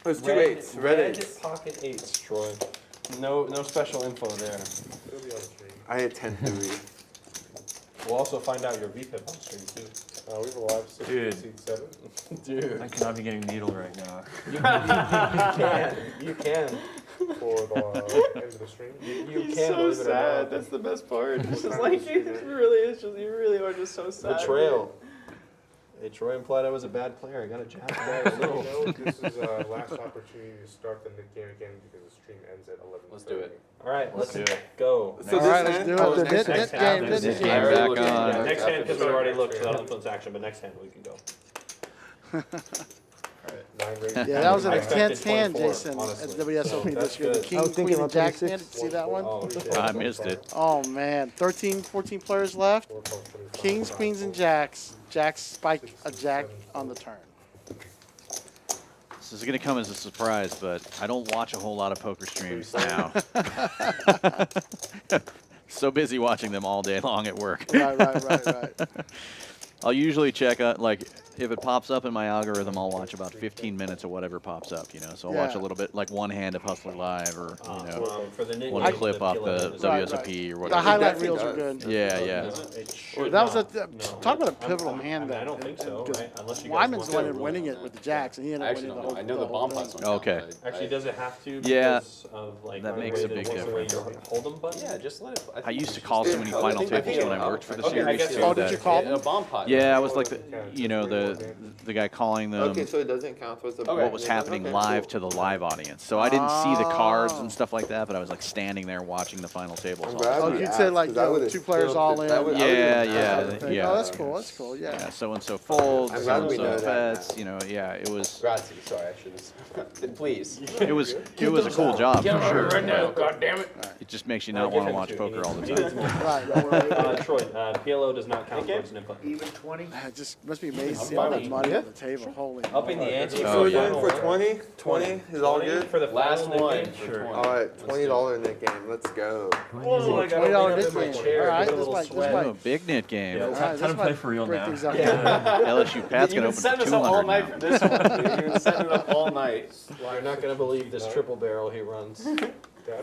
There's 2 8s. Red 8s. Pocket 8s, Troy. No special info there. I had 10-3. We'll also find out your VPIP on stream too. We have a live 6, Dude. 7. Dude. I cannot be getting needled right now. You can. For the end of the stream. You can, believe it or not. That's the best part. It's just time like is you it? really is just you really are just so sad. Betrayal. Hey, Troy implied I was a bad player. I got a jab back a You little. know, this is last opportunity to start the game again because the stream ends at 11. Let's do it. All right, let's do it. go. So All right, let's do it. The next net hand. game. Next Net hand. game. Back Yeah, on. next hand because we already looked, so that'll influence action. But next hand we can go. 9 raised. Yeah, that was an I expected intense hand, 24, Jason, honestly. at WSOP That's this year. The good. king, I was thinking queen, and about jack 26. hand. Did you see that one? Oh, I missed it. Oh, man. 13, 14 players left. Kings, queens, and jacks. Jacks spike a jack on the turn. This is going to come as a surprise, but I don't watch a whole lot of poker streams now. So busy watching them all day long at work. Right. I'll usually check out, like, if it pops up in my algorithm, I'll watch about 15 minutes of whatever pops up, you know. So I'll watch a Yeah. little bit, like one hand of Hustler Live or, you know, for the one nitty-gritty, clip off the Right, WSOP or The whatever. highlight definitely reels are does. good. Yeah, yeah. It should That was not. a No. talk about a pivotal hand. I don't think so, because right? Unless you guys Wyman's want the one to. that winning it with the jacks, and he ended I up actually winning don't the know. whole. I know the bomb whole pots thing. went Okay. down, but Actually, does it have to? Yeah, Because of, like, that the makes way a big works away difference. your hold 'em button? Yeah, just let it. I used to call so many final tables when I worked for the Okay, I series guess too. so. Oh, did you call them? A bomb pot. Yeah, Yeah, I was like the guy calling them. Okay, so it doesn't count towards the What was happening live to the live audience. So I didn't see the cards and stuff like that, but I was like standing there watching the final tables. Oh, you'd say like two players all in. Yeah. Oh, that's cool. That's cool. Yeah. Yeah, so and so folds, I'm so glad and we know so that bets. You know, yeah, it was. Grazie. Sorry, I should have. Please. It was a cool job for sure. Right now, God damn it. It just makes you not want to watch poker all the time. Right. Troy, PLO does not count towards NIP. Even 20? It just must be amazing seeing all that money on the table. Holy. Upping the ante So Oh, we're yeah. doing for 20? 20 is all good? For the Last final one NIP for game, sure. 20. Alright, $20 net game. Let's go. Oh, I gotta $20 lean net up in my game. chair, All right, get a this little might- sweat. Oh, big net game. All right, Time to play for real break now. things up. LSU Pat's gonna open Set for us up all 200 night now. for this one. Dude. You've been setting it up all night. You're not gonna believe this triple barrel he runs.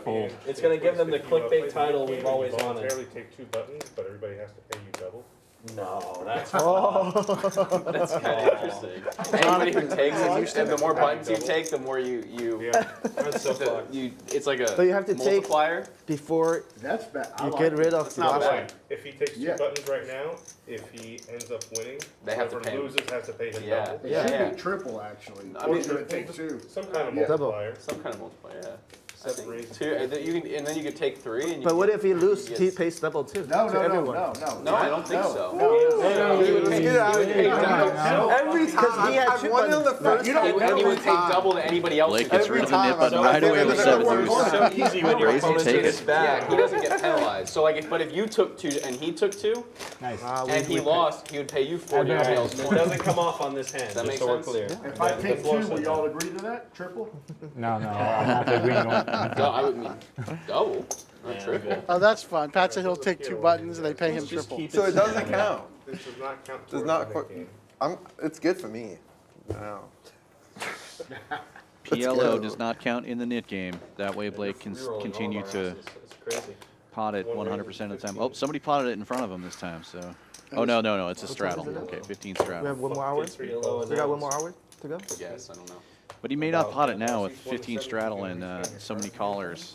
Full. It's gonna give them the clickbait title we've always wanted. Voluntarily take 2 buttons, but everybody has to pay you double. No, that's That's kind of interesting. Anybody who takes it, and the more buttons you take, the more you Yeah. that's so fucked. it's like a So you have to take multiplier. before That's bad. I you like get it. rid of It's the not last bad. one. If he takes 2 Yeah. buttons right now, if he ends up winning, They have to whoever pay him. loses has to pay him Yeah. double. It Yeah. should be triple, actually. I Or mean, should it take 2? Some kind of Yeah. multiplier. Some kind of multiplier, yeah. I Except think raise 2, and then you can take 3. And you But what get- if he loses? you He get- pays double too. No, to no, no, everyone. No, I don't think so. No, He would pay double. Every time he had I've 2 won on the buttons. first you don't time. And he would Every pay time. double to anybody else. Blake who gets did rid it. of the nip button So right I away think with it's 7 gonna deuce. work. So easy when your Raise and opponent's take in it. his bag. Yeah, he doesn't get penalized. So like, but if you took 2 and he took 2, and he lost, he would pay you 40. Everybody else It 20. doesn't come off on this hand, Does that just make so we're sense? clear. If I The take floor 2, will said y'all that. agree to that? Triple? No, I'm not agreeing on No, I would mean double, not triple. Oh, that's fun. Pat said he'll take 2 buttons and they pay him Just triple. keep So it doesn't count. This does not count Does towards not the qu- net game. It's good for me. No. PLO does not count in the nit game. That way Blake can Rerolling all of continue our to asses. It's crazy. pot it 100% of the time. Oh, somebody potted it in front of him this time, so. Oh, no, it's a straddle. Okay, 15 We straddle. have 1 more hour. PLO We got 1 more announced. hour to go. Yes, I don't know. But he may not pot it now with 15 straddle and so many callers.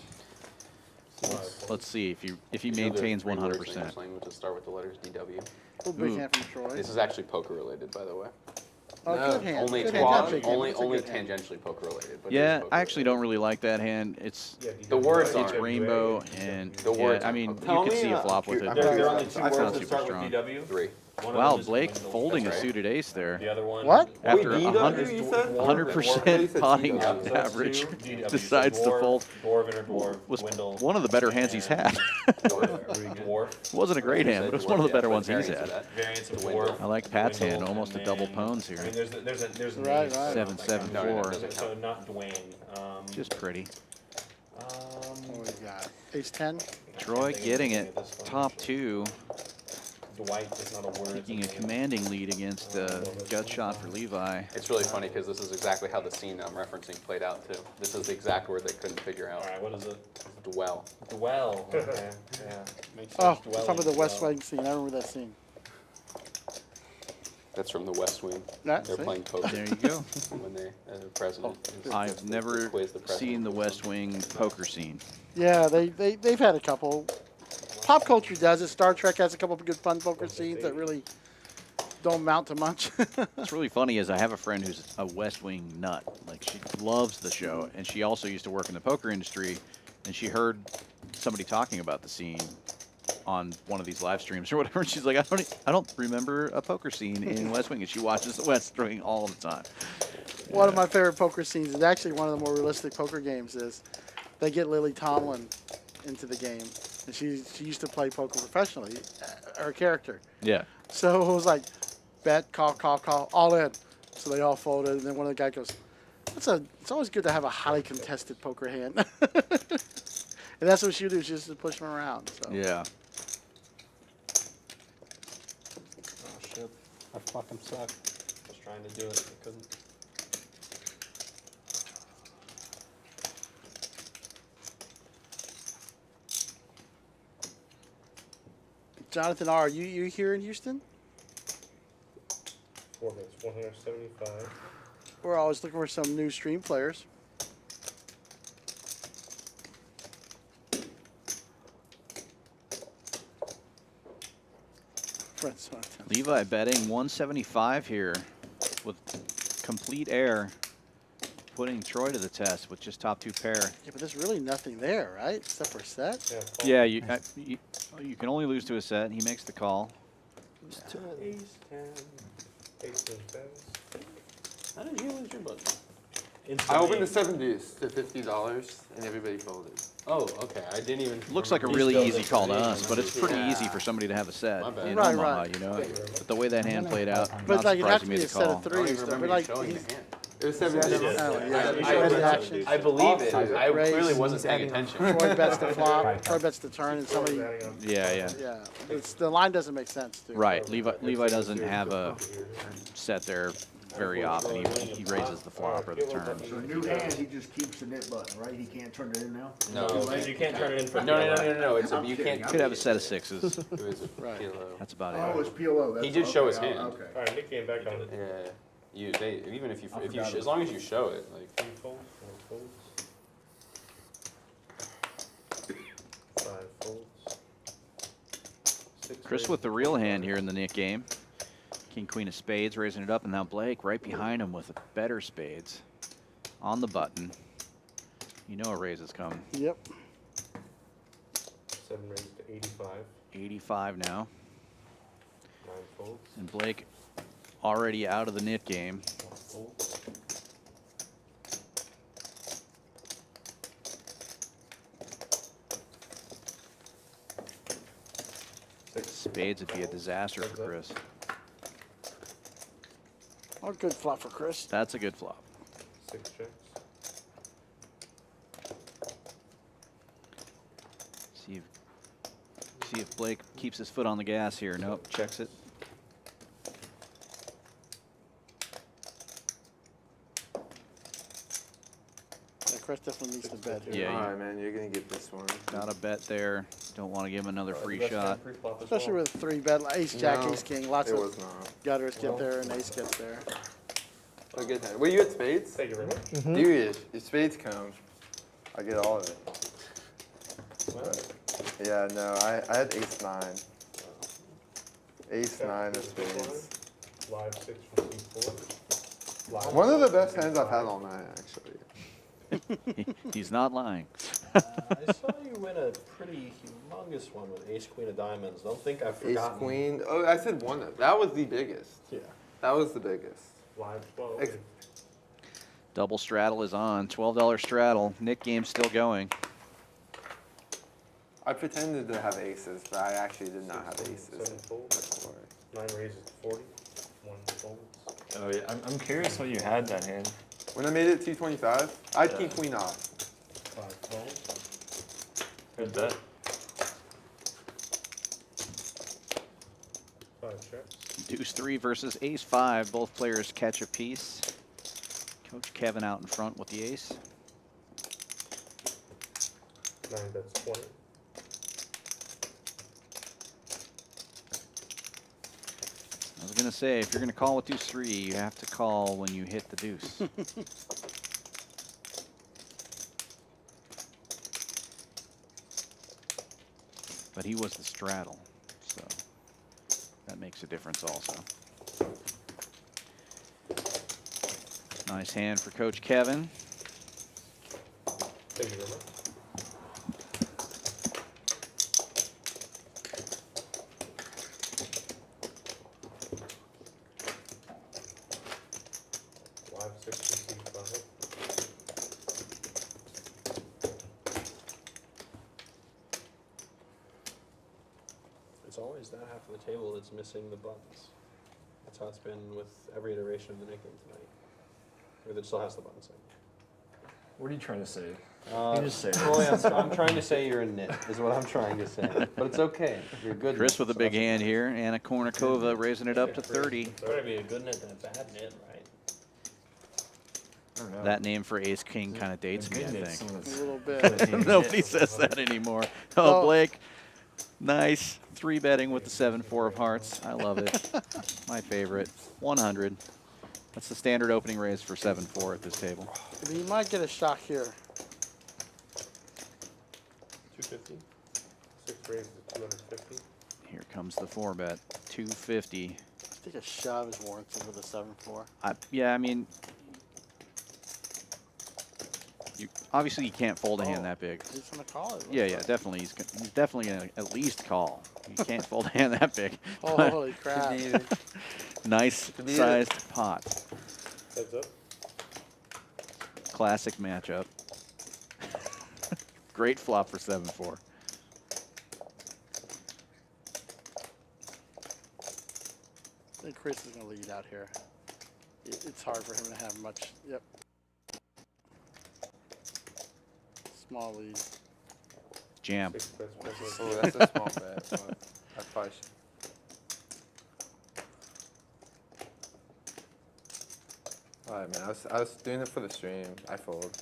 Let's see if he maintains 100%. English language to start with the letters DW. Cool big Ooh. hand from Troy. This is actually poker related, by the way. Oh, good hand. Only Good hand. Not twa- big hand. only It's a only good hand. tangentially poker related. But it is Yeah, poker I actually don't really like that hand. It's Yeah, The words it's aren't. rainbow and The words I aren't mean poker. you could see a flop with it. I'm There sorry, are only it's 2 not words that super start strong. with DW. 3. One of Wow, them is Blake Wendell. folding a That's right. suited ace there. The other one. What? After Wait, DW, you said? 100% potting Yeah, so that's average, 2 DWs. decides to Dwarf, fold. Dwarven or dwarf, Was Wendell. one of the better hands he's had. Dwarf. Wasn't a great hand, but it was one of the better ones he's had. Variants of Wendell. dwarf. I like Pat's hand, Wendell, almost a and double then- pawns here. I mean, there's Right, names. right. 7-7-4. No, it doesn't So not Dwayne. Just pretty. What we got? Ace 10. Troy getting it. Top 2, Dwight is not a word. taking a commanding lead against gut shot for Levi. It's really funny because this is exactly how the scene I'm referencing played out too. This is the exact word they couldn't figure out. All right, what is it? Dwell. Dwell. Okay, yeah. Makes sense. Oh, Dwelling, top of the West dwell. Wing scene. I remember that scene. That's from the West Wing. Yeah, They're see? playing poker There you go. when they, as a president. is- I've never quiz the president. seen the West Wing poker scene. Yeah, they've had a couple. Pop culture does it. Star Trek has a couple of good fun poker scenes that really don't amount to much. What's really funny is I have a friend who's a West Wing nut. Like, she loves the show, and she also used to work in the poker industry, and she heard somebody talking about the scene on one of these live streams or whatever, and she's like, I don't remember a poker scene in West Wing, and she watches the West Wing all the time. One of my favorite poker scenes is actually one of the more realistic poker games is they get Lily Tomlin into the game, and she used to play poker professionally, her character. Yeah. So it was like, bet, call, all in. So they all folded, and then one of the guys goes, it's always good to have a highly contested poker hand. And that's what she would do, she used to push them around. So. Yeah. Oh shit. I fucking suck. I was trying to do it, I couldn't. Jonathan R., you here in Houston? 4 minutes, 175. We're always looking for some new stream players. friends on it. Levi betting 175 here with complete air, putting Troy to the test with just top 2 pair. Yeah, but there's really nothing there, right? Except for a set? Yeah, you can only lose to a set. He makes the call. Ace 10. Ace 10. How did you lose your button? I opened the 7 deuce to $50 and everybody folded. Oh, okay. I didn't even. Looks like a really easy call to us, but it's pretty easy for somebody to have a set My bad. in Right, Omaha, right. you know. But the way that hand played out, But not like, it has surprised to me be the a set call. of threes. Though. But like, showing the he's, hand. It was 7 deuce. oh, yeah. I, He's I, ready I, action. I believe it. I Raise, clearly wasn't paying adding- attention. Troy bets the flop. Troy bets the turn, and somebody. Yeah. Yeah, it's the line doesn't make sense, dude. Right. Levi doesn't have a set there very often. He raises the flop or the turn. So new hand, he just keeps the knit button, right? He can't turn it in now? No, Because you can't turn it in for no. It's you can't. Could have a set of 6s. It was a Right. PLO. That's about Oh, it. it's PLO. That's He did show his okay, hand. Okay. Alright, Nick came back on it. Yeah. Even if you forgot as long as you show it, like 3 folds, 4 folds. 5 folds. 6 Chris with the real hand here in the Nick game. King, queen of spades, raising it up, and now Blake right behind him with a better spades on the button. You know a raise is coming. Yep. 7 raised to 85. 85 now. 9 folds. And Blake already out of the Nit game. 1 fold. Spades would be a disaster for Chris. Oh, good flop for Chris. That's a good flop. 6 checks. See if Blake keeps his foot on the gas here. Nope, checks it. Yeah, Chris definitely needs to bet here. Yeah, Alright, man, you're going to get this one. got a bet there. Don't want to give him another free shot. Especially with 3 bet, ace, jack, No, ace, king. Lots it of was not. gutters get there and ace gets there. A good hand. Were you at spades? Thank you very much. Dude, if spades come, I get all of it. Yeah, no, I had ace 9. Ace 9 of spades. Live 6 from C4. Live One of the best hands I've had all night, actually. He's not lying. I saw you win a pretty humongous one with ace queen of diamonds. Don't think I've Ace forgotten. queen. Oh, I said one of. That was the biggest. Yeah. That was the biggest. Live 12. Ex- Double straddle is on. $12 straddle. Nick game still going. I pretended to have aces, but I actually did not have aces. 7 folds. before. 9 raises to 40. 1 folds. Oh yeah, I'm curious what you had that hand. When I made it 225, I'd keep queen off. 5 folds. Good bet. 5 checks. Deuce 3 versus ace 5. Both players catch a piece. Coach Kevin out in front with the ace. 9 bets 20. I was going to say, if you're going to call with deuce 3, you have to call when you hit the deuce. But he was the straddle, so that makes a difference also. Nice hand for Coach Kevin. Thank you very much. Live 6 from C5. It's always that half of the table that's missing the buttons. That's how it's been with every iteration of the Nick game tonight. Or that still has the buttons in. What are you trying to say? You just say it. Troy, I'm trying to say you're a nit, is what I'm trying to say. But it's okay. You're a good Chris nit, with a so big that's hand here. Anna Kournikova raising it up to 30. better be a good nit than a bad nit, right? I don't know. That name for ace king kind of dates me, I Good nit's think. someone A that's little good at bit. being a Nobody nit. says that anymore. Oh, Oh. Blake. Nice. 3-betting with the 7-4 of hearts. I love it. My favorite. 100. That's the standard opening raise for 7-4 at this table. I mean, you might get a shock here. 250. 6 raises to 250. Here comes the 4-bet. 250. I think a shove is warranted with a 7-4. Yeah, I mean, obviously you can't fold a hand that big. He's gonna call it. Yeah, definitely. He's definitely gonna at least call. You can't fold a hand that big. Holy crap! Nice sized pot. Heads up. Classic matchup. Great flop for 7-4. I think Chris is gonna lead out here. It's hard for him to have much. Yep. Small lead. Jam. Oh, that's a small bet. But I probably should. All right, man. I was doing it for the stream. I fold.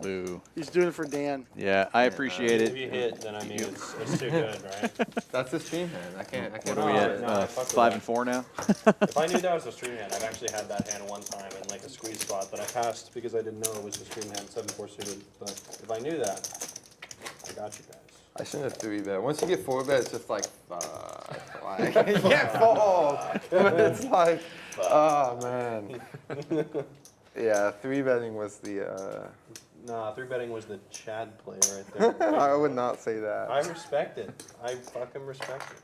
Boo. He's doing it for Dan. Yeah, I appreciate If it. you hit, then I mean it's too good, right? That's the stream hand. I can't. What are we at? 5 and 4 now. If I knew that was a stream hand, I've actually had that hand one time in like a squeeze spot that I passed because I didn't know it was a stream hand 7-4 suited. But if I knew that, I got you guys. I shouldn't have 3-bet. Once you get 4-bet, it's just like, fuck. Like, you can't fold. But it's like, oh, man. Yeah, 3-betting was the, Nah, 3-betting was the Chad play right there. I would not say that. I respect it. I fucking respect it.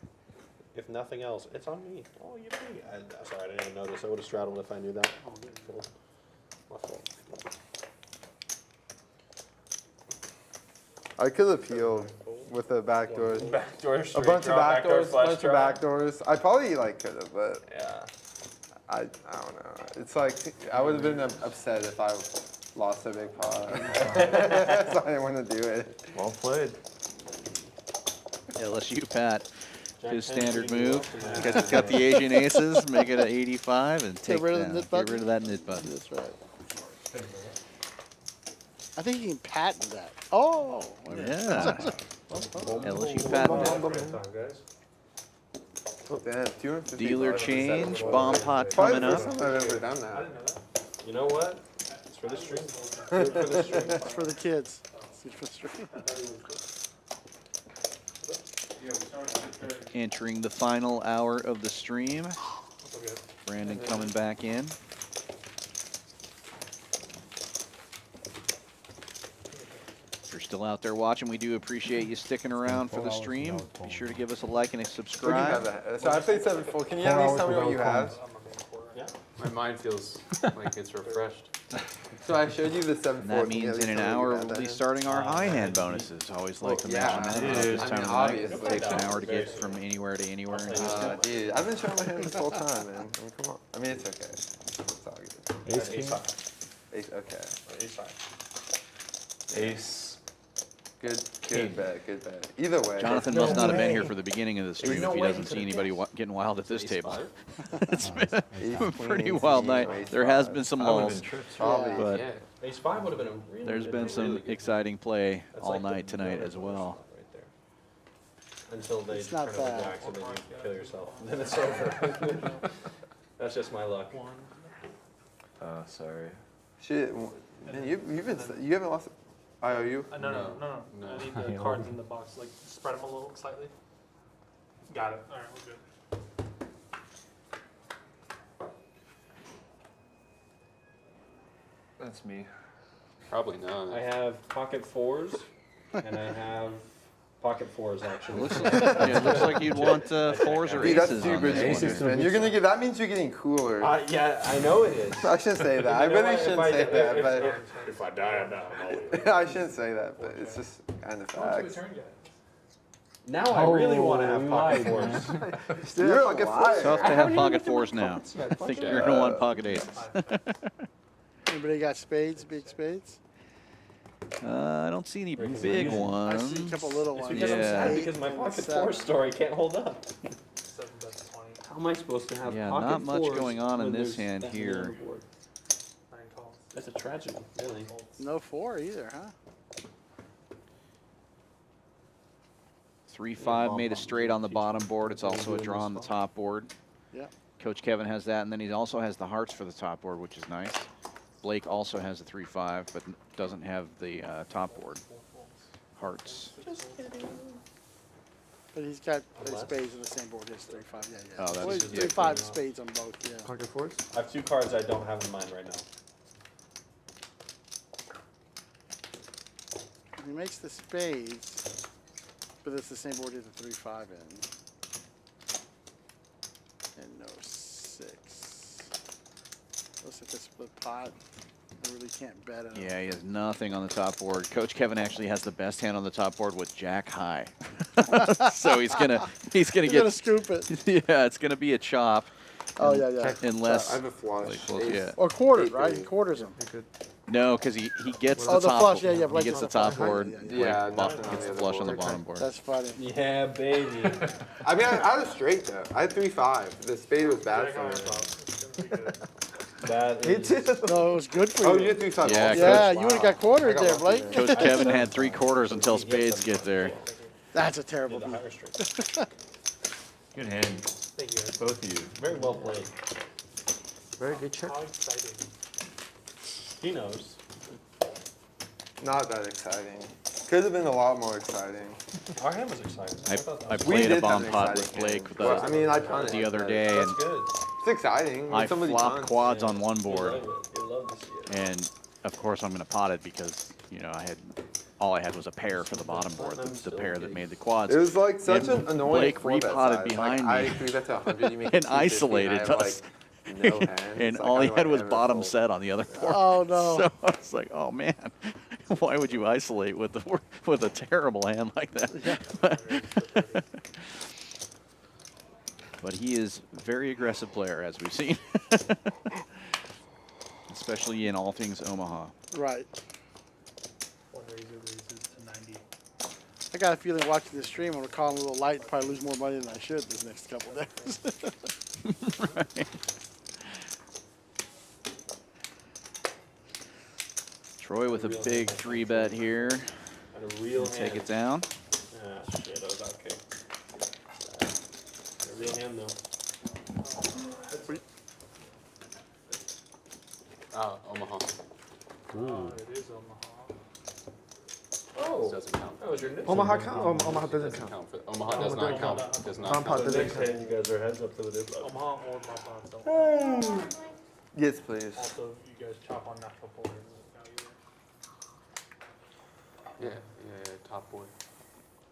If nothing else, it's on me. Oh, you me. Sorry, I didn't even notice. I would have straddled if I knew that. Oh, good fold. My fault. I could have peeled with the backdoors. Backdoor A straight bunch of draw, backdoor backdoors, flush bunch of draw. backdoors. I probably like could have, but Yeah. I don't know. It's like I would have been upset if I lost a big pot. So I didn't want to do it. Well played. LSU Pat. His Jack 10 standard shooting move. well from there. Got the Asian aces, make it an 85, and take Get rid of the down. knit Get button? rid of that knit button. That's right. I think he can patent that. Oh. Yeah. LSU patent. Great time, guys. Damn, 250 Dealer bucks. change, bomb pot Probably coming the up. first time I've ever done I that. didn't know that. You know what? It's for the stream. Do it for the stream. It's for the kids. It's for the stream. Entering the final hour of the stream. Okay. Brandon coming back in. If you're still out there watching, we do appreciate you sticking around for the stream. Be sure to give us a like and a What do you have subscribe. that? So I played 7-4. Can you at least tell me what you have? Yeah. My mind feels like it's refreshed. So I showed you the 7-4. And that means in an hour we'll be starting our high hand bonuses. Always like to mention that at this time of the night. It takes an hour to get from anywhere to anywhere. in Houston. Dude, I've been showing my hand this whole time, man. I mean, come on. I mean, it's okay. It's all good. Ace king. Ace, okay. Ace five. Ace. Good bet, good bet. Either way. Jonathan must not have been here for the beginning of the stream if he doesn't see anybody getting wild at this table. It's been a pretty wild night. There has been some lulls, Probably. but Yeah. Ace five would have been a really there's good- been really some good exciting play That's all like the night tonight better as well. right there. Until they It's turn not over bad. jacks and then you kill yourself. Then it's over. That's just my luck. Oh, sorry. Shit. Man, you haven't lost IOU? No. No. I need the cards in the box. Like, spread them a little slightly. Got it. All right, we're good. That's me. Probably not. I have pocket fours, and I have pocket fours actually. It looks like you'd want fours or Dude, that's aces on super this genius, one. man. You're gonna get. That means you're getting cooler. Yeah, I know it is. I shouldn't say that. I You know really what? shouldn't say that, but If I die, I'm down. I'll leave. I shouldn't say that, but it's just kind of facts. Now I really want to have you pocket lied, fours. You're like a Tough to liar. have pocket fours now. I think you're gonna want pocket aces. Anybody got spades? Big spades? I don't see any big I ones. see a couple little It's ones. because I'm sad Yeah. because my And pocket seven. four story can't hold up. 7 bets 20. How am I supposed to have Yeah, pocket not much fours going on in when this there's hand that here. many on the board? 9 calls. That's a tragedy, really. No 4 either, huh? 3-5 made a straight on the bottom board. It's also a draw on the top board. Yeah. Coach Kevin has that, and then he also has the hearts for the top board, which is nice. Blake also has a 3-5, but doesn't have the top board. Hearts. But he's got the spades on the same board. He has 3-5. Yeah, yeah. Oh, that's- well, he's yeah. 3-5 spades on both. Yeah. Pocket fours? I have 2 cards I don't have in mind right now. He makes the spades, but it's the same board he has a 3-5 in. And no 6. Looks like a split pot. I really can't bet it. Yeah, he has nothing on the top board. Coach Kevin actually has the best hand on the top board with Jack high. So he's gonna He's gonna scoop it. Yeah, it's gonna be a chop. Oh, yeah, yeah. Unless I have a flush. yeah. Or quartered, right? He quarters him. No, because he gets Oh, the the top. flush, yeah, yeah, He Blake gets on the the top flush. board. Yeah, Blake nothing on gets the the other flush on the board. bottom board. That's funny. Yeah, baby. I mean, I had a straight though. I had 3-5. The spade was bad for me. That Me is, too. No, it was good for Oh, you. you had 3-5. Yeah, also? Yeah, Coach- you would have got quartered I got there, lucky Blake. there. Coach Kevin had 3 quarters until spades get there. That's a terrible the beat. higher straight. Good hand, Thank you. both of you. Very well played. Very good check. How exciting. He knows. Not that exciting. Could have been a lot more exciting. Our hand was exciting. I We played a did bomb have an pot with exciting Blake game. the, Well, I mean, I punted the other but day, That's and good. It's exciting. When I somebody flopped punts. quads on one You board, love it. You love to see it. and of course I'm going to pot it because all I had was a pair for the bottom board, the pair that made the quads. It was like such And an annoying Blake 4-bet repotted size. behind like, me I 3-bet to 100, you make and 250, isolated and I have, us. Like, no hands. And Like, all I he had was never bottom fold. set on the other board. Oh, no. So I was like, oh man, why would you isolate with a terrible hand like that? But he is a very aggressive player, as we've seen, especially in all things Omaha. Right. One raises to 90. I got a feeling watching this stream, I'm going to call him a little light and probably lose more money than I should this next couple days. Right. Troy with a big 3-bet here. And a real hand. Take it down. Ah, shit, I was out kick. A real hand, though. Omaha. Oh, it is Omaha. This Oh, doesn't count. that was your next Omaha one. count? Omaha doesn't count. Omaha does not count. Does not Bomb pot count. The doesn't next count. hand, you guys are heads up for the dip. Omaha or my pot. Yes, please. Also, you guys chop on natural four. Yeah, top board.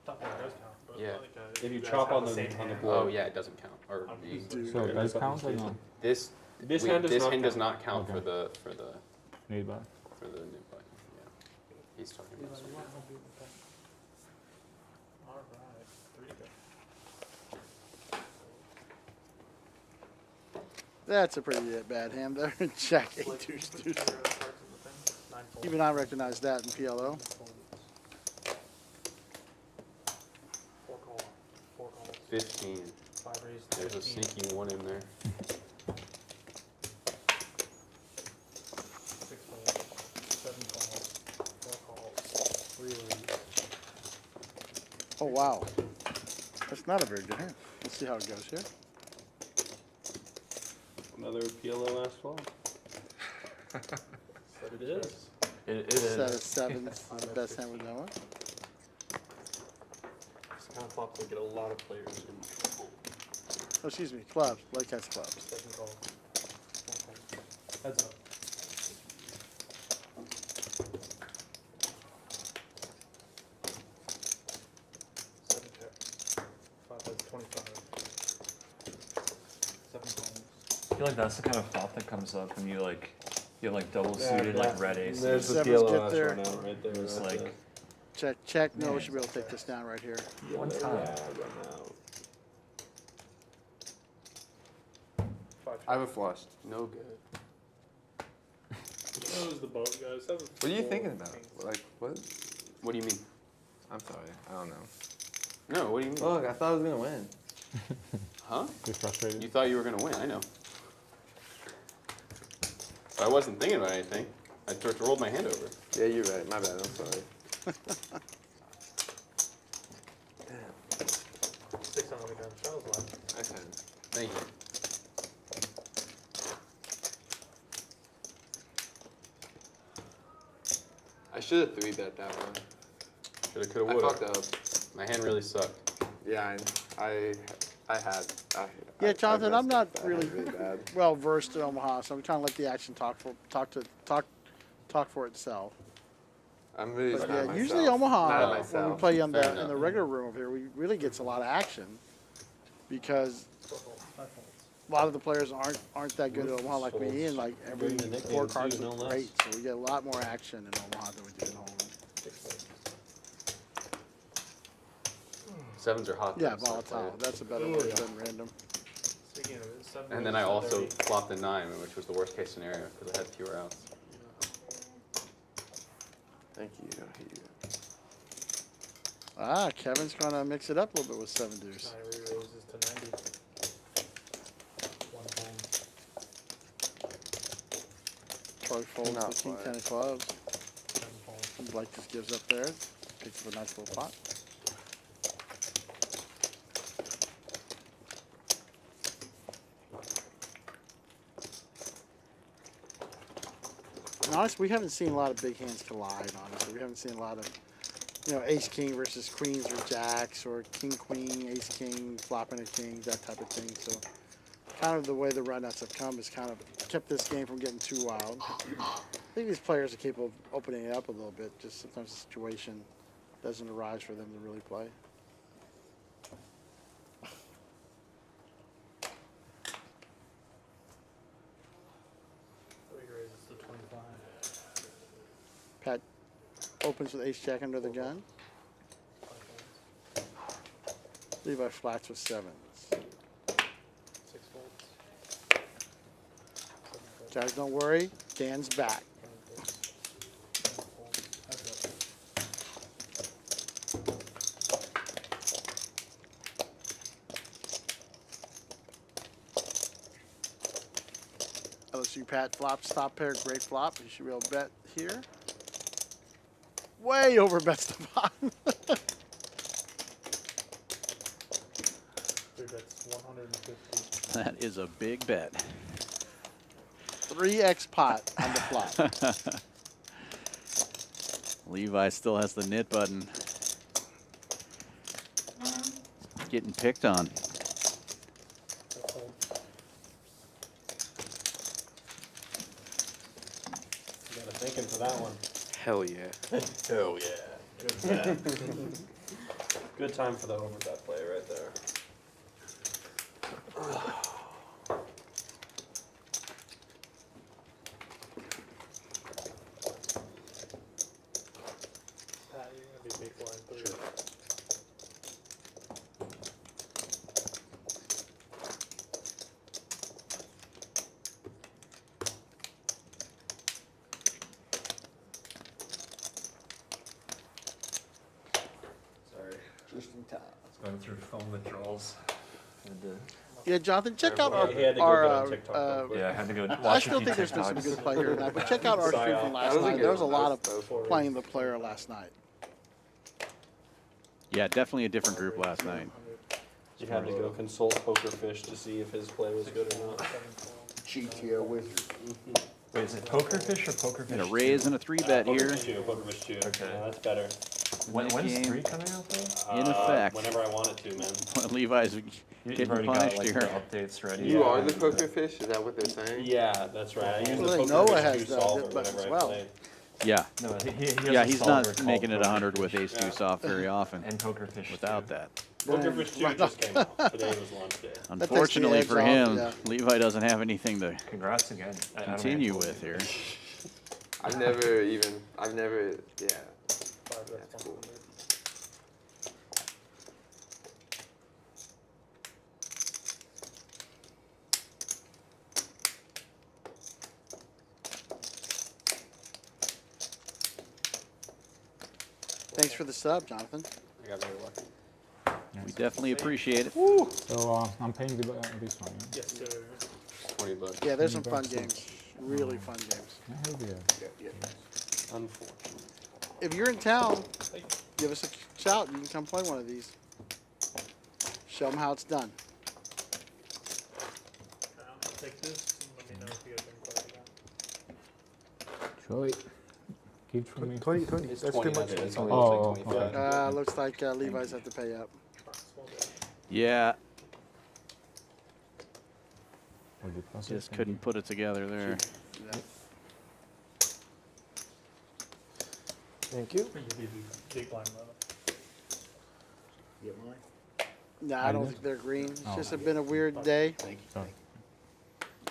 Top one does count. But Yeah. like, If you guys chop have on the same on the hand. board. Oh yeah, it doesn't count. Or you- So it does count or no? this This we- hand does this not hand does count. not count Okay. for the Need buy. for the new button. Yeah, he's talking about. this one. All right, 3 to go. That's a pretty bad hand there. Jack 8 deuce deuce. Even I recognize that in PLO. 4 call. 4 calls. 15. 5 raise. There's a 15. sneaky one in there. 6 calls. 7 calls. 4 calls. 3 raise. Oh, wow. That's not a very good hand. Let's see how it goes here. Another PLO asphalt. But it is. It Set of is. 7s is the best hand with Noah. This kind of flop will get a lot of players in trouble. Oh, excuse me, clubs. Blake has clubs. 7 calls. 4 calls. Heads up. Seven check. 5 has 25. 7 calls. I feel like that's the kind of flop that comes up when you get like double suited like red ace. There's the Sevens PLO get there. asphalt right there. It's That's like Check, check. No, we should be able to take this down right here. one time. run out. 5 I have a flush. No good. That was the boat, guys. That was What are you thinking about? Like, what? What do you mean? I'm sorry. I don't know. No, what do you mean? Look, I thought I was going to win. Huh? You're frustrated? You thought you were gonna win? I know. But I wasn't thinking about anything. I just rolled my hand over. Yeah, you're right. My bad. I'm sorry. 6 on the gun. Charles left. Nice hand. Thank you. I should have 3-bet that one. Shoulda, coulda, I woulda. fucked up. My hand really sucked. Yeah, I had. Yeah, Jonathan, I'm not messed up really bad. well versed in Omaha, so I'm trying to let the action talk for itself. I'm really But just yeah, not usually myself. Omaha, Not when we myself. play Fair in enough. the regular room over here, we really gets a lot of action because a lot of the players aren't that good at Omaha like me, and like every Bring the nicknames four cards too, no look less. great, so we get a lot more action in Omaha than we do in home. Sevens are hot. Yeah, though, so I play volatile. it. That's a better word than random. Speaking of it, 7 And then I also flopped a 9, which was the worst case scenario because I had fewer outs. Thank you. Ah, Kevin's gonna mix it up a little bit with 7 deuce. Re-raises to 90. One home. Troy folds Not the king fine. 10 of clubs. 10 home. Blake just gives up there. Picks up a nice little pot. And honestly, we haven't seen a lot of big hands collide, honestly. We haven't seen a lot of, ace king versus queens or jacks, or king queen, ace king, flopping a king, that type of thing. So kind of the way the runouts have come has kind of kept this game from getting too wild. I think these players are capable of opening it up a little bit. Just sometimes the situation doesn't arise for them to really play. Re-raises to 25. Pat opens with ace jack under the gun. Levi flats with 7s. 6 folds. Guys, don't worry. Dan's back. LSU Pat flops top pair, great flop. You should be able to bet here. Way over bets the pot. 3 bets 150. That is a big bet. 3x pot on the flop. Levi still has the knit button. Getting picked on. Thinking for that one. Hell yeah. Hell yeah. Good bet. Good time for the overbet play right there. Pat, you're gonna be big blind 3. Sorry. Just in time. Going through phone withdrawals. Had to- Yeah, Jonathan, check out He had to go get on our TikTok real quick. yeah, I had to go watch I a still few think there's been some TikToks. good play here tonight, but check out our stream from last night. There was a lot of playing the player last night. Yeah, definitely a different group last night. You had to go consult Pokerfish to see if his play was good or not. GTO wizard. Wait, is it Pokerfish or Pokerfish? Get a raise and a 3-bet here. Pokerfish 2. Okay. Yeah, that's better. When's Game. 3 coming out though? In effect. Whenever I want it to, man. Levi's You've getting already got punished like here. the updates ready. You are the poker fish? Is that what they're saying? Yeah, that's right. I use Well, the I think Noah Pokerfish has 2 the solver dip button whenever as I well. play. Yeah. No, he has Yeah, a he's solver not called making it 100 with Pokerfish. ace deuce off very often And Pokerfish without too. that. Pokerfish 2 Right just came out. Today was launch day. Unfortunately edge for off, him, yeah. Levi doesn't have anything to Congrats again. I don't continue know. with here. I've never, yeah. 5 bets That's cool. 100. Thanks for the sub, Jonathan. I got very lucky. We definitely appreciate it. So I'm paying this one, yeah? Yes, sir. $20. Yeah, there's some fun games. Really fun games. Yeah, yeah. Unfortunately. If you're in town, give us a shout. You can come play one of these. Show them how it's done. Take this and let me know if you guys can play again. Troy, keep from me. 20. It's That's 20. too much. It's only Oh, like 25. okay. Looks like Levi's have to pay up. Small bet. Yeah, Or the process just can couldn't be- put it together there. Thank you. Big blind low. Get mine? No, I don't think they're green. It's Oh. just been a weird day. Thank you. Sorry.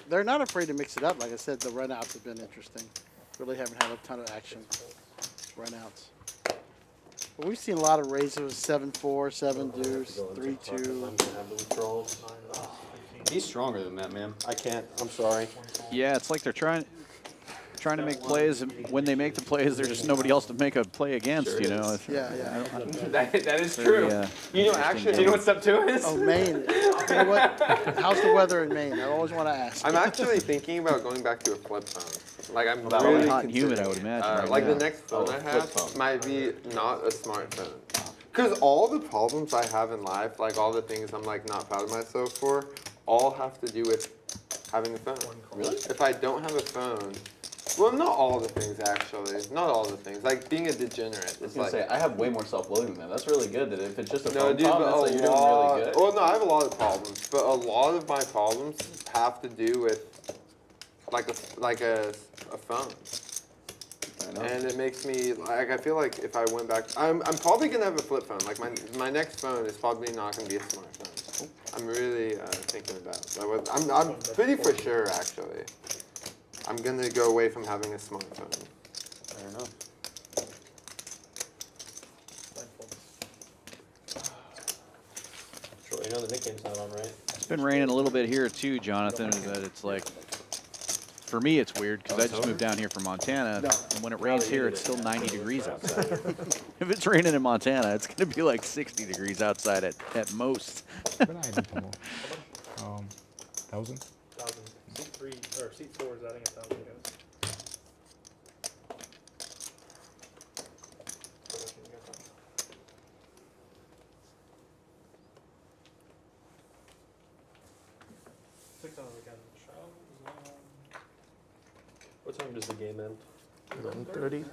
They're not afraid to mix it up. Like I said, the runouts have been interesting. Really haven't had a ton of action runouts. But we've seen a lot of raises, 7-4, 7 deuce, 3-2. I'm gonna have the withdrawals. He's stronger than that, man. I can't. I'm sorry. Yeah, it's like they're trying to make plays, and when they make the plays, there's just nobody else to make a play against. Sure You it know. is. Yeah, yeah. That is Very, true. You know, actually, do you know what step 2 is? Oh, Maine. You know what? How's the weather in Maine? I always want to ask. I'm actually thinking about going back to a flip phone. Like I'm Probably really hot and humid, I would considering it. imagine, right like now. the next phone I flip have phone. might be not a smartphone. Because all the problems I have in life, like all the things I'm like not proud of myself for, all have to do with having a phone. Really? If I don't have a phone, well, not all the things actually. Not all the things. Like being a degenerate. I was It's gonna like say I have way more self-loathing than that. That's really good. That if it's just a no, phone dude, problem, but it's like you're doing really good. Well, no, I have a lot of problems, but a lot of my problems have to do with like a phone. I know. And it makes me like I feel like if I went back, I'm probably gonna have a flip phone. Like my next phone is probably not gonna be a smartphone. I'm really thinking about that. I'm pretty for sure actually. I'm gonna go away from having a smartphone. Fair enough. Sure, you know the nickname's not on, right? It's been raining a little bit here too, Jonathan. But it's like, for me, it's weird because I just moved down here from Montana, and when it rains here, it's still 90 degrees outside. If it's raining in Montana, it's going to be like 60 degrees outside at most. But I did more. 1,000? 1,000. Seat 3 or seat 4 is adding 1,000 guys. What time does the game end? 11:30.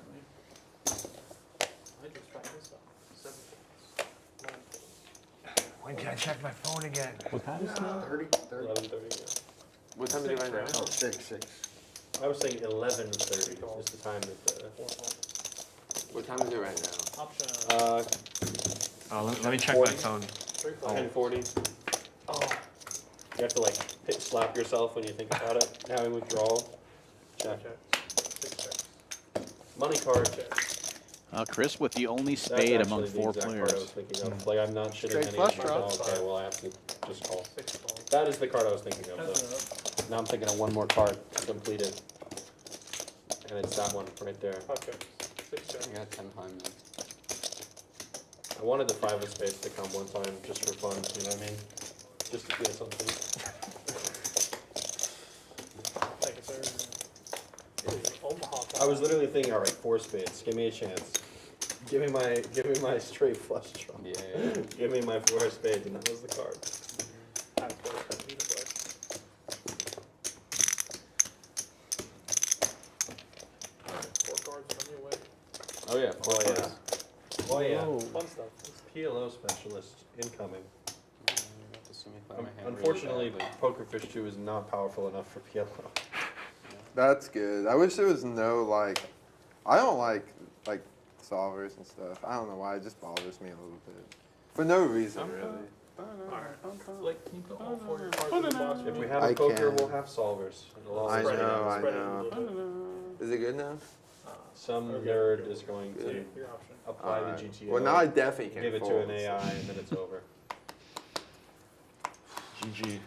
When can I check my phone again? What time is it now? 11:30. What time is it right now? Oh, 6. I was saying 11:30 is the time that the. What time is it right now? Let me check my phone. 10:40. Oh. You have to like slap yourself when you think about it. Having withdrawal. Check. Money card. Chris with the only That's spade actually among the 4 exact card I was players. thinking of. Like I'm not shitting Straight any flush of draw. myself. Okay, well I have to just call. That is the card I was thinking of though. Now I'm thinking of one more card completed. And it's that one right there. Okay. 6 I got 10 time then. I wanted the 5 of spades to come one time just for fun, you know what I mean? Just to feel something. Thank you, sir. Omaha. I was literally thinking, all right, 4 spades. Give me a chance. Give me my straight flush draw. Yeah. Give me my 4 spades, and that was the card. Oh yeah. Oh yeah. Oh yeah. Fun stuff. PLO specialist incoming. Assuming if I have my hand really Unfortunately, badly. Pokerfish 2 is not powerful enough for PLO. That's good. I wish there was no like. I don't like solvers and stuff. I don't know why. It just bothers me a little bit. For no reason, really. Like, can you put all 4 of your cards in the box? If we have I a poker, can. we'll have solvers. It'll all I spread it know, out. I Spread it a know. little bit. Is it good now? Some nerd is going to Your option. apply Alright. the GTO. Well, now I definitely can give it to fold. an AI, and then it's over. GG.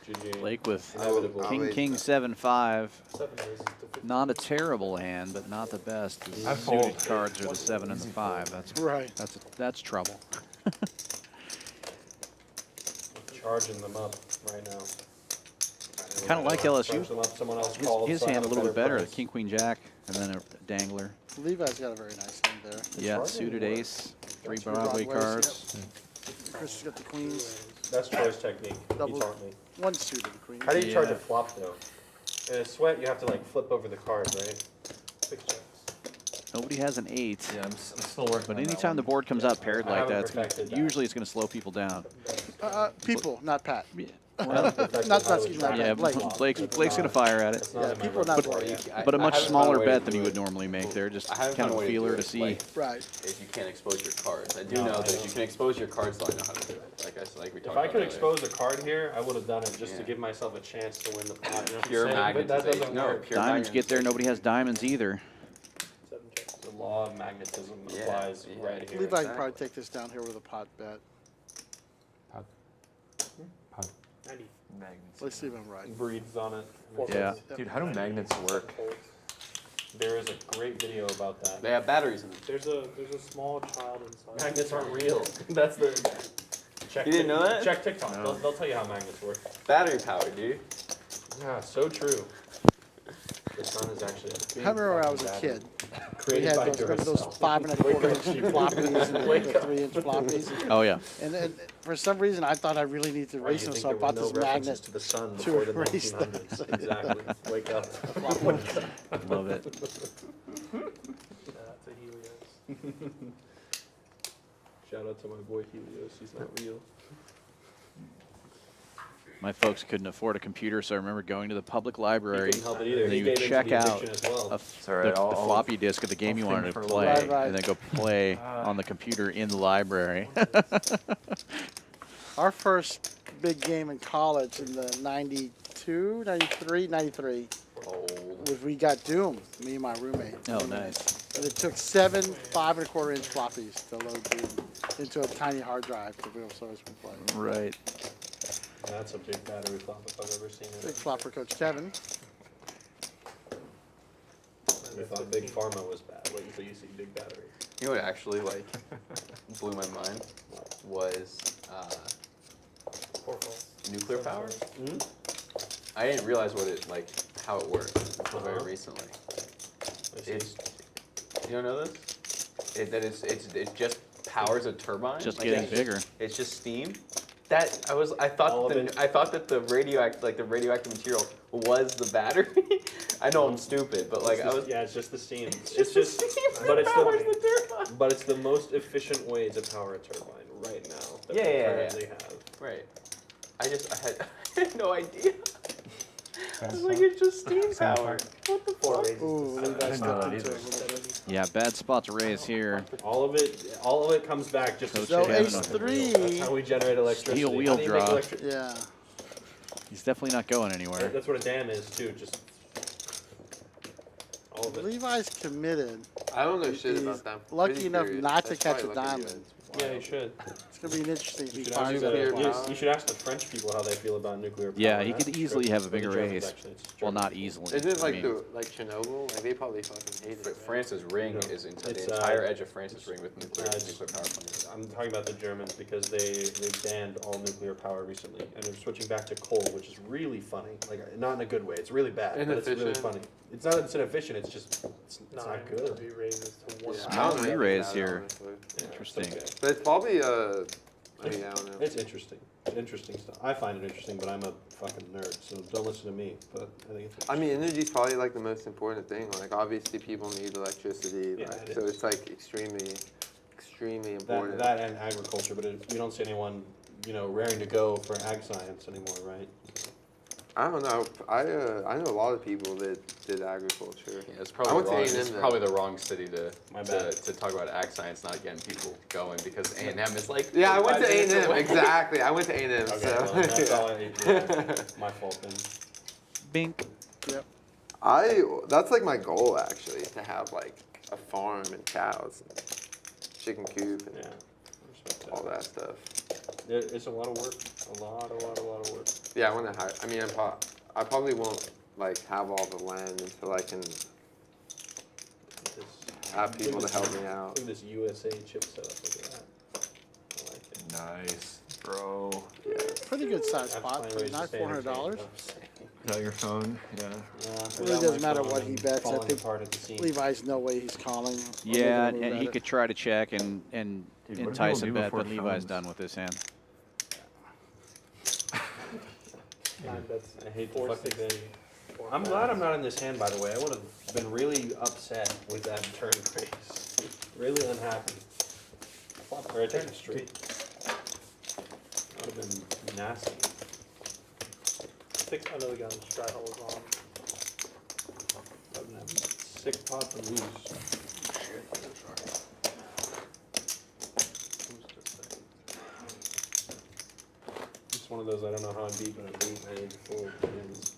GG. Blake with Inevitable. King 7-5. 7 raises to 50. Not a terrible hand, but not the best. His I suited fold. cards are the 7 and the 5. Right. That's trouble. Charging them up right now. Kinda like LSU. Charge them up, someone else called, His so I hand have a little bit better. price. The King Queen Jack, and then a dangler. Levi's got a very nice hand there. Yeah, suited ace, 3 That's Broadway Broadways, cards. Chris has got the queens. That's choice technique. Double. He taught me. One suited queen. How do you charge Yeah. a flop though? In a sweat, you have to like flip over the card, right? 6 checks. Nobody has an 8. Yeah, I'm still working But on that anytime one. the board comes out paired I like haven't that, perfected that. usually it's going to slow people down. People, not Pat. Well, excuse me, not yeah, Pat, Blake. Blake's gonna fire at it. Yeah, people, not But, Blake. but a I much haven't smaller found a way bet to than do you would it. normally make there. Just I haven't kind found of a a way feeler do to it, see. like, Right. if you can't expose your cards. I do No, know I that if know. you can expose your cards, though, I know how to do it. Like we If talked I about could earlier. expose a card here, I would have done it just to Yeah. give myself a chance to win the pot. You know what I'm Pure saying? But that magnetization. doesn't No, work. pure Diamonds get there. Nobody has diamonds either. The law of magnetism Yeah, applies yeah. right here. Levi can probably take this down here with a pot bet. Magnets. Let's see if I'm right. Breathes on it. Yeah. Dude, how do magnets work? There is a great video about that. They have batteries in them. There's a small child inside. Magnets aren't real. That's the. Check You didn't know that? Check TikTok. They'll tell you how magnets work. Battery powered, dude. Yeah, so true. The sun is actually. A big I remember when I was a battery. kid. We Created had by those, remember those Duracell. 5 1/4-inch floppies and Wake the up. 3-inch floppies. Oh yeah. And for some reason, I thought I really needed to Why do erase you them, think so I there bought were no this references magnet to the sun to before the erase 1900s? those. Exactly. Wake up. Love it. That's a Helios. Shout out to my boy Helios. He's not real. My folks couldn't afford a computer, so I remember going to the public library. couldn't help it either. And He then you would gave into check the out addiction as well. the, alright, the I'll- floppy disk of the game I'll you think wanted for to a little play, bit. Right, and then go play on the computer in the library. Our first big game in college in the 92, 93, 93 was we got Doom, me and my roommate. Oh, nice. And it took 7 5 1/4-inch floppies to load Doom into a tiny hard drive to be able to show us we play. Right. That's a big battery flop if I've ever seen Big it. flop for Coach Kevin. I thought Big Pharma was bad. Wait until you see Big Battery. You know what actually like blew my mind was nuclear power. Hmm? I didn't realize what it like how it worked until very recently. It's you don't know this? It just powers a turbine. Just Like, getting it's bigger. It's just steam. I thought that the radioactive material was the battery. I know I'm stupid, but like it's just the steam. It's just steam but that it's powers the turbine. But it's the most efficient way to power a turbine right now that we currently have. Right. I had no idea. I was like, it's just steam power. What the fuck? Ooh, that's know not that either. Yeah, bad spot to raise here. All of it comes back just to Coach So Kevin. ace on the 3. That's how we generate electricity. Steel wheel How do you make draw. Yeah. He's definitely not going anywhere. That's what a dam is too. Just all of it. Levi's committed. I don't know shit He's about that. lucky Pretty enough curious. not to That's catch probably a lucky diamond. events. Yeah, you should. It's gonna be an interesting if he You should, finds ask, it. you should ask the French people how they feel about nuclear power. Yeah, he That's could true. easily have a Or the bigger Germans, raise. actually. It's Well, Germans. not easily. Isn't it I like mean, like Chernobyl? Like they probably fucking hate it. right? France's ring No. is It's, the entire edge of France's ring with nuclear power plants. I'm talking about the Germans because they banned all nuclear power recently, and they're switching back to coal, which is really funny. Like not in a good way. It's really bad, but it's really Inefficient. funny. It's not that it's inefficient. It's just it's not good. Re-raises to 1. Yeah, I Small don't really re-raise know, here. honestly. Yeah, Interesting. It's, okay. But it's probably I mean, I don't know. It's interesting. It's interesting stuff. I find it interesting, but I'm a fucking nerd, so don't listen to me. But I think it's. I mean, energy's probably like the most important thing. Like, obviously, people need electricity. Yeah, Like, it so is. it's like extremely important. that and agriculture, but we don't see anyone, raring to go for ag science anymore, right? I don't know. I know a lot of people that did agriculture. Yeah, it's I probably went to wrong. A&M It's though. probably the wrong city to My bad. talk about ag science, not getting people going because A&M is like. Yeah, I went 5 to minutes A&M. away. Exactly. I went to A&M. Okay, so well, that's all my fault then. Bink. Yep. That's like my goal actually, to have like a farm and cows, and chicken coop, and Yeah, I respect all that stuff. It's a lot of work. A lot of work. Yeah, I want to hire. I mean, I probably won't like have all the land until I can have people to help me out. Look at this USA chip setup. Look at that. I like it. Nice, bro. Pretty good size I'm spot. finding ways to Not stay $400. entertained. Is that your phone? Yeah. Yeah, It really doesn't matter what he bets. I think apart at the seams. Levi's no way he's calling. or Yeah, making a move and he at could try to check and Dude, what do entice a people do bet, before but Levi's phones? done with this hand. I hate the fucking thing. I'm glad I'm not in this hand, by the way. I would have been really upset with that turn raise. Really unhappy. Flop or I turn straight. That would have been nasty. Another guy on the straddle was on. I've been having 6 pots to lose. It's one of those I don't know how I'm deep, but I'm deep. I need to fold. Wins.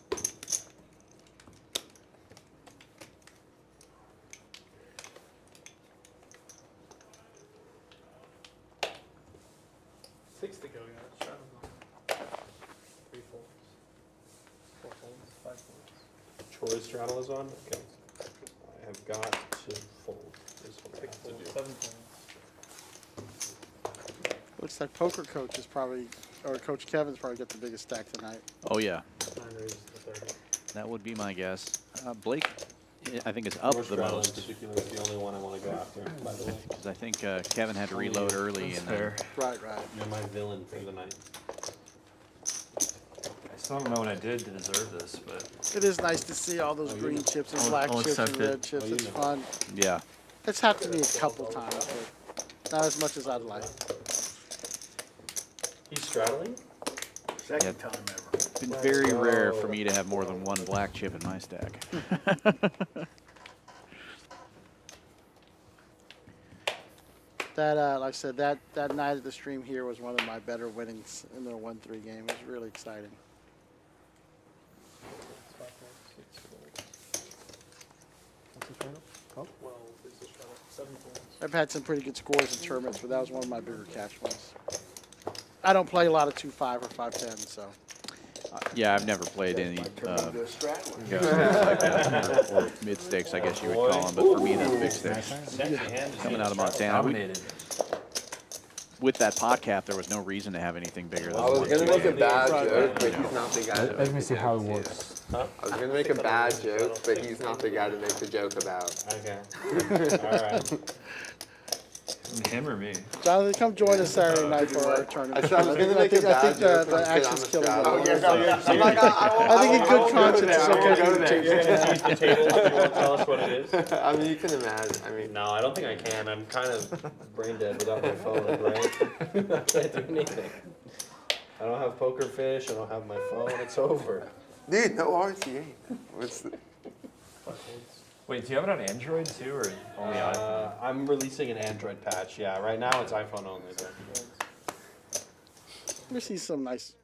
Six to go, guys. Straddle's on. 3 folds. 4 folds. 5 folds. Troy's straddle is on? Okay. I have got to fold. Is what I have to do. 7 folds. Looks like poker coach is probably, or Coach Kevin's probably got the biggest stack tonight. Oh, yeah. 9 raised the 30. That would be my guess. Blake, I think, is up Your the straddle most. in particular is the only one I want to go after, by the way. Because I think Kevin had to reload early. That's And fair. Right. You're my villain for the night. I still don't know what I did to deserve this, but It is nice to see all those green chips and black I'll chips and accept it. red chips. Oh, you It's know. fun. Yeah. It's happened to me a couple times, but not as much as I'd like. He's straddling? Second time ever. It's been very rare for me to have more than one black chip in my stack. That, like I said, that night at the stream here was one of my better winnings in the 1-3 game. It was really exciting. 5 folds. 6 folds. What's the straddle? Oh. 12 is the straddle. 7 folds. I've had some pretty good scores in tournaments, but that was one of my bigger cash ones. I don't play a lot of 2-5 or 5-10, so. Yeah, I've never played any Turn into a straddler. like that, or mid stakes, I guess you would call them. But for me, that's big stakes. Coming out of Montana, dominated. with that pot cap, there was no reason to have anything bigger than I was 1, gonna 2, make a and- bad joke, you but know. he's not the guy. Let me see how it works. I was gonna make a bad joke, but he's not the guy to make the joke about. Okay. Alright. Him or me? Jonathan, come join us Saturday night for our tournament. I said I was gonna make a I bad think joke. the action's killing it. I'm like, I think in good conscience, it's okay to change You're it. gonna change the table if you won't tell us what it is? I mean, you can imagine. I mean, No, I don't think I can. I'm kind of brain dead without my phone, right? I can't do anything. I don't have poker fish, I don't have my phone, it's over. dude, no RTA. What's the? Wait, do you have it on Android too, or only iPhone? I'm releasing an Android patch, yeah. Right now it's iPhone only, though. Let me see some nice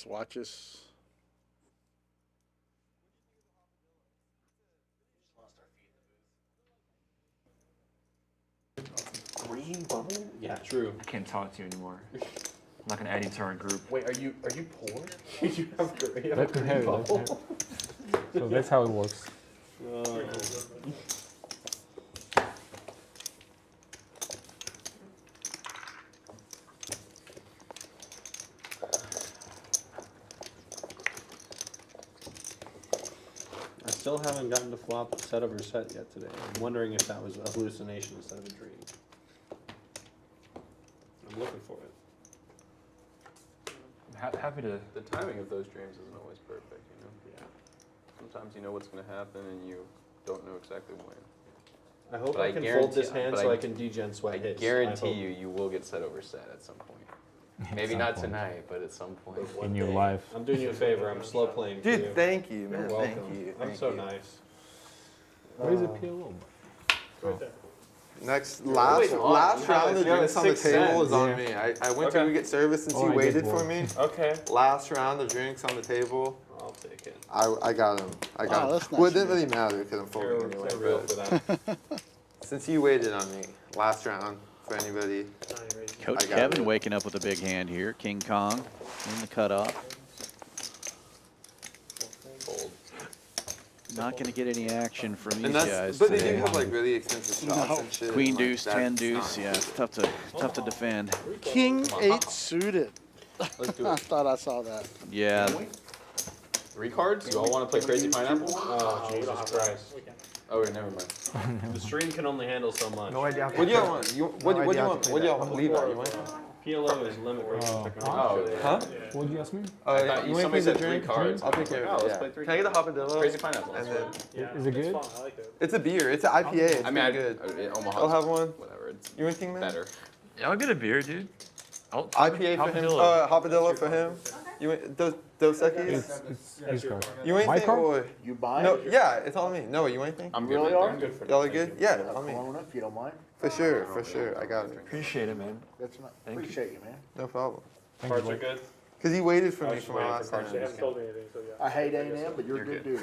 watches. Green bubble? Yeah, true. I can't talk to you anymore. I'm not gonna add you to our group. Wait, are you poor? you have a Let me green have it. bubble? So that's how it works. I still haven't gotten to flop set over set yet today. I'm wondering if that was a hallucination instead of a dream. I'm looking for it. I'm happy to. The timing of those dreams isn't always perfect, you know? Yeah. Sometimes you know what's going to happen and you don't know exactly when. I hope But I I can fold this guarantee- hand but so I- I can degen sweat I hits. guarantee hope. you will get set over set at some point. Maybe some not point. tonight, but at some point. But one In your day. life. I'm doing you a favor. I'm slow playing for you. Dude, thank you, You're man. welcome. Thank you. I'm Thank so you. nice. Where is the PLO? Right there. Next, Wait, last hold on. round, You the have drinks on the 6 table cents. is on Yeah. me. I went Okay. to get service since Oh, you I did waited for both. me. Okay. Last round, the drinks on the table. I'll take it. I got him. I got Wow, him. that's Well, it nice didn't of really matter because I'm You're folding anyway. so real But for that. since you waited on me, last round for anybody. 9 raised. Coach I got Kevin it. waking up with a big hand here. King Kong in the cutoff. Fold. Not going to get any action from these And that's, guys but they today. do have like really expensive shots No. and shit. Queen and, like, deuce, that's 10 deuce. not- Yeah, it's tough to defend. King 8 suited. Let's do I it. thought I saw that. Yeah, 3 cards? You all want to play Crazy Pineapple? Oh, Jesus Christ. Oh, wait, never mind. The stream can only handle so much. No idea. What do y'all want? What do you idea want? how to What do y'all play want? Leave out. You want? PLO is limit breaking Oh. technology. Huh? What did you ask me? I thought you you- want somebody me to said 3 drink? cards. I'll take care Oh, of it. let's Yeah. play 3 Can I get a hopadillo? Crazy Pineapple. And That's then Yeah, Is it it's good? fun. I like it. it's a beer. It's an IPA. It's I mean, pretty good. Omaha. I'll have one. Whatever, it's You want King Man? better. Yeah, I'll get a beer, dude. IPA for him. Hopadillo for him. You went Dos Equis? He's good. You ain't My think car? or You buying? no? Yeah, it's on me. No, you ain't think? I'm really are? Y'all are good? Yeah, I'll on me. clone if you don't mind. For sure. I got it. Appreciate it, man. That's not, Thank you. appreciate you, man. No problem. Cards are good. Cause he waited for I me was for just my waiting last for cards They time. haven't told me anything, so yeah. I hate A&M, but you're good dude.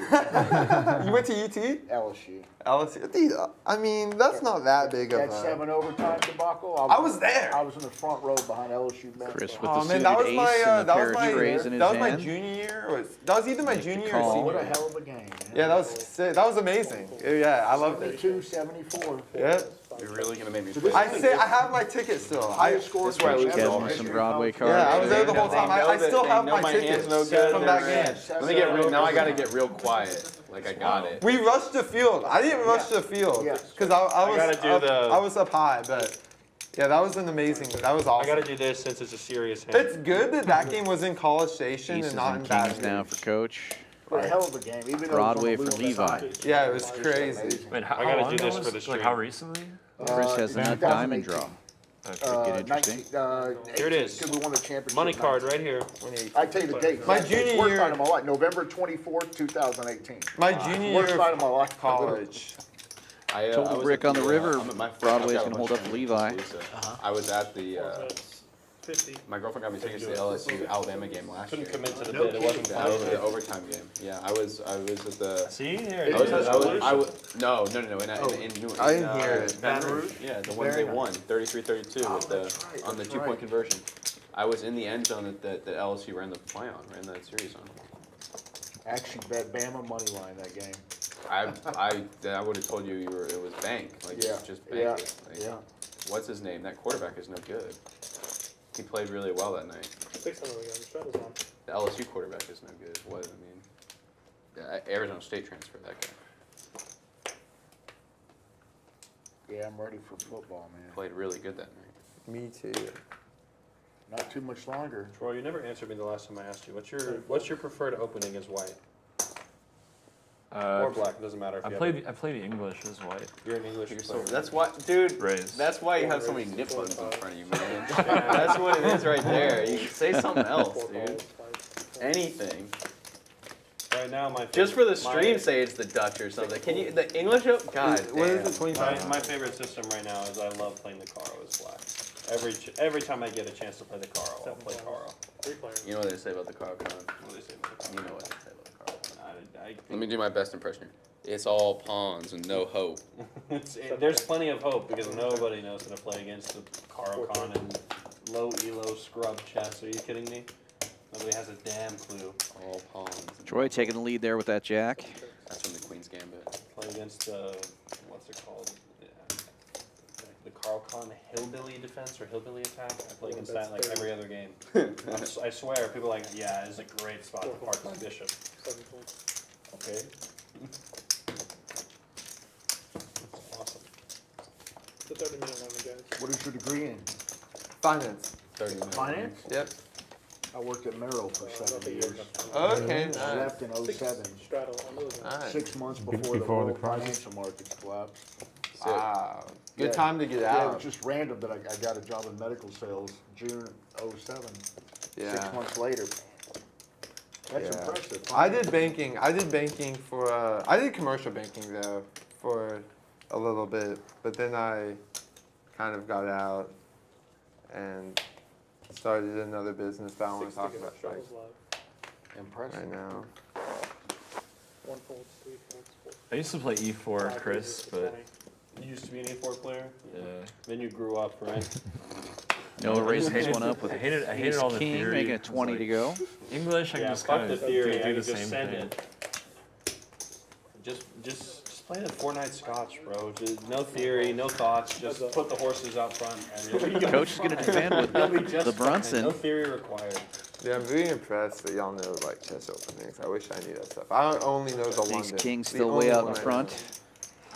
You went to UT? LSU. LSU. Dude, I mean, that's not that big of That a. 7 overtime debacle. I was there. I was in the front row behind LSU bench. Chris with Oh the man, suited that was ace my and the that pair was of my trays in his that was my hand. junior year. That was either my Make the junior call. or What a senior. hell of a game, man. Yeah, that was sick. That was amazing. Yeah, I loved it. 72-74. Yep. You're really gonna make me So play. this- I have my ticket still. Highest score This is where I lose ever all in my history some of Broadway college. cards. Yeah, I was there the They whole time. know I that- still they have know my hand's tickets no good, from they're that game. Let me get real. Now I gotta get real quiet. Like I got it. We rushed the field. I didn't rush the field Yes. because I was gotta do up, the- I was up high, but yeah, that was an amazing. That was I awesome. gotta do this since it's a serious hand. It's good that that game was in College Station Aces and not in and Baton kings now Rouge. for Coach. What a hell of a game. Even though Broadway it was on for the losing Levi. side. Yeah, it was crazy. Wait, how I gotta long do ago this was for the it? stream. Like how recently? Chris has a nut diamond 2018. draw. Okay. Get interesting. Here it is. Because we won the championship. Money card right here. I tell you the date. My It's the junior worst year- night of my life. November 24th, 2018. My junior year Worst night of my life. of college. I Total was brick at on the river. I'm at my friend- Broadway's I've got gonna a hold bunch up of Levi. friends in Tuscaloosa. I was at the. That's 50. My girlfriend got me tickets to the LSU Alabama game last year. Couldn't commit to the No bid. It wasn't That was fun. the overtime game. Yeah, I was at the. See, there It it is. is. No. In New I didn't hear it. Baton Rouge? Yeah, the one Very they won, 33-32 with that's right, on the that's 2-point right. conversion. I was in the end zone that LSU ran that series on. Actually bet Bama money line that game. I would have told you it was bank. Like Yeah, just bank yeah, it. Like, yeah. What's his name? That quarterback is no good. He played really well that night. 600 again. Straddle's on. The LSU quarterback is no good. What Arizona State transfer that guy. Yeah, I'm ready for football, man. Played really good that night. Me too. Not too much longer. Troy, you never answered me the last time I asked you. What's your preferred opening as white or black? Doesn't matter. If I you played English as white. You're an English player. That's why, dude. Raised. That's why you have so many nip buttons in front of you, man. That's what it is right there. You can say something else, dude. Anything. Right now, Just for the stream, say it's the Dutch or something. Can you the English? God What damn. is it? 25. My favorite system right now is I love playing the Caro as black. Every time I get a chance to play the Caro, I'll play Caro. 3 players. You know what they say about the Caro Con? What do they say about the You Caro? know what they say about the Caro Con. I Let me do my best impression. It's all pawns and no hope. There's plenty of hope because nobody knows how to play against the Caro Con and low elo scrub chess. Are you kidding me? Nobody has a damn clue. All pawns. Troy taking the lead there with that jack. That's from the Queen's Gambit. Play against what's it called? The Caro Con hillbilly defense or hillbilly attack. I play against that like every other game. I swear, people are like, yeah, it's a great spot to park my bishop. 7 points. Okay. That's awesome. It's a 30-minute one, guys. What is your degree in? Finance. 30 minutes. Finance? Yep. I worked at Merrill for 7 years. Okay. I Nice. left in 07. Straddle. I know that. Nice. 6 months Be- before the before the world crisis? financial markets collapsed. Wow. Good Yeah. time to get Yeah, it was out. just random that I got a job in medical sales June 07. Yeah. 6 months later. That's Yeah. impressive. I did banking. I did banking for. I did commercial banking though for a little bit, but then I kind of got out and started another business that I want to talk about Straddle's live. Impressive. right now. 1 folds, 3 folds, 4. I used to play E4, 5 Chris, raises, but 20. You used to be an A4 player? yeah. Then you grew up, right? Noah raises one up with I hated all the king, theory. making it It's 20 like- to go. English, I can Yeah, just fuck kind the of theory. I do can the just same send thing. it. Just play the 4-night scotch, bro. Just, no theory, no thoughts. Just put the horses out front. And you'll be Coach is going to defend with You'll be just the fine. Brunson. No theory required. Yeah, I'm really impressed that y'all know like chess openings. I wish I knew that stuff. I only know the Ace London. king The still only way out one in I front. know.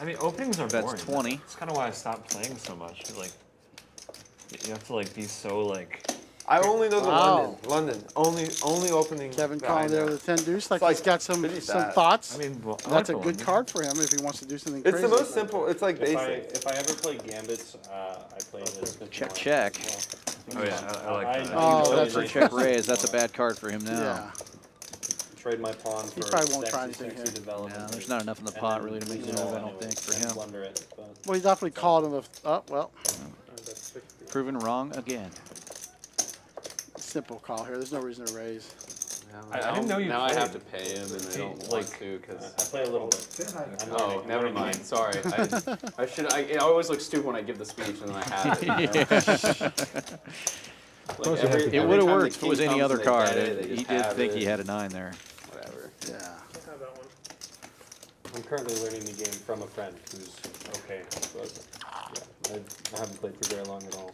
I mean, openings are That's boring. 20. That's kind of why I stopped playing so much. 'Cause, like, you have to like be so like I only know the Wow. London. Only opening. Kevin that calling I there know. with the 10 deuce. Like, It's he's got some pretty sad. thoughts. I mean, well, I That's a like good the card for him if he wants to do something It's crazy. the most simple. It's like If basic. I ever play gambits, I play this. Check, check. Oh yeah, I like that. Oh, enjoy that's For the check raise, that's a bad card for him now. Yeah. Trade my pawn for probably won't try sexy, anything sexy here. development. Yeah, there's not enough in the And pot then really to make lose a it all move, I don't anyway, think, for and him. Blunder it, but Well, he definitely called in the. Oh, well. Proven wrong again. Simple call here. There's no reason to raise. I didn't know you Now I played. have to pay him, and I don't want to because. I play a little bit. I'm Oh, learning- never learning mind. games. Sorry. I should. I always look stupid when I give the speech and then I have it. Like It every would have time the worked if it king was any comes other and they card. bet it, they He just did have think it. he had a 9 there. Whatever. Yeah. Have that one. I'm currently learning the game from a friend who's okay, but yeah, I haven't played for very long at all.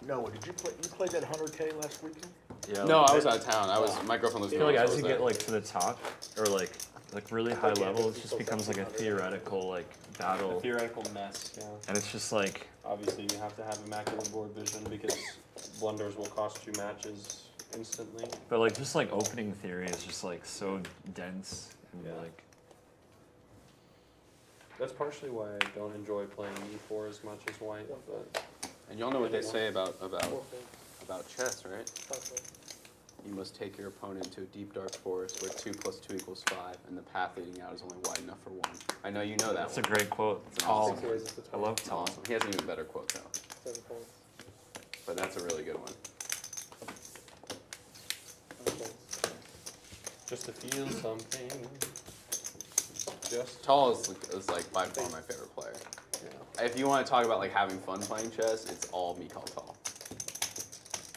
Noah, did you play? You played that 100K last weekend? Yeah, No, like, I was out of town. My girlfriend lives I in feel like New York, as so you I was get like to the top, or like really high level, it just becomes like a theoretical like A battle, theoretical mess, yeah. and it's just like Obviously, you have to have immaculate board vision because blunders will cost you matches instantly. but like just like opening theory is just like so dense and Yeah. like That's partially why I don't enjoy playing e4 as much as white, but And y'all know what they say about chess, right? Possibly. You must take your opponent to a deep dark forest where 2 + 2 = 5, and the path leading out is only wide enough for 1. I know you know that that's a one. great quote. It's an Tall. awesome one. I love It's tall. awesome. He has an even better quote though, 7 points. but that's a really good one. 9 points. just to feel something. Just Tall is like by far my favorite player. If you want to talk about like having fun playing chess, it's all Mikhail Tal.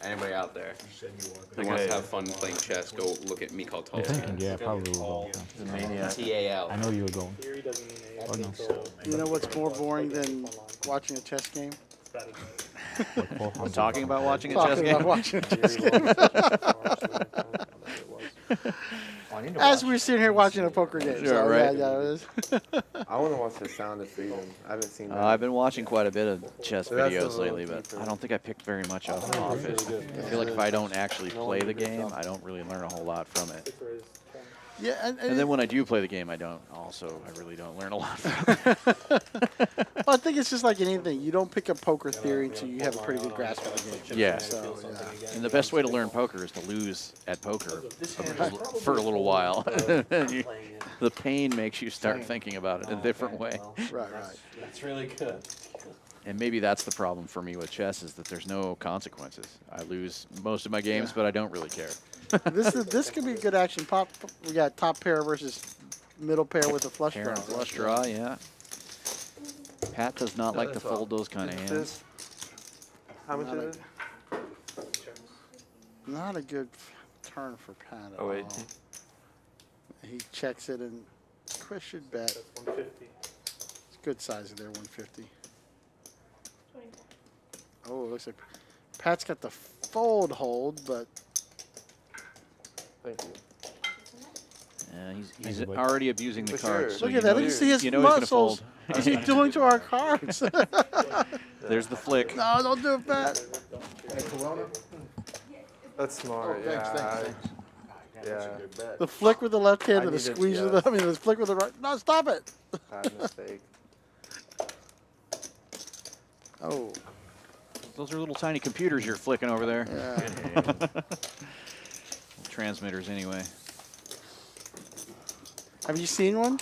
Anybody out there who wants to have fun playing chess, go look at Mikhail Tal. I'm thinking, yeah, probably will go. He's a maniac. TAL. I know you were going. Theory doesn't mean Oh, no. anything. So You know what's more boring than watching a chess game? it's bad advice. What, 400? Talking about watching a chess Talking about game. watching a chess game. Oh, I need to As watch we're sitting here watching a poker game. Sure, So, right. yeah, it is. I want to watch The Sound of Freedom. I haven't seen that. I've been watching quite a bit of chess So that's a videos little lately, but deeper. I don't think I picked very much off it. really good. I feel like if I don't actually play the game, I don't really learn a whole lot from it. 6 raise 10. Yeah, And then when I do play the game, I really don't learn a lot from it. Well, I think it's just like anything. You don't pick up poker theory until you have a pretty good grasp of the game. Yeah. So, yeah. And the best way to learn poker is to lose at poker for a little while. The pain makes you start thinking about it in a different way. Right, right. That's really good. And maybe that's the problem for me with chess is that there's no consequences. I lose most of my games, but I don't really care. This could be a good action. We got top pair versus middle pair with a flush Pair draw. and flush draw, yeah. Pat does not like to fold those kind of hands. How much is it? Not a good turn for Pat at Oh wait. all. He checks it and Chris should bet. That's 150. It's good size there, 150. 24. Oh, it looks like Pat's got the fold hold, but Thank you. He's you, bud. already abusing the For card. sure. So look you at that. know Look at see his you know he's gonna muscles. fold. What's he doing to our cards? There's the flick. No, don't do it, Pat. That's smart. Yeah. Yeah. The flick with the left hand I and the needed- squeeze with yeah. the, the flick with the right. No, stop it. Bad mistake. Oh, Those are little tiny computers you're flicking over there. yeah. Transmitters anyway. Have you seen one?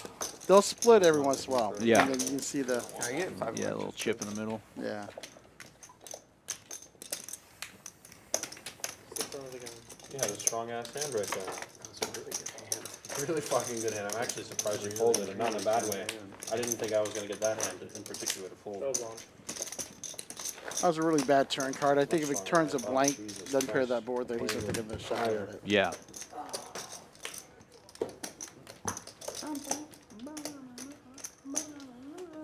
They'll split every once in a while. Yeah. And then you can see the, Can I get 5 Yeah, a little chip in the middle. yeah. 6 rounds again. You had a strong ass hand right there. That's a really good hand. Really fucking good hand. I'm actually surprised you folded, and not in a bad way. I didn't think I was gonna get that hand in particular to fold. That was long. That was a really bad turn card. I think if it Sorry, turns a oh, blank, Jesus doesn't pair Christ. that board there, he's gonna take a shot at it. Yeah.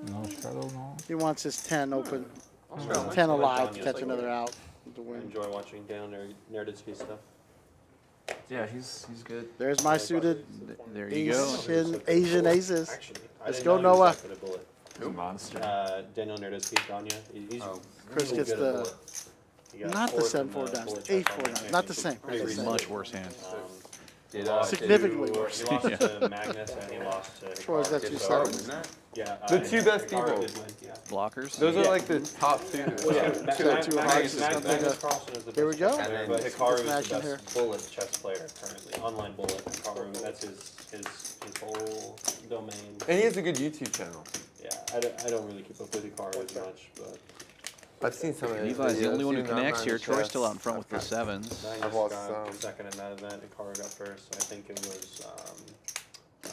No struggle, no. He wants his 10 open, I'll 10 let alive Danya to catch take another it. out to I win. enjoy watching Dan Nerditsky stuff. Yeah, he's good. There's my suited There you go. Asian aces. Actually, I Let's didn't go, know he was Noah. that good a bullet. He's a monster. Daniel Nerditsky, Danya. He's Chris really gets good at the bullet. You got Not the fourth and 7-4 dimes, bullet the chest on 8-4 the dimes. Not the same. championship. Not the Very same. much worse hand. Significantly worse. He lost to Magnus and he lost to Troy's got Hikaru. two So- sevens. Yeah. The two best Hikaru people. did win, yeah. Blockers. Those are Yeah. like the top two. Well, yeah, two hearts is something Magnus to- Carlson is the Here we best go. chess player, And but then Hikaru some is action the here. best bullet chess player currently. Online bullet. Hikaru, that's his whole domain. And he has a good YouTube channel. Yeah, I don't really keep up with Hikaru as much, but I've seen some of his Levi's the videos. only one who Seen them connects on here. the Troy's chess. still out in front with the sevens. Magnus lost got some. second in that event. Hikaru got first. So I think it was.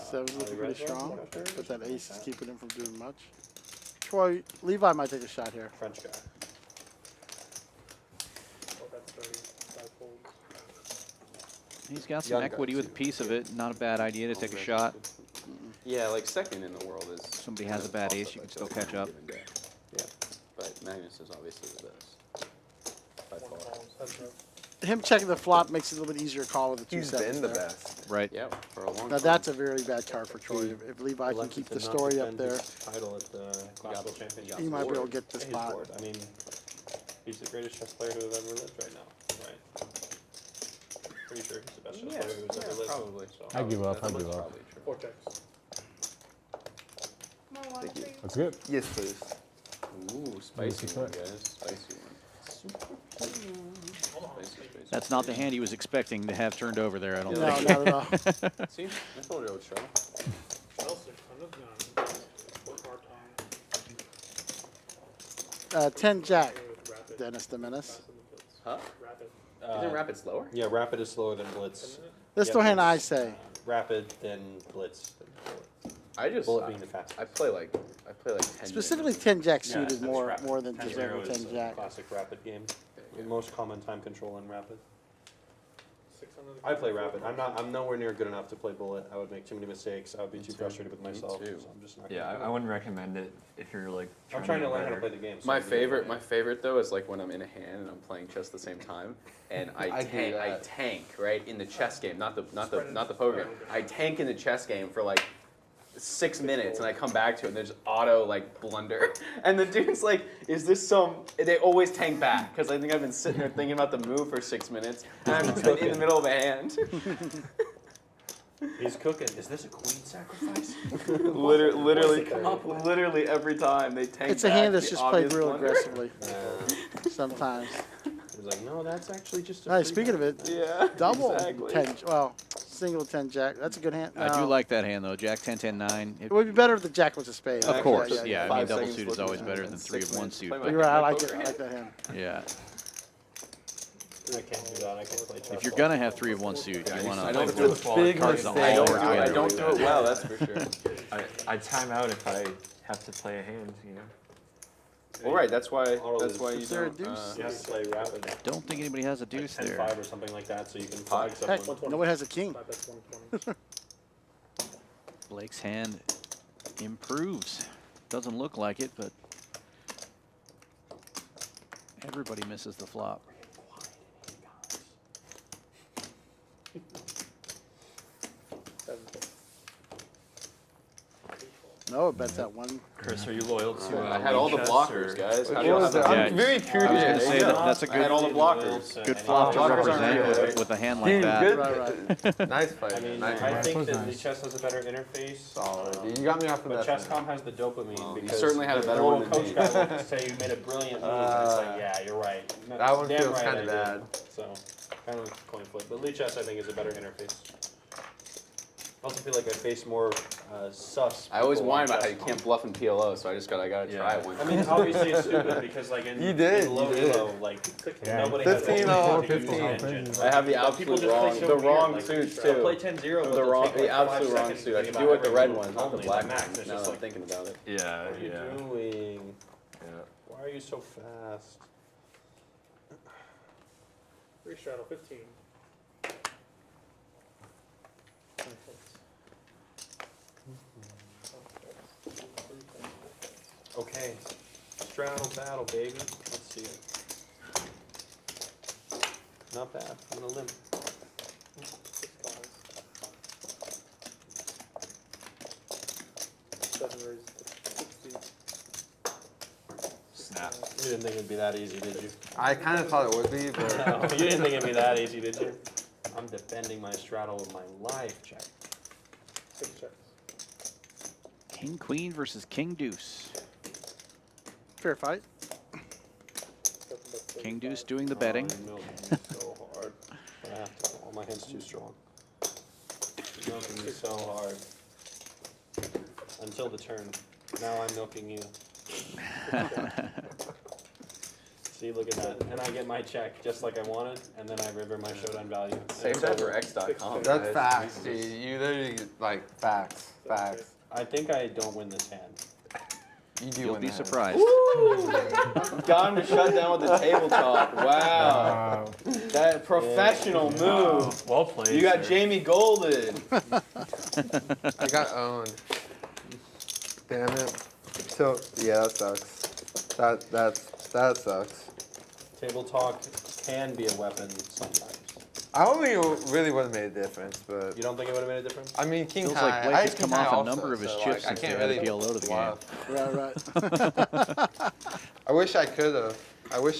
Sevens looking Ali pretty Reza strong, got third or but that something ace is like keeping him from doing much. Troy, Levi might take a shot here. French guy. Oh, that's 35 folds. He's got some Young equity guy, with a too. piece of it. Not a bad idea to take a shot. Yeah, like second in the world is. Somebody has a bad ace, you can still catch up. Yeah, but Magnus is obviously the best. By One far. calls, heads up. Him checking the flop makes it a little bit easier to call with the two He's sevens been the there. best. Right. Yeah, for a long time. Now that's a very bad card for Troy. If Levi can Elected keep to the not story up defend there, his title at the Classical Championship. he might be able to get this He's spot. bored. I mean, he's the greatest chess player to have ever lived right now, right? Pretty sure he's the best chess player who's ever lived. Probably. So. I give up. I That's give up. probably true. 4 checks. More water, please. That's good. Yes, please. Ooh, spicy Easy one, cut. guys. Spicy one. Spicy. That's not the hand he was expecting to have turned over there, I don't No, think. not at all. See, I told you I would show. Chelsea, I'm looking on. Work hard time. 10 Jack, With rapid. Dennis the Menace. Fast in the blitz. Huh? Rapid. Isn't rapid slower? Yeah, Rapid is slower than Blitz. This Yeah, the hand I it's, say. Rapid, then Blitz, then Bullet. I just Bullet being the fastest. I play like 10. Specifically 10 Jack Yeah, suited that's more Rapid. more than 10-0 deserving is 10 a Jack. classic Rapid game. The most common time control in Rapid. 6 under the I play gun, Rapid. I'm nowhere near good enough to play Bullet. I would make too many mistakes. I would be too frustrated with Me myself. too. So I'm just not. Yeah, gonna do I it. wouldn't recommend it if you're like. I'm trying to get learn how to better. play the game. so My I'm gonna do it. favorite though is like when I'm in a hand and I'm playing chess at the same time, and I tank right in the chess game, not the poker game. I tank in the chess game for like 6 minutes, and I come back to it, and there's auto like blunder, and the dude's like, "Is this some?" They always tank back because I think I've been sitting there thinking about the move for 6 minutes, and I'm just like in the middle of a hand. He's cooking. Is this a queen sacrifice? literally every time they tank. It's a back hand that's the just played obvious real blunder. aggressively sometimes. He's like, no, that's actually just. Hey, speaking of it, Yeah, double exactly. 10, well, single 10 Jack. That's a good hand. I do No. like that hand though. Jack 10, 10, 9. It would be better if the Jack was a spade. Of course, yeah. I mean, 5 double seconds suit is looking always at better it than and 3 of 6 1 minutes. suit. Play my You're right. I hand, like poker it. I like that hand. Yeah. I can't do that. I can't play chess. If you're gonna have 3 of 1 suit, you want I to don't do it well. big cards mistake. don't I all don't, work I together don't like do it that. well, that's for sure. I time out if I have to play a hand, you know. Well, right, that's why you Is there a don't. deuce? You have to play Rapid. Don't think anybody has a deuce there. 10-5 or something like that, so you can flag Heck, someone. no one has a king. 5 bets 120. Blake's hand improves. Doesn't look like it, but everybody misses the flop. No, it bets that one. Chris, are you loyal to? I had all the chess, blockers, or- guys. How What do you was have that? that? I'm very I was curious. gonna say Yeah. that's a I had all the good, blockers. good flop to blockers aren't represent good. with a hand like Dude, that. good. Right, right. Nice fight. I mean, nice. I think was that the nice. chess has a better interface. Solid. Dude. You got me off the But best. Chess.com has the dopamine You because certainly had a the better little one than coach me. guy will say you made a brilliant move, and it's like, yeah, you're right. No, That one damn feels right kinda I did. bad. So, kind of a coin flip. But Lee Chess, I think, is a better interface. I also feel like I face more sus. I always people whine on about how you Chess.com. can't bluff in PLO, so I gotta try it one I mean, obviously it's stupid because like in, You did, in low you did. elo, like Yeah. nobody 15 has 15 engine. I have the But people absolute just play wrong, so the weird, wrong like, suits they'll too. play 10-0, but The they'll wrong, take, the like, 5 absolute wrong seconds suit. to I think can do about it the every red move one, not the only, black the max. one. It's Now just that I'm like, thinking about it. Yeah, what are you yeah. doing? Yeah. Why are you so fast? Free straddle 15. Okay, straddle battle, baby. Let's see it. Not bad. I'm gonna limp. 6 calls. 7 raises to 60. You didn't think it'd be that easy, did you? I kind of thought it would be, but No, you didn't think it'd be that easy, did you? I'm defending my straddle with my life, Jack. Six checks. King Queen versus King Deuce. Fair fight. King Deuce doing the betting. Oh, you're milking me so hard. But I have to. Oh, my hand's too strong. You're milking me so hard. Until the turn. Now I'm milking you. See, look at that. And I get my check just like I wanted, and then I river my showdown value. Save that for X.com. that's facts, dude. You literally, like, facts. Facts. I think I don't win this hand. You do You'll win be that. surprised. Got him to shut down with the table talk. Wow. That professional move. Well played. You got sir. Jamie Golden. I got owned. Damn it. So, yeah, that sucks. That sucks. Table talk can be a weapon sometimes. I don't think it really would have made a difference, but You don't think it would have made a difference? I mean, King Feels High. like Blake I has had come King High off a also, number of his so, chips like, I since can't they really had PLO to the game. Right. I wish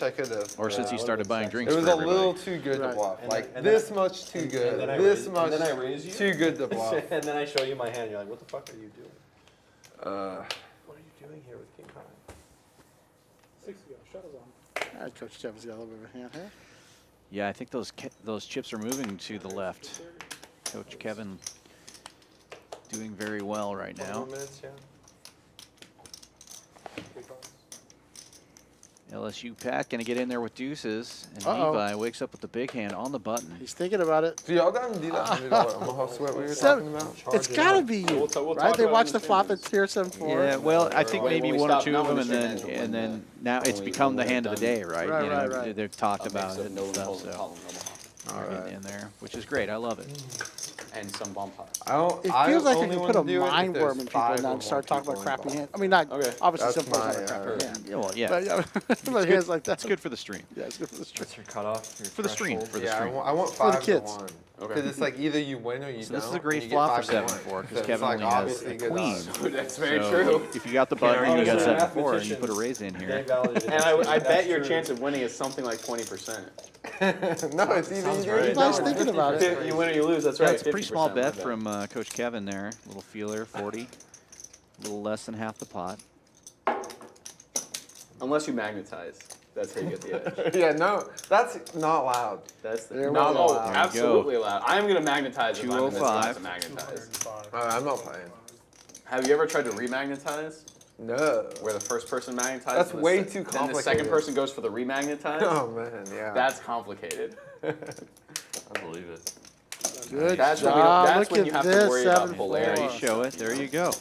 I could have. Or since he I started would've bluffing been drinks It was for a everybody. little too good to Right. bluff. And Like then- this much too good. And then I This raise- much and then I raise you? too good to bluff. And then I show you my hand, you're like, what the fuck are you doing? Uh, What are you doing here with King High? 6 ago. Shuttle's on. All right, Coach Jeff's got a little bit of a hand here. Yeah, I think those chips are moving to the left. Coach Kevin doing very well right 20 now. more minutes, yeah. LSU Pat gonna get in there with deuces, and Uh-oh. Levi wakes up with the big hand on the button. He's thinking about it. do y'all done do that $100 Omaha sweat we were Seven- talking about? It's gotta be you, We'll right? talk They about watch it the in the flop at streamers. tier 7-4. Yeah, well, I think When maybe we one or stop- two not of them, when and the then stream ends, and when then now it's when we- become the when we're hand of the done. day, right? Right, You know, right, right. they've talked A mix about of it and Nolan stuff, Holden, so Colin Omaha, they're getting in there, which is great. I love it. and some bomb pots. I don't. It I feels like I only can wanna put a do it if mind there's worm in people 5 and or not more start talking people about crappy involved. hands. I mean, not Okay. obviously That's some folks my, have a crappy hand. Yeah, well, yeah, But yeah, but hands like that. it's good for the stream. Yeah, it's good for the street. What's your cutoff? Your For the stream, threshold? for the Yeah, stream. I want For the 5 to kids. 1. Okay. Because it's like either you win or you So don't. this is a and great you get flop 5 for to 7-4 1. because So Kevin it's only like has obviously a good queen. odds. That's very So true. If you got the button and you got argue. 7-4 and you put a raise in They here, validated And it. I bet That's your true. chance of winning is something like 20%. No, it's either you do or you You guys don't. thinking about it. You win or you lose, that's right. that's a pretty small 50%, bet my from Coach Kevin there. Little feeler, 40, a little less than half the pot. Unless you magnetize. That's how you get the edge. Yeah, no, that's not loud. That's the, There no, we oh, go. There you absolutely allowed. I'm going to magnetize if I'm in this 205. class to magnetize. 135. I'm not playing. Have you ever tried to remagnetize? No. Where the first person magnetizes? That's and the way se- too Then the complicated. second person goes for the remagnetize? Oh man, yeah. That's complicated. I believe it. Good That's when, job. that's Look when at you have this, to worry about 7-4. polarity. There you show it. There you go.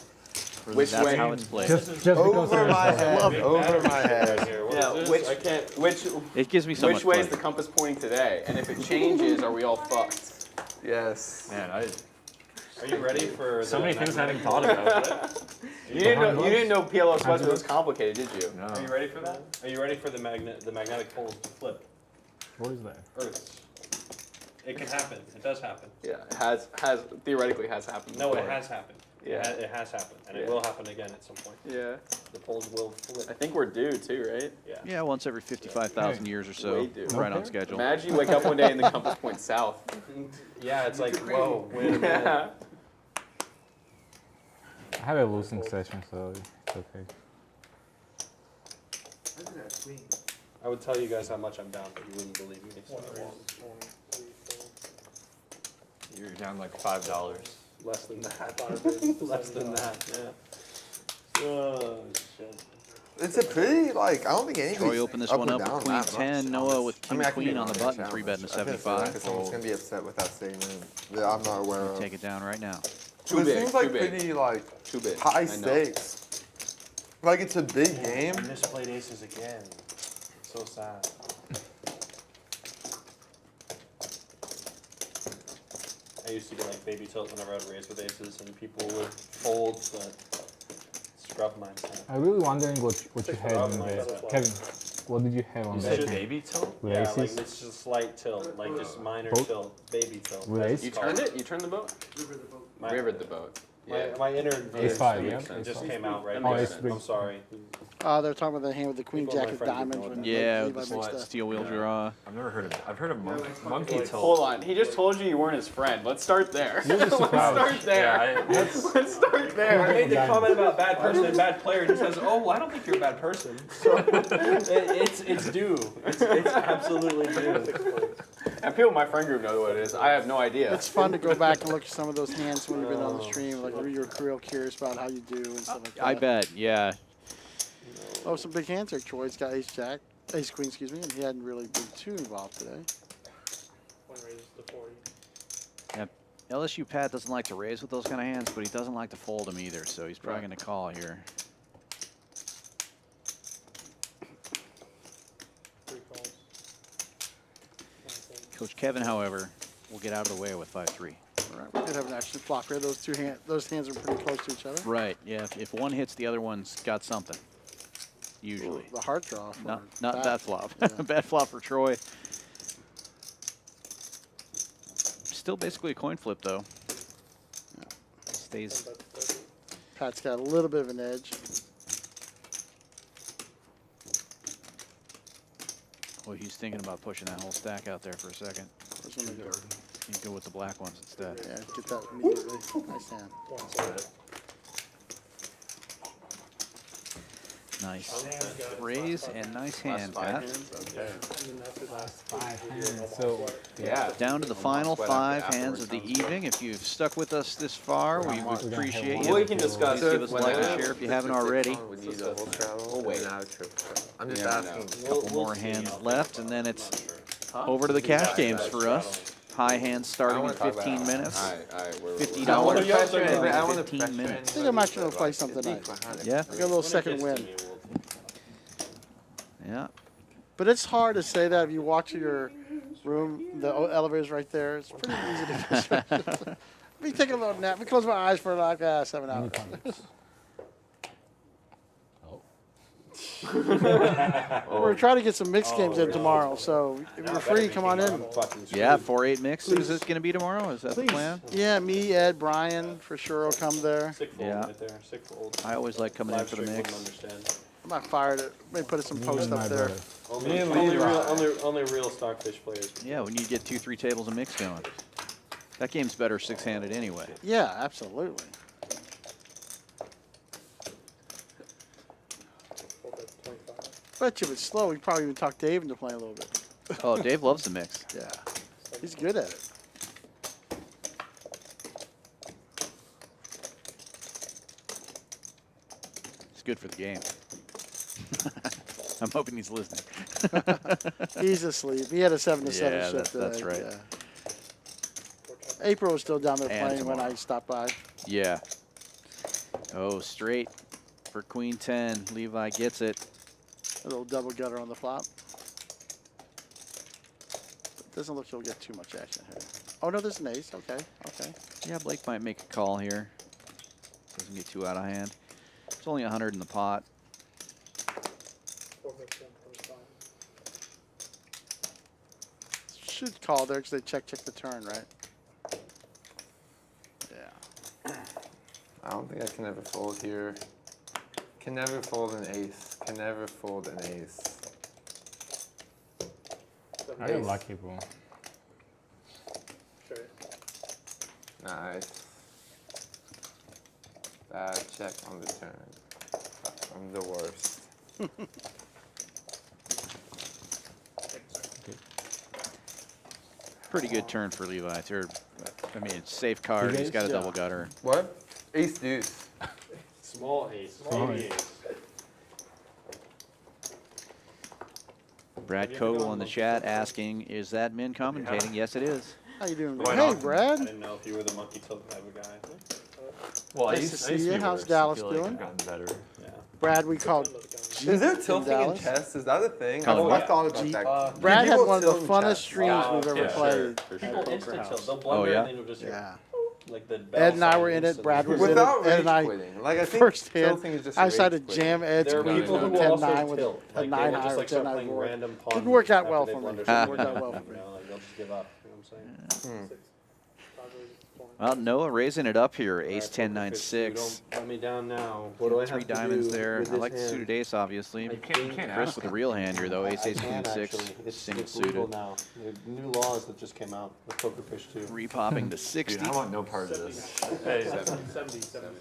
Which That's way? how it's played. Just because over my there's head. Over my head. Here, what Yeah, is this? which, I can't. which, It gives me so which much way is pleasure. the compass pointing today? And if it changes, are we all fucked? Yes. Man, Are you ready for so the many things I magnetic hadn't thought about. You didn't know PLO Sweats was complicated, did you? No. Are you ready for that? Are you ready for the magnetic poles to flip? What is that? Earths. It can happen. It does happen. Yeah, has theoretically has happened. No, it before. has happened. Yeah. It has happened, and it Yeah. will happen again at some point. Yeah. The poles will I flip. think we're due too, right? Yeah. Yeah, once every 55,000 years or so, Way do. right on Okay. schedule. Imagine you wake up one day and the compass points south. Yeah, it's like, whoa, wait a minute. Yeah. I have a losing session, so it's okay. I would tell you guys how much I'm down, but you wouldn't believe me. So You're down like $5. less than that. Less than that. Yeah. Oh shit. It's a pretty like I don't think anything. Troy opened this one up with Queen 10, Noah with King Queen on the button, 3-betting to 75. Someone's gonna be upset with that statement that I'm not aware of. Take it down right now. Too It big, seems like too big. pretty like Too big. high I know. stakes. Like it's a big game. I misplayed aces again. So sad. I used to get like baby tilt whenever I'd raise with aces, and people would fold, but scrub mindset. I'm really wondering what you had Rob in might there. as well. Kevin, what did you have on You that said game? baby tilt? With Yeah, like aces? it's just slight tilt, like just minor Boat? tilt, baby tilt. With That's ace? You what it's turned it? You turned the boat? called. Rivered the boat. My inner Ace five, yeah. it just came out right Oh, now. ace three. I'm sorry. They're talking about the hand with the queen People, my jack of friends, diamonds. know When Yeah, Levi with makes the the- steel wheel draw. I've heard of monkey tilt. Hold on, he just told you you weren't his friend. Let's start there. You're just a Let's couch. start there. Yeah, Let's start I there. made the comment about bad person and bad player, and he says, "Oh, I don't think you're a bad person." So it's due. It's absolutely due. And people in my friend group know what it is. I have no idea. It's fun to go back and look at some of those hands when you've been on the stream. Like you're real curious about how you do and stuff like that. I bet, yeah. Oh, some big hands there. Troy's got ace jack, ace queen, excuse me, and he hadn't really been too involved today. One raises to 40. Yeah, LSU Pat doesn't like to raise with those kind of hands, but he doesn't like to fold them either, so he's probably going to call here. 3 calls. Coach Kevin, however, will get out of the way with 5-3. All right, we could have an action block here. Those hands are pretty close to each other. Right, yeah, if one hits, the other one's got something, usually. The heart draw. For Not that flop. Yeah. Bad flop for Troy. Still basically a coin flip, though. Stays. Pat's got a little bit of an edge. Well, he's thinking about pushing that whole stack out there for a second. You go with the black ones instead. Yeah, get that immediately. Nice hand. Nice raise and nice hand, Pat. So, Yeah. Down to the final Sweat 5 after hands of the afterwards. evening. If you've stuck with us this far, we would appreciate you. We can discuss Please give it us a like and when- share if you haven't already. We need a whole travel. We'll wait. I'm just Yeah, asking. Couple more hands left, and then it's over to the cash games for us. High hands starting in 15 minutes. Alright, we're $50 I want to 15 minutes. I think I'm actually going to play something tonight. Yeah, I got a little second win. yeah. But it's hard to say that if you walk to your room, the elevator's right there. It's pretty easy to distract. Let me take a little nap. Let me close my eyes for like 7 hours. We're trying to get some mixed games in tomorrow, so if you're free, come on in. Yeah, 4-8 mix. Is this going to be tomorrow? Is that the plan? Yeah, me, Ed, Brian, for sure will come there. Sick fold Yeah. right there. Sick fold. I always like coming in Live for the stream mix. wouldn't understand. I might fire it. Maybe put some post up there. Only real stockfish players. Yeah, we need to get 2-3 tables of mix going. That game's better 6-handed anyway. Yeah, absolutely. Bet you if it's slow, we probably even talk Dave into playing a little bit. Oh, Dave loves the mix. Yeah, he's good at it. It's good for the game. I'm hoping he's listening. He's asleep. He had a 7 to 7 Yeah, shift that's today. right. Yeah. April was still down there And playing when I tomorrow. stopped by. Yeah. Oh, straight for Queen 10. Levi gets it. A little double gutter on the flop. Doesn't look he'll get too much action here. Oh no, there's an ace. Okay, okay. Yeah, Blake might make a call here. Doesn't get too out of hand. It's only 100 in the pot. Should call there because they check the turn, right? Yeah. I don't think I can ever fold here. Can never fold an ace. Can never fold an ace. I get lucky, bro. Nice. Bad check on the turn. I'm the worst. Pretty good turn for Levi. Third. I mean, it's safe card. He's got a double gutter. What? Ace deuce. Small ace. Small Baby ace. ace. Brad Kogel in the chat asking, is that Min commentating? Yes, it is. How you doing? Why Hey, not? Brad. I didn't know if you were the monkey tilt type of guy. Well, Nice to see you. How's Dallas doing? I've gotten better. Yeah. Brad, we called. Is there tilting in Dallas? chess? Is that a thing? Oh, I've thought G- about that. Brad had People one of the tilt in funnest chess. streams we've ever yeah, played. For People sure. instant tilt. They'll Oh, blunder yeah? and then you'll just hear Yeah. like the Ed and I bell were sound in it. instantly. Brad was in it. Without Ed rage and I quitting. Like I think first hand. tilting is just I rage decided to quitting. jam Ed's There are queen people with who a 10-9 also with tilt. a Like, 9 they will high just or like start 10 high playing board. random pawn Didn't work out after well they for me. blunder Didn't something. work out well for me. You know, like they'll just give up. You know what I'm saying? Well, Noah raising it up here. Ace Alright, 10 poker 9 fish, 6. Don't let me down now. What do I have Three to do diamonds there. with I this like the hand? suited ace, obviously. I You think can't Chris ask. with a real hand here, though. Ace I Ace Queen can 6. actually. Single It's legal suited. now. The new laws that just came out with poker fish too. Repopping to 60. Dude, I want no part of this. Hey, 70. 70.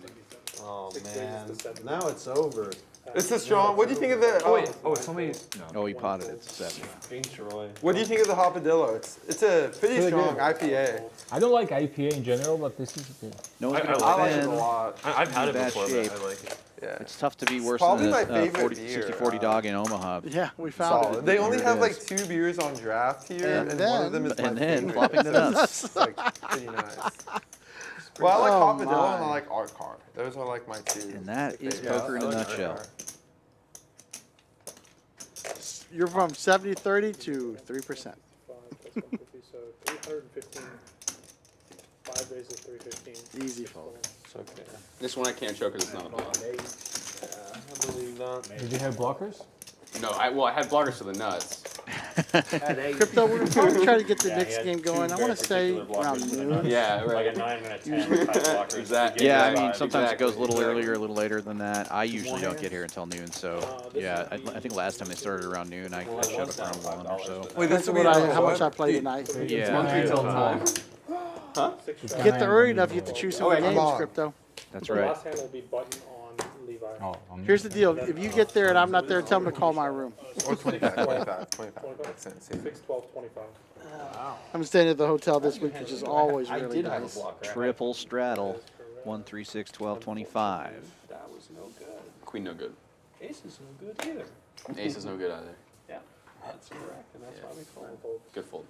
Oh Six man, raises to 70. now it's over. This is strong. What do you think of the? Oh wait, oh somebody. No. Oh, he potted it to 7. Thanks, Roy. What do you think of the Hopadillo? It's a pretty Really strong good. IPA. I don't like IPA in general, but this is good. No one's I going to I like it a defend. lot. I've had it Bad before, shape. but I like it. Yeah. It's tough to be It's worse probably than my the favorite 60-40 beer. dog in Omaha. Yeah, we found Solid. it. They only Here it have like is. 2 beers on draft here, And and one of them then- is my And then favorite. flopping the So nuts. it's, like pretty nice. Well, I like Oh, Hopadillo and I my. like Art Car. Those are like my 2. And that is favorites. poker in a I like nutshell. Art Car. You're from 70-30 to 3%. 150, so 315. 5 raises 315. Easy fold. It's okay. This one I can't show because it's not a bluff. Yeah, I believe that. Did you have blockers? No, I had blockers for the nuts. Crypto, we're probably trying to get the Yeah, next he had game going. two I very want to say particular around blockers for the noon. Yeah, Like a right. 9 and a 10 type blockers. Exactly. Yeah, I Yeah, mean, sometimes it goes a little exactly. earlier, a little later than that. I usually don't get here until noon, so yeah, I think last time they started around noon, I showed up around 1 or so. Wait, That's this what how much I played tonight. Yeah, Monkey till time. Get there early enough, you get to choose some Oh, of wait, the come games, on. Crypto. that's The right. last hand will be button on Levi. Oh, Here's the deal. If you get there and I'm not there, tell them to call my room. Or 25. Makes sense. Yeah. 6, 12, 25. I'm staying at the hotel this week, which is always really nice. Triple straddle. 1, 3, 6, 12, 25. That was no good. Queen no good. Ace is no good either. Ace is no good either. Yeah, that's correct, and that's why we call it. Good fold.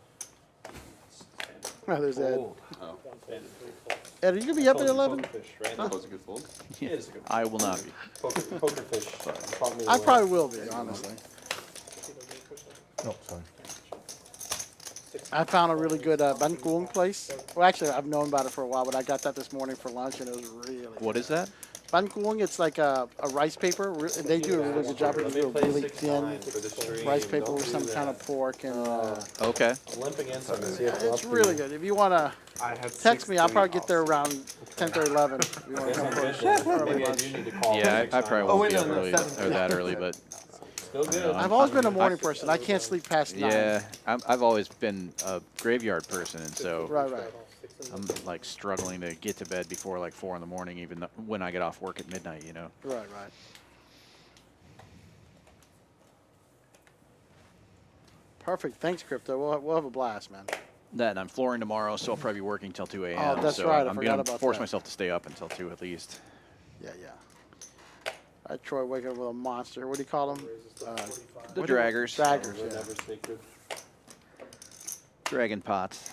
Oh, there's Ed. Oh, Ed, are you going to be up at 11? that was a good fold. Yeah, I will not be. Poker fish. taught me the I way. probably will be, honestly. oh, sorry. I found a really good Bankuong place. Well, actually, I've known about it for a while, but I got that this morning for lunch, and it was really What is that? Bankuong, it's like a rice paper. They do a really good job. They Let me do a play really 6 thin nine for the stream. rice paper Don't with do some that. kind of pork. And Okay. I'm limp against him. See if it's really good. If you want to I have text me, I'll 16 probably get there around 10 or 11. If you want to come for early Maybe I lunch. do need to call. Yeah, 6 I nine. probably Oh, won't wait, be up no, early, 7. or that early, but Still good. I've always been a morning person. I can't sleep past 9. yeah, I've always been a graveyard person, and so Right. I'm like struggling to get to bed before like 4 in the morning, even when I get off work at midnight, you know. Right. Perfect. Thanks, Crypto. We'll have a blast, man. That, and I'm flooring tomorrow, so I'll probably be working till 2 a.m. Oh, that's so right, I I'm forgot gonna about force that. myself to stay up until 2 at least. Yeah. I Troy waking up with a monster. What do you call them? The draggers. Draggers, We're yeah. never sacred. Dragon pots.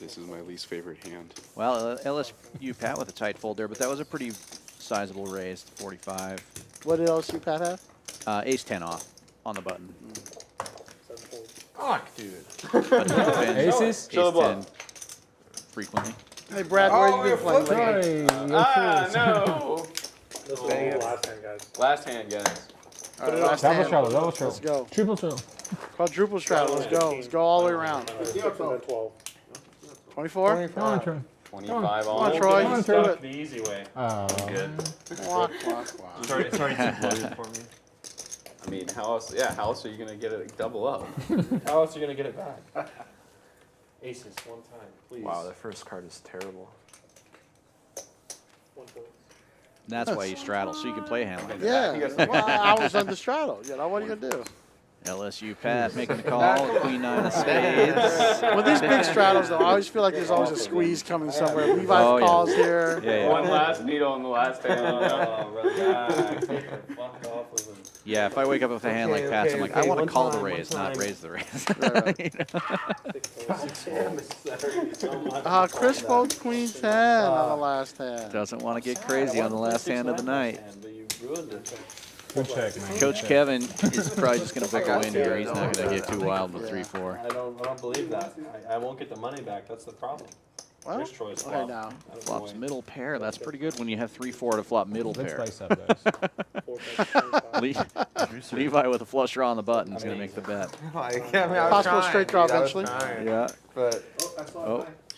This is my least favorite hand. Well, LSU Pat with a tight fold there, but that was a pretty sizable raise, 45. What did LSU Pat have? Ace 10 off on the button. Fuck, dude. But he defends Aces? Ace 10 frequently. Hey, Brad, where have you been playing lately? Sorry. No! This is the last hand, guys. Last hand, guys. All right, last Double hand. straddle, double Let's straddle. go. Triple straddle. Quadruple straddle. Let's go. Let's go all the way around. 12. 24? Come on, Troy. 25 Come on, on. Troy. Come on, Let's do Troy. it. The easy way. Good. Walk. It's already too loaded for me. I mean, how else? Yeah, how else are you gonna get it double up? How else are you gonna get it back? Aces, one time, please. Wow, that first card is terrible. That's why you straddle, so you can play a hand like that. Yeah. Well, I was on the straddle. You know, what are you going to do? LSU Pat making the call, Queen 9 of spades. With these big straddles, though, I always feel like there's always a squeeze coming somewhere. Levi Oh, yeah. calls here. Yeah, One yeah. last needle in the last hand. Oh, relax. Fuck off with him. Yeah, if I wake up with a hand like Pat's, I'm like, I want to call the raise, not raise the raise. Chris folds Queen 10 on the last hand. Doesn't want to get crazy on the last hand of the night. But you ruined it. Good check, man. Coach Kevin is probably just going to go in here. He's not going to get too wild with 3-4. I don't believe that. I won't get the money back. That's the problem. Well, There's Troy's okay, flop. now. I don't know Flops why. middle pair. That's pretty good when you have 3-4 to flop middle Let's pair. spice up, guys. Levi with a flush draw on the button is going to make the bet. Like, I mean, I was Possible trying, straight draw dude, I was eventually. trying, Yeah. But Oh,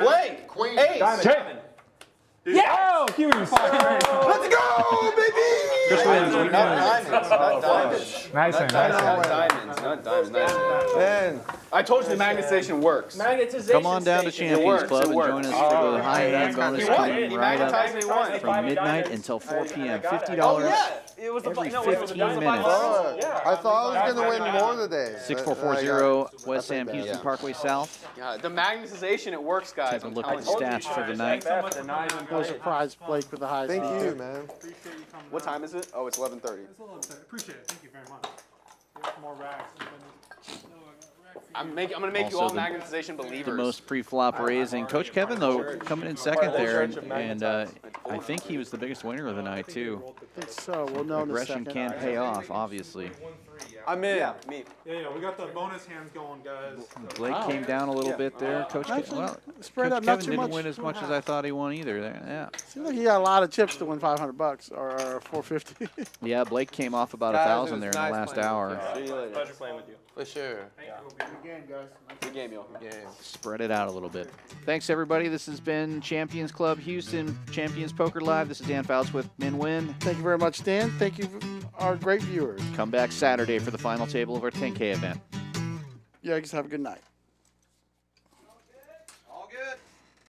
Blake. Queen. Ace. Diamond, Check. diamond. Yo, Kiwi was fucking great. Let's go, baby! Chris Williams, Not diamonds, not diamonds. Nice one, Not nice one. diamonds, not diamonds. Nice one. Man, I told you the magnetization works. Magnetization come on down to station. Champions works, Club it and works. join us for the high hand bonus He won. coming He right magnetized up and he won. from midnight until 4 p.m. $50 Oh, yeah. It was every no, it was 15 the minutes. fuck. Yeah. I thought I was going to win more today. 6440 West Sam bad. Houston Yeah. Parkway South. Yeah, the magnetization, it works, guys. Take a I'm look telling at you. the stats for the night. No surprise, Blake with the high Thank score. you, man. What time is it? Oh, it's 11:30. Appreciate it. Thank you very much. There's more racks. I'm gonna make you Also all the- magnetization believers. The most pre-flop raising. Coach Kevin, though, coming in second there, and I think he was the biggest winner of the night, too. I think so. We'll know in a Aggression second. can pay off, obviously. I'm in. Yeah, me. Yeah, we got the bonus hands going, guys. Blake came down a little bit there. Coach, Actually, well, spread Coach out not Kevin too didn't much. win as much as I thought he won either. Yeah, Seems like he got a lot of chips to win $500 or $450. yeah. Blake came off about Guys, 1,000 it there was in the nice last playing hour. with you. See you later. Pleasure playing with you. For sure. Good game, y'all. Yeah. Spread it out a little bit. Thanks, everybody. This has been Champions Club Houston, Champions Poker Live. This is Dan Fouts with Min Win. Thank you very much, Dan. Thank you, our great viewers. Come back Saturday for the final table of our 10K event. You guys have a good night.